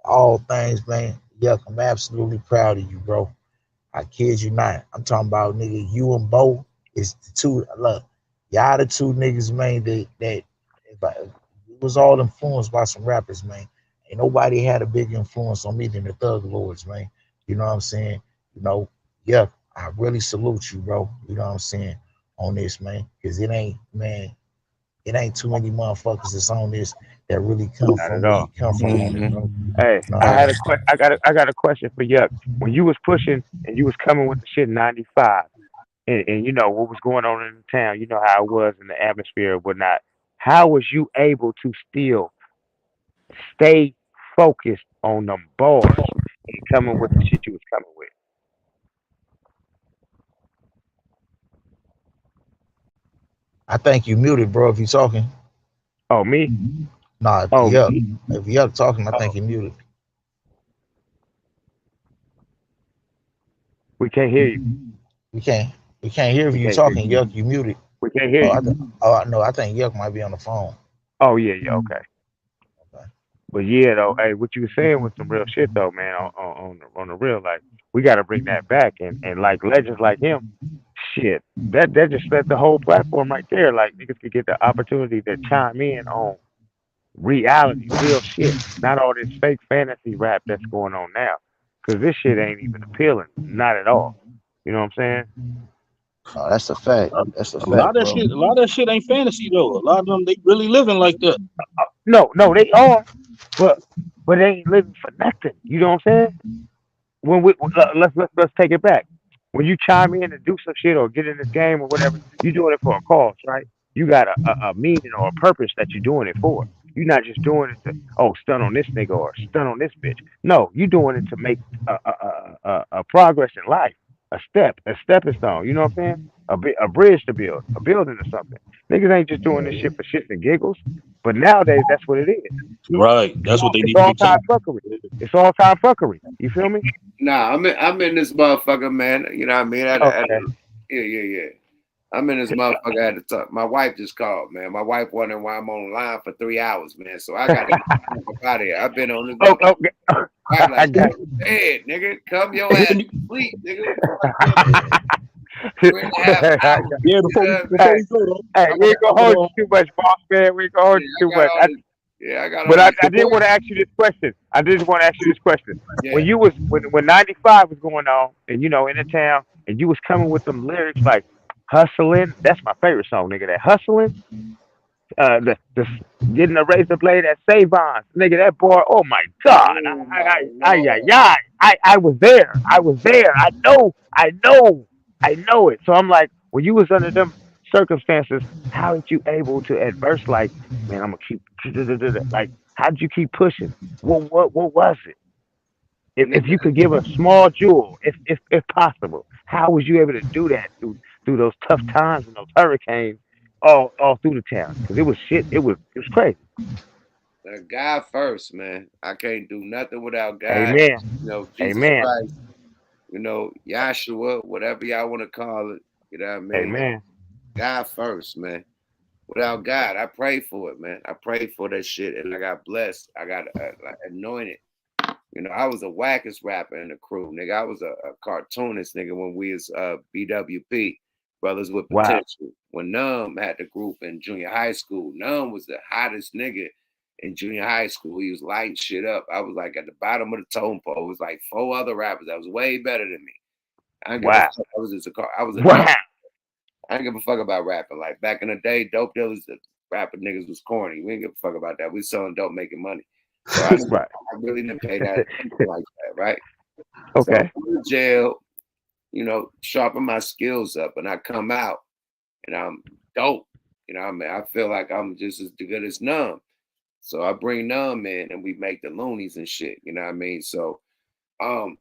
S13: all things, man. Yuck, I'm absolutely proud of you, bro. I kid you not. I'm talking about nigga, you and Bo is the two. Look, y'all the two niggas, man. That if I, it was all influenced by some rappers, man. Ain't nobody had a big influence on me than the Thug Lords, man. You know what I'm saying? You know, yeah, I really salute you, bro. You know what I'm saying on this, man, because it ain't, man. It ain't too many motherfuckers that's on this that really come
S19: Not
S13: from
S19: at
S13: where
S19: all.
S13: you come from on it, bro.
S19: Hey,
S13: You know
S19: I
S13: what I
S19: had
S13: mean?
S19: I got a question for Yuck. When you was pushing and you was coming with the shit in '95, and you know what was going on in the town, you know how it was in the atmosphere and whatnot. How was you able to still stay focused on them bars and coming with the shit you was coming with?
S13: I think you muted, bro, if you talking.
S19: Oh, me?
S13: Nah,
S19: Oh,
S13: Yuck. If Yuck talking, I think
S19: oh,
S13: he muted.
S19: we can't hear you.
S13: We can't we can't hear if
S19: We
S13: you
S19: can't hear
S13: talking,
S19: you.
S13: Yuck, you muted.
S19: We can't hear
S13: Oh,
S19: you.
S13: no, I think Yuck might be on the phone.
S19: Oh yeah, yeah, okay.
S13: Okay.
S19: But yeah, though, hey, what you were saying was some real shit, though, man. On the real, like we got to bring that back, and like legends like him, shit, that just set the whole platform right there. Like niggas could get the opportunity to chime in on reality, real shit, not all this fake fantasy rap that's going on now, because this shit ain't even appealing, not at all. You know what I'm saying?
S13: Oh, that's a fact.
S3: A,
S13: That's a
S3: a lot
S13: fact,
S3: of that
S13: bro.
S3: shit, a lot of that shit ain't fantasy though. A lot of them they really living like that.
S19: No, no, they are, but they ain't living for nothing. You know what I'm saying? When let's take it back. When you chime in and do some shit or get in this game or whatever, you're doing it for a cause, right? You got a meaning or a purpose that you're doing it for. You're not just doing it to stun on this nigga or stun on this bitch. No, you're doing it to make a progress in life, a stepping stone. You know what I'm saying? A bridge to build, a building or something. Niggas ain't just doing this shit for shits and giggles. But nowadays, that's what it is.
S3: Right. That's what they
S19: It's
S3: need to
S19: all
S3: be
S19: time
S3: talking.
S19: fuckery. It's all time fuckery. You feel me?
S1: Nah, I'm in this motherfucker, man. You know what I mean?
S19: Okay.
S1: Yeah, yeah, yeah. I'm in this motherfucker at the top. My wife just called, man. My wife wondering why I'm on the line for 3 hours, man. So I got to get out of here. I've been on this
S19: Oh,
S1: motherfucker.
S19: okay.
S1: I'm
S19: I
S1: like,
S19: got
S1: dead, nigga. Come your ass to sleep, nigga. What the fuck you
S19: you.
S1: 3.5 hours.
S3: Yeah,
S1: You know what I mean?
S3: before
S19: Hey,
S3: we go though,
S19: hey,
S3: I
S19: we
S3: got
S19: ain't gonna
S3: I
S19: hold
S3: got
S19: you too much, boss man. We ain't gonna hold
S1: Yeah,
S19: you
S1: I
S19: too
S1: got
S19: much.
S1: all this. Yeah, I got all
S19: But
S1: these.
S19: I did
S3: before
S19: want to ask you this question. I did want to ask you this question.
S1: Yeah.
S19: When you was when '95 was going on, and you know in the town, and you was coming with them lyrics like hustling. That's my favorite song, nigga. That hustling. The getting a razor blade at Savon's, nigga. That boy. Oh my God.
S1: Oh my lord.
S19: I was there. I was there. I know. I know. I know it. So I'm like, when you was under them circumstances, how did you able to adverse like, man, I'm gonna keep like, how did you keep pushing? What was it? If
S1: Nigga,
S19: you could give a small jewel, if possible, how was you able to do that through those tough times and those hurricanes all through the town? Because it was shit. It was crazy.
S1: God first, man. I can't do nothing without God.
S19: Amen.
S1: You know, Jesus
S19: Amen.
S1: Christ, you know, Yahshua, whatever y'all want to call it. You know what I mean?
S19: Amen.
S1: God first, man. Without God, I pray for it, man. I prayed for that shit, and I got blessed. I got like anointed. You know, I was a wackest rapper in the crew, nigga. I was a cartoonist, nigga, when we was BWP, Brothers with
S19: Wow.
S1: Potential. When Numb had the group in junior high school, Numb was the hottest nigga in junior high school. He was lighting shit up. I was like at the bottom of the totem pole. It was like 4 other rappers that was way better than me. I didn't give a
S19: Wow.
S1: fuck. I was a dope.
S19: Wow.
S1: I didn't give a fuck about rapping. Like back in the day, dope dealers, the rapping niggas was corny. We didn't give a fuck about that. We selling dope, making money. So I
S19: Right.
S1: really didn't pay that attention like that, right? So
S19: Okay.
S1: I'm in jail, you know, sharpen my skills up, and I come out and I'm dope. You know what I mean? I feel like I'm just as good as Numb. So I bring Numb in and we make the loonies and shit. You know what I mean? So um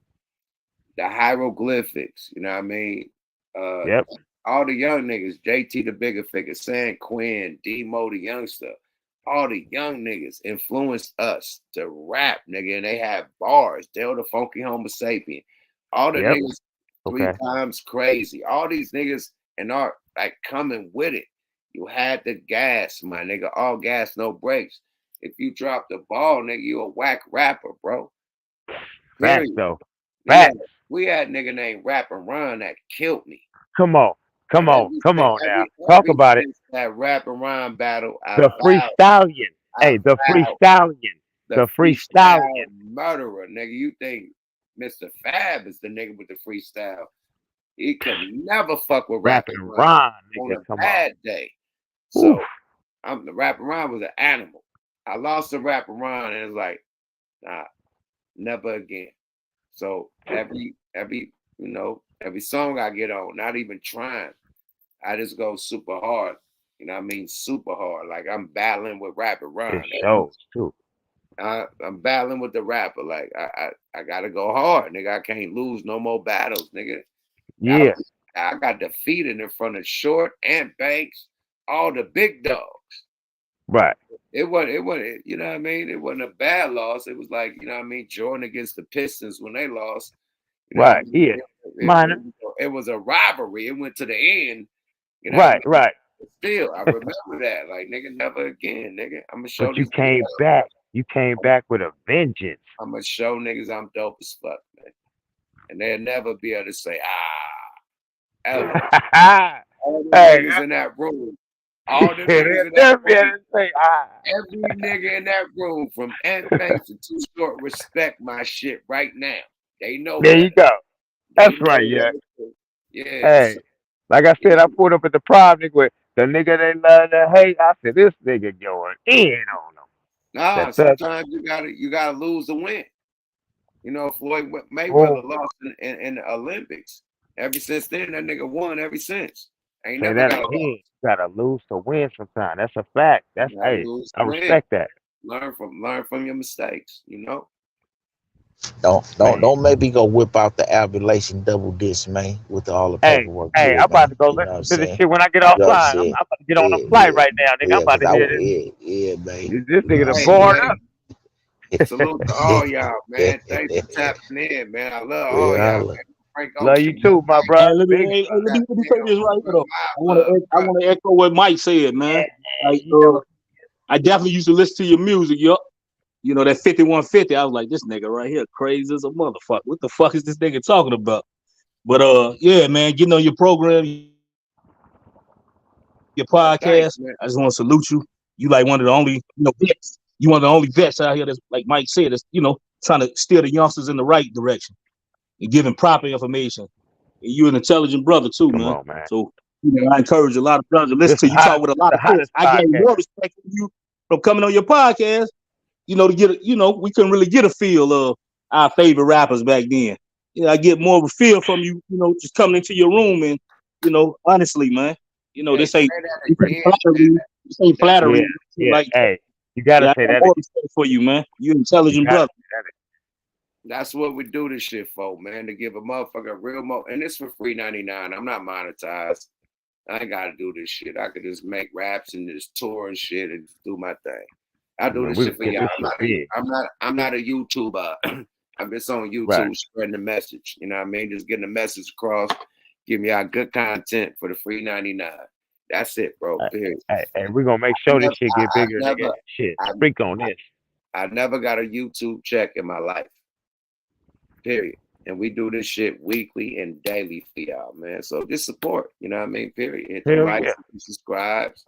S1: the hieroglyphics, you know what I mean? Uh
S19: Yep.
S1: all the young niggas, JT the bigger figure, San Quinn, D-Mo the youngster, all the young niggas influenced us to rap, nigga, and they have bars. Dale the funky Homo sapien. All the
S19: Yep.
S1: niggas three
S19: Okay.
S1: times crazy. All these niggas and are like coming with it. You had the gas, my nigga. All gas, no brakes. If you drop the ball, nigga, you a whack rapper, bro.
S19: Facts
S1: Period.
S19: though.
S1: Yeah,
S19: Facts.
S1: we had nigga named Rap and Ron that killed me.
S19: Come on. Come on. Come on now. Talk about it.
S1: Since that Rap and Ron battle, I
S19: The freestallion. Hey, the freestallion. The
S1: freestyle
S19: freestallion.
S1: murderer, nigga. You think Mr. Fab is the nigga with the freestyle? He could never fuck with Rap and Ron
S19: Ron,
S1: on
S19: nigga.
S1: a
S19: Come
S1: bad day. So the Rap and Ron was an animal. I lost the Rap and Ron, and it's like, nah, never again. So every song I get on, not even trying, I just go super hard. You know what I mean? Super hard. Like I'm battling with Rap and Ron.
S19: It shows too.
S1: I'm battling with the rapper. Like I gotta go hard, nigga. I can't lose no more battles, nigga.
S19: Yeah.
S1: I got defeated in front of Short and Banks, all the big dogs.
S19: Right.
S1: It wasn't, you know what I mean? It wasn't a bad loss. It was like, you know what I mean, Jordan against the Pistons when they lost. You know
S19: Right. Yeah. Minor.
S1: It was a rivalry. It went to the end. You know
S19: Right. Right.
S1: But still, I remember that. Like, nigga, never again, nigga. I'm gonna show
S19: But you
S1: these
S19: came
S1: niggas.
S19: back. You came back with a vengeance.
S1: I'm gonna show niggas I'm dope as fuck, man. And they'll never be able to say, ever. All the niggas in that room. All the niggas in that room. Every nigga in that room from Ant Banks to Too Short respect my shit right now. They know
S19: There
S1: that.
S19: you go. That's right, yeah.
S1: Yeah.
S19: Hey, like I said, I pulled up at the prom, nigga, with the nigga they love to hate. I said, this nigga going in on them.
S1: Nah, sometimes you gotta lose to win. You know, Floyd Mayweather lost in the Olympics. Ever since then, that nigga won ever since. Ain't
S19: Say
S1: never
S19: that
S1: got
S19: again.
S1: lost.
S19: You gotta lose to win sometimes. That's a fact. That's hey, I respect that.
S1: Learn from your mistakes, you know.
S13: Don't make me go whip out the Abulation double disc, man, with all the paperwork.
S19: Hey, I'm about to go listen to this shit when I get offline. I'm about to get on a flight right now, nigga. I'm about to hear this.
S13: Yeah, man.
S19: This nigga done born up.
S1: Salute to all y'all, man. Thanks for tapping in, man. I love all y'all, man.
S19: Love you too, my brother.
S3: Let me say this right here, though. I want to echo what Mike said, man. Like, I definitely used to listen to your music, yup. You know, that 5150, I was like, this nigga right here crazy as a motherfucker. What the fuck is this nigga talking about? But yeah, man, getting on your program, your podcast, I just want to salute you. You like one of the only, vets. You one of the only vets out here that's, like Mike said, that's, trying to steer the youngsters in the right direction and giving proper information. And you're an intelligent brother too, man.
S19: On, man.
S3: So I encourage a lot of brothers to listen to you. Talk with a lot of friends. I gained more respect from you from coming on your podcast. To get we couldn't really get a feel of our favorite rappers back then. I get more of a feel from you, just coming into your room and, honestly, man, this ain't flattering.
S19: Yeah.
S3: Like,
S19: hey, you gotta say that
S3: for you, man. You intelligent brother.
S1: That's what we do this shit for, man, to give a motherfucker real and it's for free 99. I'm not monetized. I ain't gotta do this shit. I could just make raps and just tour and shit and do my thing. I do this shit for y'all. I'm not a YouTuber. I'm just on YouTube spreading the message. You know what I mean? Just getting the message across, giving y'all good content for the free 99. That's it, bro. Period.
S19: Hey, we're gonna make sure this shit get bigger, nigga. Shit, freak on this.
S1: I never got a YouTube check in my life. Period. And we do this shit weekly and daily for y'all, man. So just support, you know what I mean? Period. Hit the likes, subscribes,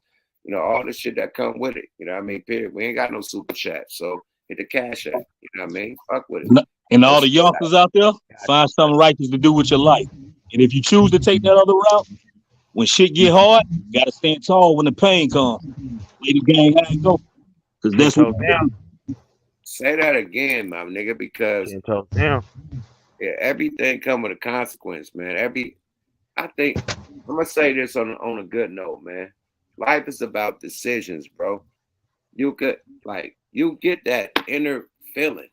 S1: all the shit that come with it. You know what I mean? Period. We ain't got no super chat. So hit the cash app. You know what I mean? Fuck with it.
S3: And all the youngsters out there, find something righteous to do with your life. And if you choose to take that other route, when shit get hard, you gotta stand tall when the pain comes. Lay the game how it go. Because that's what
S1: say that again, my nigga, because everything come with a consequence, man. I think I'm gonna say this on a good note, man. Life is about decisions, bro. You get that inner feeling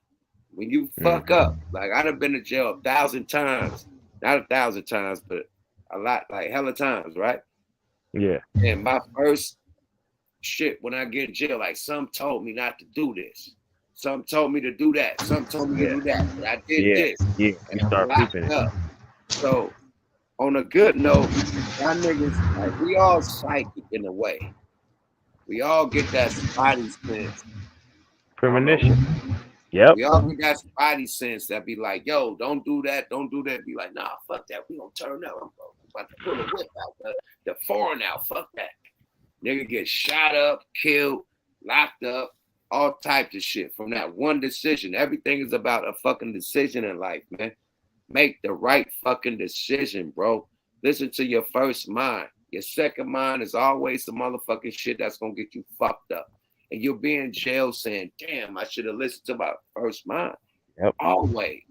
S1: when you fuck up. Like I'd have been to jail 1,000 times, not 1,000 times, but a lot, like hella times, right?
S19: Yeah.
S1: And my first shit when I get in jail, like some told me not to do this. Some told me to do that. Some told me to do that. But I did this.
S19: Yeah.
S1: And I locked up. So on a good note, y'all niggas, like, we all psychic in a way. We all get that spidey sense. I don't know.
S19: Premonition. Yep.
S1: We all get that spidey sense that be like, yo, don't do that, don't do that. Be like, nah, fuck that. We gonna turn up. I'm about to pull a whip out, the foreign out. Fuck that. Nigga get shot up, killed, locked up, all types of shit from that one decision. Everything is about a fucking decision in life, man. Make the right fucking decision, bro. Listen to your first mind. Your second mind is always the motherfucking shit that's gonna get you fucked up. And you'll be in jail saying, damn, I should have listened to my first mind.
S19: Yep.
S1: Always.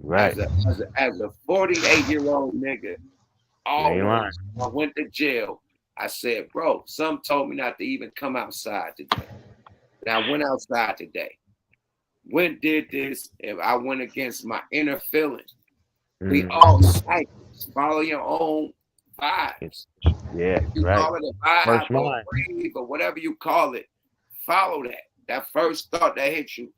S19: Right.
S1: As a 48-year-old nigga,
S19: ain't lying.
S1: always, I went to jail. I said, bro, some told me not to even come outside today. And I went outside today. Went, did this, and I went against my inner feelings. We all psychics. Follow your own vibes.
S19: Yeah,
S1: If you
S19: right.
S1: call it a vibe
S19: First
S1: or
S19: mind.
S1: a rave or whatever you call it, follow that. That first thought that hits you.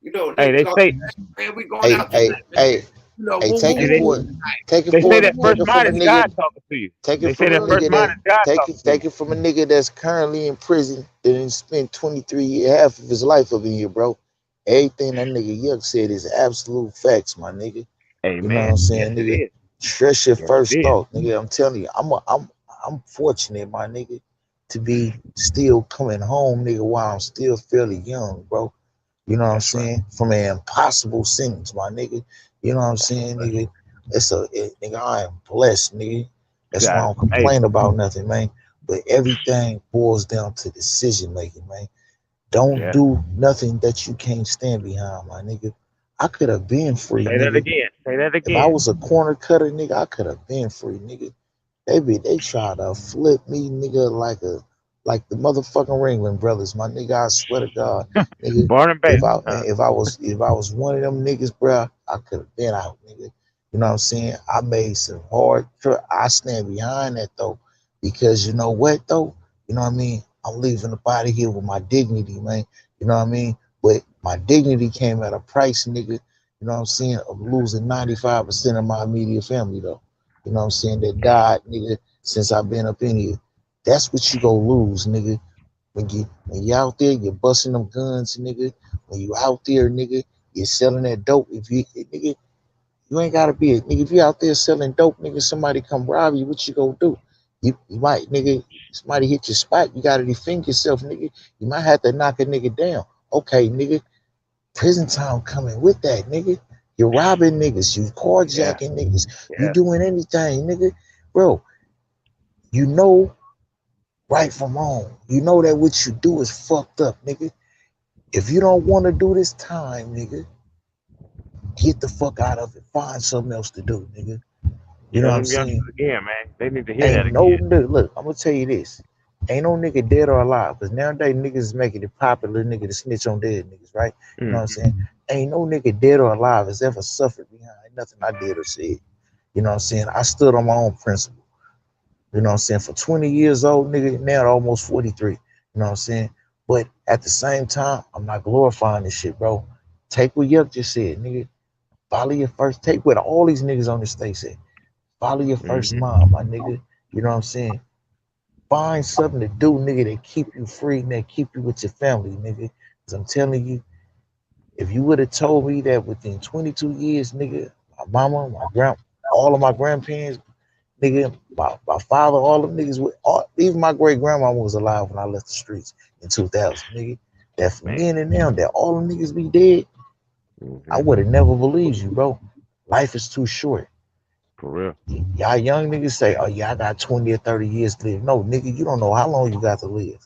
S1: You know,
S19: Hey, they say,
S1: man, we going out tonight.
S10: Hey,
S1: You know,
S10: take it for it. Take it
S19: they
S10: for
S19: say
S10: it.
S19: that first mind is God talking to you.
S10: Take
S19: They
S10: it
S19: say
S10: from a
S19: that first
S10: nigga
S19: mind is God
S10: that
S19: talking to
S10: take
S19: you.
S10: it from a nigga that's currently in prison that didn't spend 23 years, half of his life up in here, bro. Everything that nigga Yuck said is absolute facts, my nigga.
S19: Hey,
S10: You know
S19: man.
S10: what I'm saying,
S19: Yes, it
S10: nigga?
S19: is.
S10: Stress your
S19: Yes, it
S10: first
S19: is.
S10: thought, nigga. I'm telling you, I'm fortunate, my nigga, to be still coming home, nigga, while I'm still fairly young, bro. You know what I'm saying? From an impossible sentence, my nigga. You know what I'm saying, nigga? Nigga, I am blessed, nigga. That's why I don't complain about nothing, man. But everything boils down to decision making, man. Don't do nothing that you can't stand behind, my nigga. I could have been free,
S19: Say that
S10: nigga.
S19: again. Say that
S10: If I
S19: again.
S10: was a corner cutter, nigga, I could have been free, nigga. They try to flip me, nigga, like the motherfucking Ringling brothers, my nigga. I swear to God, nigga.
S19: Born and
S10: If
S19: based.
S10: I was one of them niggas, bro, I could have been out, nigga. You know what I'm saying? I made some hard. I stand behind that though, because you know what though? You know what I mean? I'm leaving the body here with my dignity, man. You know what I mean? But my dignity came at a price, nigga. You know what I'm saying? Of losing 95% of my immediate family though. You know what I'm saying? That died, nigga, since I've been up in here. That's what you go lose, nigga. When you out there, you're busting them guns, nigga. When you out there, nigga, you're selling that dope. If you nigga, you ain't gotta be a nigga. If you out there selling dope, nigga, somebody come rob you, what you gonna do? You might, nigga, somebody hit your spot, you gotta defend yourself, nigga. You might have to knock a nigga down. Okay, nigga, prison time coming with that, nigga. You're robbing niggas, you carjacking niggas, you doing anything, nigga. Bro, you know right from wrong. You know that what you do is fucked up, nigga. If you don't want to do this time, nigga, get the fuck out of it. Find something else to do, nigga. You know
S19: Tell
S10: what I'm
S19: them youngsters
S10: saying?
S19: again, man. They need to hear that
S10: Ain't no
S19: again.
S10: nigga. Look, I'm gonna tell you this. Ain't no nigga dead or alive. Cause nowadays niggas is making it popular, nigga, to snitch on dead niggas, right? You know what I'm saying? Ain't no nigga dead or alive has ever suffered behind nothing I did or said. You know what I'm saying? I stood on my own principle. You know what I'm saying? For 20 years old, nigga, now almost 43. You know what I'm saying? But at the same time, I'm not glorifying this shit, bro. Take what Yuck just said, nigga. Follow your first. Take what all these niggas on the stage said. Follow your first mind, my nigga. You know what I'm saying? Find something to do, nigga, that keep you free and that keep you with your family, nigga. Cause I'm telling you, if you would have told me that within 22 years, nigga, my mama, all of my grandparents, nigga, my father, all them niggas, even my great grandmama was alive when I left the streets in 2000, nigga. That for me and them, that all them niggas be dead, I would have never believed you, bro. Life is too short.
S19: For real.
S10: Y'all young niggas say, oh yeah, I got 20 or 30 years to live. No, nigga, you don't know how long you got to live.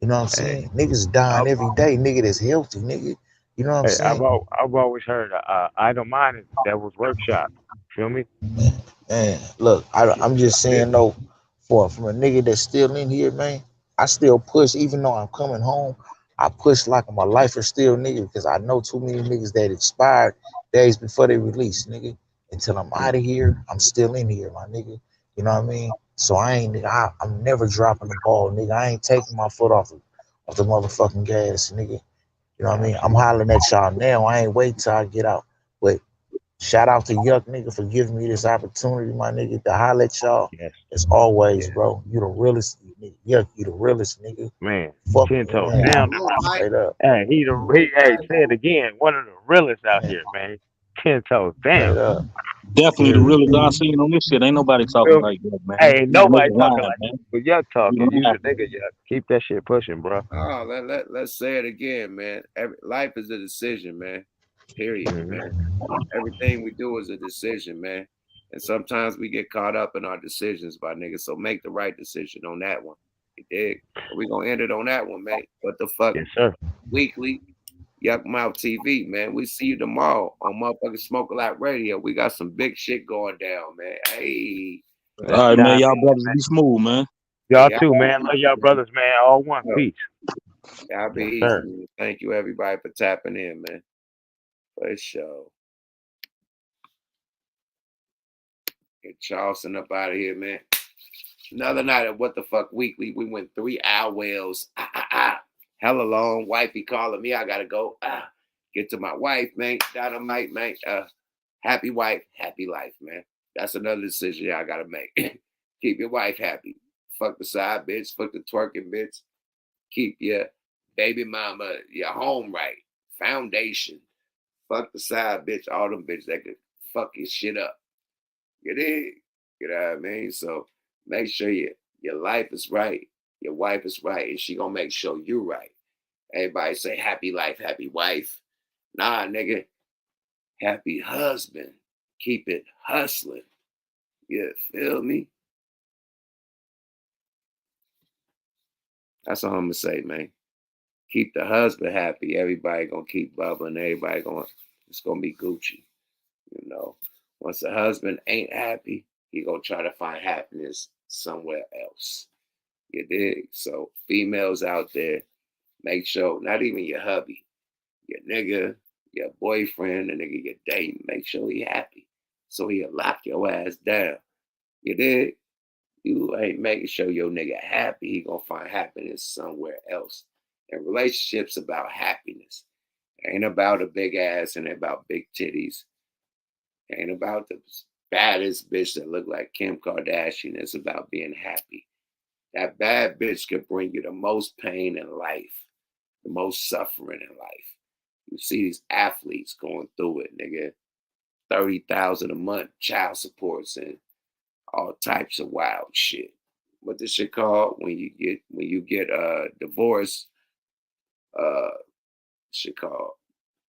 S10: You know what I'm saying? Niggas dying every day, nigga, that's healthy, nigga. You know what I'm
S19: Hey,
S10: saying?
S19: I've always heard idle minded that was workshop. Feel me?
S10: Man, look, I'm just saying though, from a nigga that's still in here, man, I still push, even though I'm coming home, I push like my life is still nigga, because I know too many niggas that expired days before they release, nigga. Until I'm out of here, I'm still in here, my nigga. You know what I mean? So I'm never dropping the ball, nigga. I ain't taking my foot off the motherfucking gas, nigga. You know what I mean? I'm hollering at y'all now. I ain't waiting till I get out. But
S13: Shout out to Yuck nigga for giving me this opportunity, my nigga, to holler at y'all.
S19: Yes.
S13: As always,
S19: Yes.
S13: bro. You the realest nigga. Yuck, you the realest nigga.
S19: Man,
S13: Fuck
S19: 10
S13: with me,
S19: toes
S13: man.
S19: down.
S13: Straight up.
S19: Hey, hey, say it again. One of the realest out here, man. 10 toes down.
S13: Straight up.
S3: Definitely the realest I seen on this shit. Ain't nobody talking like that, man.
S19: Hey, ain't
S3: These
S19: nobody
S3: niggas
S19: talking
S3: lying,
S19: like
S3: man.
S19: you, but Yuck talking.
S3: These
S19: You the
S3: lying.
S19: nigga, Yuck. Keep that shit pushing, bro.
S1: Oh, let's say it again, man. Life is a decision, man. Period, man. Everything we do is a decision, man. And sometimes we get caught up in our decisions by niggas. So make the right decision on that one. You dig? We're gonna end it on that one, man. What the fuck?
S19: Yes, sir.
S1: Weekly Yuck Mouth TV, man. We see you tomorrow on motherfucking Smoke a Lot Radio. We got some big shit going down, man. Hey.
S3: All right, man. Y'all brothers be smooth, man.
S19: Y'all too, man. Love y'all brothers, man. All one. Peace.
S1: Y'all be
S19: Yes,
S1: easy,
S19: sir.
S1: man. Thank you, everybody, for tapping in, man. For sure. Get Charleston up out of here, man. Another night of What the Fuck Weekly. We went 3 hours. Hella long. Wifey calling me. I gotta go. Get to my wife, man. Dynamite, man. Happy wife, happy life, man. That's another decision I gotta make. Keep your wife happy. Fuck the side bitch. Fuck the twerking bitch. Keep your baby mama, your home right. Foundation. Fuck the side bitch. All them bitches that could fuck your shit up. You dig? You know what I mean? So make sure your life is right. Your wife is right. And she gonna make sure you right. Everybody say happy life, happy wife. Nah, nigga. Happy husband. Keep it hustling. You feel me? That's all I'm gonna say, man. Keep the husband happy. Everybody gonna keep bubbling. It's gonna be Gucci. You know, once the husband ain't happy, he gonna try to find happiness somewhere else. You dig? So females out there, make sure, not even your hubby, your nigga, your boyfriend, the nigga you're dating, make sure he happy. So he'll lock your ass down. You dig? You ain't making sure your nigga happy, he gonna find happiness somewhere else. And relationships about happiness. Ain't about a big ass and about big titties. Ain't about the baddest bitch that look like Kim Kardashian. It's about being happy. That bad bitch could bring you the most pain in life, the most suffering in life. You see these athletes going through it, nigga. 30,000 a month, child supports and all types of wild shit. What this shit called when you get divorced? Shit called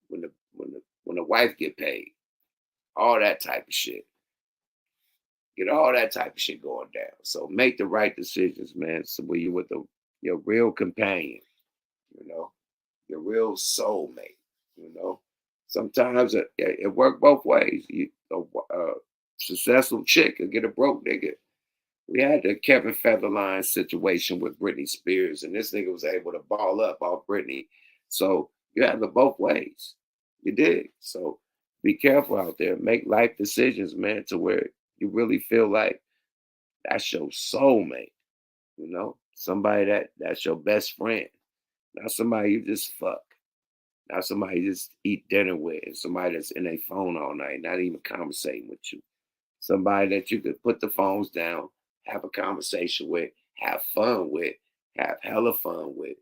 S1: when the wife get paid. All that type of shit. Get all that type of shit going down. So make the right decisions, man. So when you're with your real companion, you know, your real soulmate, you know. Sometimes it work both ways. A successful chick will get a broke nigga. We had the Kevin Federline situation with Britney Spears, and this nigga was able to ball up off Britney. So you have it both ways. You did. So be careful out there. Make life decisions, man, to where you really feel like that's your soulmate. You know, somebody that's your best friend, not somebody you just fuck, not somebody you just eat dinner with, and somebody that's in a phone all night, not even conversating with you. Somebody that you could put the phones down, have a conversation with, have fun with, have hella fun with.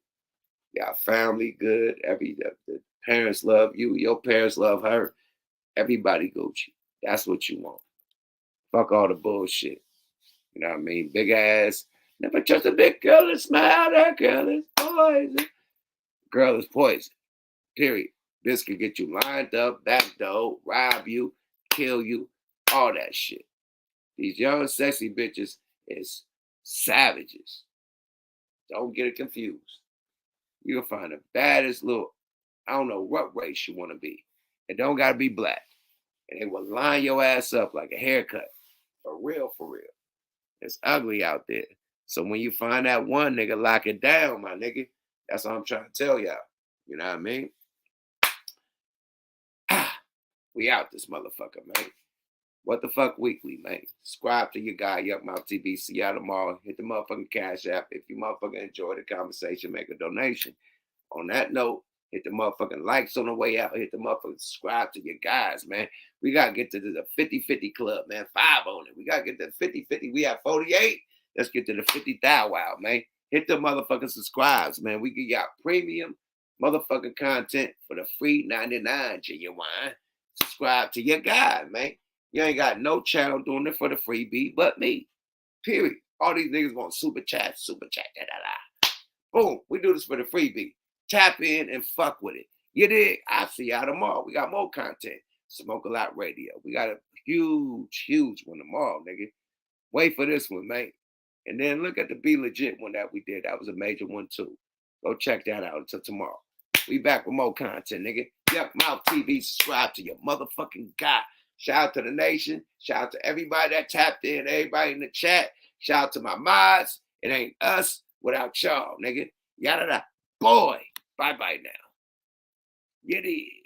S1: Y'all family good. The parents love you. Your parents love her. Everybody Gucci. That's what you want. Fuck all the bullshit. You know what I mean? Big ass. Never trust a big girl and smile. That girl is poison. Girl is poison. Period. This could get you lined up, backdoor, rob you, kill you, all that shit. These young, sexy bitches is savages. Don't get it confused. You'll find the baddest little, I don't know what race you want to be. It don't got to be black. And they will line your ass up like a haircut. For real, for real. It's ugly out there. So when you find that one nigga, lock it down, my nigga. That's what I'm trying to tell y'all. You know what I mean? We out this motherfucker, man. What the Fuck Weekly, man. Subscribe to your guy, Yuck Mouth TV. See y'all tomorrow. Hit the motherfucking Cash App. If you motherfucking enjoy the conversation, make a donation. On that note, Hit the motherfucking likes on the way out. Hit the motherfucking subscribe to your guys, man. We got to get to the 50-50 club, man. 5 on it. We got to get to 50-50. We have 48. Let's get to the 50 thou wow, man. Hit the motherfucking subscribes, man. We get y'all premium motherfucking content for the free 99, genuine. Subscribe to your guy, man. You ain't got no channel doing it for the freebie but me. Period. All these niggas want super chat, da-da-da. Boom. We do this for the freebie. Tap in and fuck with it. You dig? I'll see y'all tomorrow. We got more content. Smoke a Lot Radio. We got a huge one tomorrow, nigga. Wait for this one, man. And then look at the Be Legit one that we did. That was a major one, too. Go check that out until tomorrow. We back with more content, nigga. Yuck Mouth TV. Subscribe to your motherfucking guy. Shout out to the nation. Shout out to everybody that tapped in. Everybody in the chat. Shout out to my mods. It ain't us without y'all, nigga. Yada da. Boy. Bye-bye now. You dig?